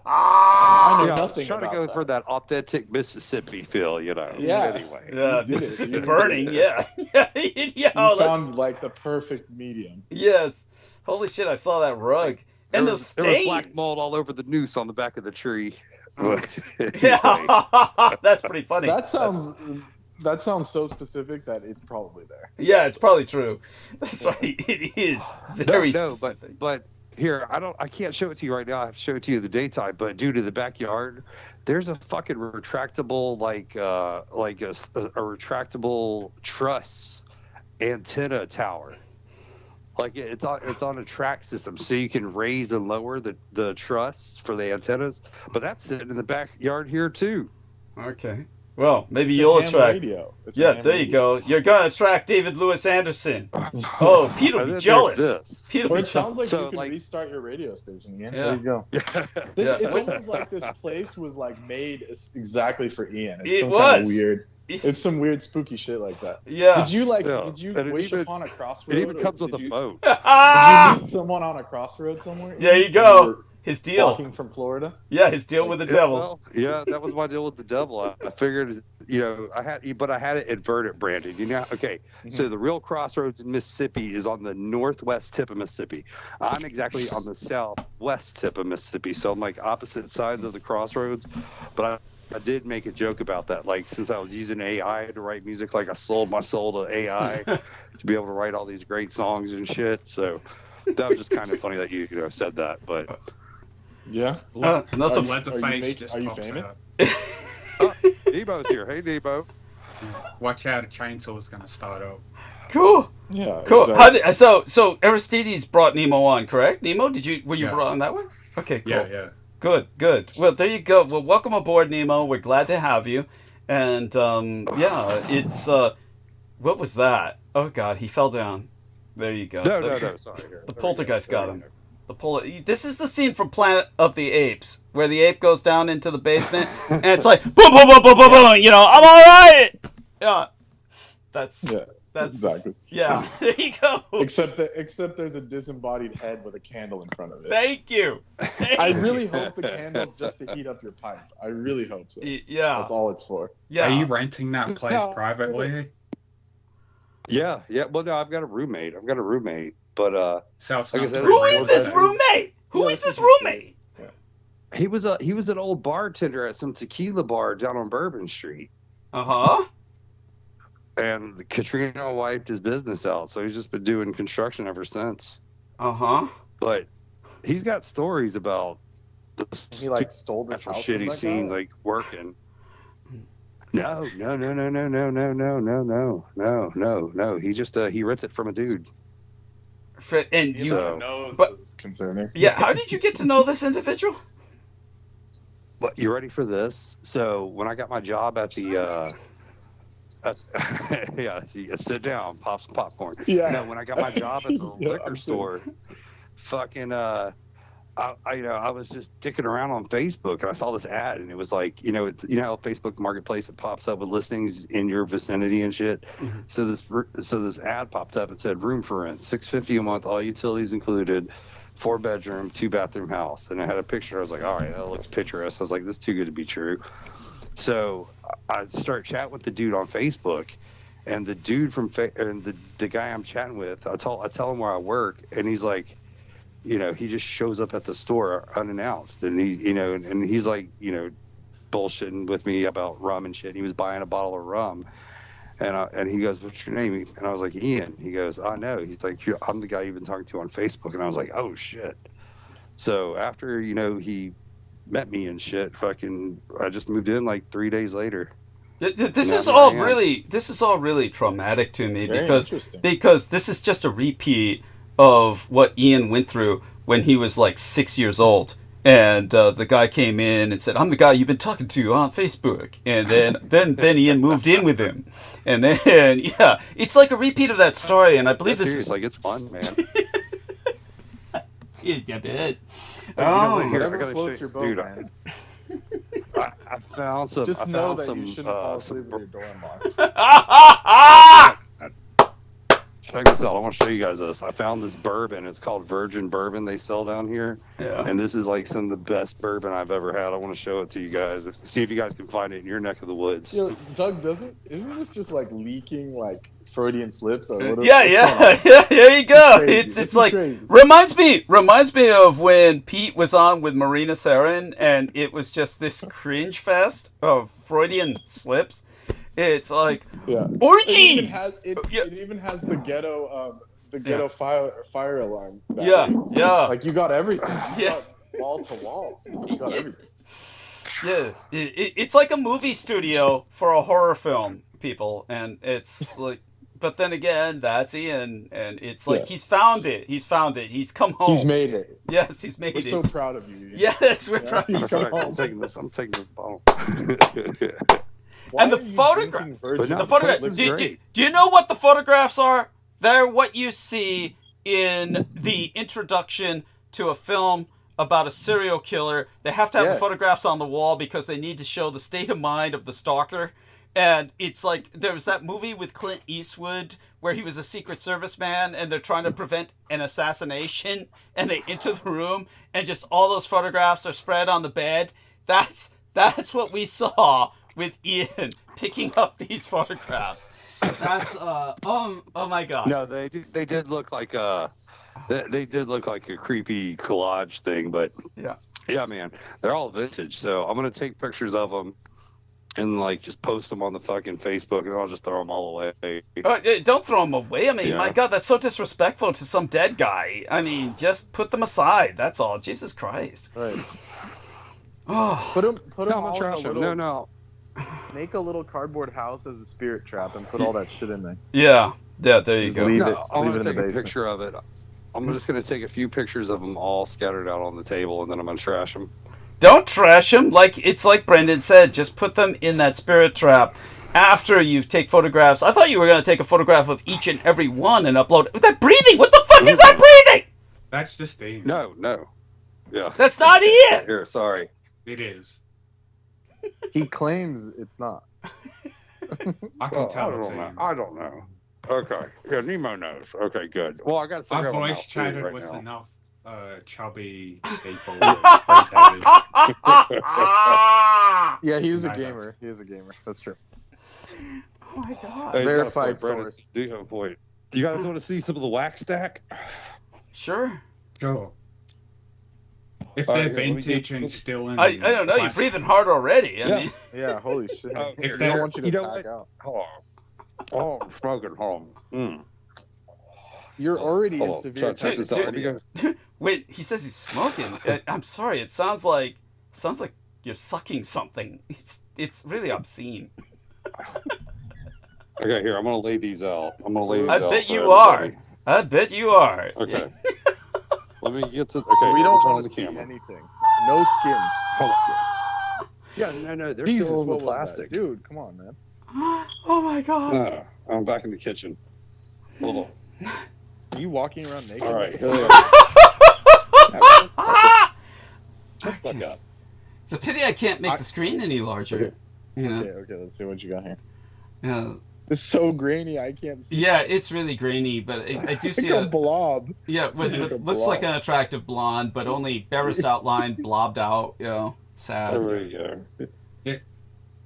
I know nothing trying about to go that. for that authentic Mississippi feel, Yeah. Anyway. Yeah. Mississippi burning. Yeah. You found like the perfect medium. Yes. Holy shit! I saw that rug. And there those stains. was black mold all over the noose on the back of the tree. Yeah, that's pretty funny. That sounds so specific that it's probably there. Yeah, it's probably true. That's right. It is very specific. But here, I can't show it to you right now. I have to show it to you in the daytime. But due to the backyard, there's a fucking retractable a retractable truss antenna tower. Like it's on a track system, so you can raise and lower the truss for the antennas. But that's sitting in the backyard here too. Okay. Well, maybe you'll attract. Yeah, there you go. You're gonna attract David Lewis Anderson. Oh, Pete will be jealous. It sounds like you can restart your radio station, Ian. Yeah. There you go. It's almost like this place was like made exactly for Ian. It's kind of weird. It's some weird spooky shit like that. Yeah. Did you wish upon a crossroad? It even comes with a boat. Did you meet someone on a crossroad somewhere? There you go. His deal. Walking from Florida. Yeah, his deal with the devil. Well, yeah, that was my deal with the devil. I figured, I had it inverted, Brandon. Okay. Mm-hmm. So the real crossroads in Mississippi is on the northwest tip of Mississippi. I'm exactly on the southwest tip of Mississippi, so I'm like opposite sides of the crossroads. But I did make a joke about that. Like, since I was using AI to write music, like I sold my soul to AI to be able to write all these great songs and shit. So that was just kind of funny that you said that, but. Yeah. Nothing. Are you famous? Debo's here. Hey, Debo. Watch out, a chainsaw's gonna start up. Cool. Yeah. Cool. Exactly. So Aristides brought Nemo on, correct? Nemo, were you brought on that one? Okay. Cool. Yeah. Good. Well, there you go. Well, welcome aboard, Nemo. We're glad to have you. And it's what was that? Oh God, he fell down. There you go. No. Sorry. The poltergeist got him. This is the scene from Planet of the Apes, where the ape goes down into the basement, and it's like boom, boom, boom, boom, boom, boom. I'm all right. Yeah, that's exactly. Yeah, there you go. Except there's a disembodied head with a candle in front of it. Thank you. I really hope the candle's just to heat up your pipe. I really hope so. Yeah, that's all it's for. Yeah. Are you renting that place privately? Yeah. Well, no, I've got a roommate. But like I said, who is this roommate? Who is this roommate? He was an old bartender at some tequila bar down on Bourbon Street. And Katrina wiped his business out, so he's just been doing construction ever since. But he's got stories about he like stole this house. Shitty scene, like working. No. He just he rents it from a dude. And you knows this is concerning. Yeah, how did you get to know this individual? But you ready for this? So when I got my job at the sit down, pop some popcorn. Yeah. No, when I got my job at the liquor store, fucking I was just dicking around on Facebook and I saw this ad and it was like, it's how Facebook Marketplace, it pops up with listings in your vicinity and shit. So this ad popped up and said room for rent, $650 a month, all utilities included, 4-bedroom, 2-bathroom house. And it had a picture. I was like, all right, that looks picturesque. I was like, this is too good to be true. So I start chatting with the dude on Facebook, and the dude and the guy I'm chatting with, I tell him where I work, and he's like, he just shows up at the store unannounced, and and he's like, bullshitting with me about rum and shit. He was buying a bottle of rum, and he goes, "What's your name?" And I was like, "Ian." He goes, "I know." He's like, "I'm the guy you've been talking to on Facebook," and I was like, "Oh shit." So after he met me and shit, I just moved in like 3 days later. This is all really traumatic to me because this is just a repeat of what Ian went through when he was like 6 years old, and the guy came in and said, "I'm the guy you've been talking to on Facebook," and then Ian moved in with him, and then it's like a repeat of that story, and I believe this is like, it's fun, man. Yeah, bet. Whatever floats your boat, man. I found some. Just know that you shouldn't fall asleep with your door unlocked. Check this out. I want to show you guys this. I found this bourbon. It's called Virgin Bourbon they sell down here. Yeah. And this is like some of the best bourbon I've ever had. I want to show it to you guys. See if you guys can find it in your neck of the woods. Yo, Doug, isn't this just like leaking like Freudian slips or whatever? Yeah. There you go. It's like crazy. reminds me of when Pete was on with Marina Sarin, and it was just this cringe fest of Freudian slips. It's like orgy. It even has the ghetto fire alarm. Yeah. Like you got everything. You got wall to wall. You got everything. Yeah, it's like a movie studio for a horror film, people, and it's like. But then again, that's Ian, and it's like he's found it. He's come home. He's made it. Yes, he's made it. We're so proud of you. Ian. Yes, we're proud. He's come home. I'm taking this bottle. And the photographs. Do you know what the photographs are? They're what you see in the introduction to a film about a serial killer. They have to have the photographs on the wall because they need to show the state of mind of the stalker. And it's like there was that movie with Clint Eastwood where he was a Secret Service man and they're trying to prevent an assassination, and they enter the room and just all those photographs are spread on the bed. That's what we saw with Ian picking up these photographs. That's oh my god. No, they did look like a creepy collage thing, but yeah, man, they're all vintage. So I'm gonna take pictures of them and like just post them on the fucking Facebook, and I'll just throw them all away. Don't throw them away. I mean, my god, that's so disrespectful to some dead guy. I mean, just put them aside. That's all. Jesus Christ. Right. Oh. Put them all trash in a little... No. Make a little cardboard house as a spirit trap and put all that shit in there. Yeah, there you go. Leave I'm it gonna in the take a basement. picture of it. I'm just gonna take a few pictures of them all scattered out on the table, and then I'm gonna trash them. Don't trash them. It's like Brendan said. Just put them in that spirit trap. After you take photographs, I thought you were gonna take a photograph of each and every one and upload it. Was that breathing? What the fuck is that breathing? That's just Dave. No. Yeah. That's not it. Here, sorry. It is. He claims it's not. I can tell. I don't know. Okay. Yeah, Nemo knows. Okay, good. Well, I got some. Our voice chatted with enough chubby people. Yeah, he is a gamer. That's true. my god. Hey, Verified Brennan, source. do you have a point? Do you guys want to see some of the wax stack? Sure. Sure. If All they're right, here, let me get- vintage and still in. I don't know. You're plastic- breathing hard already. I Yeah. mean, Yeah, holy shit. Oh, If here, they don't want you to you know tag what? out. Oh, I'm smoking home. You're already in Hold on, severe check this out. Let me go. wait. He says he's smoking. I'm sorry. It sounds like you're sucking something. It's really obscene. Okay, here, I'm gonna lay these out. I bet you are. I bet you are. Okay. Let me get to. Okay, We don't turn on want the to see camera. anything. No skin. No skin. Yeah, no, they're Jesus, still in the what was that? plastic. Dude, come on, man. Oh my god. No, I'm back in the kitchen. Hold on. Are you walking around naked? All right, here they are. Shut the fuck up. It's a pity I can't make the screen any larger. You know? Okay, let's see what you got here. Yeah. It's so grainy, I can't see. Yeah, it's really grainy, but I do It's see like a blob. Yeah, Like a it looks like blob. an attractive blonde, but only barest outline, blobbed out. You know, sad. There we go.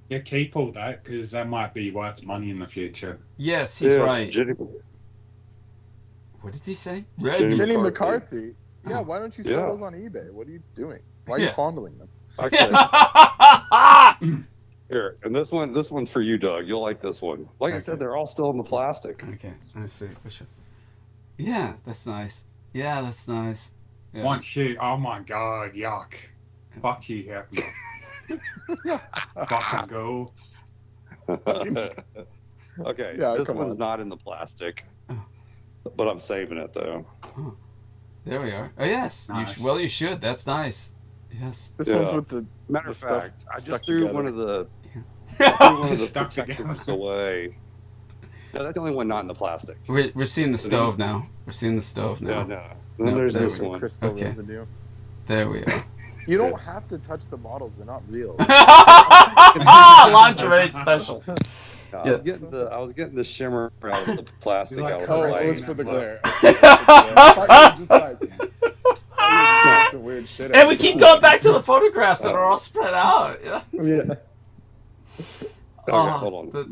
Yeah, keep all that because that might be worth money in the future. Yes, he's Yeah, right. Jenny, What did he say? Jenny Jenny McCarthy. McCarthy. Yeah, why don't you sell Yeah. those on eBay? What are you doing? Why are you Yeah. fondling them? Okay. Here, and this one's for you, Doug. You'll like this one. Like I Okay. said, they're all still in the plastic. Okay, let's see. Which one? Yeah, that's nice. Yeah, that's nice. Yeah. One shit. Oh my god, yuck. Fuck you, Hefner. Fucking go. Okay, Yeah, this come one's on. not in the plastic, Oh. but I'm saving it though. There we are. Oh yes. Nice. Well, you should. That's nice. Yes. This Yeah. one's with the Matter The of stuff fact, I stuck just threw together. one of the Stuck protectors together. away. No, that's the only one not in the plastic. We're seeing the stove now. We're seeing the stove No, now. no. Then No, there's there's this some one. crystal Okay. residue. There we are. You don't have to touch the models; they're not real. Lingerie special. I was getting the shimmer out of the plastic. Like, out of Oh, the it light. was for the glare. And Just like, that's a weird shit. we keep going back to the photographs that are all spread out. Yeah. Yeah. Okay, hold on.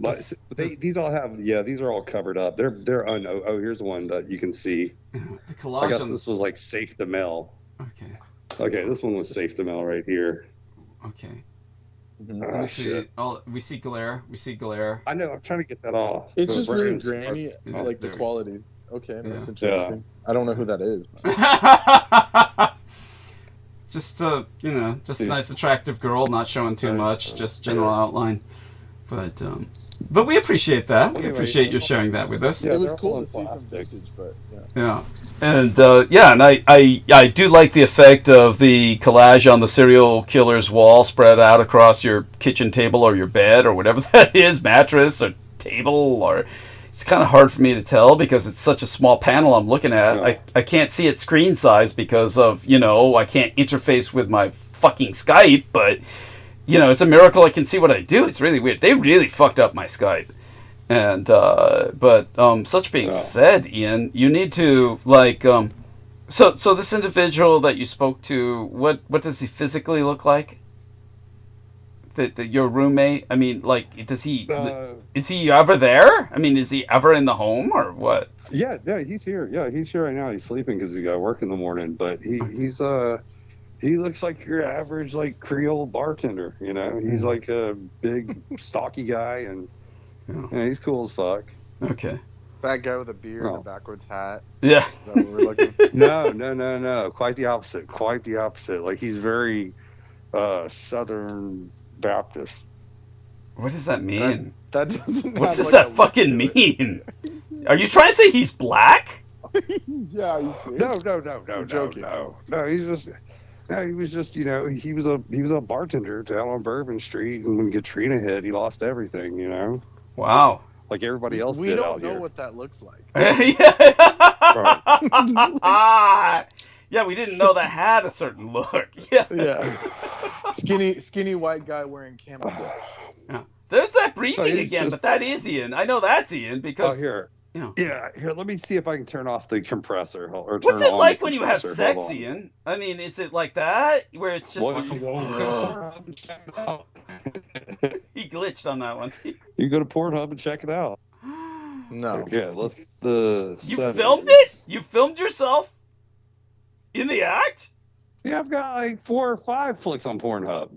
These all have, these are all covered up. They're oh, here's the one that you can see. The I collage guess on this was like safe to mail. Okay. Okay, this one was safe to mail right here. Okay. Mhm. Let Oh, me see. shit. We see glare. We see glare. I know, I'm trying to get that off. It's So just really Brandon's- grainy, Yeah, like the there we go. quality. Okay, that's Yeah. interesting. I don't know who that is. But Just just a nice attractive girl, not showing too much, just general outline. But we appreciate that. We Anyway, appreciate you sharing that with us. Yeah, it was they're cool all to in see some plastic. vintage, but yeah. Yeah, and I do like the effect of the collage on the serial killer's wall spread out across your kitchen table or your bed or whatever that is, mattress or table, or it's kind of hard for me to tell because it's such a small panel I'm looking at. Yeah. I can't see its screen size because of I can't interface with my fucking Skype, but it's a miracle I can see what I do. It's really weird. They really fucked up my Skype. And but such being said, Ian, you need to so this individual that you spoke to, what does he physically look like? Your roommate? I mean, does he is he ever there? I mean, is he ever in the home or what? Yeah, he's here. Yeah, he's here right now. He's sleeping because he's got to work in the morning. But he looks like your average Creole bartender. He's like a big stocky guy, and he's cool as fuck. Okay. Fat guy with a beard, Oh. a backwards hat. Yeah. Is that what we're looking? No. Quite the opposite. Quite the opposite. He's very Southern Baptist. What does that mean? That doesn't. What have, does like, that a fucking look to mean? Are you trying to say he's black? it. Yeah, you see. No. joking. No, he's just. No, he was just, he was a bartender down on Bourbon Street, and when Katrina hit, he lost everything, Wow. like everybody else We did don't out know here. what that looks like. Yeah, we didn't know that had a certain look. Yeah. Yeah. Skinny white guy wearing camouflage. There's that breathing he's again, just- but that is Ian. I know that's Ian Oh, because. here. Yeah, here. Let me see if I can turn off the compressor. Or turn What's it on like the when you have compressor. sex, Hold on. Ian? I mean, is it like that where it's just What? he glitched on that one. You go to Pornhub and check it out. No. Yeah, let's get the. You settings. filmed it? You filmed yourself in the act? Yeah, I've got like 4 or 5 flicks on Pornhub.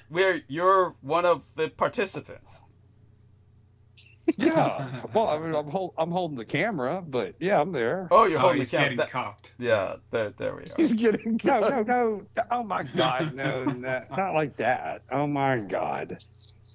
Where you're one of the participants. Yeah. Well, I mean, I'm holding the camera, but yeah, I'm there. Oh, you're holding the he's camera. getting cocked. Yeah, there we are. He's getting No. Oh my God, no, not like that. Oh my God.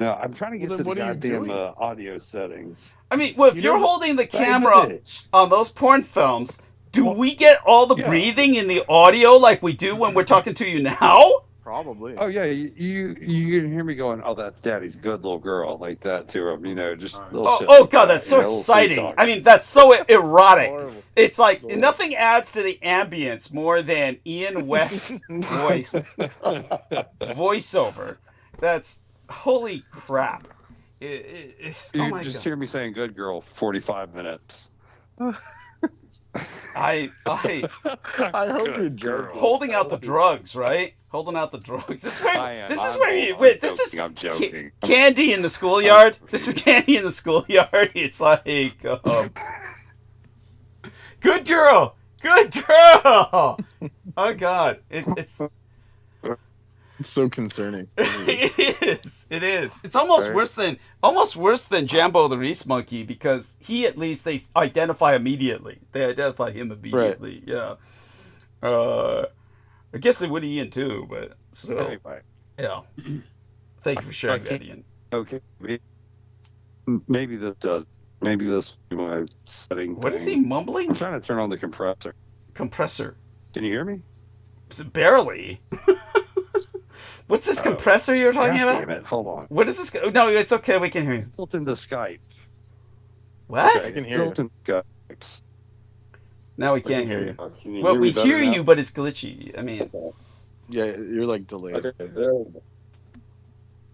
No, I'm trying to get Well, to then the what are you goddamn doing? audio settings. I mean, well, if You you're know- holding the Hey, camera bitch. on those porn films, do we get all the Yeah. breathing in the audio like we do when we're talking to you now? Probably. Oh yeah, you can hear me going, oh, that's Daddy's good little girl, like that to him, just little shit. Oh like God, that, that's so little sweet exciting. talk. I mean, that's so erotic. Horrible. It's like Horrible. nothing adds to the ambience more than Ian West's voiceover. That's holy crap. It's, You oh my just God. hear me saying "good girl" 45 minutes. I I hope Good you're girl. joking. holding out the drugs, right? Holding out the drugs. This is where. I am. This is I'm where you. joking, Wait. This is I'm joking. candy in the schoolyard. This is candy in the schoolyard. It's like, good girl, good girl. Oh God, it's. It's so concerning. It is. It's almost worse than Jambo the Reese Monkey, because he, at least they identify immediately. They identify him immediately. Yeah. I guess they would Ian too, but still. Anyway, Yeah. Thank you for sharing that, Ian. okay. Maybe this does. Maybe this will be my setting. What is he thing. mumbling? I'm trying to turn on the compressor. Compressor. Can you hear me? Barely. What's this compressor you're talking God about? damn it! Hold on. What is this? No, it's okay. We can hear you. Built into Skype. What? I can hear you. Built in Skype. Now we can't hear you. Can you Well, hear we me better hear now? you, but it's glitchy. I mean, Yeah, you're like delayed. Okay, there we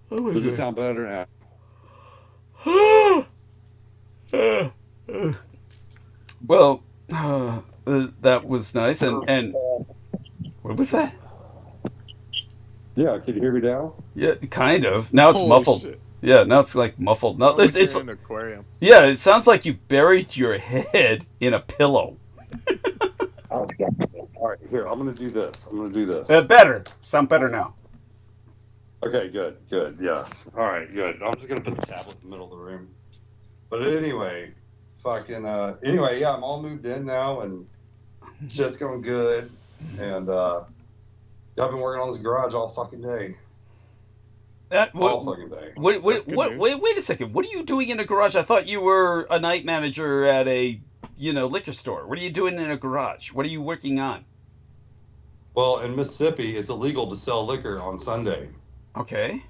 go. Does it sound better now? well, that was nice. And what was that? Yeah, can you hear me now? Yeah, kind of. Now it's Holy muffled. shit. Yeah, now it's like muffled. No, Sounds like it's you're in an aquarium. yeah. It sounds like you buried your head in a pillow. Oh, all right, here, I'm going to do this. Better. Sound better now. Okay, good, yeah. All right, good. I'm just going to put the tablet in the middle of the room. But anyway, yeah, I'm all moved in now, and shit's going good. And I've been working on this garage all fucking day. All fucking day. Wait a second. What are you doing in a garage? I thought you were a night manager at a liquor store. What are you doing in a garage? What are you working on? Well, in Mississippi, it's illegal to sell liquor on Sunday. Okay.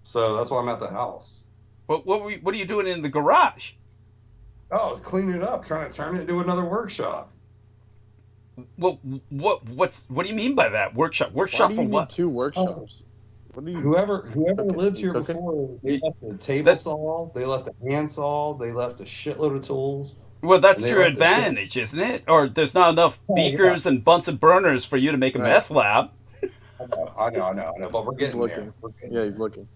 So that's why I'm at the house. What are you doing in the garage? Oh, I was cleaning it up, trying to turn it into another workshop. What do you mean by that? Workshop Why for do you need what? 2 workshops? What do you? Whoever lived here cooking? before, they left a table saw, they left a handsaw, they left a shitload of tools. Well, that's And they your left the advantage, isn't it? Or there's not enough beakers and Bunsen burners for you to make a meth lab. I know, but we're He's getting looking. there. We're getting Yeah, he's looking.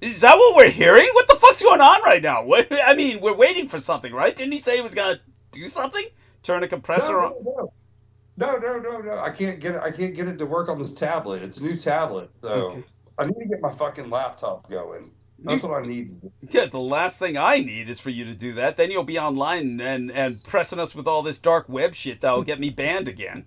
Is that what we're hearing? What the fuck's going on right now? I mean, we're waiting for something, right? Didn't he say he was gonna do something? Turn a compressor on? No. I can't get it to work on this tablet. It's a new tablet, so Okay. I need to get my fucking laptop going. That's what I need to do. Yeah, the last thing I need is for you to do that. Then you'll be online and pressing us with all this dark web shit that'll get me banned again.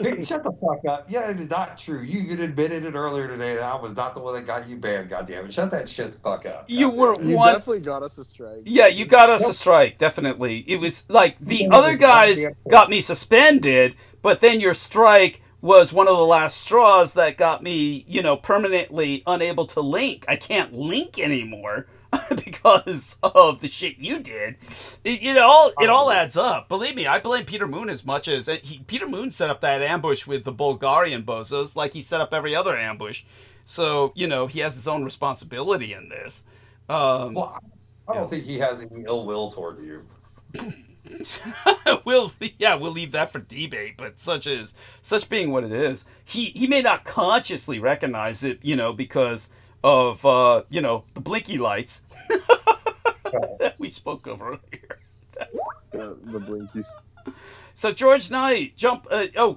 Hey, shut the fuck up. Yeah, it is not true. You even admitted it earlier today that I was not the one that got you banned, goddammit. Shut that shit the fuck up. You were You one. definitely got us a strike. Yeah, you got us a strike, definitely. It was like the other guys got me suspended, but then your strike was one of the last straws that got me, permanently unable to link. I can't link anymore because of the shit you did. It all adds up. Believe me, I blame Peter Moon as much as Peter Moon set up that ambush with the Bulgarian bozos, like he set up every other ambush. So he has his own responsibility in this. Well, I don't think he has any ill will toward you. we'll leave that for debate. But such being what it is, he may not consciously recognize it, because of the blinky lights that we spoke of earlier. The blinkies. So George Knight,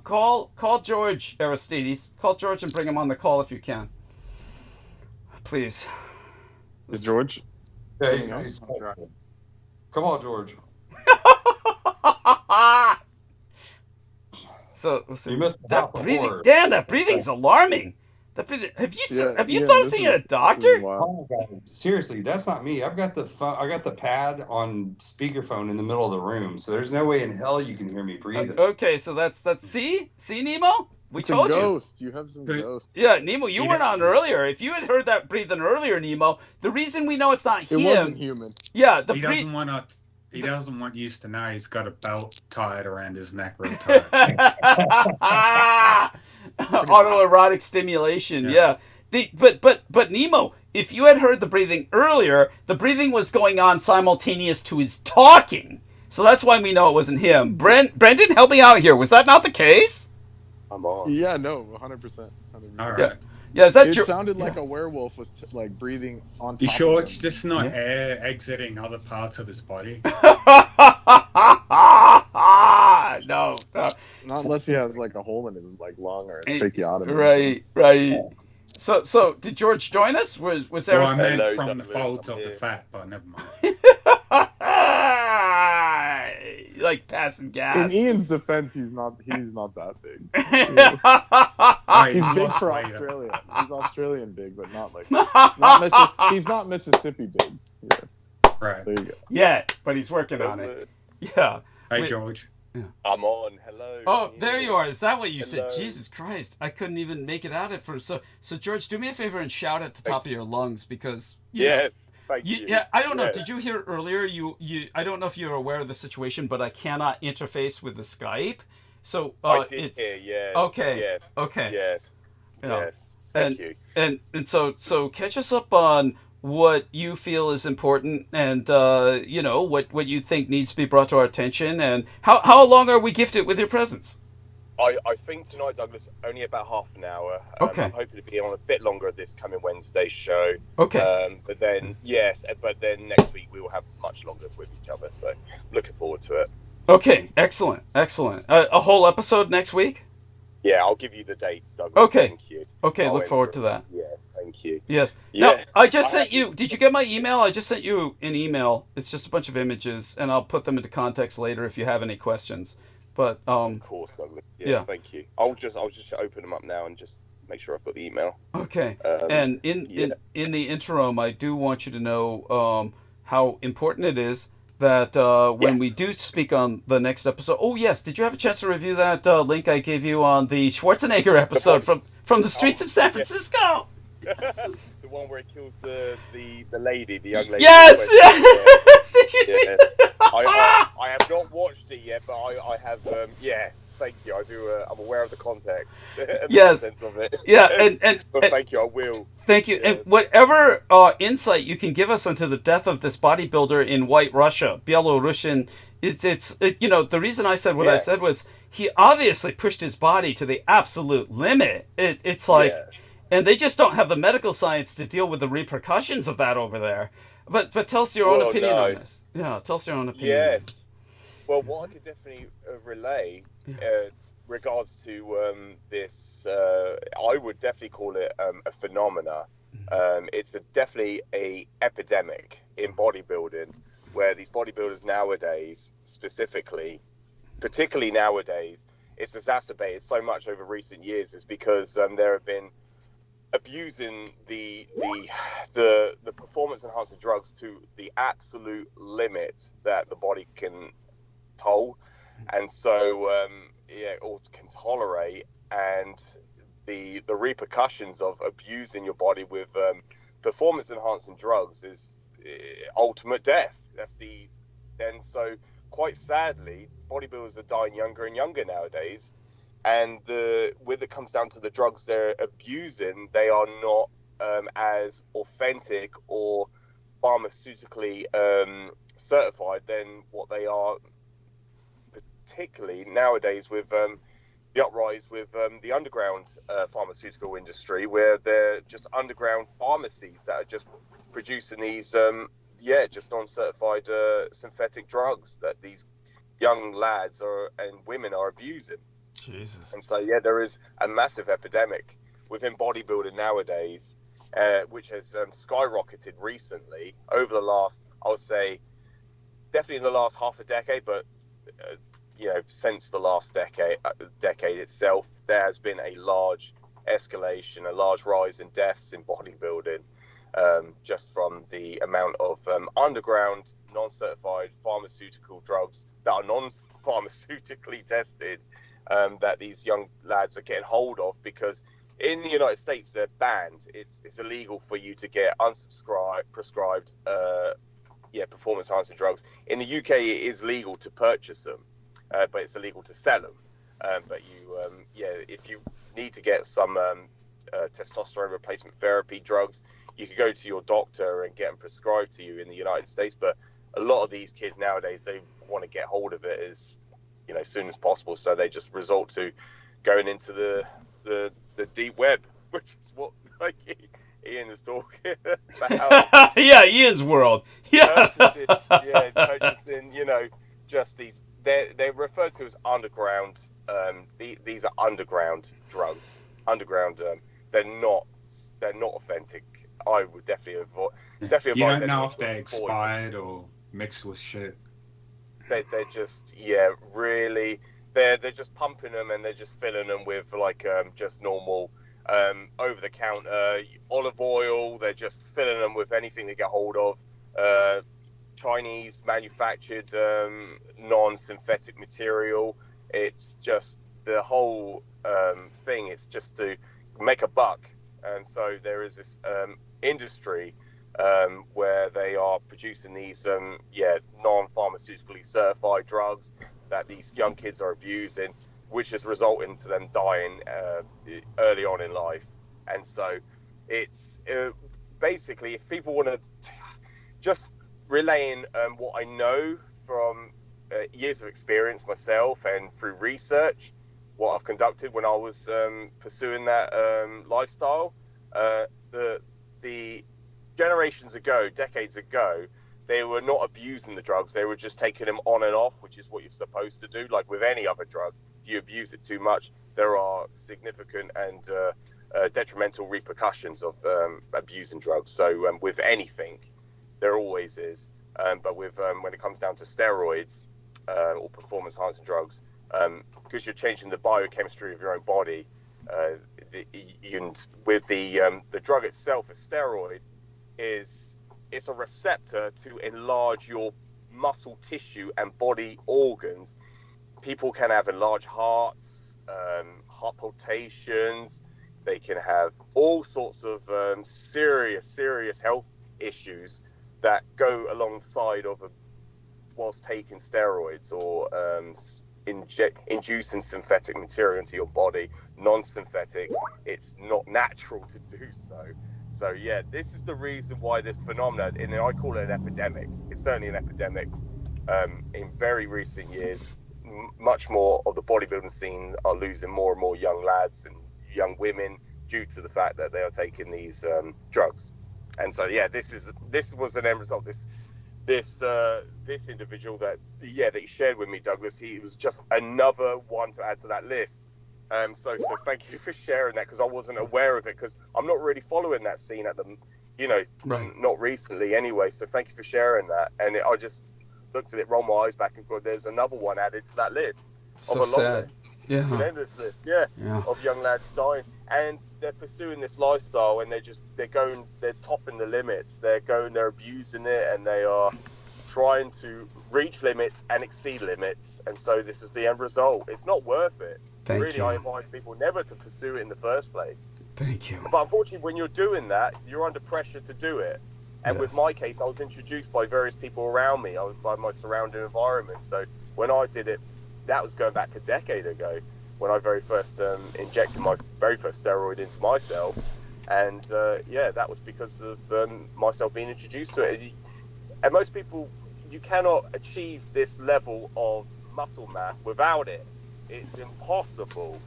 call George, Aristides. Call George and bring him on the call if you can, please. Is George? Hey, come on, George. So you missed that breathing, damn, that breathing's alarming. Have you thought of seeing a doctor? Oh my God. Seriously, that's not me. I've got the pad on speakerphone in the middle of the room, so there's no way in hell you can hear me breathing. Okay, so that's see Nemo. It's told a ghost. You have some ghosts. Yeah, Nemo, you weren't on earlier. If you had heard that breathing earlier, Nemo, the reason we know it's not him. It wasn't human. Yeah, he doesn't want you to know he's got a belt tied around his neck real tight. Autoerotic stimulation, yeah. But Nemo, if you had heard the breathing earlier, the breathing was going on simultaneous to his talking. So that's why we know it wasn't him. Brendan, help me out here. Was that not the case? I'm on. Yeah, no, 100%. All right. Yeah, is that it sounded like a werewolf was breathing on top You sure of it's just not air exiting other parts of his body? No. Not unless he has a hole in his lung or a tracheotomy. Right. So did George join us? Was there? Well, I meant from the folds of the fat, but never mind. Like passing gas. In Ian's defense, he's not that big. He's big for Australia. He's Australian big, but he's not Mississippi big. Yeah. Right. There you go. Yeah, but he's working on it. Yeah. Hey, George. Yeah. I'm on. Hello. Oh, there you are. Is that what you said? Jesus Christ. I couldn't even make it out at first. So George, do me a favor and shout at the top of your lungs because Thank you. Yeah, I don't know. Did you hear earlier? I don't know if you're aware of the situation, but I cannot interface with the Skype. So I did hear. Yes. Okay. Yes. Okay. Yes. Yes. Thank you. And so catch us up on what you feel is important, and what you think needs to be brought to our attention, and how long are we gifted with your presence? I think tonight, Douglas, only about half an hour. Okay. I'm hoping to be on a bit longer this coming Wednesday show. Okay. But then next week we will have much longer with each other. So looking forward to it. Okay. Excellent. A whole episode next week? Yeah, I'll give you the dates, Douglas. Okay. Thank you. Okay, look forward to that. Yes, thank you. Yes. Yes. Now, I just sent you. Did you get my email? I just sent you an email. It's just a bunch of images, and I'll put them into context later if you have any questions. But of course, Douglas. Yeah. Thank you. I'll just open them up now and just make sure I've got the email. Okay. And in the interim, I do want you to know how important it is that when we do speak on the next episode. Oh yes, did you have a chance to review that link I gave you on the Schwarzenegger episode from the streets of San Francisco? The one where it kills the lady, the young lady. Yes. Did you see that? I have not watched it yet, but I have. Yes, thank you. I do. I'm aware of the context. Yes. The sense of it. Yeah, but thank you. I will. Thank you. Yes. And whatever insight you can give us into the death of this bodybuilder in White Russia, Belarusian, the reason I said what I said was he obviously pushed his body to the absolute limit. It's like. Yes. And they just don't have the medical science to deal with the repercussions of that over there. But tell us your own opinion on this. Yeah, tell us your own opinion. Yes. Well, what I could definitely relay regards to this, I would definitely call it a phenomena. It's definitely a epidemic in bodybuilding, where these bodybuilders nowadays, particularly nowadays, it's exacerbated so much over recent years is because there have been abusing the performance enhancing drugs to the absolute limit that the body can toll, and so or can tolerate, and the repercussions of abusing your body with performance enhancing drugs is ultimate death. And so quite sadly, bodybuilders are dying younger and younger nowadays. And when it comes down to the drugs they're abusing, they are not as authentic or pharmaceutically certified than what they are particularly nowadays with the uprise with the underground pharmaceutical industry, where they're just underground pharmacies that are just producing these, just non-certified synthetic drugs that these young lads and women are abusing. Jesus. And so, yeah, there is a massive epidemic within bodybuilding nowadays, which has skyrocketed recently over the last, I would say, definitely in the last half a decade, but since the last decade itself, there has been a large escalation, a large rise in deaths in bodybuilding, just from the amount of underground, non-certified pharmaceutical drugs that are non-pharmaceutically tested, that these young lads are getting hold of, because in the United States they're banned. It's illegal for you to get prescribed performance enhancing drugs. In the UK it is legal to purchase them, but it's illegal to sell them. But if you need to get some testosterone replacement therapy drugs, you could go to your doctor and get them prescribed to you in the United States. But a lot of these kids nowadays, they want to get hold of it as soon as possible, so they just resort to going into the deep web, which is what Ian is talking about. Yeah, Ian's world. Yeah, purchasing, just these. They're referred to as underground. These are underground drugs. Underground. They're not authentic. I would definitely avoid. Definitely you advise don't know anyone if they're to avoid. expired or mixed with shit. They're just really. They're just pumping them, and they're just filling them with just normal over the counter olive oil. They're just filling them with anything they get hold of. Chinese manufactured non-synthetic material. It's just the whole thing. It's just to make a buck, and so there is this industry where they are producing these non-pharmaceutically certified drugs that these young kids are abusing, which has resulted into them dying early on in life. And so it's basically, if people want to just relaying what I know from years of experience myself and through research, what I've conducted when I was pursuing that lifestyle, the generations ago, decades ago, they were not abusing the drugs. They were just taking them on and off, which is what you're supposed to do. Like with any other drug, if you abuse it too much, there are significant and detrimental repercussions of abusing drugs. So with anything, there always is. But with when it comes down to steroids or performance-enhancing drugs, because you're changing the biochemistry of your own body, and with the drug itself, a steroid it's a receptor to enlarge your muscle tissue and body organs. People can have enlarged hearts, heart palpitations. They can have all sorts of serious health issues that go alongside of whilst taking steroids or inducing synthetic material into your body. Non-synthetic, it's not natural to do so. So yeah, this is the reason why this phenomenon, and I call it an epidemic. It's certainly an epidemic. In very recent years, much more of the bodybuilding scene are losing more and more young lads and young women due to the fact that they are taking these drugs. And so yeah, this was an end result. This individual that he shared with me, Douglas, he was just another one to add to that list. So thank you for sharing that, because I wasn't aware of it, because I'm not really following that scene at the, not recently anyway. So thank you for sharing that. And I just looked at it, rolled my eyes back, and thought there's another one added to that list of a long list. Yeah. It's an endless list, of young lads dying, and they're pursuing this lifestyle, and they're topping the limits. They're abusing it, and they are trying to reach limits and exceed limits. And so this is the end result. It's not worth it. Thank you. I advise people never to pursue it in the first place. Thank you. But unfortunately, when you're doing that, you're under pressure to do it. And with my case, I was introduced by various people around me, by my surrounding environment. So when I did it, that was going back a decade ago, when I very first injected my very first steroid into myself. And that was because of myself being introduced to it. And most people, you cannot achieve this level of muscle mass without it. It's impossible.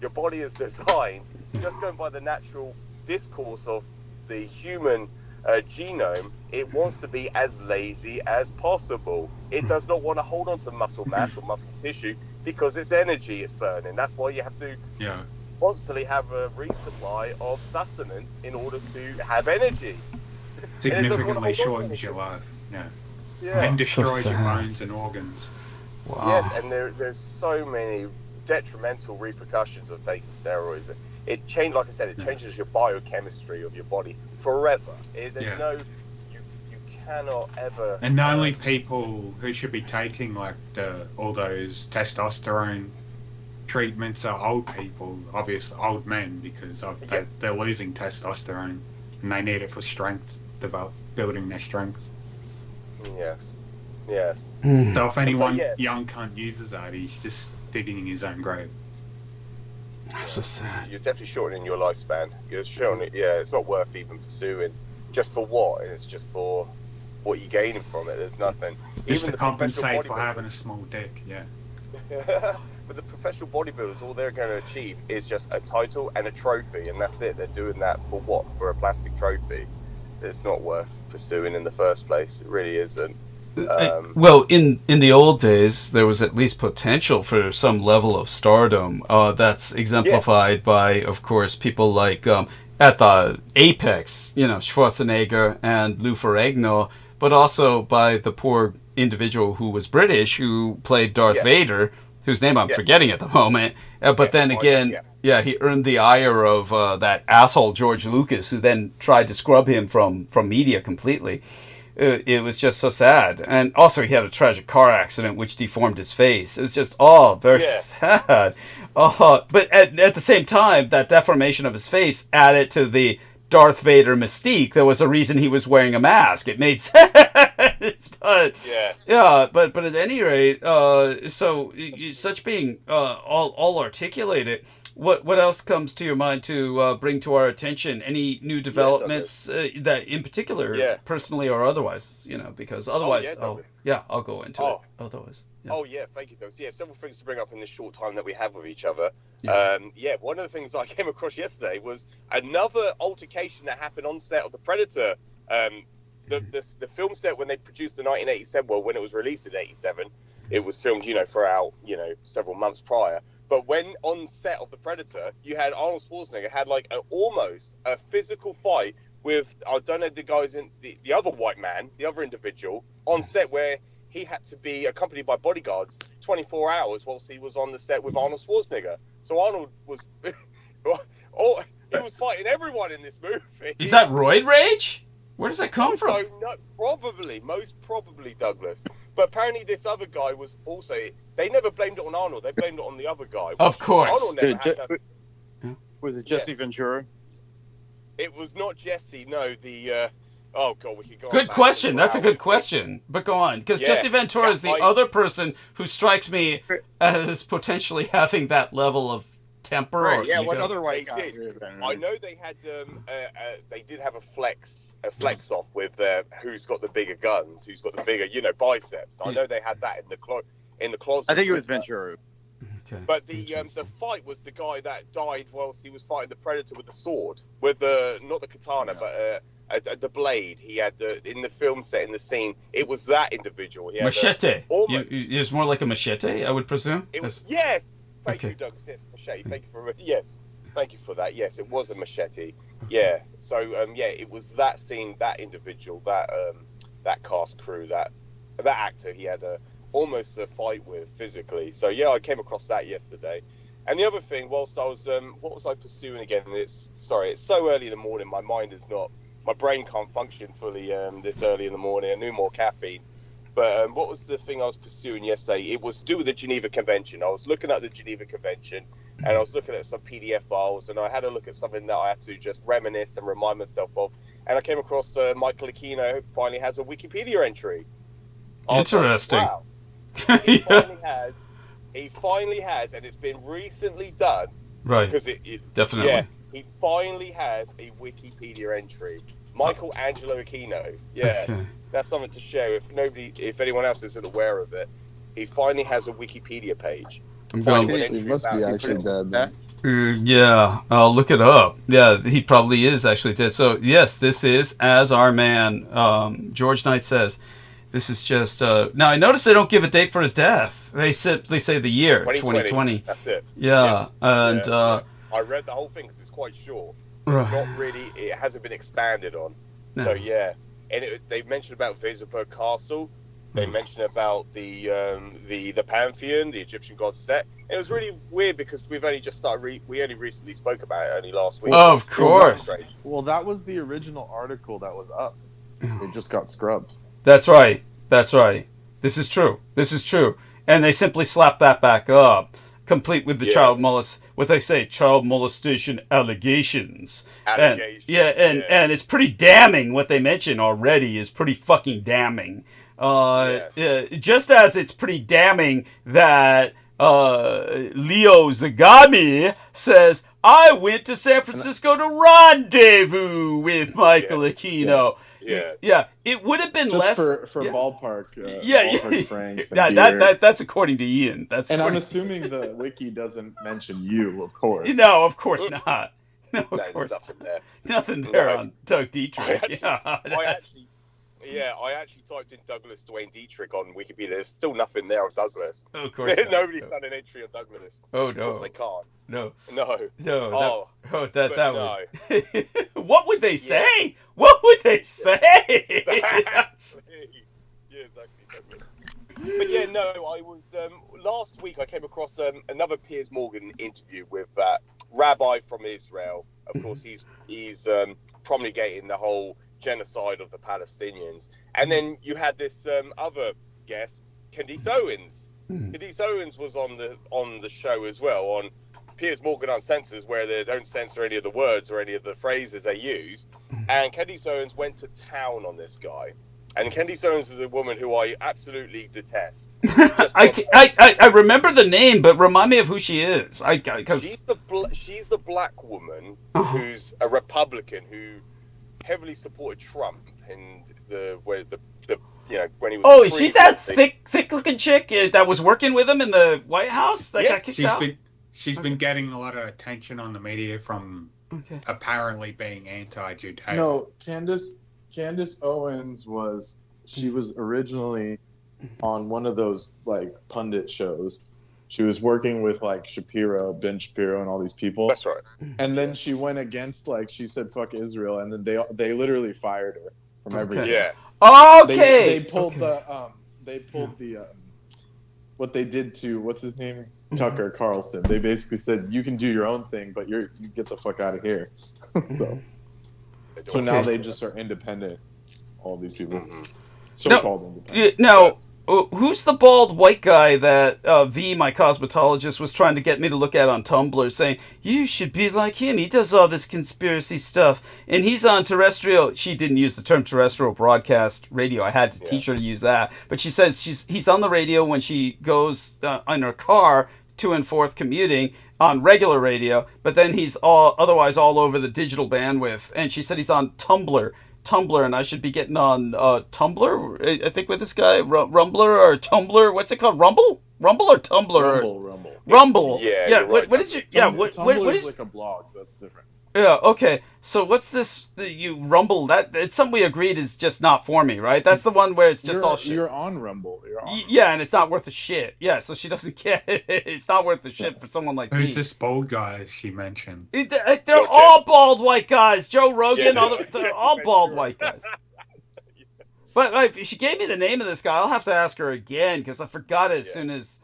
Your body is designed, just going by the natural discourse of the human genome, it wants to be as lazy as possible. It does not want to hold on to muscle mass or muscle tissue because it's energy it's burning. That's why you have to constantly have a resupply of sustenance in order to have energy. Significantly shortens your life. And destroys your bones and organs. Wow. Yes, and there's so many detrimental repercussions of taking steroids. It like I said, it changes your biochemistry of your body forever. There's no, you cannot ever. And the only people who should be taking like all those testosterone treatments are old people, obviously old men, because they're losing testosterone and they need it for strength, building their strength. Yes. So if anyone young cunt uses that, he's just digging in his own grave. That's so sad. You're definitely shortening your lifespan. You're showing it. Yeah, it's not worth even pursuing. Just for what? It's just for what you're gaining from it. There's nothing. Just even to compensate for having a small dick. Yeah. But the professional bodybuilders, all they're going to achieve is just a title and a trophy, and that's it. They're doing that for what? For a plastic trophy. It's not worth pursuing in the first place. It really isn't. Well, in the old days, there was at least potential for some level of stardom. That's exemplified by, of course, people like at the apex, Schwarzenegger and Lou Ferrigno, but also by the poor individual who was British who played Darth Vader, whose name I'm forgetting at the moment. But then again, he earned the ire of that asshole George Lucas, who then tried to scrub him from media completely. It was just so sad. And also he had a tragic car accident which deformed his face. It was just very sad. But at the same time, that deformation of his face added to the Darth Vader mystique. There was a reason he was wearing a mask. It made sense. But but at any rate, so such being all articulated, what else comes to your mind to bring to our attention? Any new developments that, in particular, personally or otherwise? Because otherwise, I'll go into it. Otherwise, thank you, Doug. Several things to bring up in this short time that we have with each other. One of the things I came across yesterday was another altercation that happened on set of The Predator. The film set when they produced the 1987, well, when it was released in '87, it was filmed, throughout, several months prior. But when on set of The Predator, you had Arnold Schwarzenegger had like almost a physical fight with, I don't know, the guys in the other white man, the other individual on set, where he had to be accompanied by bodyguards 24 hours whilst he was on the set with Arnold Schwarzenegger. So Arnold was, he was fighting everyone in this movie. Is that roid rage? Where does that come from? Most probably Douglas. But apparently this other guy was also, they never blamed it on Arnold, they blamed it on the other guy. Of course. Arnold never had to... Was it Jesse Ventura? It was not Jesse, no, the... Oh, God, we could go on. Good question. That's a good question. But go on. Because Jesse Ventura is the other person who strikes me as potentially having that level of temper. Right, what other white guy? I know they had, they did have a flex off with who's got the bigger guns, who's got the bigger, biceps. I know they had that in the closet. I think it was Ventura. Okay. But the fight was the guy that died whilst he was fighting the Predator with the sword, with the not the katana, but the blade. He had in the film set in the scene. It was that individual. He had machete. It was more like a machete, I would presume. It was, yes. Thank you, Douglas. Yes, machete. Thank you for Thank you for that. Yes, it was a machete. Yeah. So it was that scene, that individual, that cast crew, that actor. He had almost a fight with physically. So I came across that yesterday. And the other thing, whilst I was, what was I pursuing again? It's so early in the morning. My brain can't function fully this early in the morning. I need more caffeine. But what was the thing I was pursuing yesterday? It was to do with the Geneva Convention. I was looking at the Geneva Convention, and I was looking at some PDF files, and I had a look at something that I had to just reminisce and remind myself of. And I came across Michael Aquino finally has a Wikipedia entry. Interesting. Like, wow. He finally has, and it's been recently done. Right. Because definitely. Yeah, he finally has a Wikipedia entry. Michael Angelo Aquino. Yes. Okay. That's something to share if anyone else isn't aware of it. he finally has a Wikipedia page. I'm Finally going. went He entry must be about- actually dead. Then. Yeah, I'll look it up. Yeah, he probably is actually dead. So yes, this is, as our man George Knight says, this is just. Now I notice they don't give a date for his death. They simply say the year 2020. That's it. Yeah, and I read the whole thing because it's quite short. It's Right. not really. It hasn't been expanded on. No. So yeah, and they mentioned about Weserberg Castle. They mentioned about the pantheon, the Egyptian god Set. It was really weird because we've only just started. We only recently spoke about it only last week. Of course. Well, that was the original article that was up. It just got scrubbed. That's right. That's right. This is true. This is true. And they simply slapped that back up, complete with the what they say, child molestation allegations. Allegations. And it's pretty damning. What they mention already is pretty fucking damning. Just as it's pretty damning that Leo Zagami says, I went to San Francisco to rendezvous with Michael Aquino. Yes. Yeah, it would have been Just less for ballpark. Ballpark Franks and that's according to Ian. I'm assuming the wiki doesn't mention you, of course. No, of course not. No, of course. Nothing there. Nothing there on Doug Dietrich. I actually typed in Douglas Dwayne Dietrich on Wikipedia. There's still nothing there of Douglas. Of course not. Nobody's done an entry on Douglas. Oh, no. Of course they can't. No. No. That would. What would they say? What would they say? Exactly. Yeah, exactly. But yeah, no, I was last week. I came across another Piers Morgan interview with that rabbi from Israel. Of course, he's promulgating the whole genocide of the Palestinians, and then you had this other guest, Candice Owens. Candice Owens was on the show as well on Piers Morgan Uncensored, where they don't censor any of the words or any of the phrases they use. And Candice Owens went to town on this guy. And Candice Owens is a woman who I absolutely detest. I remember the name, but remind me of who she is. She's the black woman who's a Republican who heavily supported Trump in when he was. Oh, she's that thick looking chick that was working with him in the White House that got kicked out. She's been getting a lot of attention on the media from apparently being anti-Judeo. No, Candice Owens was originally on one of those like pundit shows. She was working with like Ben Shapiro and all these people. That's right. And then she went against she said fuck Israel, and then they literally fired her from everything. Yes. Okay. They pulled the what they did to what's his name? Tucker Carlson. They basically said you can do your own thing, but you get the fuck out of here. So now they just are independent. All these people, so-called independent. Now, who's the bald white guy that my cosmetologist, was trying to get me to look at on Tumblr, saying you should be like him? He does all this conspiracy stuff, and he's on terrestrial. She didn't use the term terrestrial broadcast radio. I had to teach her to use that, but she says he's on the radio when she goes in her car to and forth commuting on regular radio, but then he's otherwise all over the digital bandwidth. And she said he's on Tumblr, and I should be getting on Tumblr. I think with this guy, Rumbler or Tumblr. What's it called? Rumble or Tumblr? Rumble. Yeah. What is your? Yeah. What is like a blog? That's different. Yeah. Okay. So what's this? You Rumble? It's something we agreed is just not for me, right? That's the one where it's just all shit. You're on Rumble. Yeah, and it's not worth a shit. Yeah, so she doesn't get it. It's not worth the shit for someone like me. Who's this bald guy she mentioned? They're all bald white guys. Joe Rogan, they're all bald white guys. But if she gave me the name of this guy, I'll have to ask her again because I forgot it as soon as,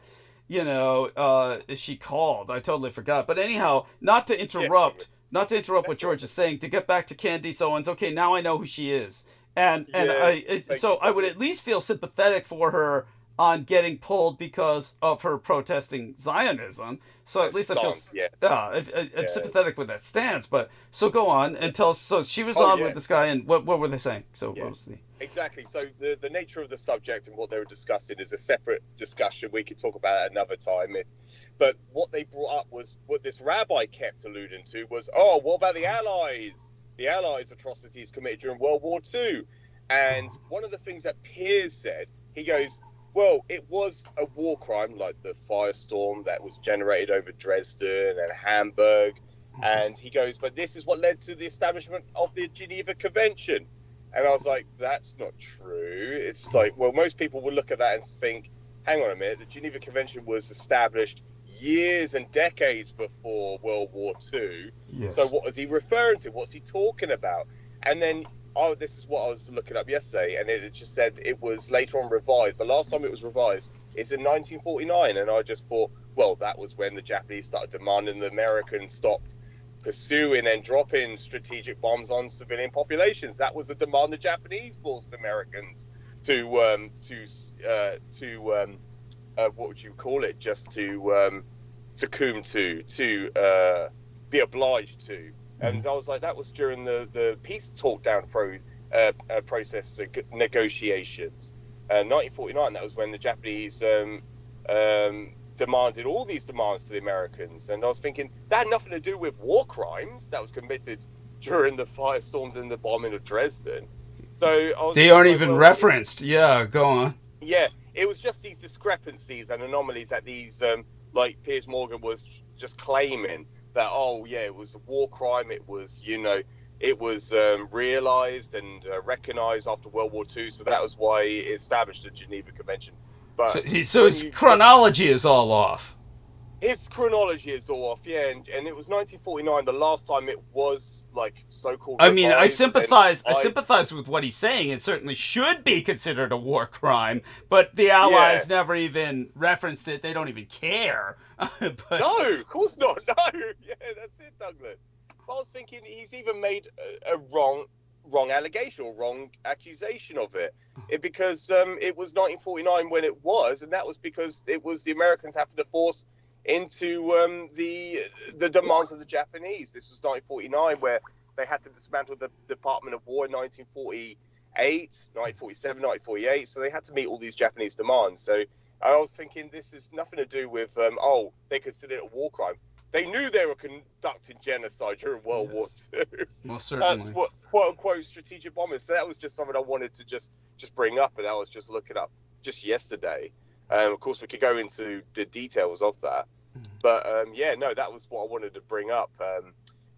she called. I totally forgot. But anyhow, not to interrupt what George is saying, to get back to Candice Owens. Okay, now I know who she is. And I would at least feel sympathetic for her on getting pulled because of her protesting Zionism. So at least I feel I'm sympathetic with that stance. But so go on and tell us. So she was on with this guy, and what were they saying? So what was the exactly? So the nature of the subject and what they were discussing is a separate discussion. We could talk about it another time. But what they brought up was what this rabbi kept alluding to was, what about the Allies? The Allies' atrocities committed during World War II. And one of the things that Piers said, he goes, Well, it was a war crime, like the firestorm that was generated over Dresden and Hamburg. And he goes, but this is what led to the establishment of the Geneva Convention. And I was like, that's not true. It's like, well, most people would look at that and think, hang on a minute, the Geneva Convention was established years and decades before World War II. Yes. So what was he referring to? What's he talking about? And then, this is what I was looking up yesterday, and it just said it was later on revised. The last time it was revised is in 1949, and I just thought, well, that was when the Japanese started demanding the Americans stopped pursuing and dropping strategic bombs on civilian populations. That was a demand the Japanese forced the Americans to what would you call it? Just to succumb to be obliged to. And I was like, that was during the peace talk down process negotiations. 1949, that was when the Japanese demanded all these demands to the Americans. And I was thinking, that had nothing to do with war crimes that was committed during the firestorms and the bombing of Dresden. So I was They aren't even referenced. Yeah, go on. Yeah, it was just these discrepancies and anomalies that these, like Piers Morgan was just claiming that, oh yeah, it was a war crime. It was, it was realized and recognized after World War II. So that was why he established the Geneva Convention. But so his chronology is all off. His chronology is all off, yeah, and it was 1949, the last time it was like so-called. I mean, I sympathize with what he's saying. It certainly should be considered a war crime, but the Allies never even referenced it. They don't even care. But... No, of course not. No, yeah, that's it, Douglas. But I was thinking he's even made a wrong allegation or wrong accusation of it. Because it was 1949 when it was, and that was because it was the Americans having to force into the demands of the Japanese. This was 1949, where they had to dismantle the Department of War in 1948, 1947, 1948. So they had to meet all these Japanese demands. So I was thinking, this is nothing to do with they considered it a war crime. They knew they were conducting genocide during World War II. Most certainly. That's what quote unquote strategic bombers. So that was just something I wanted to just bring up, and I was just looking up just yesterday. Of course, we could go into the details of that, but that was what I wanted to bring up.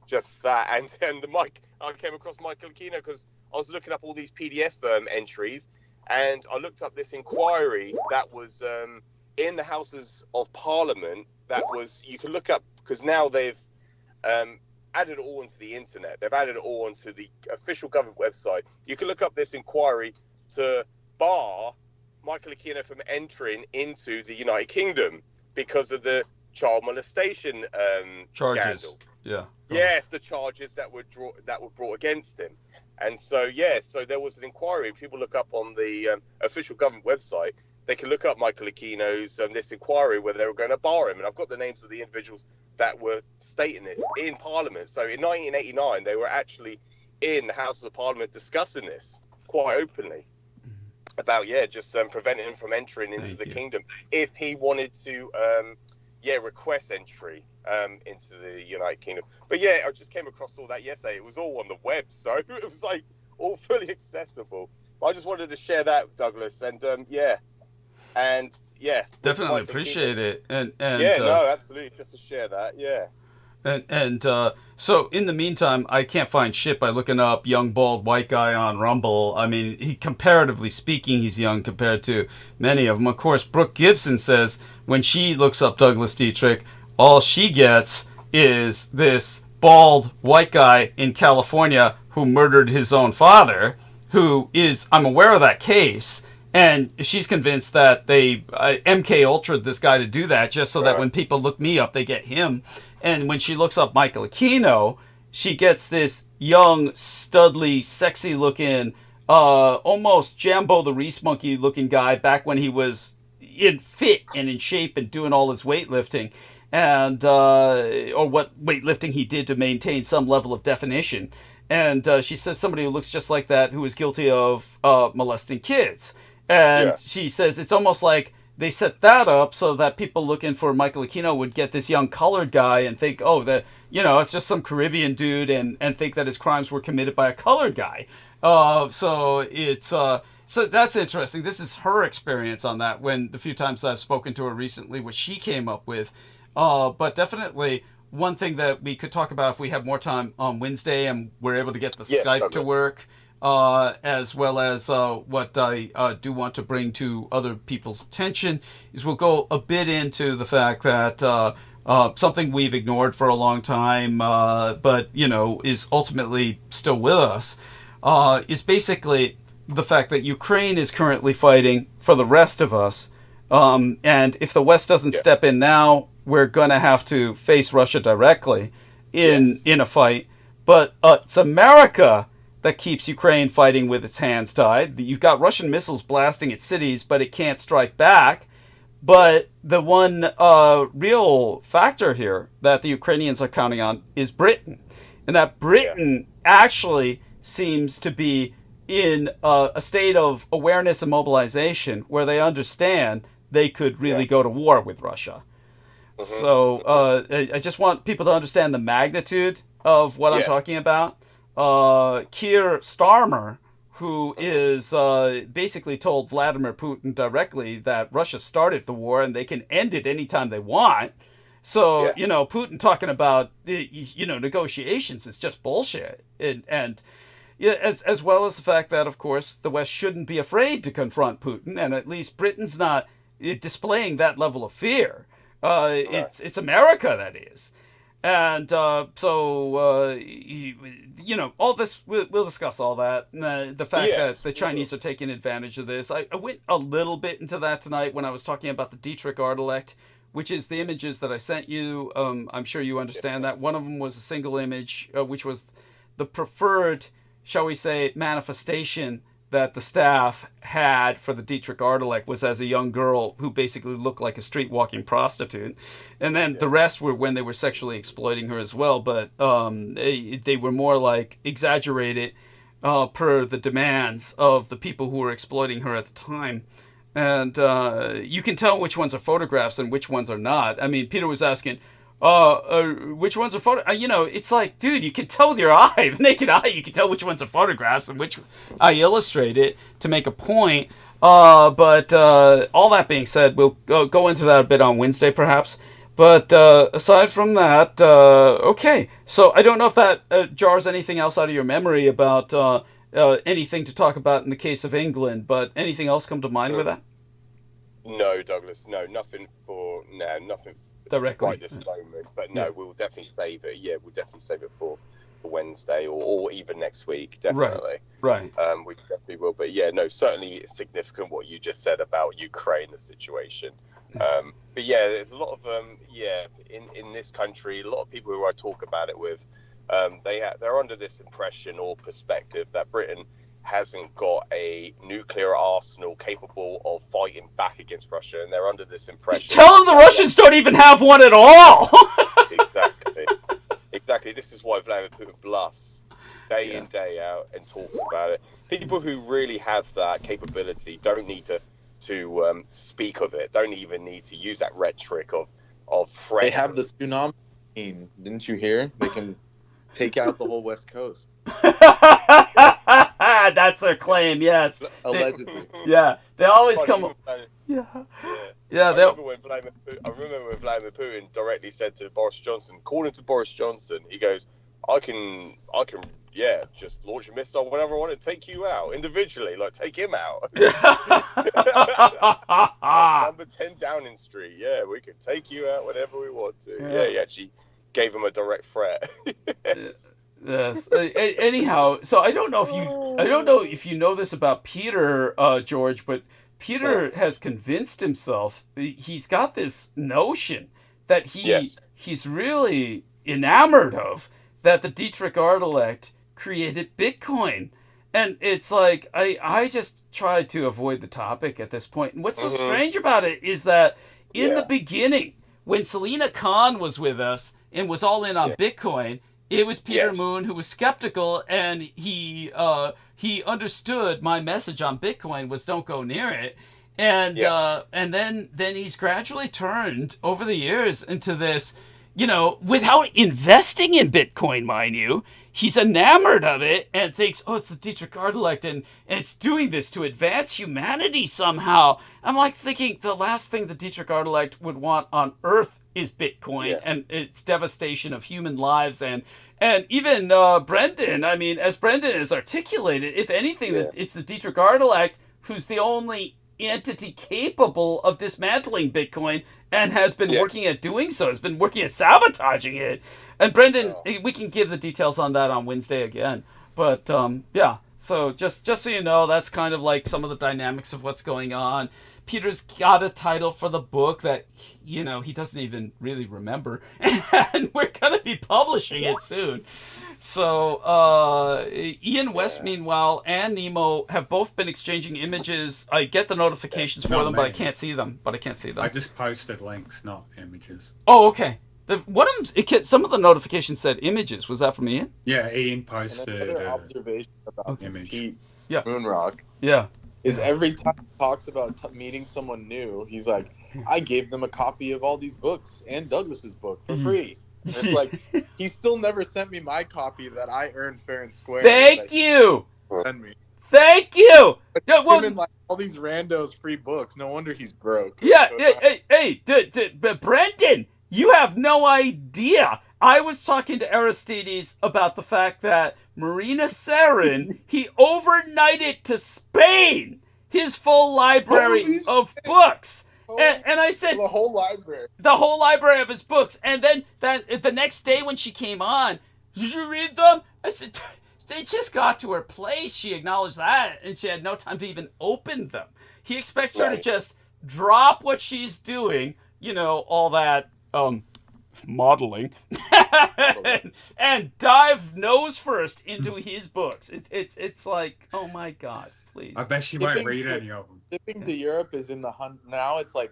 Just that, and the I came across Michael Aquino because I was looking up all these PDF entries, and I looked up this inquiry that was in the Houses of Parliament. That was, you can look up, because now they've added it all into the internet. They've added it all onto the official government website. You can look up this inquiry to bar Michael Aquino from entering into the United Kingdom because of the child molestation scandal. Yeah. Yes, the charges that were brought against him. And so, so there was an inquiry. If people look up on the official government website, they can look up Michael Aquino's this inquiry where they were going to bar him. And I've got the names of the individuals that were stating this in Parliament. So in 1989, they were actually in the House of Parliament discussing this quite openly about, just preventing him from entering into the kingdom if he wanted to, request entry into the United Kingdom. But I just came across all that yesterday. It was all on the web, so it was like all fully accessible. But I just wanted to share that, Douglas, and definitely appreciate it. And no, absolutely, just to share that. Yes. So in the meantime, I can't find shit by looking up young bald white guy on Rumble. I mean, comparatively speaking, he's young compared to many of them. Of course, Brooke Gibson says when she looks up Douglas Dietrich, all she gets is this bald white guy in California who murdered his own father, I'm aware of that case. And she's convinced that they MK Ultra'd this guy to do that just so that when people look me up, they get him. And when she looks up Michael Aquino, she gets this young, studly, sexy-looking, almost Jambo the Reese Monkey-looking guy back when he was fit and in shape and doing all his weightlifting, and or what weightlifting he did to maintain some level of definition. And she says somebody who looks just like that who is guilty of molesting kids. And she says it's almost like they set that up so that people looking for Michael Aquino would get this young colored guy and think, it's just some Caribbean dude and think that his crimes were committed by a colored guy. So it's So that's interesting. This is her experience on that. When the few times I've spoken to her recently, what she came up with. But definitely one thing that we could talk about if we have more time on Wednesday and we're able to get the Skype to work, as well as what I do want to bring to other people's attention, is we'll go a bit into the fact that something we've ignored for a long time, but is ultimately still with us, is basically the fact that Ukraine is currently fighting for the rest of us, and if the West doesn't step in now, we're going to have to face Russia directly in a fight. But it's America that keeps Ukraine fighting with its hands tied. You've got Russian missiles blasting at cities, but it can't strike back. But the one real factor here that the Ukrainians are counting on is Britain. And that Britain actually seems to be in a state of awareness and mobilization where they understand they could really go to war with Russia. So I just want people to understand the magnitude of what I'm talking about. Keir Starmer, who is basically told Vladimir Putin directly that Russia started the war and they can end it anytime they want. So, Putin talking about, negotiations is just bullshit. And as well as the fact that, of course, the West shouldn't be afraid to confront Putin, and at least Britain's not displaying that level of fear. It's America that is. And all this, we'll discuss all that. The fact that the Chinese are taking advantage of this. I went a little bit into that tonight when I was talking about the Dietrich Artilect, which is the images that I sent you. I'm sure you understand that. One of them was a single image, which was the preferred, shall we say, manifestation that the staff had for the Dietrich Artilect was as a young girl who basically looked like a street-walking prostitute. And then the rest were when they were sexually exploiting her as well, but they were more like exaggerated per the demands of the people who were exploiting her at the time. And you can tell which ones are photographs and which ones are not. I mean, Peter was asking, which ones are photo? It's like, dude, you can tell with your eye, the naked eye, you can tell which ones are photographs and which I illustrated to make a point. But all that being said, we'll go into that a bit on Wednesday, perhaps. But aside from that, okay. So I don't know if that jars anything else out of your memory about anything to talk about in the case of England. But anything else come to mind with that? No, Douglas. No, nothing directly right this moment, but no, we'll definitely save it. Yeah, we'll definitely save it for Wednesday or even next week. Definitely, right. We definitely will. But yeah, no, certainly it's significant what you just said about Ukraine, the situation. But yeah, there's a lot of in this country, a lot of people who I talk about it with, they're under this impression or perspective that Britain hasn't got a nuclear arsenal capable of fighting back against Russia, and they're under this impression. Tell them the Russians don't even have one at all. Exactly. This is why Vladimir Putin bluffs day in, day out, and talks about it. People who really have that capability don't need to speak of it. Don't even need to use that rhetoric of threat. They have the tsunami. Didn't you hear? They can take out the whole West Coast. That's their claim, yes. Allegedly. They always come. I remember when Vladimir Putin directly said to Boris Johnson, according to Boris Johnson, he goes, I can, just launch a missile whenever I want to take you out individually, like take him out. Number 10 Downing Street, we can take you out whenever we want to. He actually gave him a direct threat. Yes. Anyhow, so I don't know if you know this about Peter, George, but Peter has convinced himself, he's got this notion that he's really enamored of, that the Dietrich Artilect created Bitcoin. And it's like, I just tried to avoid the topic at this point. And what's so strange about it is that in the beginning, when Selena Khan was with us and was all in on Bitcoin, it was Peter Moon who was skeptical, and he understood my message on Bitcoin was don't go near it. And then he's gradually turned over the years into this, without investing in Bitcoin, mind you, he's enamored of it and thinks, oh, it's the Dietrich Gardelect, and it's doing this to advance humanity somehow. I'm like thinking the last thing the Dietrich Gardelect would want on Earth is Bitcoin and its devastation of human lives. And even Brendan, I mean, as Brendan has articulated, if anything, that it's the Dietrich Gardelect who's the only entity capable of dismantling Bitcoin and has been working at doing so, has been working at sabotaging it. And Brendan, we can give the details on that on Wednesday again. But yeah, so just so you know, that's kind of like some of the dynamics of what's going on. Peter's got a title for the book that, you know, he doesn't even really remember. And we're going to be publishing it soon. So Ian West, meanwhile, and Nemo have both been exchanging images. I get the notifications for them, but I can't see them. I just posted links, not images. Oh, okay. Some of the notifications said images. Was that from Ian? Yeah, Ian posted another observation about image. Pete Yeah. Moonrock Yeah. is every time he talks about meeting someone new, he's like, I gave them a copy of all these books and Douglas's book for free. And it's like, he still never sent me my copy that I earned fair and square. Thank you. Send me. Thank you. Yeah, well, Given like all these randos free books, no wonder he's broke. Yeah, hey, Brendan, you have no idea. I was talking to Aristides about the fact that Marina Sarin, he overnighted to Spain his full library of books. And I said... The whole library. The whole library of his books. And then the next day when she came on, did you read them? I said, they just got to her place. She acknowledged that, and she had no time to even open them. He expects her to just drop what she's doing, you know, all that modeling, and dive nose first into his books. It's like, oh my God, please. I bet she won't read any of them. Shipping to Europe is in the now. It's like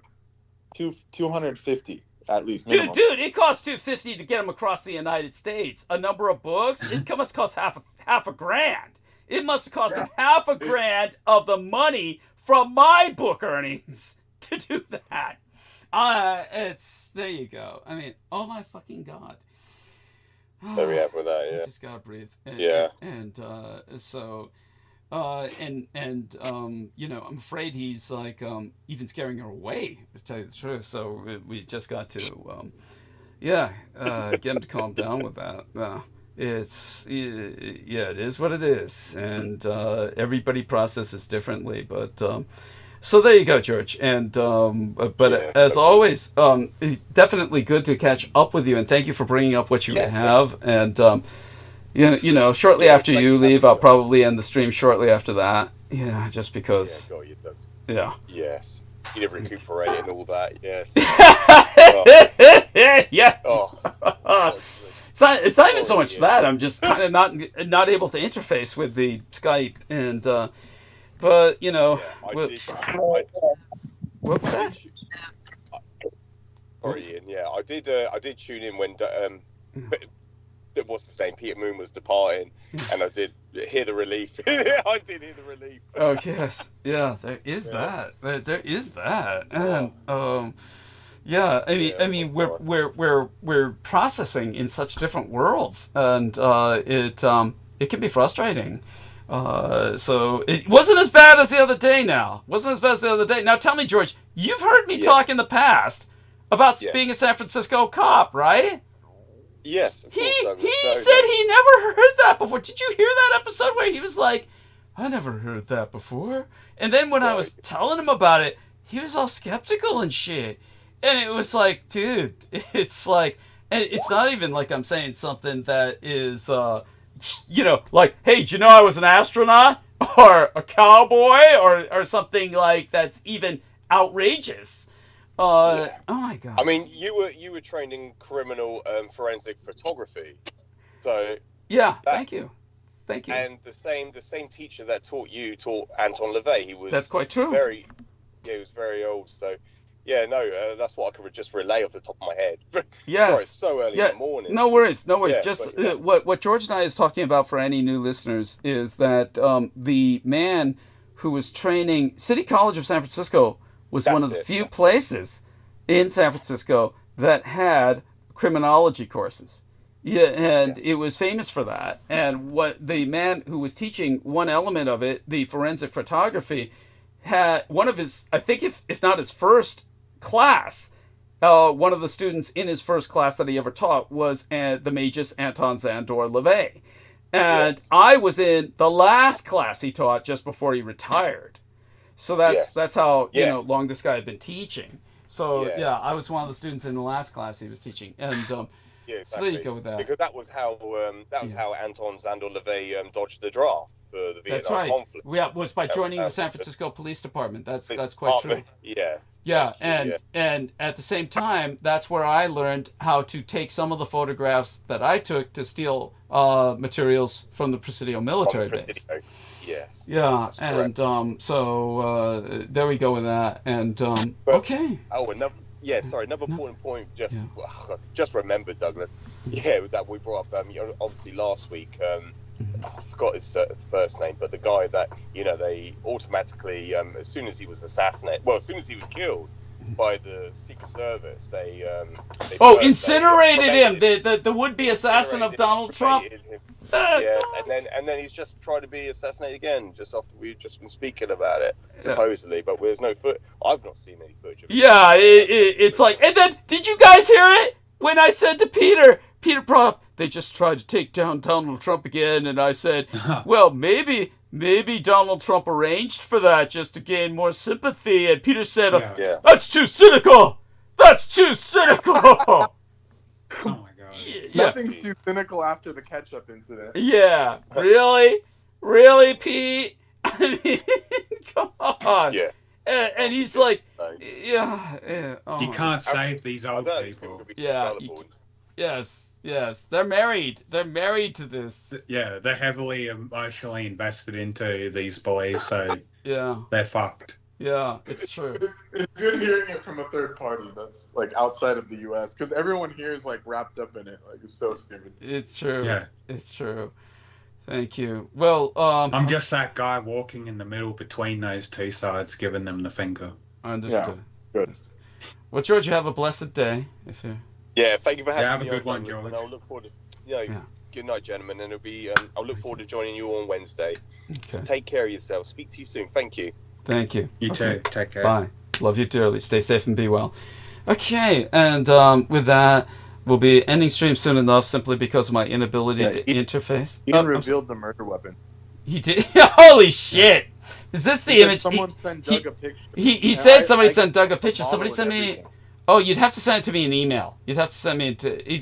250 at least. Dude, it costs $250 to get them across the United States. A number of books, it must cost half a grand. It must have cost him half a grand of the money from my book earnings to do that. There you go. I mean, oh my fucking God. There we have with that, yeah. I just gotta breathe. And, you know, I'm afraid he's like even scaring her away, to tell you the truth. So we just got to, get him to calm down with that. It is what it is, and everybody processes differently. But so there you go, George. And as always, definitely good to catch up with you, and thank you for bringing up what you have. And you know, shortly after you leave, I'll probably end the stream shortly after that. Yeah, just because. Yeah, got you, Doug. Yeah. Yes. You need to recuperate and all that. Yes. Yeah. Oh. It's not even so much that I'm just kind of not able to interface with the Skype, and but you know, what was that? Sorry, Ian. Yeah, I did tune in when what's his name, Peter Moon was departing, and I did hear the relief. I did hear the relief. Oh yes, yeah, there is that. There is that, and yeah, I mean, we're processing in such different worlds, and it can be frustrating. So it wasn't as bad as the other day. Now, Now, tell me, George, you've heard me talk in the past about being a San Francisco cop, right? Yes. He said he never heard that before. Did you hear that episode where he was like, "I never heard that before," and then when I was telling him about it, he was all skeptical and shit. And it was like, dude, it's like, and it's not even like I'm saying something that is, you know, like, hey, do you know I was an astronaut or a cowboy or something like that's even outrageous. Oh my God. I mean, you were trained in criminal forensic photography, so thank you. And the same teacher that taught Anton LaVey. He was that's quite true. He was very old, so. Yeah, no, that's what I could just relay off the top of my head. Yes. Sorry, it's so early in the morning. No worries. Yeah, just what George and I is talking about for any new listeners is that the man who was training, City College of San Francisco was one of the few places in San Francisco that had criminology courses. Yeah, and it was famous for that. And what the man who was teaching one element of it, the forensic photography, had one of his, I think, if not his first class, one of the students in his first class that he ever taught was the Magus Anton Szandor LaVey. And I was in the last class he taught just before he retired. So that's how long this guy had been teaching. So I was one of the students in the last class he was teaching, and yeah, exactly. So there you go with that. Because that was how how Anton Szandor LaVey dodged the draft for the Vietnam conflict. Yeah, was by joining the San Francisco Police Department. That's quite true. Yes. Yeah, and at the same time, that's where I learned how to take some of the photographs that I took to steal materials from the Presidio military base. Yes. Yeah, and so there we go with that. And okay. Oh, another important point. Just remembered, Douglas. Yeah, that we brought up. Obviously last week. I forgot his first name, but the guy that they automatically, as soon as he was killed by the Secret Service, they incinerated him. The would-be assassin of Donald Trump. Yes, and then he's just tried to be assassinated again, just after we've just been speaking about it, supposedly. But there's no foot. I've not seen any footage of it. Yeah, it's like. And then, did you guys hear it when I said to Peter? Peter brought up, they just tried to take down Donald Trump again, and I said, well, maybe Donald Trump arranged for that just to gain more sympathy. And Peter said, that's too cynical. That's too cynical. Oh my God. Yeah. Nothing's too cynical after the ketchup incident. Yeah, really, Pete? I mean, come on. Yeah. And he's like, yeah. Oh. You can't save these old people. Yeah. Yes. They're married. They're married to this. Yeah, they're heavily emotionally invested into these beliefs, so they're fucked. Yeah, it's true. It's good hearing it from a third party that's like outside of the U.S. because everyone here is like wrapped up in it. Like it's so stupid. It's true. Yeah, it's true. Thank you. Well, I'm just that guy walking in the middle between those two sides, giving them the finger. Understood. Yeah, good. Well, George, you have a blessed day. If you. Yeah, thank you for having me. Have a good one, George. And I'll look forward to, good night, gentlemen. And it'll be. I'll look forward to joining you on Wednesday. Okay. So take care of yourself. Speak to you soon. Thank you. Thank you. You too. Take care. Bye. Love you dearly. Stay safe and be well. Okay, and with that, we'll be ending stream soon enough simply because of my inability to interface. Ian revealed the murder weapon. He did? Holy shit! Is this the image? Someone sent Doug a picture. He said somebody sent Doug a picture. Somebody sent me... Oh, you'd have to send it to me in email. You'd have to send me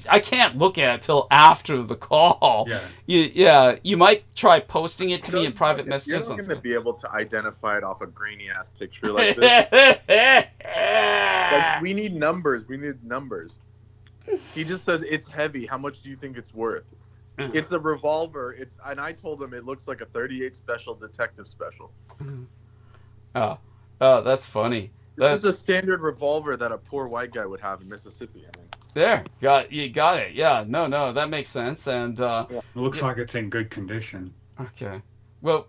I can't look at it till after the call. Yeah. You might try posting it to me in private messages. You're not going to be able to identify it off a grainy ass picture like this. Like we need numbers. He just says it's heavy. How much do you think it's worth? It's a revolver. And I told him it looks like a 38 special detective special. Oh, that's funny. This is a standard revolver that a poor white guy would have in Mississippi. I mean. There, you got it. Yeah, no, that makes sense. And it looks like it's in good condition. Okay. Well,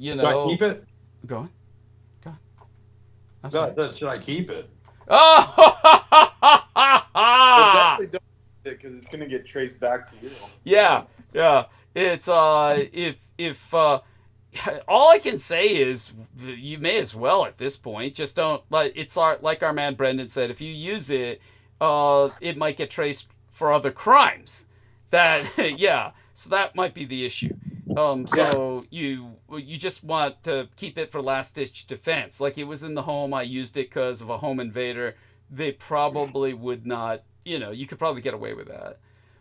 Should I keep it? Go on. Should I keep it? Oh! Definitely don't because it's gonna get traced back to you. Yeah. It's if all I can say is you may as well at this point. Just don't like our man Brendan said. If you use it, it might get traced for other crimes. So that might be the issue. So you just want to keep it for last ditch defense. Like it was in the home, I used it because of a home invader. They probably would not. You could probably get away with that.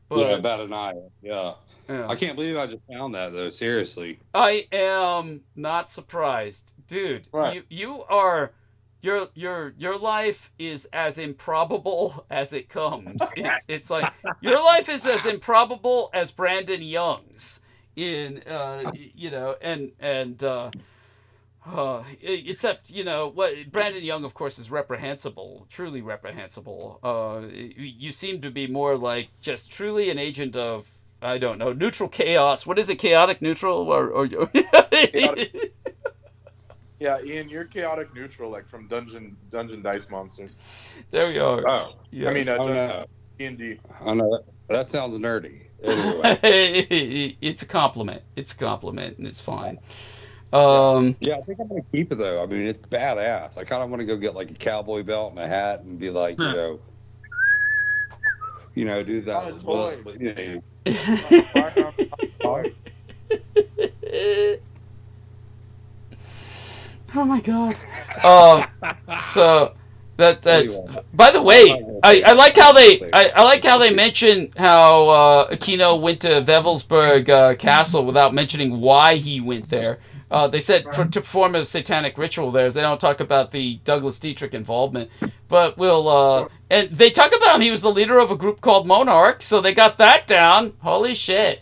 But, about an eye. Yeah. I can't believe I just found that though. Seriously. I am not surprised, dude. Right. You are. Your life is as improbable as it comes. It's like your life is as improbable as Brandon Young's in except what Brandon Young of course is reprehensible, truly reprehensible. You seem to be more like just truly an agent of, I don't know, neutral chaos. What is it? Chaotic neutral or Chaotic. Yeah, Ian, you're chaotic neutral, like from Dungeon Dice Monsters. There we are. Oh, yes. I mean, no. D&D. I know that sounds nerdy. Anyway. It's a compliment. It's a compliment, and it's fine. Yeah, I think I'm gonna keep it though. I mean, it's badass. I kind of want to go get like a cowboy belt and a hat and be like, do that. Oh my god. So that's. By the way, I like how they mention how Aquino went to Wewelsburg Castle without mentioning why he went there. They said to perform a satanic ritual there. They don't talk about the Douglas Dietrich involvement, but and they talk about him. He was the leader of a group called Monarch, so they got that down. Holy shit,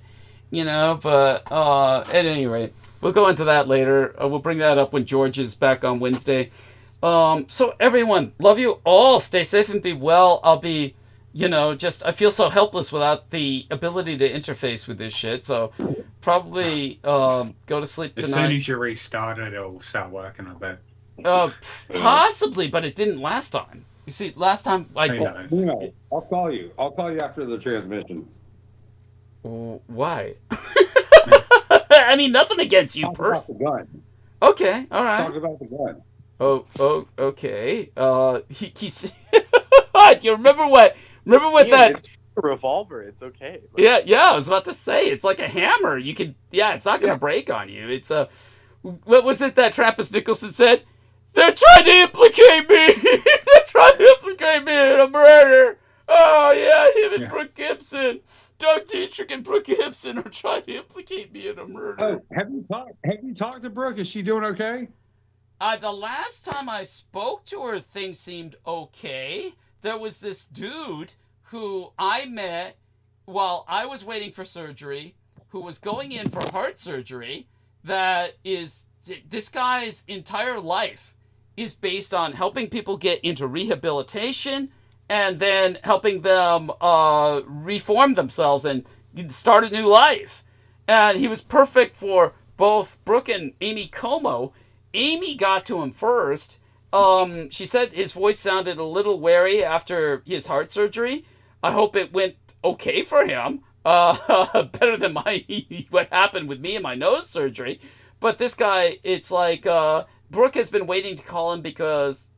But at any rate, we'll go into that later. We'll bring that up when George is back on Wednesday. So everyone, love you all. Stay safe and be well. I'll be, I feel so helpless without the ability to interface with this shit. So probably go to sleep tonight. As soon as you restart it, it'll start working, I bet. Possibly, but it didn't last time. You see, last time I'll call you. I'll call you after the transmission. Why? I mean, nothing against you, personally. Okay, all right. Talk about the gun. Oh, okay. He's. Do you remember what? Remember what that? It's a revolver. It's okay. Yeah. I was about to say it's like a hammer. You can. Yeah, it's not gonna break on you. It's a. What was it that Trappist Nicholson said? They're trying to implicate me. They're trying to implicate me in a murder. Oh yeah, him and Brooke Gibson. Doug Dietrich and Brooke Gibson are trying to implicate me in a murder. Oh, have you talked to Brooke? Is she doing okay? The last time I spoke to her, things seemed okay. There was this dude who I met while I was waiting for surgery, who was going in for heart surgery. This guy's entire life is based on helping people get into rehabilitation and then helping them reform themselves and start a new life. And he was perfect for both Brooke and Amy Como. Amy got to him first. She said his voice sounded a little wary after his heart surgery. I hope it went okay for him. Better than what happened with me and my nose surgery. But this guy, it's like Brooke has been waiting to call him because,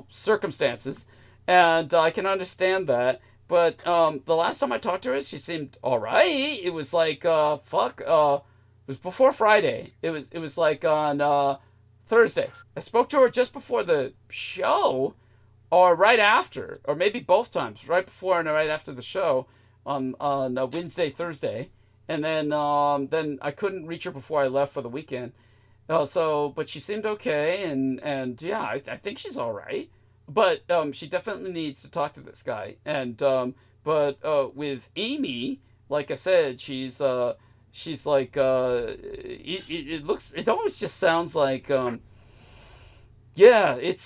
circumstances. And I can understand that. But the last time I talked to her, she seemed all right. It was like, it was before Friday. It was like on Thursday. I spoke to her just before the show, or right after, or maybe both times, right before and right after the show on Wednesday, Thursday, and then I couldn't reach her before I left for the weekend. But she seemed okay, and yeah, I think she's all right. But she definitely needs to talk to this guy. And but with Amy, like I said, she's like it always just sounds like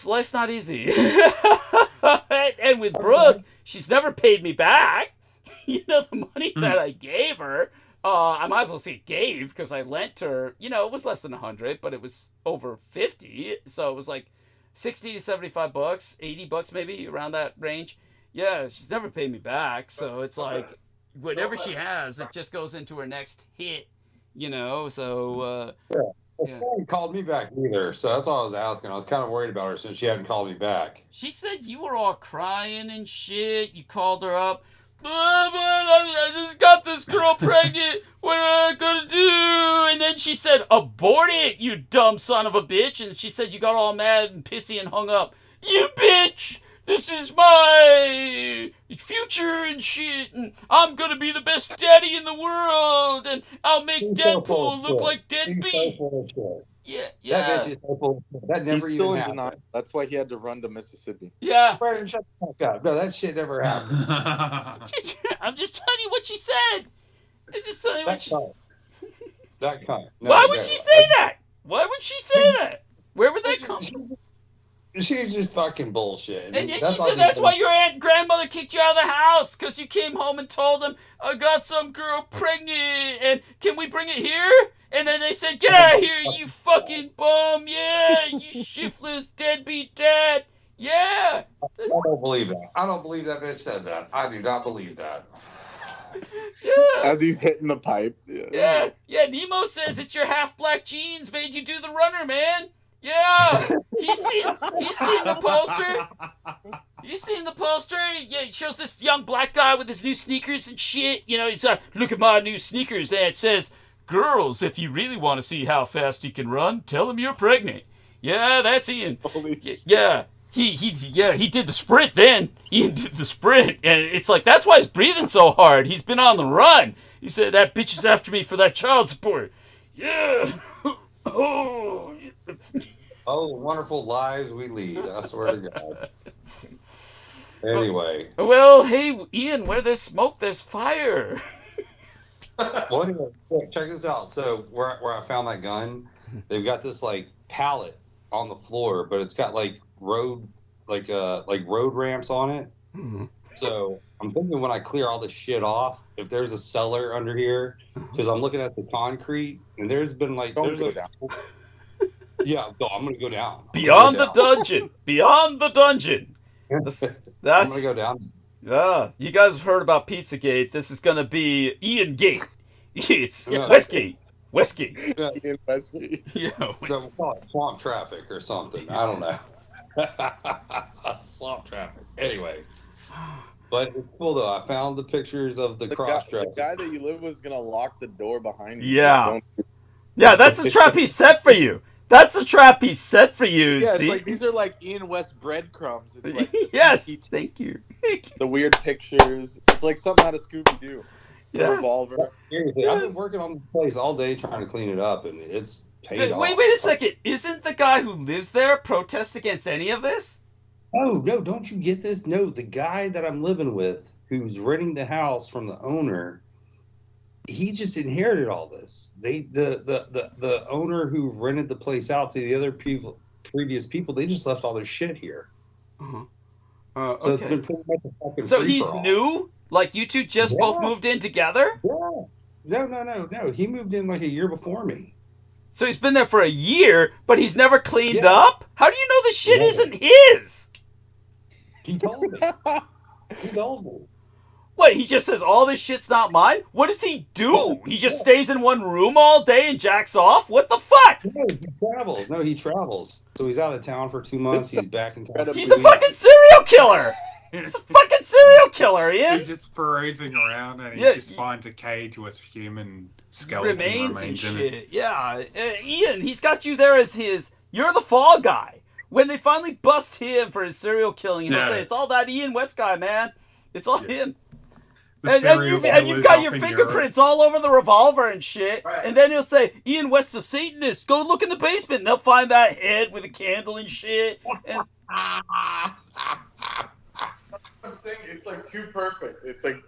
life's not easy. And with Brooke, she's never paid me back. The money that I gave her, I might as well say gave, because I lent her, it was less than 100, but it was over 50, so it was like 60 to 75 bucks, 80 bucks maybe, around that range. Yeah, she's never paid me back, so it's like whatever she has, it just goes into her next hit, so She hadn't called me back either, so that's all I was asking. I was kind of worried about her since she hadn't called me back. She said you were all crying and shit. You called her up. I just got this girl pregnant. What am I gonna do? And then she said, abort it, you dumb son of a bitch. And she said you got all mad and pissy and hung up. You bitch! This is my future and shit, and I'm gonna be the best daddy in the world, and I'll make Deadpool look like Deadbeat. Yeah. That bitch is so full of shit. That never He's even still in happened. denial. That's why he had to run to Mississippi. Yeah. Brandon, shut the fuck up. No, that shit never happened. I'm just telling you what she said. I'm just telling you what she said. That kind. No, Why would she say that? Why would she say that? Where would that come from? She's just fucking bullshit. And she said that's why your grandmother kicked you out of the house, because you came home and told them, I got some girl pregnant, and can we bring it here? And then they said, get out of here, you fucking bum. Yeah, you shiftless deadbeat dad. Yeah. I don't believe that. I don't believe that bitch said that. I do not believe that. As he's hitting the pipe. Yeah. Nemo says it's your half-black jeans made you do the runner, man. Yeah. He's seen the poster. You seen the poster? Yeah, it shows this young black guy with his new sneakers and shit. You know, he's look at my new sneakers, and it says, "Girls, if you really want to see how fast you can run, tell him you're pregnant." Yeah, that's Ian. Yeah. He did the sprint then. Ian did the sprint, and it's like, that's why he's breathing so hard. He's been on the run. He said, that bitch is after me for that child support. Yeah. Oh, wonderful lives we lead. I swear to God. Anyway. Well, hey, Ian, where there's smoke, there's fire. Well, anyway, check this out. So where I found that gun, they've got this like pallet on the floor, but it's got like road ramps on it. Mm-hmm. So I'm thinking when I clear all this shit off, if there's a cellar under here, because I'm looking at the concrete, and there's been like Don't go down. Yeah, no, I'm gonna go down. Beyond the dungeon. Beyond the dungeon. I'm That's gonna go down. Yeah, you guys have heard about Pizzagate. This is gonna be Ian Gate. It's Yeah. Westgate. Westgate. Ian Westgate. Yeah. No, we'll call it swamp traffic or something. I don't know. Swamp traffic. Anyway. But it's cool though. I found the pictures of the cross-dressing. The guy that you live with is gonna lock the door behind you. Yeah. Yeah, that's the trap he set for you. That's the trap he set for you. Yeah, see? it's like these are like Ian West breadcrumbs. It's like the Yes. CT, Thank you. the weird pictures. It's like something out of Scooby Doo. The Yes. revolver. Seriously, I've been working on this place all day trying to clean it up, and it's paid off. Wait a second. Isn't the guy who lives there protest against any of this? Oh, no, don't you get this? No, the guy that I'm living with, who's renting the house from the owner, he just inherited all this. The owner who rented the place out to the other previous people, they just left all their shit here. Uh-huh. So it's been pretty much a fucking So he's free-for-all. new? Like you two just both moved in together? Yeah. No. He moved in like a year before me. So he's been there for a year, but he's never cleaned Yeah. up? How do you know the shit Yeah. isn't his? He told me. He told me. What, he just says all this shit's not mine? What does he do? He just stays in one room all day and jacks off? What the fuck? No, he travels. So he's out of town for 2 months. He's back in town. He's a fucking serial killer! He's a fucking serial killer, Ian! He's just perusing around and he Yeah, just finds a cage with human skeleton Remains and in shit. it. Yeah. Ian, he's got you there as his... You're the fall guy. When they finally bust him for his serial killing, he'll say, it's all that Ian West guy, man. It's all him. And you've got your fingerprints all over the revolver and shit. Right. And then he'll say, Ian West's a Satanist. Go look in the basement. And they'll find that head with a candle and shit. And I'm saying it's like too perfect. It's like,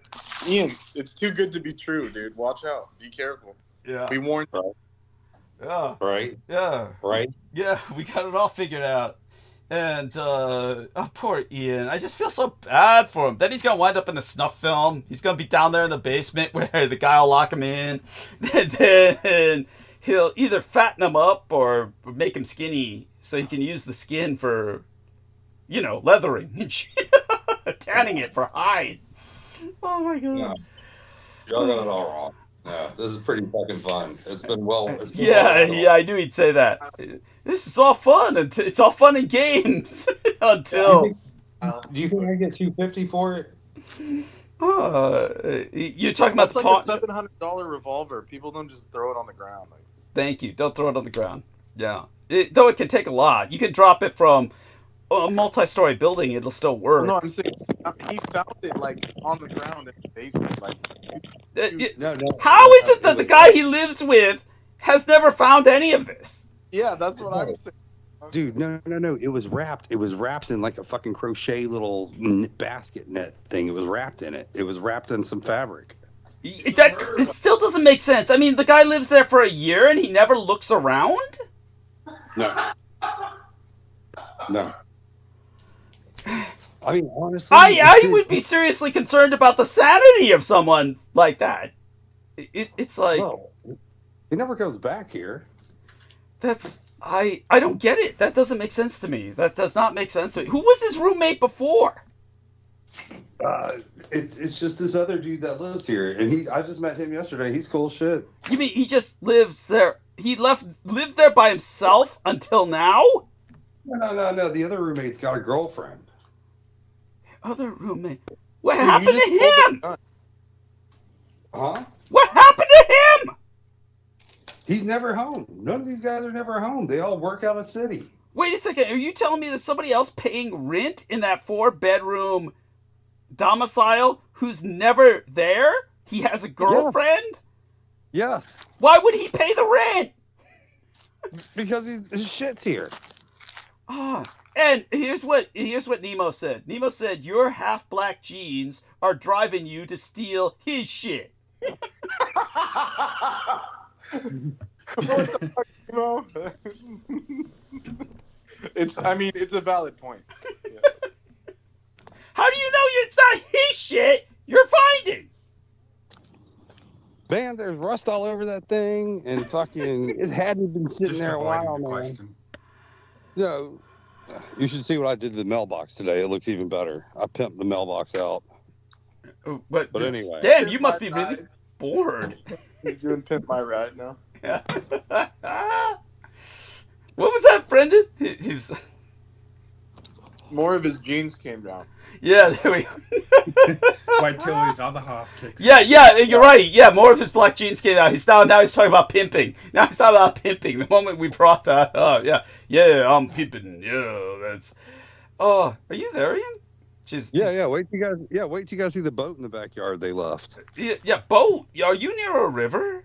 Ian, it's too good to be true, dude. Watch out. Be careful. yeah. Be warned. Yeah. Right? Yeah. Right? Yeah. We got it all figured out. And, oh, poor Ian. I just feel so bad for him. Then he's going to wind up in a snuff film. He's going to be down there in the basement where the guy will lock him in. And then he'll either fatten him up or make him skinny so he can use the skin for, leathering and shit. Tanning it for hide. Oh, my God. No. Y'all got it all wrong. No, this is pretty fucking fun. It's been well. Yeah, I knew he'd say that. This is all fun. It's all fun and games until. Do you think I get $250 for it? You're talking about That's like a $700 revolver. People don't just throw it on the ground. Like, Thank you. Don't throw it on the ground. Yeah. Though it can take a lot. You can drop it from a multi-story building. It'll still work. no, I'm saying he found it like on the ground in the basement. Like, No. How is it that the guy he lives with has never found any of this? yeah, that's what I'm saying. Dude, no. It was wrapped. It was wrapped in like a fucking crochet little basket net thing. It was wrapped in it. It was wrapped in some fabric. It still doesn't make sense. I mean, the guy lives there for a year and he never looks around? No. I mean, honestly, I would be seriously concerned about the sanity of someone like that. It's like... Well, he never comes back here. I don't get it. That doesn't make sense to me. That does not make sense to me. Who was his roommate before? It's just this other dude that lives here, and I just met him yesterday. He's cool as shit. You mean he just lives there? He lived there by himself until now? No. The other roommate's got a girlfriend. Other roommate. What happened to him? Huh? What happened to him? He's never home. None of these guys are never home. They all work out of the city. Wait a second. Are you telling me there's somebody else paying rent in that 4-bedroom domicile who's never there? He has a girlfriend? Yeah. Yes. Why would he pay the rent? Because his shit's here. And here's what Nemo said. Nemo said, your half-black genes are driving you to steal his shit. What the fuck, Nemo? It's a valid point. Yeah. How do you know it's not his shit you're finding? Man, there's rust all over that thing, and fucking, it hadn't been sitting Just there a avoiding while, the man. question. No, you should see what I did to the mailbox today. It looks even better. I pimped the mailbox out. But anyway. Damn, you must be really bored. He's doing Pimp My Ride now. What was that, Brendan? He was... More of his genes came down. Yeah, there we go. Wait till his other half kicks. Yeah, you're right. Yeah, more of his black genes came out. He's now he's talking about pimping. Now he's talking about pimping. The moment we brought that up, yeah, I'm pimping. Yeah, that's. Oh, are you there, Ian? Jeez, Yeah. Wait till you guys see the boat in the backyard they left. Yeah, boat. Are you near a river?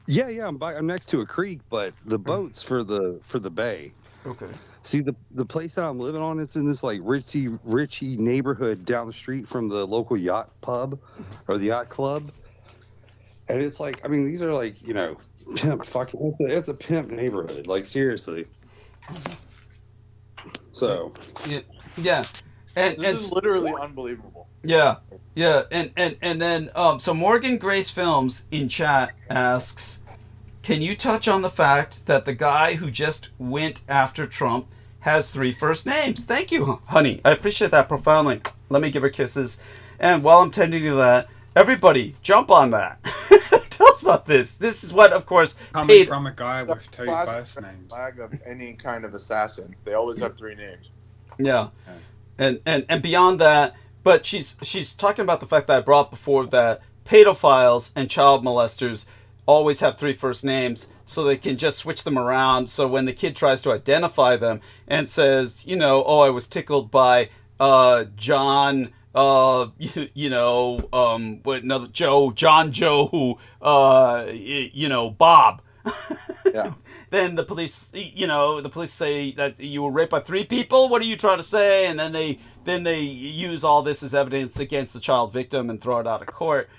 Yeah. I'm next to a creek, but the boat's for the bay. Okay. See, the place that I'm living on, it's in this like richy neighborhood down the street from the local yacht pub or the yacht club. And it's like, I mean, these are like, pimp fucking, it's a pimp neighborhood, like seriously. So. Yeah. And This is literally unbelievable. Yeah. And then, so Morgan Grace Films in chat asks, can you touch on the fact that the guy who just went after Trump has 3 first names? Thank you, honey. I appreciate that profoundly. Let me give her kisses. And while I'm tending to that, everybody, jump on that. Tell us about this. This is what, of course, Coming from a guy with 2 first names. Flag of any kind of assassin. They always have 3 names. Yeah. And beyond that, but she's talking about the fact that I brought before that pedophiles and child molesters always have 3 first names, so they can just switch them around. So when the kid tries to identify them and says, I was tickled by John, John Joe, Bob. Yeah. Then the police say that you were raped by 3 people. What are you trying to say? And then they use all this as evidence against the child victim and throw it out of court.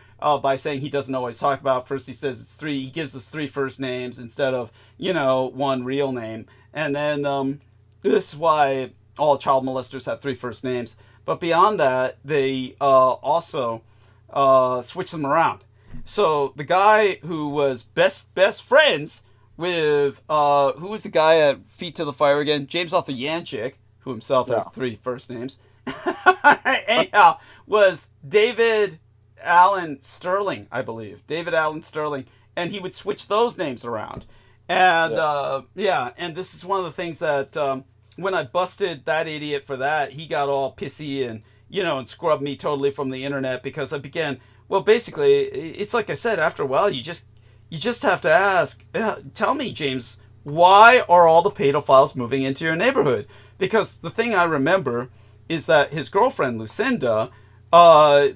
By saying he doesn't know what he's talking about. First he says it's 3. He gives us 3 first names instead of 1 real name. And then this is why all child molesters have 3 first names. But beyond that, they also switch them around. So the guy who was best friends with who was the guy at Feet to the Fire again? James Arthur Yanchik, who himself has 3 first names. Anyhow, was David Allen Sterling, I believe. David Allen Sterling. And he would switch those names around. And, and this is one of the things that, when I busted that idiot for that, he got all pissy and, and scrubbed me totally from the internet because I began, well, basically, it's like I said, after a while, you just have to ask, tell me, James, why are all the pedophiles moving into your neighborhood? Because the thing I remember is that his girlfriend, Lucinda,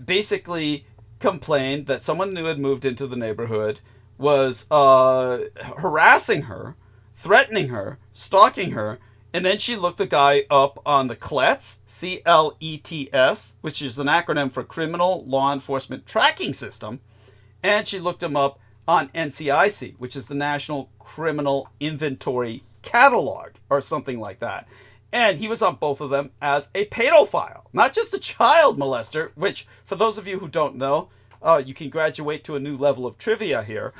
basically complained that someone who had moved into the neighborhood was harassing her, threatening her, stalking her, and then she looked the guy up on the CLETS, CLETS, which is an acronym for Criminal Law Enforcement Tracking System, and she looked him up on NCIC, which is the National Criminal Inventory Catalog, or something like that. And he was on both of them as a pedophile, not just a child molester, which, for those of you who don't know, you can graduate to a new level of trivia here.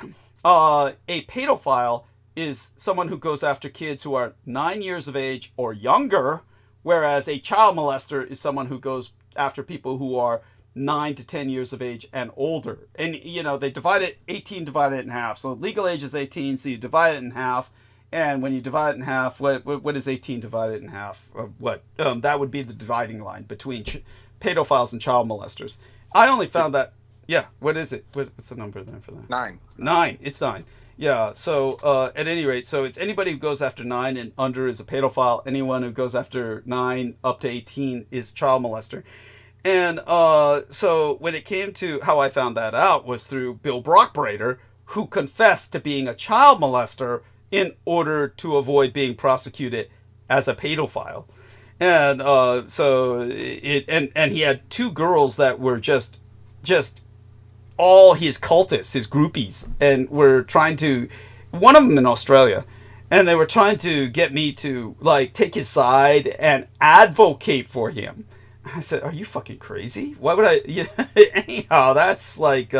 A pedophile is someone who goes after kids who are 9 years of age or younger whereas a child molester is someone who goes after people who are 9 to 10 years of age and older. And, you know, they divide it, 18 divided it in half. So legal age is 18, so you divide it in half. And when you divide it in half, what is 18 divided in half? That would be the dividing line between pedophiles and child molesters. I only found that, yeah, what is it? What's the number there for that? 9. 9, it's 9. Yeah, so at any rate, so it's anybody who goes after 9 and under is a pedophile. Anyone who goes after 9 up to 18 is child molester. And so when it came to how I found that out was through Bill Brockbrader, who confessed to being a child molester in order to avoid being prosecuted as a pedophile. And and he had 2 girls that were just all his cultists, his groupies, and were trying to, one of them in Australia, and they were trying to get me to like take his side and advocate for him. I said, "Are you fucking crazy? Why would I?" Yeah, anyhow, that's like,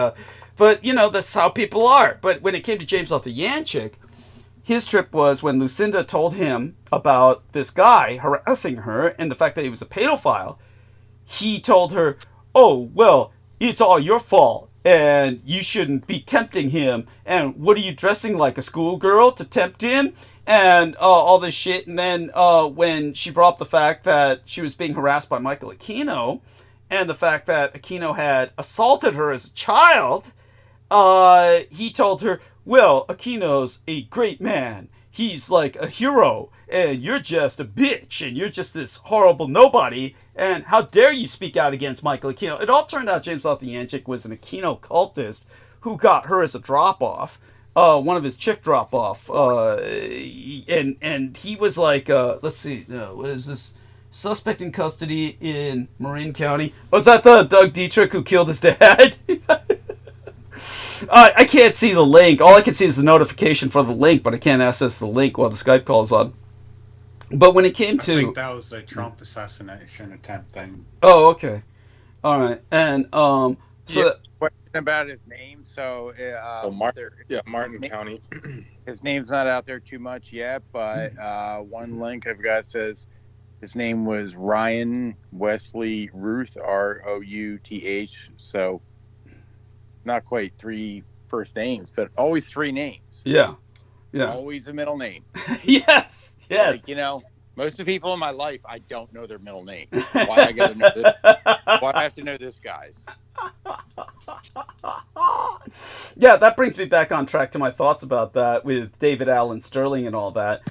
but you know, that's how people are. But when it came to James Arthur Yanchik, his trip was when Lucinda told him about this guy harassing her and the fact that he was a pedophile. He told her, "Oh, well, it's all your fault, and you shouldn't be tempting him. And what are you dressing like, a schoolgirl to tempt him?" And all this shit. And then when she brought up the fact that she was being harassed by Michael Aquino, and the fact that Aquino had assaulted her as a child, he told her, "Well, Aquino's a great man. He's like a hero, and you're just a bitch, and you're just this horrible nobody, and how dare you speak out against Michael Aquino." It all turned out James Arthur Yanchik was an Aquino cultist who got her as a drop-off, one of his chick drop-off, and he was like, let's see, what is this? Suspect in custody in Marin County. Was that the Doug Dietrich who killed his dad? I can't see the link. All I can see is the notification for the link, but I can't access the link while the Skype call's on. But when it came to... I think that was a Trump assassination attempt thing. Oh, okay. All right. And, so... Yeah, question about his name. So, Martin County. His name's not out there too much yet, but one link I've got says his name was Ryan Wesley Ruth, Routh. So, not quite 3 first names, but always 3 names. Yeah. Yeah. Always a middle name. Yes. Like, you know, most of the people in my life, I don't know their middle name. Why I gotta know this? Why I have to know this guy's? Yeah, that brings me back on track to my thoughts about that with David Allen Sterling and all that.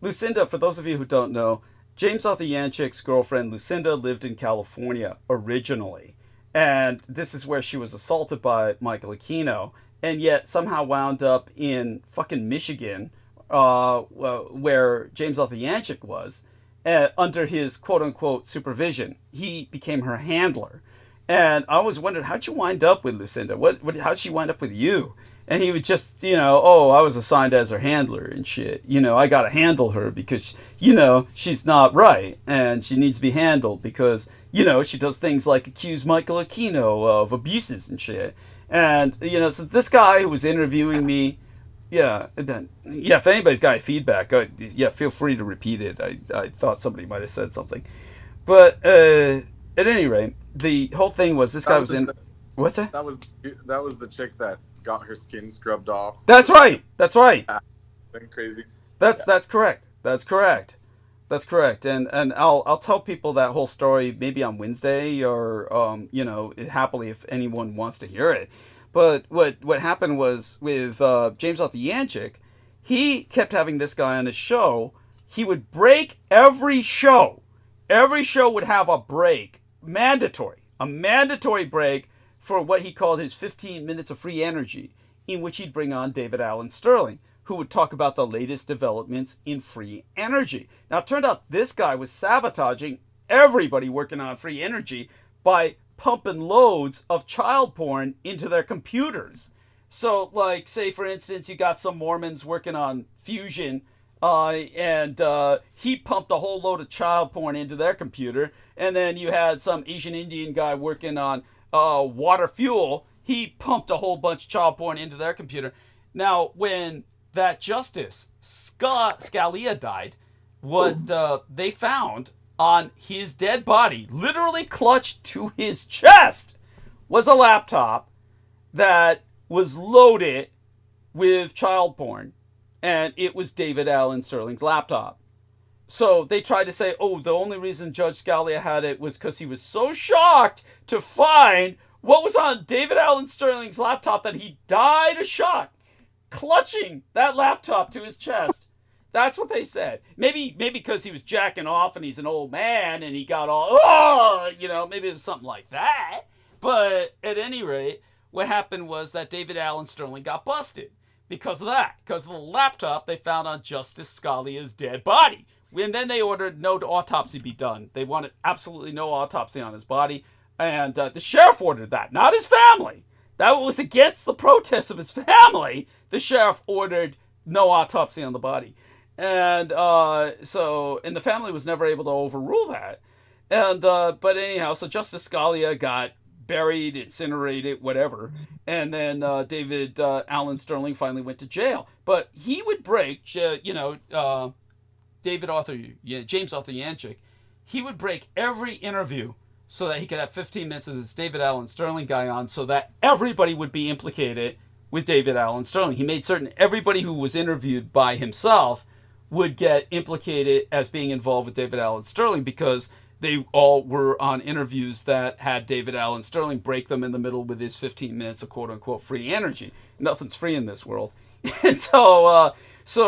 Lucinda, for those of you who don't know, James Arthur Yanchik's girlfriend Lucinda lived in California originally. And this is where she was assaulted by Michael Aquino, and yet somehow wound up in fucking Michigan, where James Arthur Yanchik was, under his quote-unquote supervision. He became her handler. And I always wondered, how'd you wind up with Lucinda? How'd she wind up with you? And he would just, you know, "Oh, I was assigned as her handler and shit. You know, I gotta handle her because, you know, she's not right and she needs to be handled because, you know, she does things like accuse Michael Aquino of abuses and shit." And, you know, so this guy who was interviewing me, if anybody's got feedback, feel free to repeat it. I thought somebody might have said something. But at any rate, the whole thing was this guy was in... What's that? That was the chick that got her skin scrubbed off. That's right. That's right. Been crazy. That's correct. That's correct. That's correct. And I'll tell people that whole story maybe on Wednesday or you know, happily if anyone wants to hear it. But what happened was with James Arthur Yanchik, he kept having this guy on his show. He would break every show. Every show would have a break, a mandatory break for what he called his 15 minutes of free energy, in which he'd bring on David Allen Sterling, who would talk about the latest developments in free energy. Now, it turned out this guy was sabotaging everybody working on free energy by pumping loads of child porn into their computers. So, like, say, for instance, you got some Mormons working on fusion, and he pumped a whole load of child porn into their computer, and then you had some Asian Indian guy working on water fuel. He pumped a whole bunch of child porn into their computer. Now, when that Justice Scalia died, what they found on his dead body, literally clutched to his chest, was a laptop that was loaded with child porn, and it was David Alan Sterling's laptop. So they tried to say, oh, the only reason Judge Scalia had it was because he was so shocked to find what was on David Alan Sterling's laptop that he died of shock, clutching that laptop to his chest. That's what they said. Maybe because he was jacking off and he's an old man and he got all, oh, maybe it was something like that. But at any rate, what happened was that David Alan Sterling got busted because of that, because of the laptop they found on Justice Scalia's dead body. And then they ordered no autopsy be done. They wanted absolutely no autopsy on his body. And the sheriff ordered that, not his family. That was against the protests of his family. The sheriff ordered no autopsy on the body. And and the family was never able to overrule that. And but anyhow, so Justice Scalia got buried, incinerated, whatever. And then David Alan Sterling finally went to jail. But he would break, James Arthur Yanchik, he would break every interview so that he could have 15 minutes of this David Alan Sterling guy on so that everybody would be implicated with David Alan Sterling. He made certain everybody who was interviewed by himself would get implicated as being involved with David Alan Sterling because they all were on interviews that had David Alan Sterling break them in the middle with his 15 minutes of quote-unquote free energy. Nothing's free in this world. And so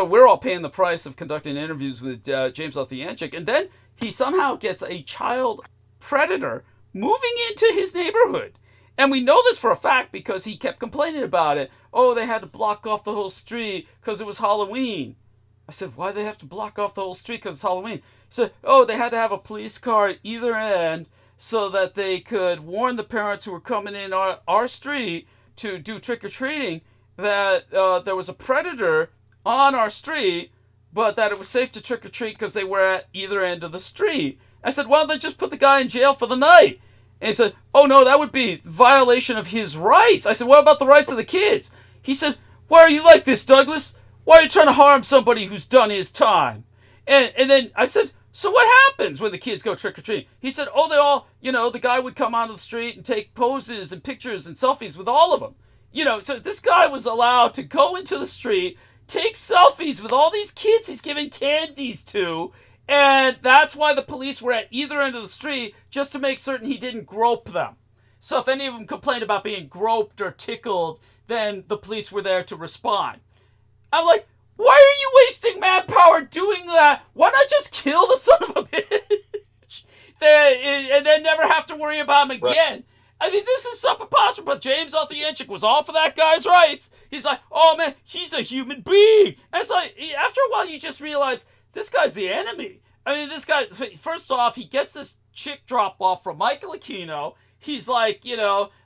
we're all paying the price of conducting interviews with James Arthur Yanchik, and then he somehow gets a child predator moving into his neighborhood. And we know this for a fact because he kept complaining about it. Oh, they had to block off the whole street because it was Halloween. I said, why do they have to block off the whole street because it's Halloween? He said, oh, they had to have a police car at either end so that they could warn the parents who were coming in our street to do trick-or-treating that there was a predator on our street, but that it was safe to trick-or-treat because they were at either end of the street. I said, why don't they just put the guy in jail for the night? And he said, oh, no, that would be violation of his rights. I said, what about the rights of the kids? He said, why are you like this, Douglas? Why are you trying to harm somebody who's done his time? And then I said, so what happens when the kids go trick-or-treating? He said, oh, they all, the guy would come onto the street and take poses and pictures and selfies with all of them. So this guy was allowed to go into the street, take selfies with all these kids he's giving candies to, and that's why the police were at either end of the street, just to make certain he didn't grope them. So if any of them complained about being groped or tickled, then the police were there to respond. I'm like, why are you wasting manpower doing that? Why not just kill the son of a bitch? And then never have to worry about him again. Right. I mean, this is so preposterous, but James Arthur Yanchik was all for that guy's rights. He's like, oh, man, he's a human being. And it's like, after a while, you just realize this guy's the enemy. I mean, this guy, first off, he gets this chick drop-off from Michael Aquino. He's like,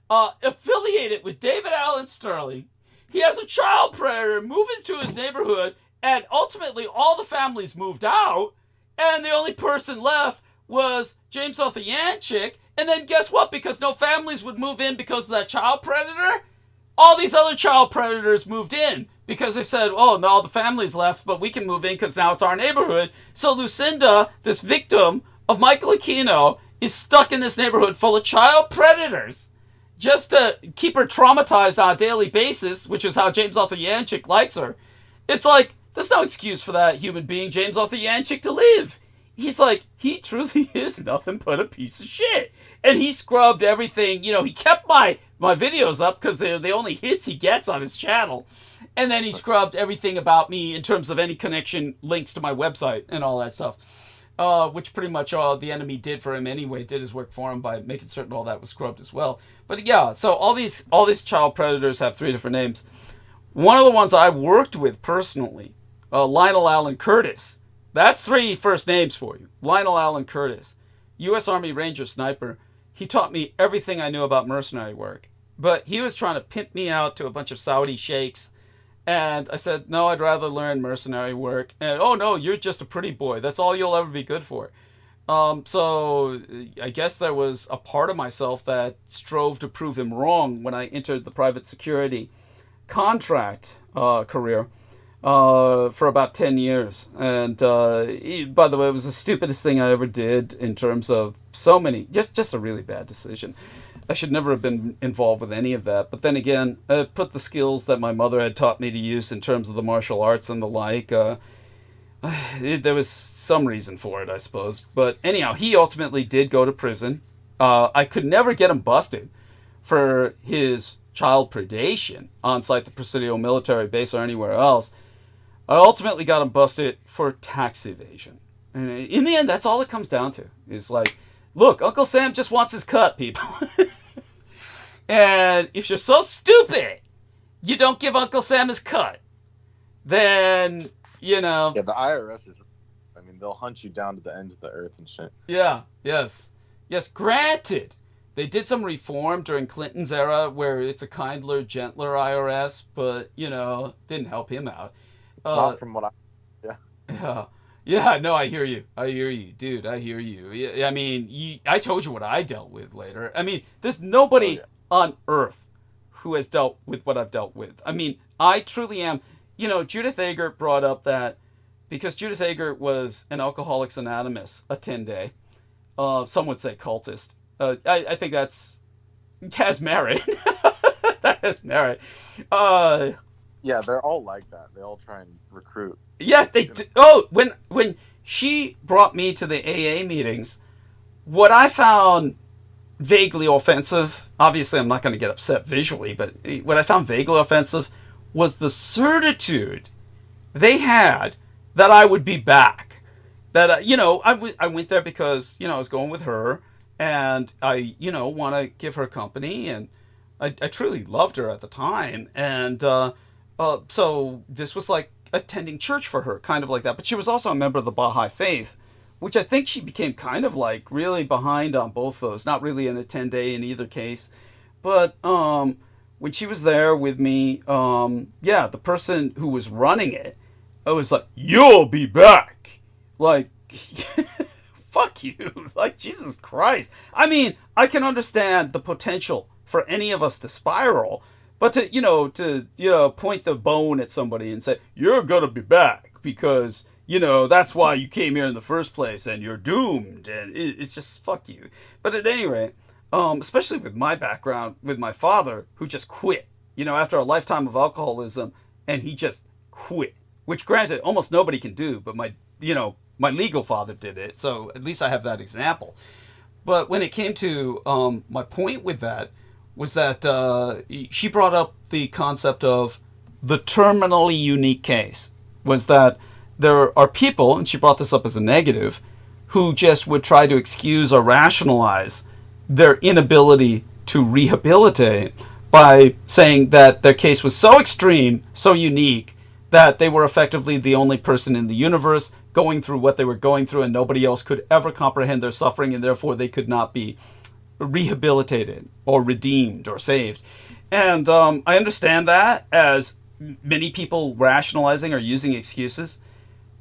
affiliated with David Alan Sterling. He has a child predator move into his neighborhood, and ultimately all the families moved out, and the only person left was James Arthur Yanchik. And then guess what? Because no families would move in because of that child predator, all these other child predators moved in because they said, oh, no, all the families left, but we can move in because now it's our neighborhood. So Lucinda, this victim of Michael Aquino, is stuck in this neighborhood full of child predators just to keep her traumatized on a daily basis, which is how James Arthur Yanchik likes her. It's like, there's no excuse for that human being, James Arthur Yanchik, to live. He's like, he truly is nothing but a piece of shit. And he scrubbed everything. He kept my videos up because they're the only hits he gets on his channel. And then he scrubbed everything about me in terms of any connection, links to my website and all that stuff. Which pretty much all the enemy did for him anyway, did his work for him by making certain all that was scrubbed as well. But yeah, so all these child predators have 3 different names. One of the ones I worked with personally, Lionel Allen Curtis. That's 3 first names for you. Lionel Allen Curtis, U.S. Army Ranger Sniper. He taught me everything I knew about mercenary work. But he was trying to pimp me out to a bunch of Saudi sheikhs. And I said, no, I'd rather learn mercenary work. And, oh, no, you're just a pretty boy. That's all you'll ever be good for. So I guess there was a part of myself that strove to prove him wrong when I entered the private security contract career. for about 10 years. And by the way, it was the stupidest thing I ever did in terms of so many, just a really bad decision. I should never have been involved with any of that. But then again, I put the skills that my mother had taught me to use in terms of the martial arts and the like. There was some reason for it, I suppose. But anyhow, he ultimately did go to prison. I could never get him busted for his child predation on site the Presidio military base or anywhere else. I ultimately got him busted for tax evasion. And in the end, that's all it comes down to. Is like, look, Uncle Sam just wants his cut, people. And if you're so stupid, you don't give Uncle Sam his cut, then, Yeah, the IRS is. I mean, they'll hunt you down to the ends of the earth and shit. Yeah, yes. Granted, they did some reform during Clinton's era where it's a kindler, gentler IRS, but, didn't help him out. Not from what I. Yeah. Yeah, no, I hear you. Dude, I hear you. Yeah, I mean, I told you what I dealt with later. I mean, there's nobody on earth who has dealt with what I've dealt with. I mean, I truly am. Judith Ager brought up that because Judith Ager was an Alcoholics Anonymous attendee, some would say cultist. I think that's has merit. That has merit. Yeah, they're all like that. They all try and recruit. Yes, they do. Oh, when she brought me to the AA meetings, what I found vaguely offensive, obviously I'm not going to get upset visually, but what I found vaguely offensive was the certitude they had that I would be back. That, I went there because, I was going with her, and I, want to give her company, and I truly loved her at the time, and so this was like attending church for her, kind of like that. But she was also a member of the Baha'i Faith, which I think she became kind of like really behind on both those. Not really an attendee in either case. But when she was there with me, the person who was running it, I was like, you'll be back. Like, fuck you. Like, Jesus Christ. I mean, I can understand the potential for any of us to spiral. But to point the bone at somebody and say, you're going to be back because, that's why you came here in the first place and you're doomed. And it's just, fuck you. But at any rate, especially with my background, with my father, who just quit, after a lifetime of alcoholism, and he just quit. Which, granted, almost nobody can do, but my legal father did it. So at least I have that example. But when it came to my point with that, was that she brought up the concept of the terminally unique case. Was that there are people, and she brought this up as a negative, who just would try to excuse or rationalize their inability to rehabilitate by saying that their case was so extreme, so unique, that they were effectively the only person in the universe going through what they were going through, and nobody else could ever comprehend their suffering, and therefore they could not be rehabilitated or redeemed or saved. And I understand that as many people rationalizing or using excuses,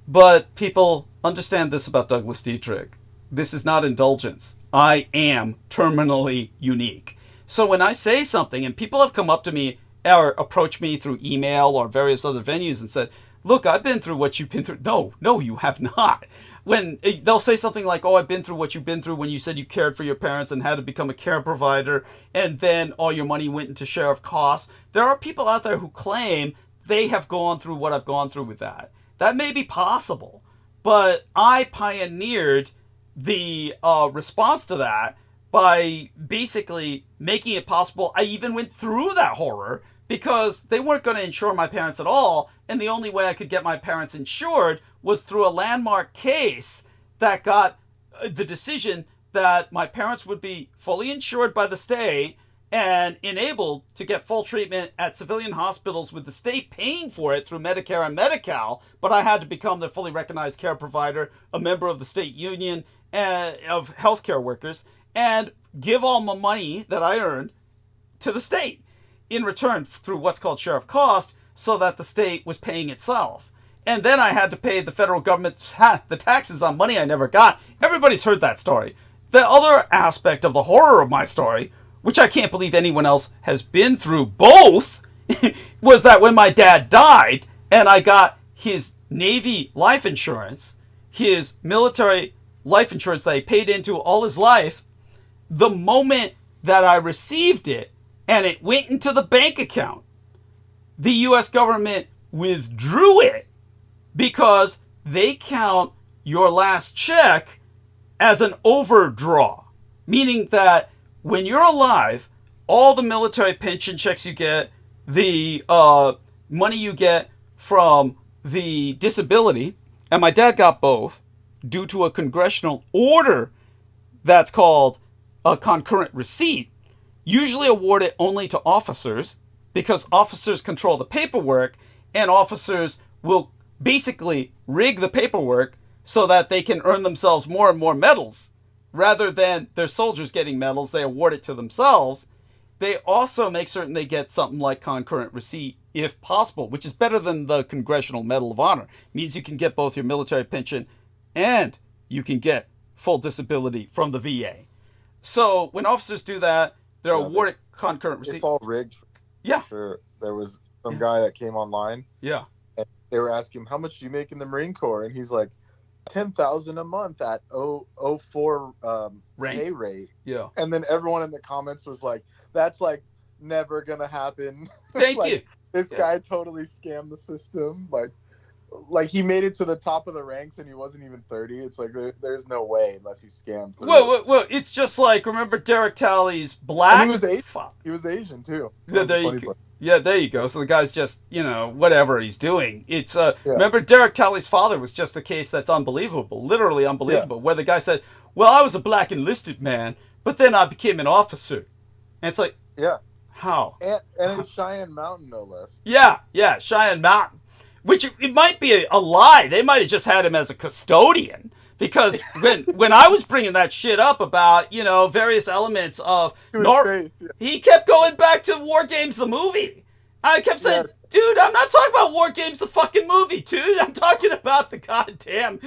but people understand this about Douglas Dietrich. This is not indulgence. I am terminally unique. So when I say something, and people have come up to me or approached me through email or various other venues and said, look, I've been through what you've been through. No, you have not. When they'll say something like, oh, I've been through what you've been through when you said you cared for your parents and had to become a care provider, and then all your money went into share of costs. There are people out there who claim they have gone through what I've gone through with that. That may be possible, but I pioneered the response to that by basically making it possible. I even went through that horror because they weren't going to insure my parents at all, and the only way I could get my parents insured was through a landmark case that got the decision that my parents would be fully insured by the state and enabled to get full treatment at civilian hospitals with the state paying for it through Medicare and Medi-Cal, but I had to become their fully recognized care provider, a member of the state union of healthcare workers, and give all my money that I earned to the state in return through what's called share of cost, so that the state was paying itself. And then I had to pay the federal government the taxes on money I never got. Everybody's heard that story. The other aspect of the horror of my story, which I can't believe anyone else has been through both, was that when my dad died, and I got his Navy life insurance, his military life insurance that he paid into all his life, the moment that I received it and it went into the bank account, the U.S. government withdrew it because they count your last check as an overdraw, meaning that when you're alive, all the military pension checks you get, the money you get from the disability, and my dad got both due to a congressional order that's called a concurrent receipt, usually awarded only to officers because officers control the paperwork, and officers will basically rig the paperwork so that they can earn themselves more and more medals. Rather than their soldiers getting medals, they award it to themselves. They also make certain they get something like concurrent receipt if possible, which is better than the Congressional Medal of Honor. It means you can get both your military pension and you can get full disability from the VA. So when officers do that, they're awarded concurrent receipt. It's all rigged. Yeah. Sure. There was some guy that came online. Yeah. And they were asking him, how much do you make in the Marine Corps? And he's like, 10,000 a month at 04 pay rate. Yeah. And then everyone in the comments was like, that's like never gonna happen. Thank like, you. This guy totally scammed the system. Like he made it to the top of the ranks and he wasn't even 30. It's like there's no way unless he scammed. Well, it's just like, remember Derek Talley's black? And he was Asian. He was Asian too. There you go. So the guy's just, whatever he's doing. It's remember Derek Talley's father was just a case that's unbelievable, literally unbelievable, where the guy said, well, I was a black enlisted man, but then I became an officer. And it's like, how? And in Cheyenne Mountain, no less. Yeah, Cheyenne Mountain. Which it might be a lie. They might have just had him as a custodian. Because when I was bringing that shit up about, various elements of... he kept going back to War Games, the movie. I kept saying, dude, I'm not talking about War Games, the fucking movie, dude. I'm talking about the goddamn,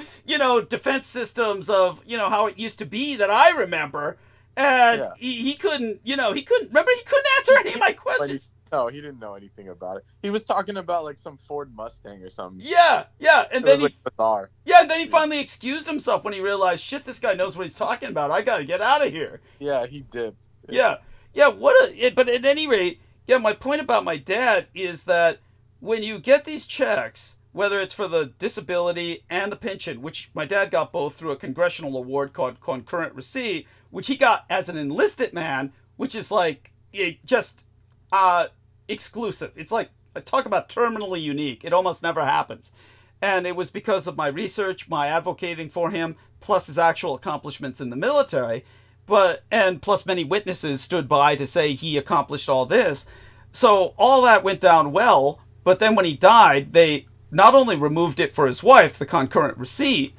defense systems of, how it used to be that I remember. And he couldn't, remember, he couldn't answer any of my questions. No, he didn't know anything about it. He was talking about like some Ford Mustang or something. Yeah, and then bizarre. Yeah, and then he finally excused himself when he realized, shit, this guy knows what he's talking about. I got to get out of here. Yeah, he did. Yeah. But at any rate, my point about my dad is that when you get these checks, whether it's for the disability and the pension, which my dad got both through a congressional award called concurrent receipt, which he got as an enlisted man, which is like exclusive. It's like, talk about terminally unique. It almost never happens. And it was because of my research, my advocating for him, plus his actual accomplishments in the military, and plus many witnesses stood by to say he accomplished all this. So all that went down well, but then when he died, they not only removed it for his wife, the concurrent receipt,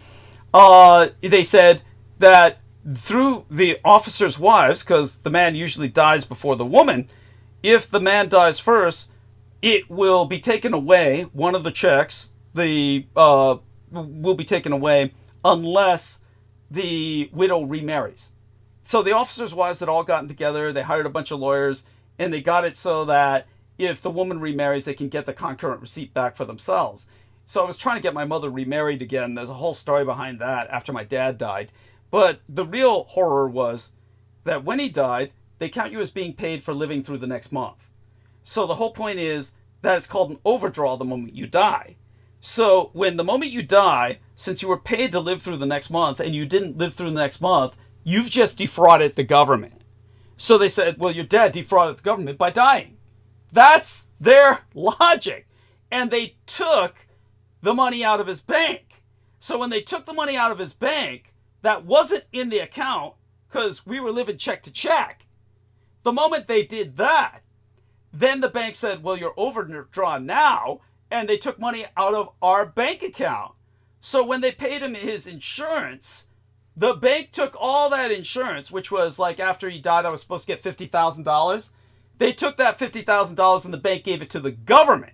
they said that through the officers' wives, because the man usually dies before the woman, if the man dies first, it will be taken away. One of the checks, will be taken away unless the widow remarries. So the officers' wives had all gotten together. They hired a bunch of lawyers, and they got it so that if the woman remarries, they can get the concurrent receipt back for themselves. So I was trying to get my mother remarried again. There's a whole story behind that after my dad died. But the real horror was that when he died, they count you as being paid for living through the next month. So the whole point is that it's called an overdraw the moment you die. So when the moment you die, since you were paid to live through the next month and you didn't live through the next month, you've just defrauded the government. So they said, well, your dad defrauded the government by dying. That's their logic. And they took the money out of his bank. So when they took the money out of his bank, that wasn't in the account because we were living check to check. The moment they did that, then the bank said, well, you're overdrawn now, and they took money out of our bank account. So when they paid him his insurance, the bank took all that insurance, which was like after he died, I was supposed to get $50,000. They took that $50,000 and the bank gave it to the government.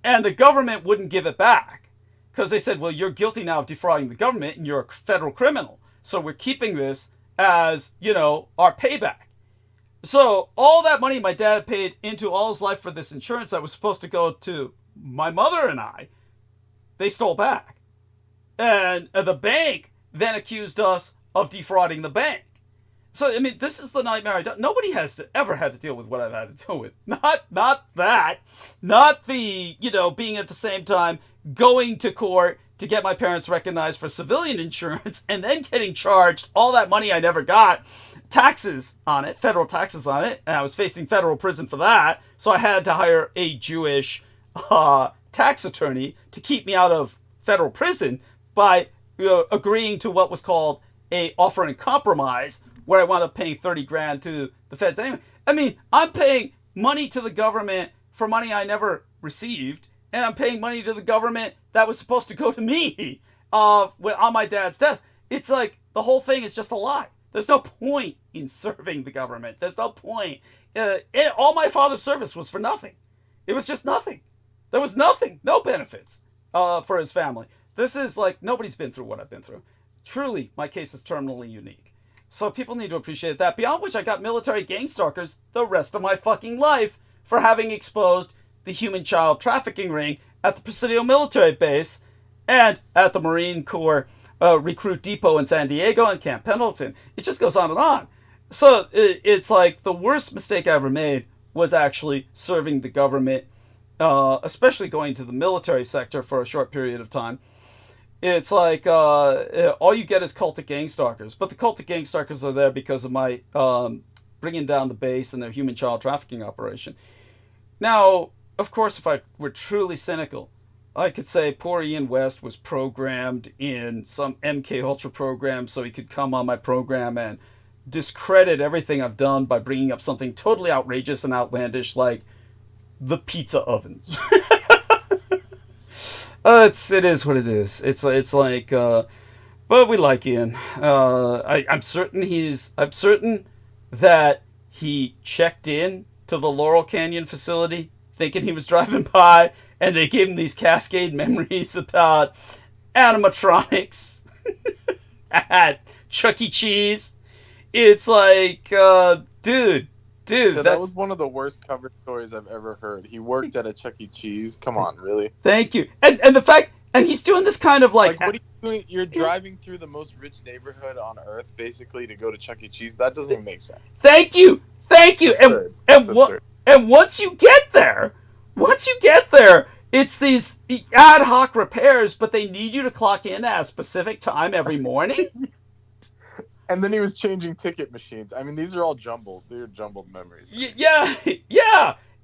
And the government wouldn't give it back because they said, well, you're guilty now of defrauding the government and you're a federal criminal. So we're keeping this as, our payback. So all that money my dad paid into all his life for this insurance that was supposed to go to my mother and I, they stole back. And the bank then accused us of defrauding the bank. So, I mean, this is the nightmare. Nobody has ever had to deal with what I've had to deal with. Not that. Not the, being at the same time going to court to get my parents recognized for civilian insurance and then getting charged all that money I never got, taxes on it, federal taxes on it, and I was facing federal prison for that. So I had to hire a Jewish tax attorney to keep me out of federal prison by agreeing to what was called a offer in compromise, where I wound up paying $30,000 to the feds anyway. I mean, I'm paying money to the government for money I never received, and I'm paying money to the government that was supposed to go to me on my dad's death. It's like the whole thing is just a lie. There's no point in serving the government. There's no point. All my father's service was for nothing. It was just nothing. There was nothing, no benefits for his family. This is like, nobody's been through what I've been through. Truly, my case is terminally unique. So people need to appreciate that. Beyond which, I got military gang stalkers the rest of my fucking life for having exposed the human child trafficking ring at the Presidio military base and at the Marine Corps recruit depot in San Diego and Camp Pendleton. It just goes on and on. So it's like the worst mistake I ever made was actually serving the government, especially going to the military sector for a short period of time. It's like all you get is cultic gang stalkers. But the cultic gang stalkers are there because of my bringing down the base and their human child trafficking operation. Now, of course, if I were truly cynical, I could say poor Ian West was programmed in some MK Ultra program so he could come on my program and discredit everything I've done by bringing up something totally outrageous and outlandish like the pizza ovens. It is what it is. It's like, but we like Ian. I'm certain that he checked in to the Laurel Canyon facility thinking he was driving by, and they gave him these cascade memories about animatronics at Chuck E. Cheese. It's like, dude. Yeah, that was one of the worst cover stories I've ever heard. He worked at a Chuck E. Cheese. Come on, really? Thank you. And the fact, and he's doing this kind of like what are you doing? You're driving through the most rich neighborhood on earth, basically, to go to Chuck E. Cheese. That doesn't even make sense. Thank you. And once you get there, it's these ad hoc repairs, but they need you to clock in at a specific time every morning. And then he was changing ticket machines. I mean, these are all jumbled. They're jumbled memories. Yeah.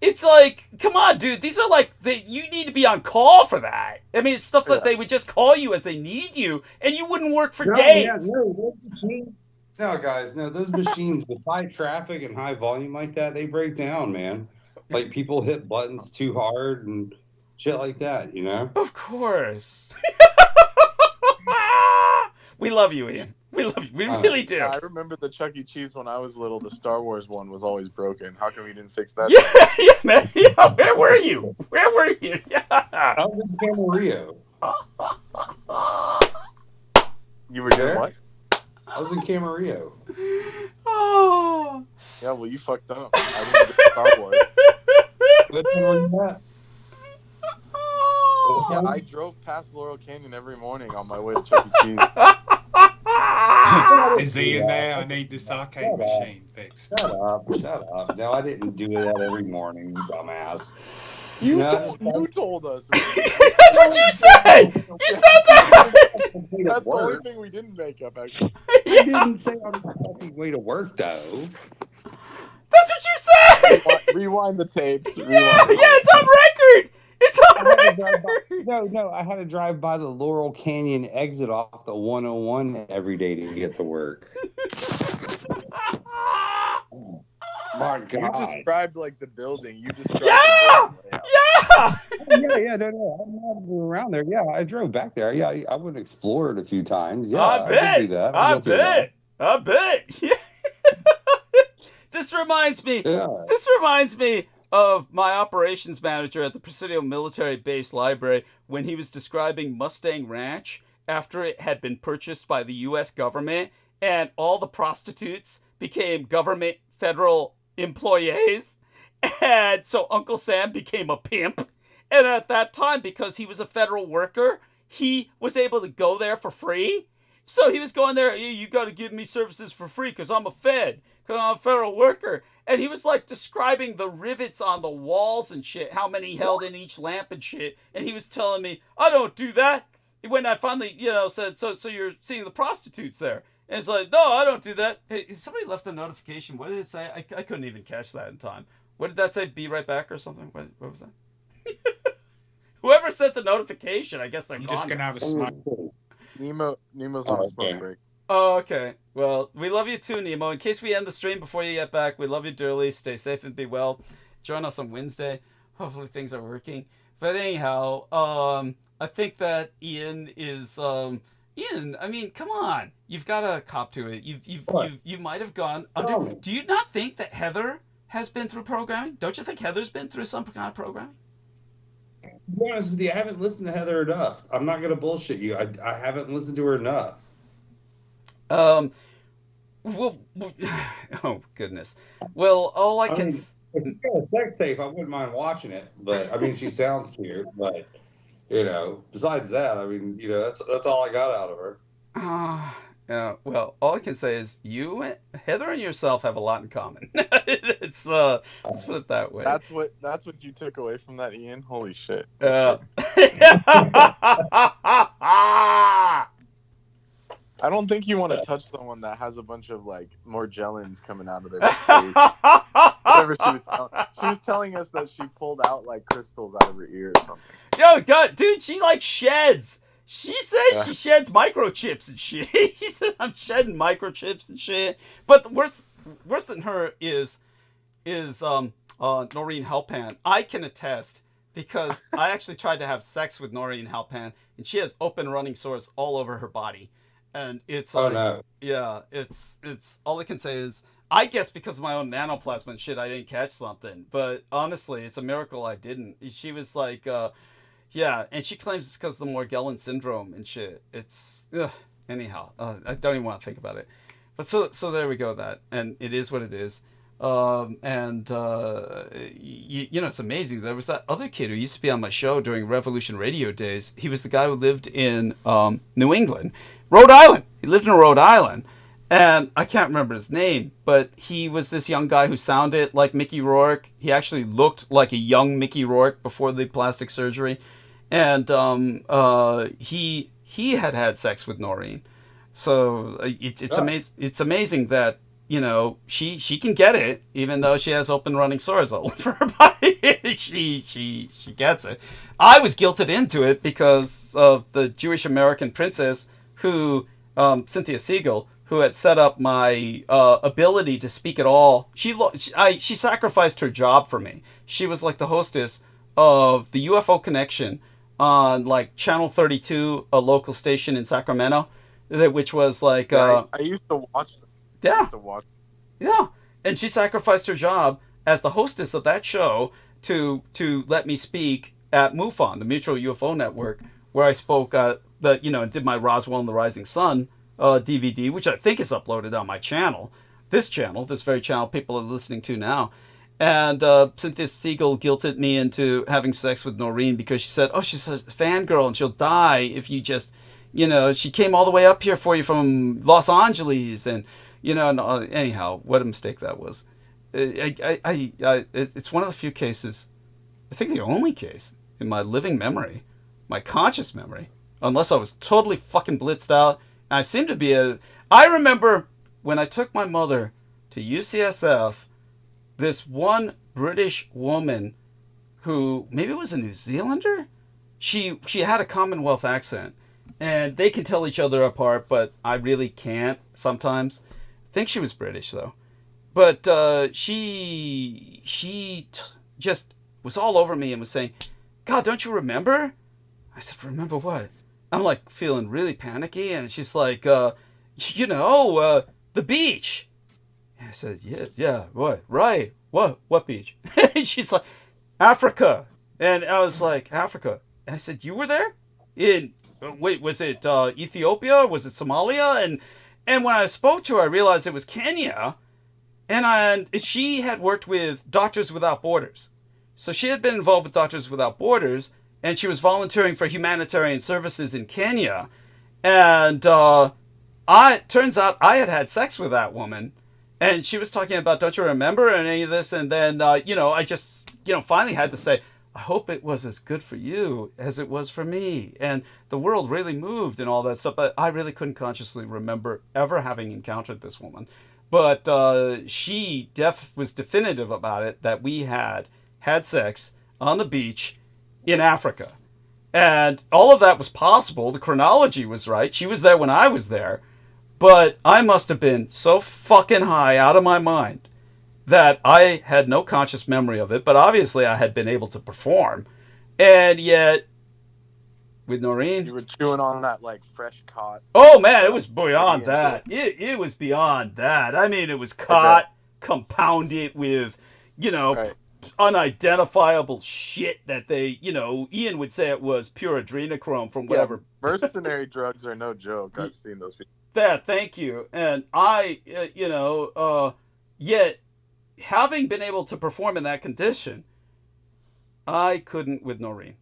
It's like, come on, dude. These are like, you need to be on call for that. I mean, it's stuff that they would just call you as they need you, and you wouldn't work for days. Yeah, no, guys, those machines with high traffic and high volume like that, they break down, man. Like, people hit buttons too hard and shit like that, Of course. We love you, Ian. We love you. We really do. Yeah, I remember the Chuck E. Cheese when I was little. The Star Wars one was always broken. How come we didn't fix that? Yeah, man. Yeah, where were you? Yeah. I was in Camarillo. You were doing what? I was in Camarillo. Oh. Yeah, well, you fucked up. I didn't get Star Wars. Yeah, I drove past Laurel Canyon every morning on my way to Chuck E. Cheese. Is he in there? I need this arcade machine fixed. Shut up. No, I didn't do that every morning, you dumbass. You told us. That's what you said. You said that. That's the only thing we didn't make up, actually. You didn't say I was a healthy way to work, though. That's what you said. Rewind the tapes. Yeah, it's on record. It's on record. No, I had to drive by the Laurel Canyon exit off the 101 every day to get to work. Oh, my God. You described like the building. You described Yeah. No. I'm not around there. Yeah, I drove back there. Yeah, I would explore it a few times. Yeah, I bet. did do that. I bet. Yeah. This reminds me of my operations manager at the Presidio Military Base Library when he was describing Mustang Ranch after it had been purchased by the U.S. government and all the prostitutes became government federal employees. And so Uncle Sam became a pimp And at that time, because he was a federal worker, he was able to go there for free. So he was going there, you got to give me services for free because I'm a Fed, because I'm a federal worker. And he was like describing the rivets on the walls and shit, how many he held in each lamp and shit. And he was telling me, I don't do that. When I finally, said, so you're seeing the prostitutes there. And it's like, no, I don't do that. Hey, somebody left a notification. What did it say? I couldn't even catch that in time. What did that say? Be right back or something? What was that? Whoever sent the notification, I guess they're I'm gone. just gonna have a smoke. Nemo's on a smoke break. Oh, okay. Well, we love you too, Nemo. In case we end the stream before you get back, we love you dearly. Stay safe and be well. Join us on Wednesday. Hopefully things are working. But anyhow, I think that Ian is Ian. I mean, come on. You've got to cop to it. You might have gone under. Do you not think that Heather has been through programming? Don't you think Heather's been through some kind of programming? To be honest with you, I haven't listened to Heather enough. I'm not going to bullshit you. I haven't listened to her enough. Well, oh goodness. Well, all I can. If you got a sex tape, I wouldn't mind watching it. But I mean, she sounds cute. But besides that, I mean, that's all I got out of her. Well, all I can say is Heather and yourself have a lot in common. Let's put it that way. That's what you took away from that, Ian. Holy shit. I don't think you want to touch someone that has a bunch of like Morgellons coming out of their face. Whatever she was telling us that she pulled out like crystals out of her ear or something. Yo, God, dude, she like sheds. She says she sheds microchips and shit. She said I'm shedding microchips and shit. But worse than her is Noreen Halpan. I can attest because I actually tried to have sex with Noreen Halpan, and she has open running sores all over her body. And it's it's all I can say is I guess because of my own nanoplasma and shit I didn't catch something. But honestly, it's a miracle I didn't. She was like yeah, and she claims it's because of the Morgellon syndrome and shit. It's anyhow. I don't even want to think about it. But so there we go. That, and it is what it is. It's amazing. There was that other kid who used to be on my show during Revolution Radio days. He was the guy who lived in New England, Rhode Island. He lived in Rhode Island, and I can't remember his name, but he was this young guy who sounded like Mickey Rourke. He actually looked like a young Mickey Rourke before the plastic surgery. And he had sex with Noreen, so it's amazing that she can get it even though she has open running sores all over her body. she gets it. I was guilted into it because of the Jewish American princess who Cynthia Siegel, who had set up my ability to speak at all. She sacrificed her job for me. She was like the hostess of the UFO Connection on like Channel 32, a local station in Sacramento, which was like I used to watch them. Yeah, and she sacrificed her job as the hostess of that show to let me speak at MUFON, the Mutual UFO Network, where I spoke did my Roswell and the Rising Sun DVD, which I think is uploaded on my channel, this very channel people are listening to now. And Cynthia Siegel guilted me into having sex with Noreen because she said, she's a fangirl and she'll die if you just, she came all the way up here for you from Los Angeles. And, anyhow, what a mistake that was. It's one of the few cases, I think the only case in my living memory, my conscious memory, unless I was totally fucking blitzed out. And I seem to be I remember when I took my mother to UCSF, this one British woman who maybe was a New Zealander, she had a Commonwealth accent, and they can tell each other apart, but I really can't sometimes. I think she was British though, but she just was all over me and was saying, "God, don't you remember?" I said, "Remember what?" I'm like feeling really panicky, and she's like, "The beach." I said, yeah, what? Right. What beach? And she's like, Africa. And I was like, Africa. And I said, you were there? Was it Ethiopia? Was it Somalia? And when I spoke to her, I realized it was Kenya. And she had worked with Doctors Without Borders. So she had been involved with Doctors Without Borders, and she was volunteering for humanitarian services in Kenya. And turns out I had sex with that woman. And she was talking about, don't you remember any of this? And then, I just, finally had to say, I hope it was as good for you as it was for me. And the world really moved and all that stuff. But I really couldn't consciously remember ever having encountered this woman. But she was definitive about it, that we had sex on the beach in Africa. And all of that was possible. The chronology was right. She was there when I was there. But I must have been so fucking high out of my mind that I had no conscious memory of it, but obviously I had been able to perform. And yet, with Noreen... You were chewing on that, like, fresh caught... Oh, man, it was beyond that. It was beyond that. I mean, it was caught, compounded with, Right. unidentifiable shit that they, Ian would say it was pure adrenochrome from whatever. Yeah, mercenary drugs are no joke. I've seen those people. Thank you. And I, yet having been able to perform in that condition, I couldn't with Noreen.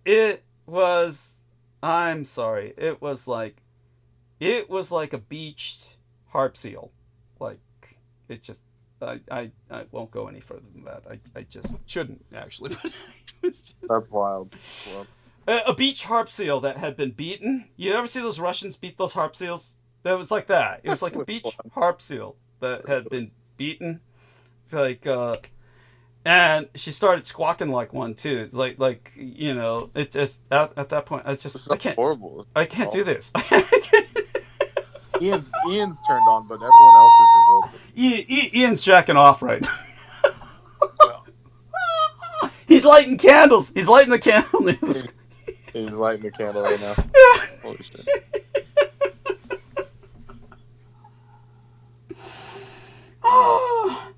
It was like a beached harp seal. Like, it just, I won't go any further than that. I just shouldn't, actually. But That's wild. A beach harp seal that had been beaten. You ever see those Russians beat those harp seals? That was like that. It was like a beach harp seal that had been beaten. It's like, and she started squawking like one too. It's like it's just at that point. I can't. Horrible. I can't do this. Ian's turned on, but everyone else is revolted. Ian's jacking off right now. He's lighting candles. He's lighting the candle. He's lighting the candle right now. Yeah. Holy shit. Oh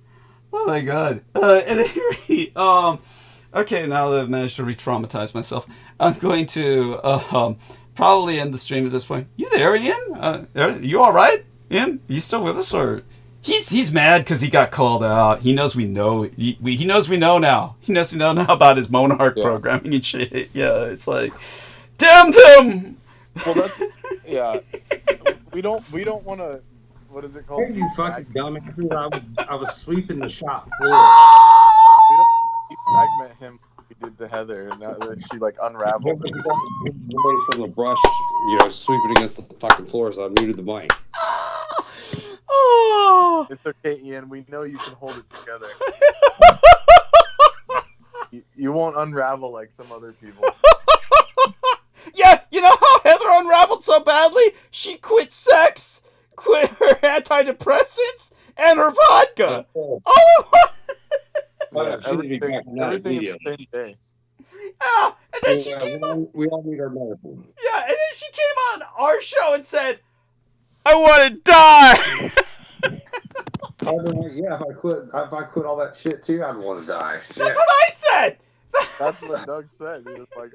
my god. At any rate, okay, now that I've managed to re-traumatize myself, I'm going to probably end the stream at this point. You there, Ian? You all right, Ian? You still with us, or he's mad because he got called out? He knows we know. He knows we know now. He knows we know now about his Monarch programming and shit. Yeah, it's like, damn them. Well, that's We don't want to. What is it called? Hey, you fucking dumbass! I was sweeping the shop floor. We don't fragment him. We did to Heather, and that she like unraveled. Away from the brush, sweeping against the fucking floor, so I muted the mic. Oh. It's okay, Ian. We know you can hold it together. You won't unravel like some other people. Yeah, you know how Heather unraveled so badly? She quit sex, quit her antidepressants, and her vodka. All at once. Everything in the same day. Yeah, and then she we all need our medicine. Yeah, and then she came on our show and said, I want to die. Yeah, if I quit all that shit too, I'd want to die. That's what I said. That's what Doug said. He was like,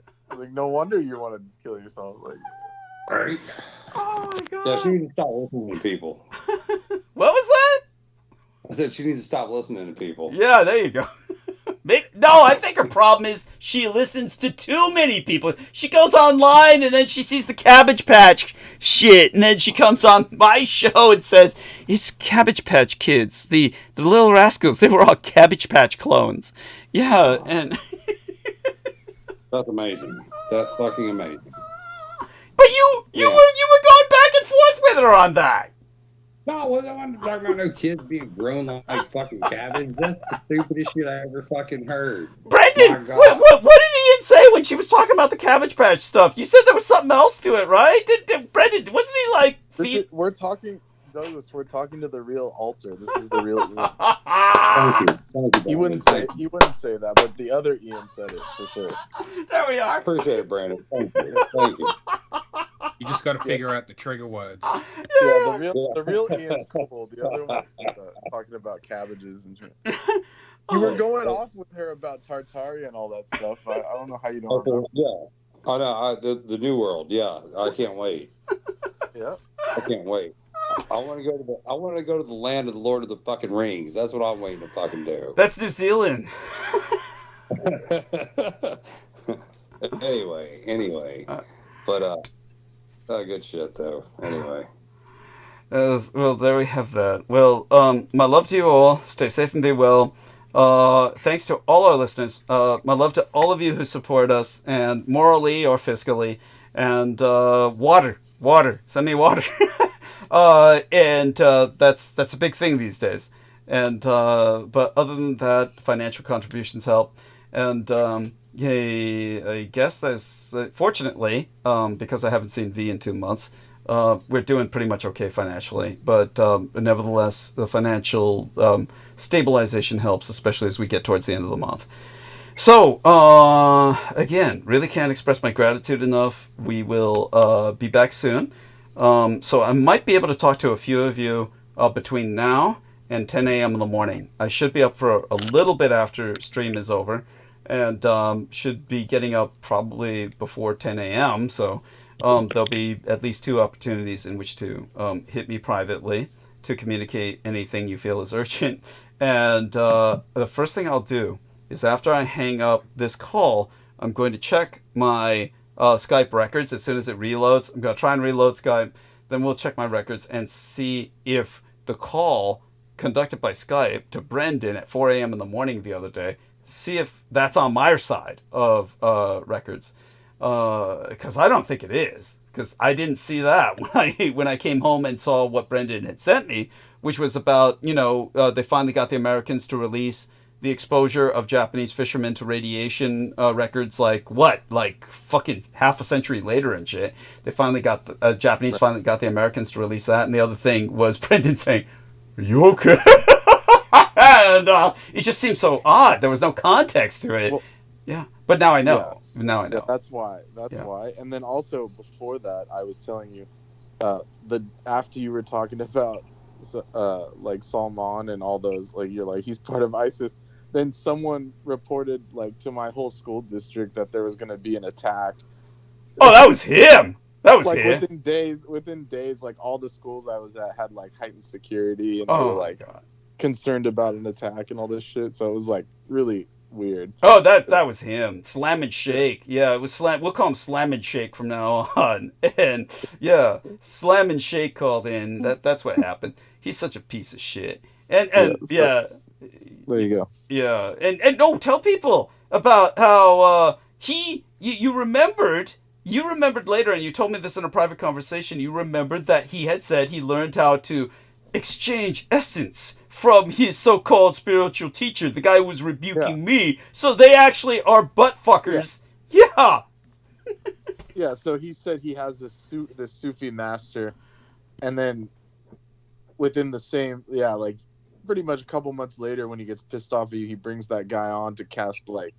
no wonder you want to kill yourself. Like, right? Oh my god. Yeah, she needs to stop listening to people. What was that? I said she needs to stop listening to people. Yeah, there you go. No, I think her problem is she listens to too many people. She goes online and then she sees the Cabbage Patch shit, and then she comes on my show and says, it's Cabbage Patch Kids. The Little Rascals, they were all Cabbage Patch clones. Yeah, and... That's amazing. That's fucking amazing. But you were going back and forth with her on that. No, I wasn't talking about no kids being grown like fucking cabbage. That's the stupidest shit I ever fucking heard. Brendan, what did Ian say when she was talking about the Cabbage Patch stuff? You said there was something else to it, right? Brendan, wasn't he like... we're talking... Douglas, we're talking to the real alter. This is the real Ian. Thank you. He wouldn't say that, but the other Ian said it for sure. There we are. Appreciate it, Brandon. Thank you. Thank you. You just got to figure out the trigger words. Yeah, the real Ian's cool. The other one talking about cabbages and shit. You were going off with her about Tartaria and all that stuff. I don't know how you don't remember. Yeah. I know. The New World. Yeah. I can't wait. Yeah. I can't wait. I want to go to the land of the Lord of the fucking Rings. That's what I'm waiting to fucking do. That's New Zealand. Anyway, but good shit though. Anyway. Well, there we have that. Well, my love to you all. Stay safe and be well. Thanks to all our listeners. My love to all of you who support us, and morally or fiscally. And water. Send me water. And that's a big thing these days. And but other than that, financial contributions help. And I guess there's fortunately, because I haven't seen V in 2 months. We're doing pretty much okay financially, but nevertheless, the financial stabilization helps, especially as we get towards the end of the month. So, again, really can't express my gratitude enough. We will be back soon. So I might be able to talk to a few of you between now and 10 a.m. in the morning. I should be up for a little bit after stream is over, and should be getting up probably before 10 a.m., so... there'll be at least 2 opportunities in which to hit me privately to communicate anything you feel is urgent. And the first thing I'll do is after I hang up this call, I'm going to check my Skype records as soon as it reloads. I'm going to try and reload Skype. Then we'll check my records and see if the call conducted by Skype to Brendan at 4 a.m. in the morning the other day, see if that's on my side of records. Because I don't think it is, because I didn't see that when I came home and saw what Brendan had sent me, which was about, they finally got the Americans to release the exposure of Japanese fishermen to radiation records, like fucking half a century later and shit. They finally got the Japanese finally got the Americans to release that, and the other thing was Brendan saying, "Are you okay?" And it just seemed so odd. There was no context to it. Well, yeah, but now I know. Yeah. Now I know. Yeah, that's why. Why. And then also before that, I was telling you, after you were talking about like Salman and all those, like you're like he's part of ISIS. Then someone reported like to my whole school district that there was going to be an attack. Oh, that was him. That was like him. Within days, like all the schools I was at had like heightened security and they were like concerned about an attack and all this shit. So it was like really weird. Oh, that was him. Slam and Shake. Yeah, it was Slam. We'll call him Slam and Shake from now on. And yeah, Slam and Shake called in. That's what happened. He's such a piece of shit. And yeah. There you go. Yeah, and no, tell people about how you remembered later, and you told me this in a private conversation. You remembered that he had said he learned how to exchange essence from his so-called spiritual teacher, the guy who was rebuking me. So they actually are butt fuckers. Yeah. Yeah. So he said he has this Sufi master, and then within the same like pretty much a couple months later, when he gets pissed off at you, he brings that guy on to cast like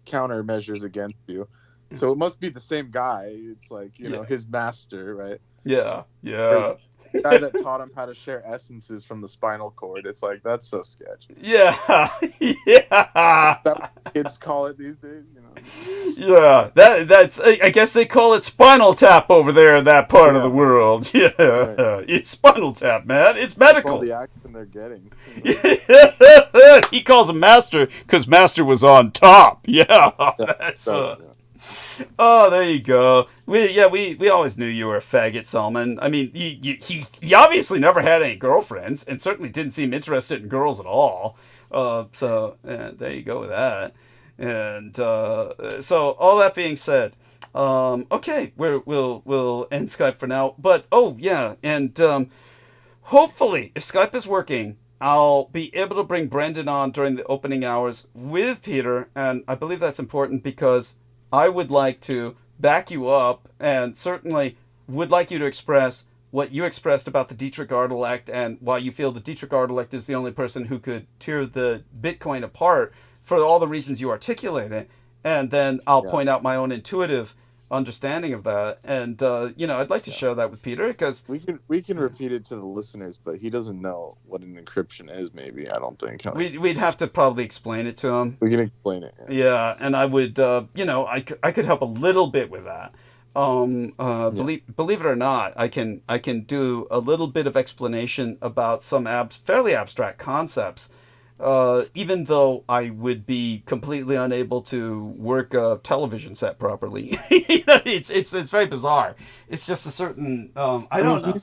countermeasures against you. So it must be the same guy. It's like his master, right? Yeah. The guy that taught him how to share essences from the spinal cord. It's like, that's so sketchy. Yeah. That's what kids call it these days, Yeah, that's. I guess they call it Spinal Tap over there in that part of the world. Yeah, right. It's Spinal Tap, man. It's medical. All the action they're getting. He calls him Master because Master was on top. Yeah, that's. Oh, there you go. We always knew you were a faggot, Salman. I mean, he obviously never had any girlfriends, and certainly didn't seem interested in girls at all. So there you go with that. And so all that being said, okay, we'll end Skype for now. But and hopefully, if Skype is working, I'll be able to bring Brendan on during the opening hours with Peter, and I believe that's important because I would like to back you up, and certainly would like you to express what you expressed about the Dietrich Artelect and why you feel the Dietrich Artelect is the only person who could tear the Bitcoin apart for all the reasons you articulated. And then I'll point out my own intuitive understanding of that. And, I'd like to share that with Peter because we can repeat it to the listeners, but he doesn't know what an encryption is, maybe. I don't think. We'd have to probably explain it to him. We can explain it. Yeah, and I would, I could help a little bit with that. Believe it or not, I can do a little bit of explanation about some fairly abstract concepts, even though I would be completely unable to work a television set properly. It's very bizarre. It's just a certain I don't know.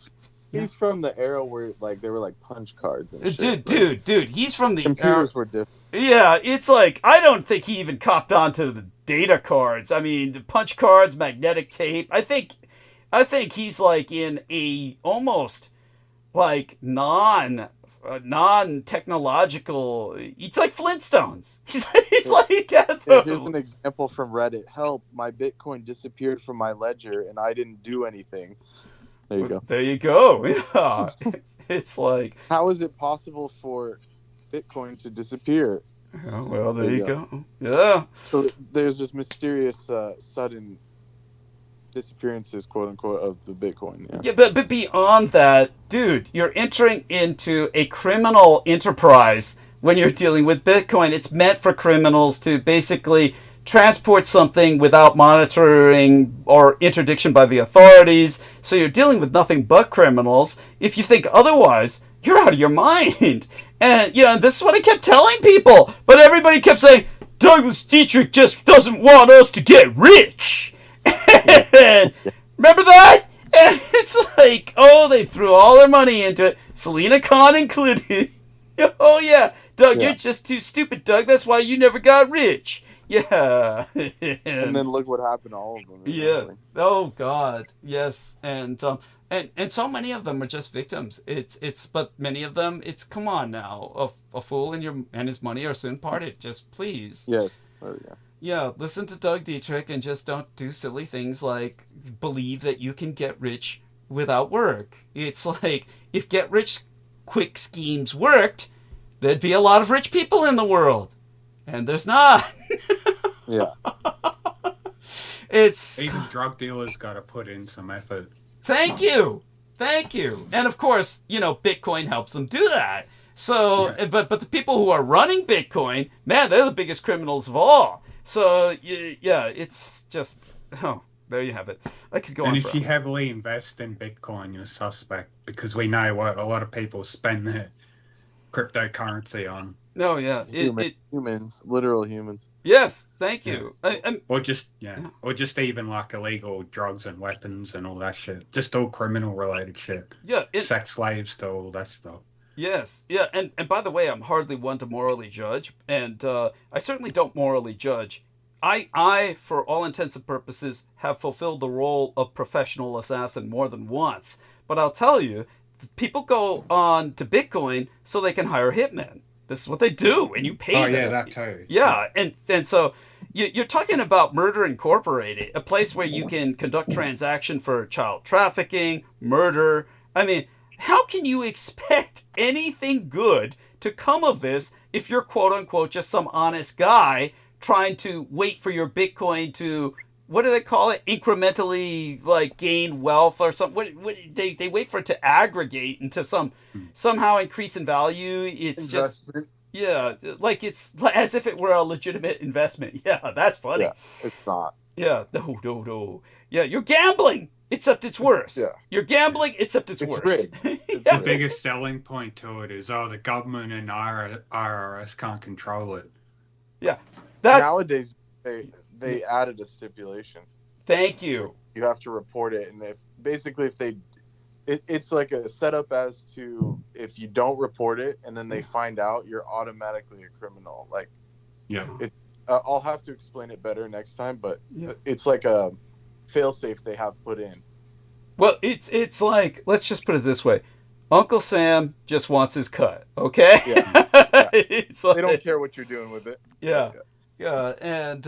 He's from the era where like there were like punch cards and shit. Dude, he's from the computers were different. Yeah, it's like I don't think he even copped onto the data cards. I mean, the punch cards, magnetic tape. I think he's like in a almost like non-technological. It's like Flintstones. He's like Here's an example from Reddit. Help! My Bitcoin disappeared from my ledger and I didn't do anything. There you go. There you go. Yeah, it's like, how is it possible for Bitcoin to disappear? Oh, well, there you go. Yeah. So there's just mysterious, sudden disappearances, quote unquote, of the Bitcoin. Yeah, but beyond that, dude, you're entering into a criminal enterprise when you're dealing with Bitcoin. It's meant for criminals to basically transport something without monitoring or interdiction by the authorities. So you're dealing with nothing but criminals. If you think otherwise, you're out of your mind. And, this is what I kept telling people. But everybody kept saying, Douglas Dietrich just doesn't want us to get rich. Remember that? And it's like, they threw all their money into it. Selena Khan included. Oh, yeah. Doug, you're just too stupid, Doug. That's why you never got rich. Yeah. And then look what happened to all of them. Yeah. Oh God. Yes. And so many of them are just victims. But many of them, it's come on now. A fool and his money are soon parted. Just please. Yes. Oh, yeah. Yeah. Listen to Doug Dietrich and just don't do silly things like believe that you can get rich without work. It's like if get rich quick schemes worked, there'd be a lot of rich people in the world. And there's not. Yeah. It's even drug dealers got to put in some effort. Thank you. And of course, Bitcoin helps them do that. So, yeah. but the people who are running Bitcoin, man, they're the biggest criminals of all. So, yeah, it's just there you have it. I could go on. And if you heavily invest in Bitcoin, you're suspect because we know what a lot of people spend their cryptocurrency on. No, yeah, humans, literal humans. Yes, thank you. Or just even like illegal drugs and weapons and all that shit. Just all criminal related shit. Yeah, sex slaves to all that stuff. Yes, yeah, and by the way, I'm hardly one to morally judge, and I certainly don't morally judge. I, for all intents and purposes, have fulfilled the role of professional assassin more than once. But I'll tell you, people go on to Bitcoin so they can hire hitmen. This is what they do, and you pay them. Oh, yeah, that too. Yeah, and so you're talking about Murder Incorporated, a place where you can conduct transaction for child trafficking, murder. I mean, how can you expect anything good to come of this if you're, quote-unquote, just some honest guy trying to wait for your Bitcoin to, what do they call it, incrementally, like, gain wealth or something? They wait for it to aggregate into somehow increase in value. It's investment. Just, yeah, like it's as if it were a legitimate investment. Yeah, that's funny. Yeah, it's not. Yeah, no. Yeah, you're gambling, except it's worse. Yeah. You're gambling, except it's worse. The biggest selling point to it is, the government and IRS can't control it. Yeah. Nowadays, they added a stipulation. Thank you. You have to report it, and it's like a setup as to if you don't report it and then they find out, you're automatically a criminal. Like, yeah, I'll have to explain it better next time, but it's like a failsafe they have put in. Well, it's like, let's just put it this way. Uncle Sam just wants his cut, okay? Yeah. It's like, they don't care what you're doing with it. Yeah. Yeah, and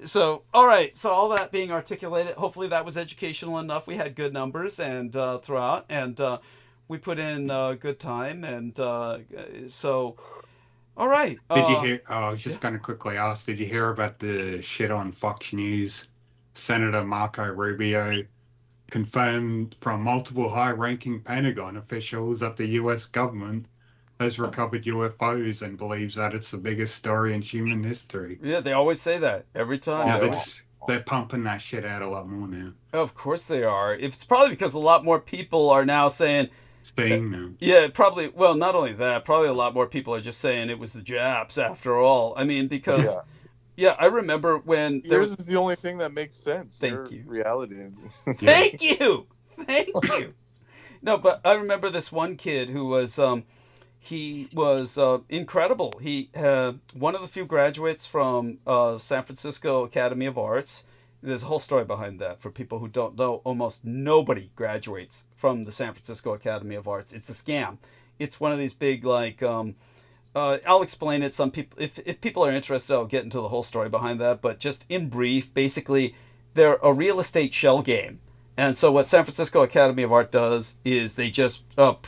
so, all right, so all that being articulated, hopefully that was educational enough. We had good numbers and throughout, and we put in good time, and so, all right. Did you hear, I was just going to quickly ask, did you hear about the shit on Fox News? Senator Marco Rubio confirmed from multiple high-ranking Pentagon officials that the U.S. government has recovered UFOs and believes that it's the biggest story in human history. Yeah, they always say that every time. they're pumping that shit out a lot more now. Of course they are. It's probably because a lot more people are now saying, Seeing them. yeah, probably. Well, not only that, probably a lot more people are just saying it was the Japs after all. I mean, because yeah, I remember when yours is the only thing that makes sense. Thank you. Reality is. Thank you. No, but I remember this one kid who was he was incredible. He one of the few graduates from San Francisco Academy of Arts. There's a whole story behind that for people who don't know. Almost nobody graduates from the San Francisco Academy of Arts. It's a scam. It's one of these big like. I'll explain it. Some people, if people are interested, I'll get into the whole story behind that. But just in brief, basically, they're a real estate shell game. And so what San Francisco Academy of Art does is they just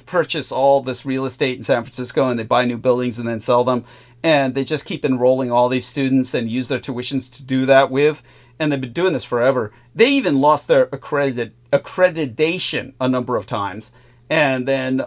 purchase all this real estate in San Francisco and they buy new buildings and then sell them. And they just keep enrolling all these students and use their tuitions to do that with. And they've been doing this forever. They even lost their accreditation a number of times. And then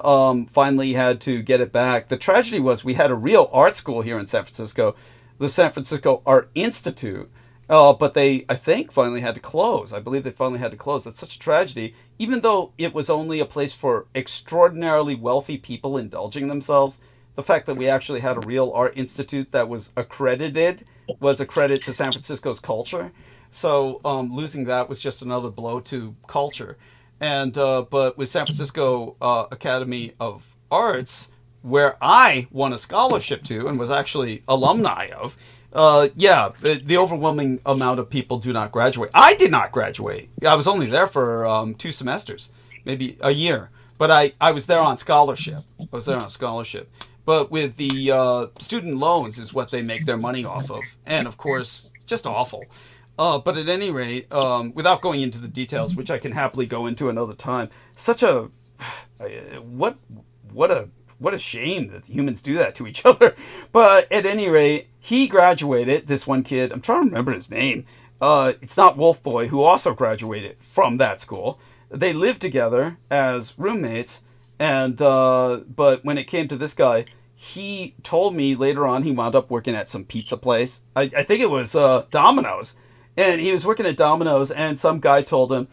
finally had to get it back. The tragedy was we had a real art school here in San Francisco, the San Francisco Art Institute. But they, I think, finally had to close. I believe they finally had to close. That's such a tragedy. Even though it was only a place for extraordinarily wealthy people indulging themselves, the fact that we actually had a real art institute that was accredited was a credit to San Francisco's culture. So losing that was just another blow to culture. And but with San Francisco Academy of Arts, where I won a scholarship to and was actually alumni of, the overwhelming amount of people do not graduate. I did not graduate. I was only there for 2 semesters, maybe a year. But I was there on scholarship. But with the student loans is what they make their money off of. And, of course, just awful. But at any rate, without going into the details, which I can happily go into another time, such a what a shame that humans do that to each other. But at any rate, he graduated. This one kid, I'm trying to remember his name. It's not Wolf Boy, who also graduated from that school. They lived together as roommates, and but when it came to this guy, he told me later on he wound up working at some pizza place. I think it was Domino's. And he was working at Domino's, and some guy told him,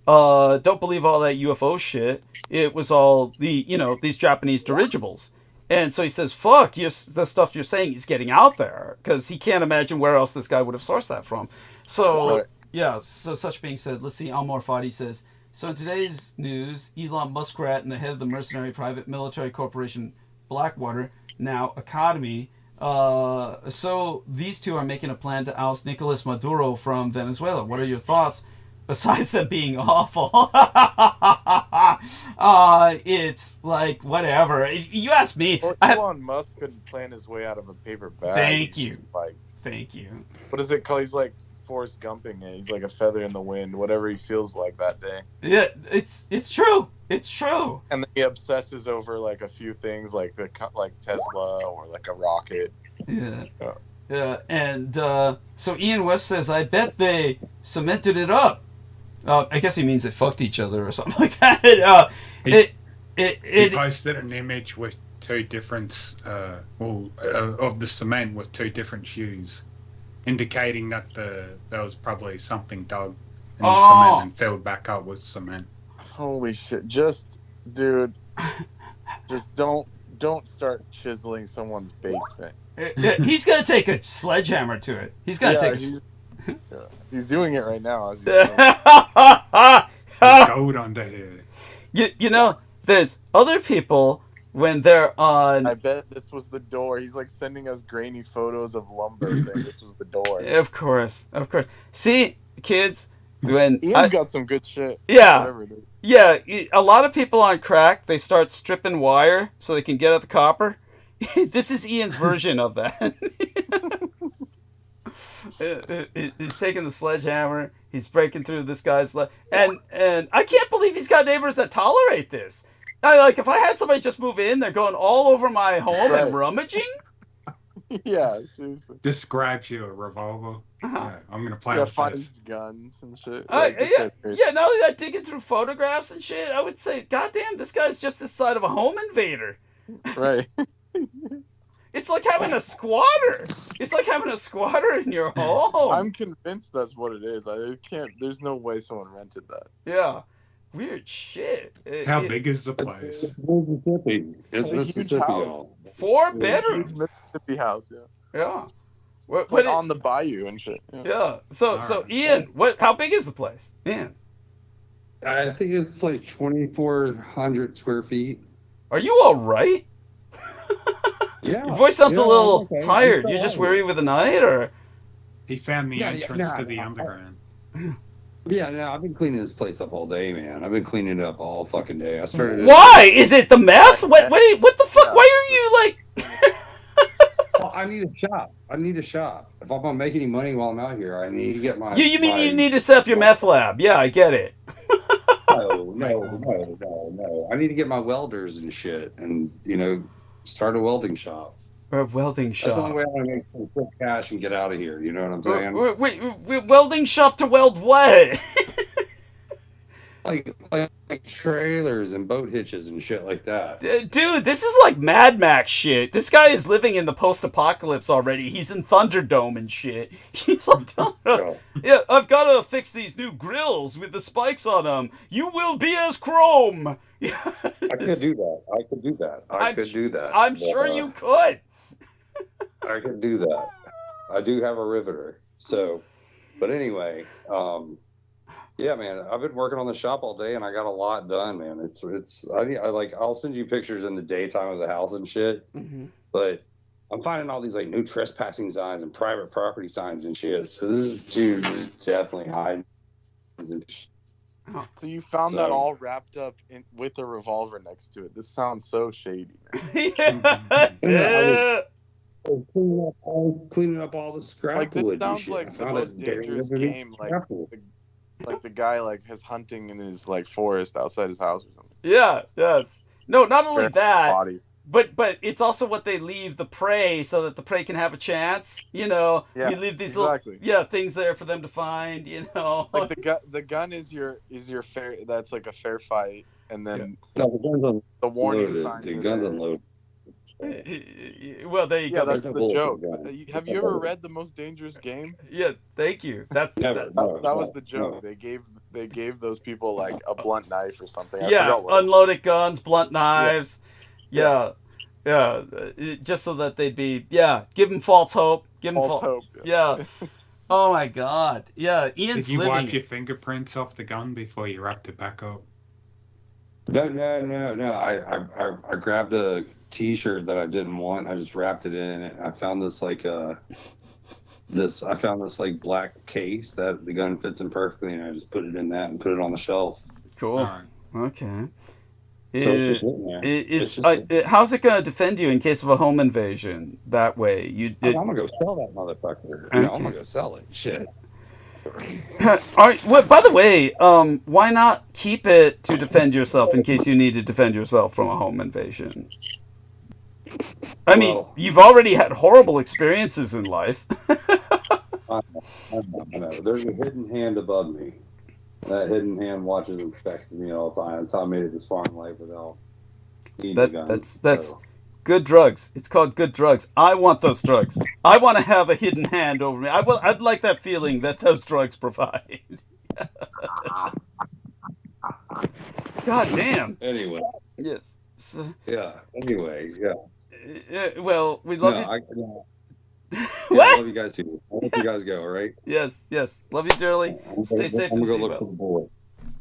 don't believe all that UFO shit. It was all these Japanese dirigibles. And so he says, fuck, the stuff you're saying is getting out there. Because he can't imagine where else this guy would have sourced that from. So, yeah, so such being said, let's see, MIDFALL says, so in today's news, Elon Muskrat and the head of the mercenary private military corporation Blackwater, now Academy, so these two are making a plan to oust Nicolas Maduro from Venezuela. What are your thoughts? Besides them being awful, it's like whatever. If you ask me, well, Elon Musk couldn't plan his way out of a paper bag. Thank you. Thank you. What is it called? He's like Forrest Gumping it. He's like a feather in the wind, whatever he feels like that day. Yeah, it's true. It's true. And then he obsesses over like a few things, like Tesla or like a rocket. Yeah. Yeah. And so Ian West says, I bet they cemented it up. I guess he means they fucked each other or something like that. He posted an image with 2 different, of the cement with 2 different shoes, indicating that there was probably something dug in the cement and filled back up with cement. Holy shit! Dude, don't start chiseling someone's basement. He's gonna take a sledgehammer to it. He's gonna take. He's doing it right now. As There's gold under here. You know, there's other people when they're on. I bet this was the door. He's like sending us grainy photos of lumber, saying this was the door. Of course. See, kids. When Ian's got some good shit. Yeah, a lot of people on crack, they start stripping wire so they can get at the copper. This is Ian's version of that. He's taking the sledgehammer, he's breaking through this guy's and I can't believe he's got neighbors that tolerate this. If I had somebody just move in, they're going all over my home and rummaging. Yeah, seriously. Describes you a revolver. Yeah, I'm gonna play with finds guns and shit. Not only that, digging through photographs and shit, I would say, goddamn, this guy's just this side of a home invader. Right. It's it's like having a squatter. It's like having a squatter in your home. I'm convinced that's what it is. I can't. There's no way someone rented that. Yeah. Weird shit. How big is the place? It's Mississippi. It's a huge Mississippi, house. y'all. 4 Huge bedrooms. Mississippi house. Yeah. Yeah. It's like on the bayou and shit. Yeah. Yeah. So Alright. Ian, how big is the place? Ian, I think it's like 2,400 square feet. are you all right? Yeah. Your voice sounds a little okay. tired. I'm You're just still weary with the night, or? He found the Yeah, entrance no, to the no. underground. Yeah, no, I've been cleaning this place up all day, man. I've been cleaning it up all fucking day. I started. Why? Is it the meth? What the fuck? Why are you like? Well, I need a shop. I need a shop. If I'm gonna make any money while I'm out here, I need to get my. You mean my- you need to set up your meth lab? Yeah, I get it. No. I need to get my welders and shit, and start a welding shop. A welding That's the only shop. way I'm gonna make some quick cash and get out of here. You know what I'm saying? Wait, welding shop to weld what? Like trailers and boat hitches and shit like that. Dude, this is like Mad Max shit. This guy is living in the post-apocalypse already. He's in Thunderdome and shit. He's like telling us, yeah, I've got to fix these new grills with the spikes on them. You will be as Chrome. Yeah. I could do that. I could do that. I could do that. I'm But, sure you could. I could do that. I do have a riveter. So, but anyway, yeah, man, I've been working on the shop all day and I got a lot done, man. I'll send you pictures in the daytime of the house and shit. Mm-hmm. But I'm finding all these like new trespassing signs and private property signs and shit. So this is definitely high. So you found that all wrapped up with a revolver next to it. This sounds so shady, man. Yeah. Cleaning up all the scrap Like this wood. and sounds shit. like I the found a most dangerous damn game. Like the guy is hunting in his forest outside his house or something. Yeah, yes. No, not only that, Bodies. but it's also what they leave the prey so that the prey can have a chance. Yeah, you leave these exactly. little things there for them to find. Like the gun is your fair. That's like a fair fight, and then No, the gun's unloaded. the warning signs. The are gun's there. unloaded. Well, there you Yeah, go. that's There's a the bullet joke. gun. Have you ever read The Most Dangerous Game? Yeah, thank you. That Was the joke. They gave those people like a blunt knife or something. I yeah, forgot what it was. unloaded guns, blunt knives. Yeah. Just so that they'd be give them false hope. Give them False hope. Yeah. Oh my God. Yeah, Ian's Did you living. wipe your fingerprints off the gun before you wrapped it back up? No. I grabbed a T-shirt that I didn't want. I just wrapped it in it. I found this black case that the gun fits in perfectly, and I just put it in that and put it on the shelf. Cool. All right. Okay. So it's sitting there. It's just How's it going to defend you in case of a home invasion? That way, I'm gonna go sell that motherfucker. Okay. I'm gonna go sell it. Shit. All right. Well, by the way, why not keep it to defend yourself in case you need to defend yourself from a home invasion? I mean, you've already had horrible experiences in life. I know. There's a hidden hand above me. That hidden hand watches and protects me all the time. That's how I made it this far in life without needing a gun. That's So, good drugs. It's called good drugs. I want those drugs. I want to have a hidden hand over me. I'd like that feeling that those drugs provide. God damn. Anyway. Yes. So, Yeah. Anyway. Yeah. well, we love you. Yeah, What? I love you guys too. I'll let you guys go. All right. Yes. Love you dearly. Stay safe. I'm and gonna be go look well. for the board.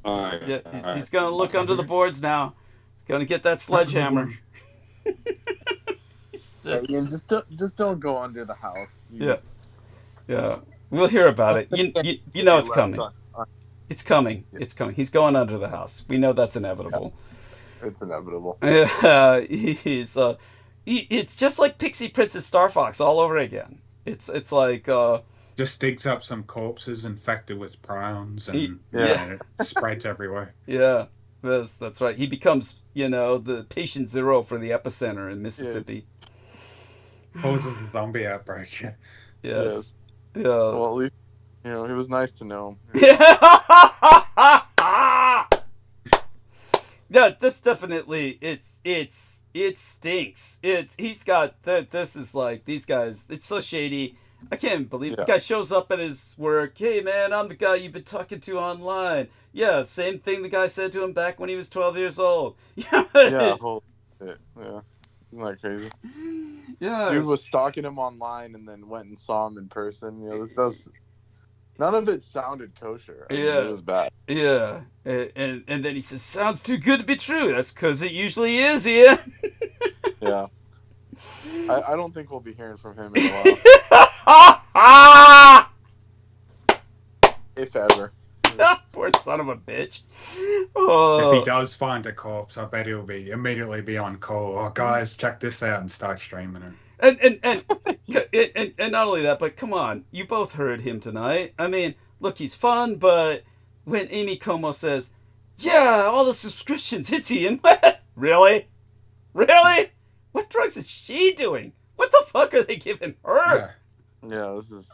All right. Yeah, all he's right. going to look under the boards now. He's going to get that sledgehammer. Yeah, Ian, just don't go under the house. Yeah. We'll hear about it. You know it's coming. It's coming. It's coming. He's going under the house. We know that's inevitable. It's inevitable. It's just like Pixie Princess Star Fox all over again. It's like Just digs up some corpses infected with prions and Yeah. it spreads everywhere. yeah, that's right. He becomes the patient zero for the epicenter in Mississippi. Causes a zombie outbreak. Yes. Yeah. Well, at least it was nice to know him. Yeah, yeah, this definitely it stinks. He's got this is like these guys. It's so shady. I can't believe the guy shows up at his work. Hey man, I'm the guy you've been talking to online. Yeah, same thing the guy said to him back when he was 12 years old. Yeah. Yeah, holy shit. Yeah. Isn't that crazy? Yeah. Dude was stalking him online and then went and saw him in person. You know, this does. None of it sounded kosher. I mean, it was bad. Yeah. And then he says, "Sounds too good to be true." That's because it usually is, Ian. Yeah. I don't think we'll be hearing from him in a while. If ever. Poor son of a bitch. Oh. If he does find a corpse, I bet he'll immediately be on call. Oh, guys, check this out, and start streaming it. And not only that, but come on, you both heard him tonight. I mean, look, he's fun, but when Amy Como says, "Yeah, all the subscriptions, it's Ian," really? What drugs is she doing? What the fuck are they giving her? Yeah, this is.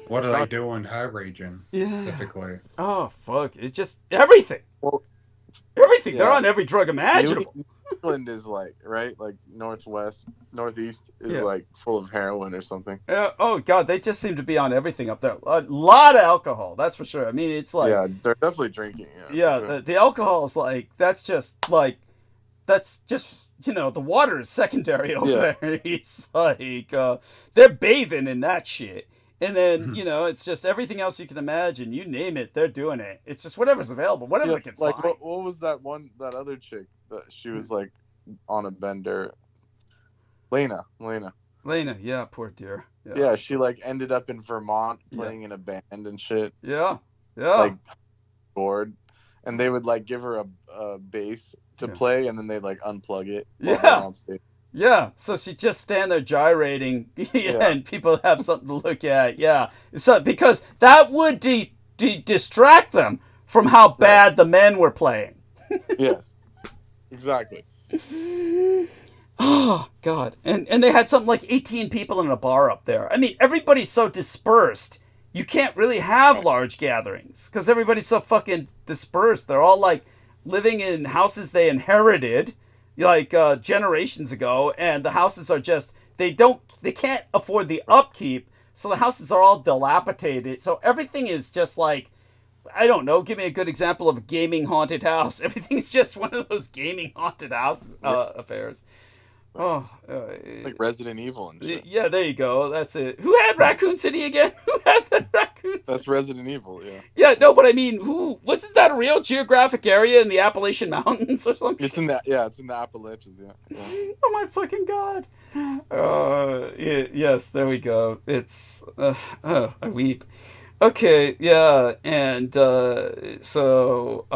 What do they do in her region? Yeah. Typically. Oh fuck! It's just everything. Well, everything. Yeah. They're on every drug imaginable. New England is like like northeast is like full of heroin or something. Oh god, they just seem to be on everything up there. A lot of alcohol, that's for sure. I mean, it's like they're definitely drinking. The alcohol is like that's just the water is secondary over there. It's like they're bathing in that shit. And then, it's just everything else you can imagine. You name it, they're doing it. It's just whatever's available, whatever they can find. What was that other chick that she was like on a bender? Lena, yeah, poor dear. Yeah, she like ended up in Vermont playing in a band and shit. Yeah. Like bored. And they would like give her a bass to play and then they'd like unplug it on stage. Yeah, so she'd just stand there gyrating, and people have something to look at. Yeah, so because that would distract them from how bad the men were playing. Yes, exactly. Oh God, and they had something like 18 people in a bar up there. I mean, everybody's so dispersed. You can't really have large gatherings because everybody's so fucking dispersed. They're all like living in houses they inherited. Like generations ago, and the houses are just they can't afford the upkeep, so the houses are all dilapidated. So everything is just like, I don't know, give me a good example of a gaming haunted house. Everything's just one of those gaming haunted house affairs. Like Resident Evil and shit. Yeah, there you go. That's it. Who had Raccoon City again? Who had the Raccoon City? That's Resident Evil, yeah. Yeah, no, but I mean, wasn't that a real geographic area in the Appalachian Mountains or something? It's in the Appalachians, yeah. Oh my fucking god. Yes, there we go. It's I weep. Okay, yeah, and so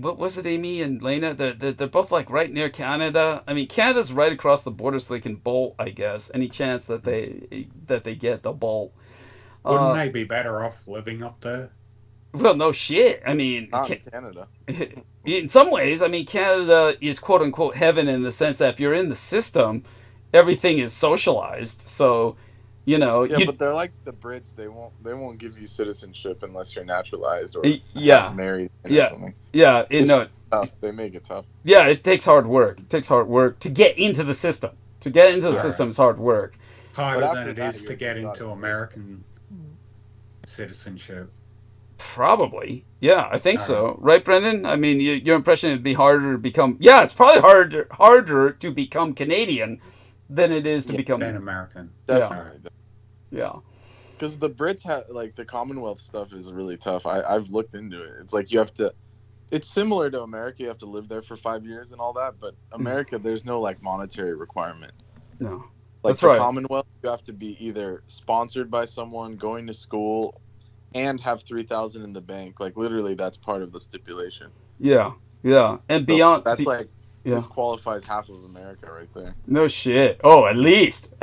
what was it, Amy and Lena? They're both like right near Canada. I mean, Canada's right across the border, so they can bolt. I guess any chance that they get, they'll bolt. Wouldn't they be better off living up there? Well, no shit. I mean, not in Canada. In some ways, I mean, Canada is quote unquote heaven in the sense that if you're in the system, everything is socialized. So. But they're like the Brits. They won't give you citizenship unless you're naturalized or married. Or something. Yeah. Tough. They make it tough. Yeah, it takes hard work. It takes hard work to get into the system. To get into the system is hard work. Harder than it is to get into American citizenship. Probably. Yeah, I think so. Right, Brendan? I mean, your impression it'd be harder to become. Yeah, it's probably harder to become Canadian than it is to become American. Definitely. Yeah. Because the Brits have like the Commonwealth stuff is really tough. I've looked into it. It's like you have to. It's similar to America. You have to live there for 5 years and all that. But America, there's no like monetary requirement. No. Like That's right. Commonwealth, you have to be either sponsored by someone, going to school, and have $3,000 in the bank. Like literally, that's part of the stipulation. Yeah. And beyond. That's disqualifies half of America right there. No shit. Oh, at least.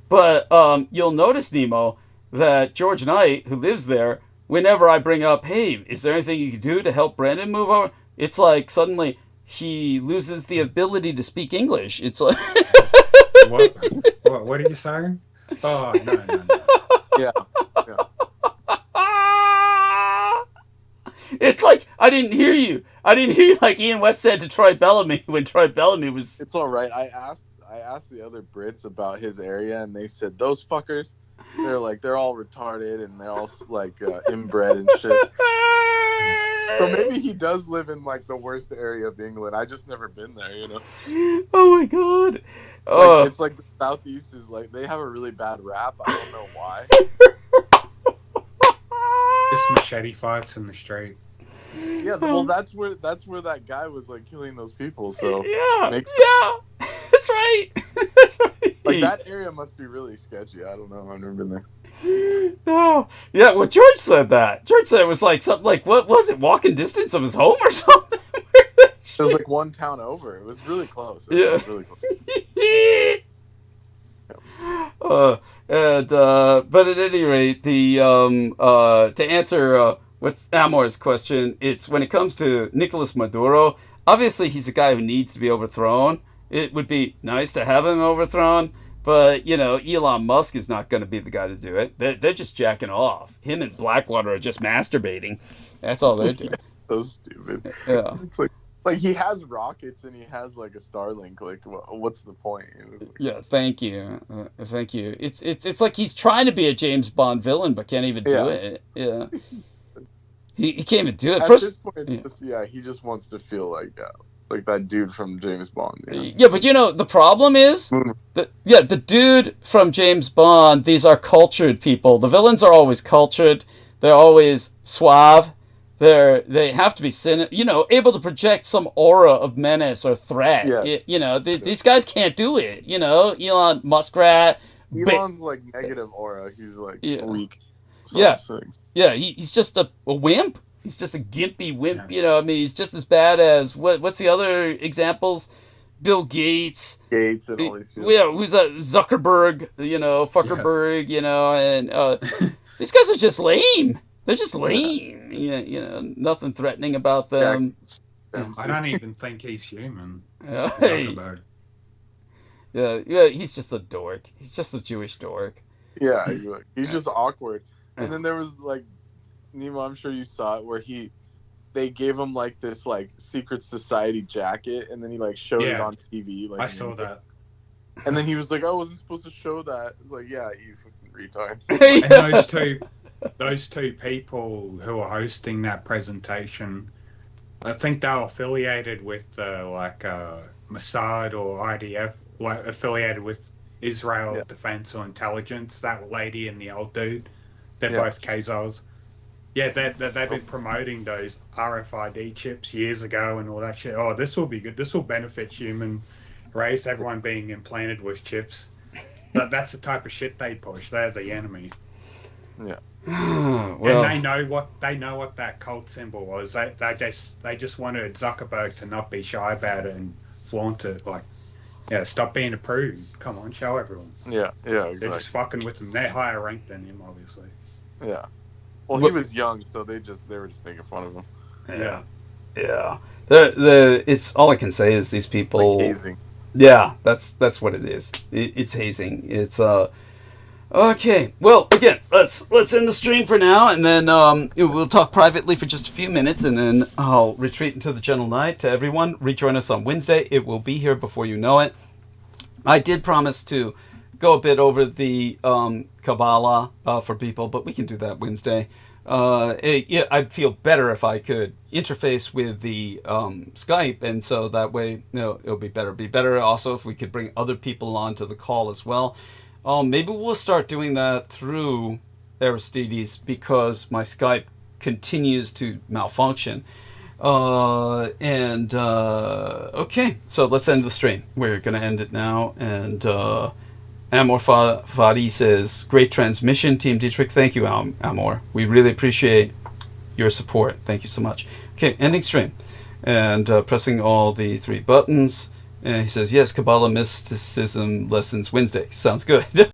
But you'll notice, Nemo, that George Knight, who lives there, whenever I bring up, hey, is there anything you can do to help Brandon move over? It's like suddenly he loses the ability to speak English. It's like... What are you saying? Oh, no. Yeah. It's like I didn't hear you. I didn't hear you like Ian West said to Troy Bellamy when Troy Bellamy was. It's all right. I asked the other Brits about his area, and they said those fuckers. They're all retarded and they're all like inbred and shit. So maybe he does live in like the worst area of England. I just never been there, you know. Oh my god. Like, it's like the Southeast is like they have a really bad rap. I don't know why. Just machete fights in the street. Yeah, well, that's where that guy was like killing those people. So yeah, makes that's right. That's right. Like that area must be really sketchy. I don't know. I've never been there. Oh, yeah. Well, George said that. George said it was like something like what was it? Walking distance of his home or something. It was like one town over. It was really close. It was really close. But at any rate, to answer what's Amor's question, it's when it comes to Nicolas Maduro. Obviously, he's a guy who needs to be overthrown. It would be nice to have him overthrown, but you know, Elon Musk is not going to be the guy to do it. They're just jacking off. Him and Blackwater are just masturbating. That's all they're doing. So stupid. Yeah. It's like he has rockets and he has like a Starlink. Like, what's the point? Yeah, thank you, thank you. It's like he's trying to be a James Bond villain, but can't even do it. Yeah, he can't even do it. At this point, he just wants to feel like that dude from James Bond. You know? Yeah, but you know the problem is, the dude from James Bond. These are cultured people. The villains are always cultured. They're always suave. They have to be able to project some aura of menace or threat. Yes. These guys can't do it. You know, Elon Muskrat. Elon's like negative aura. He's like weak. He's just a wimp. He's just a gimpy wimp. You know, I mean, he's just as bad as what's the other examples? Bill Gates. And all these people. Yeah, who's Zuckerberg? You know, Fuckerberg. You know, and these guys are just lame. They're just lame. Yeah, you know, nothing threatening about them. I don't even think he's human. Yeah, he's just a dork. He's just a Jewish dork. Yeah, he's just awkward. And then there was like, Nemo, I'm sure you saw it, where they gave him like this like secret society jacket, and then he like showed it on TV. Like, I saw that. And then he was like, "I wasn't supposed to show that." It's like, yeah, you fucking retard. And those two people who are hosting that presentation, I think they're affiliated with Mossad or IDF, like affiliated with Israel Defense or Intelligence. That lady and the old dude, they're both Khazars. Yeah, they've been promoting those RFID chips years ago and all that shit. Oh, this will be good. This will benefit human race. Everyone being implanted with chips. That's the type of shit they push. They're the enemy. Yeah. Well, and they know what that cult symbol was. They just wanted Zuckerberg to not be shy about it and flaunt it. Like, stop being a prude. Come on, show everyone. Yeah, exactly. They're just fucking with him. They're higher ranked than him, obviously. Yeah. Well, he was young, so they were just making fun of him. Yeah. It's all I can say is these people. Like hazing. Yeah, that's what it is. It's hazing. It's Okay, well, again, let's end the stream for now, and then we'll talk privately for just a few minutes, and then I'll retreat into the gentle night. To everyone, rejoin us on Wednesday. It will be here before you know it. I did promise to go a bit over the Kabbalah for people, but we can do that Wednesday. I'd feel better if I could interface with the Skype, and so that way, it'll be better. It'd be better also if we could bring other people onto the call as well. Maybe we'll start doing that through Aristides because my Skype continues to malfunction. Okay, so let's end the stream. We're going to end it now. And Amor Fadi says, great transmission, Team Dietrich. Thank you, Amor. We really appreciate your support. Thank you so much. Okay, ending stream. And pressing all the 3 buttons. And he says, yes, Kabbalah mysticism lessons Wednesday. Sounds good.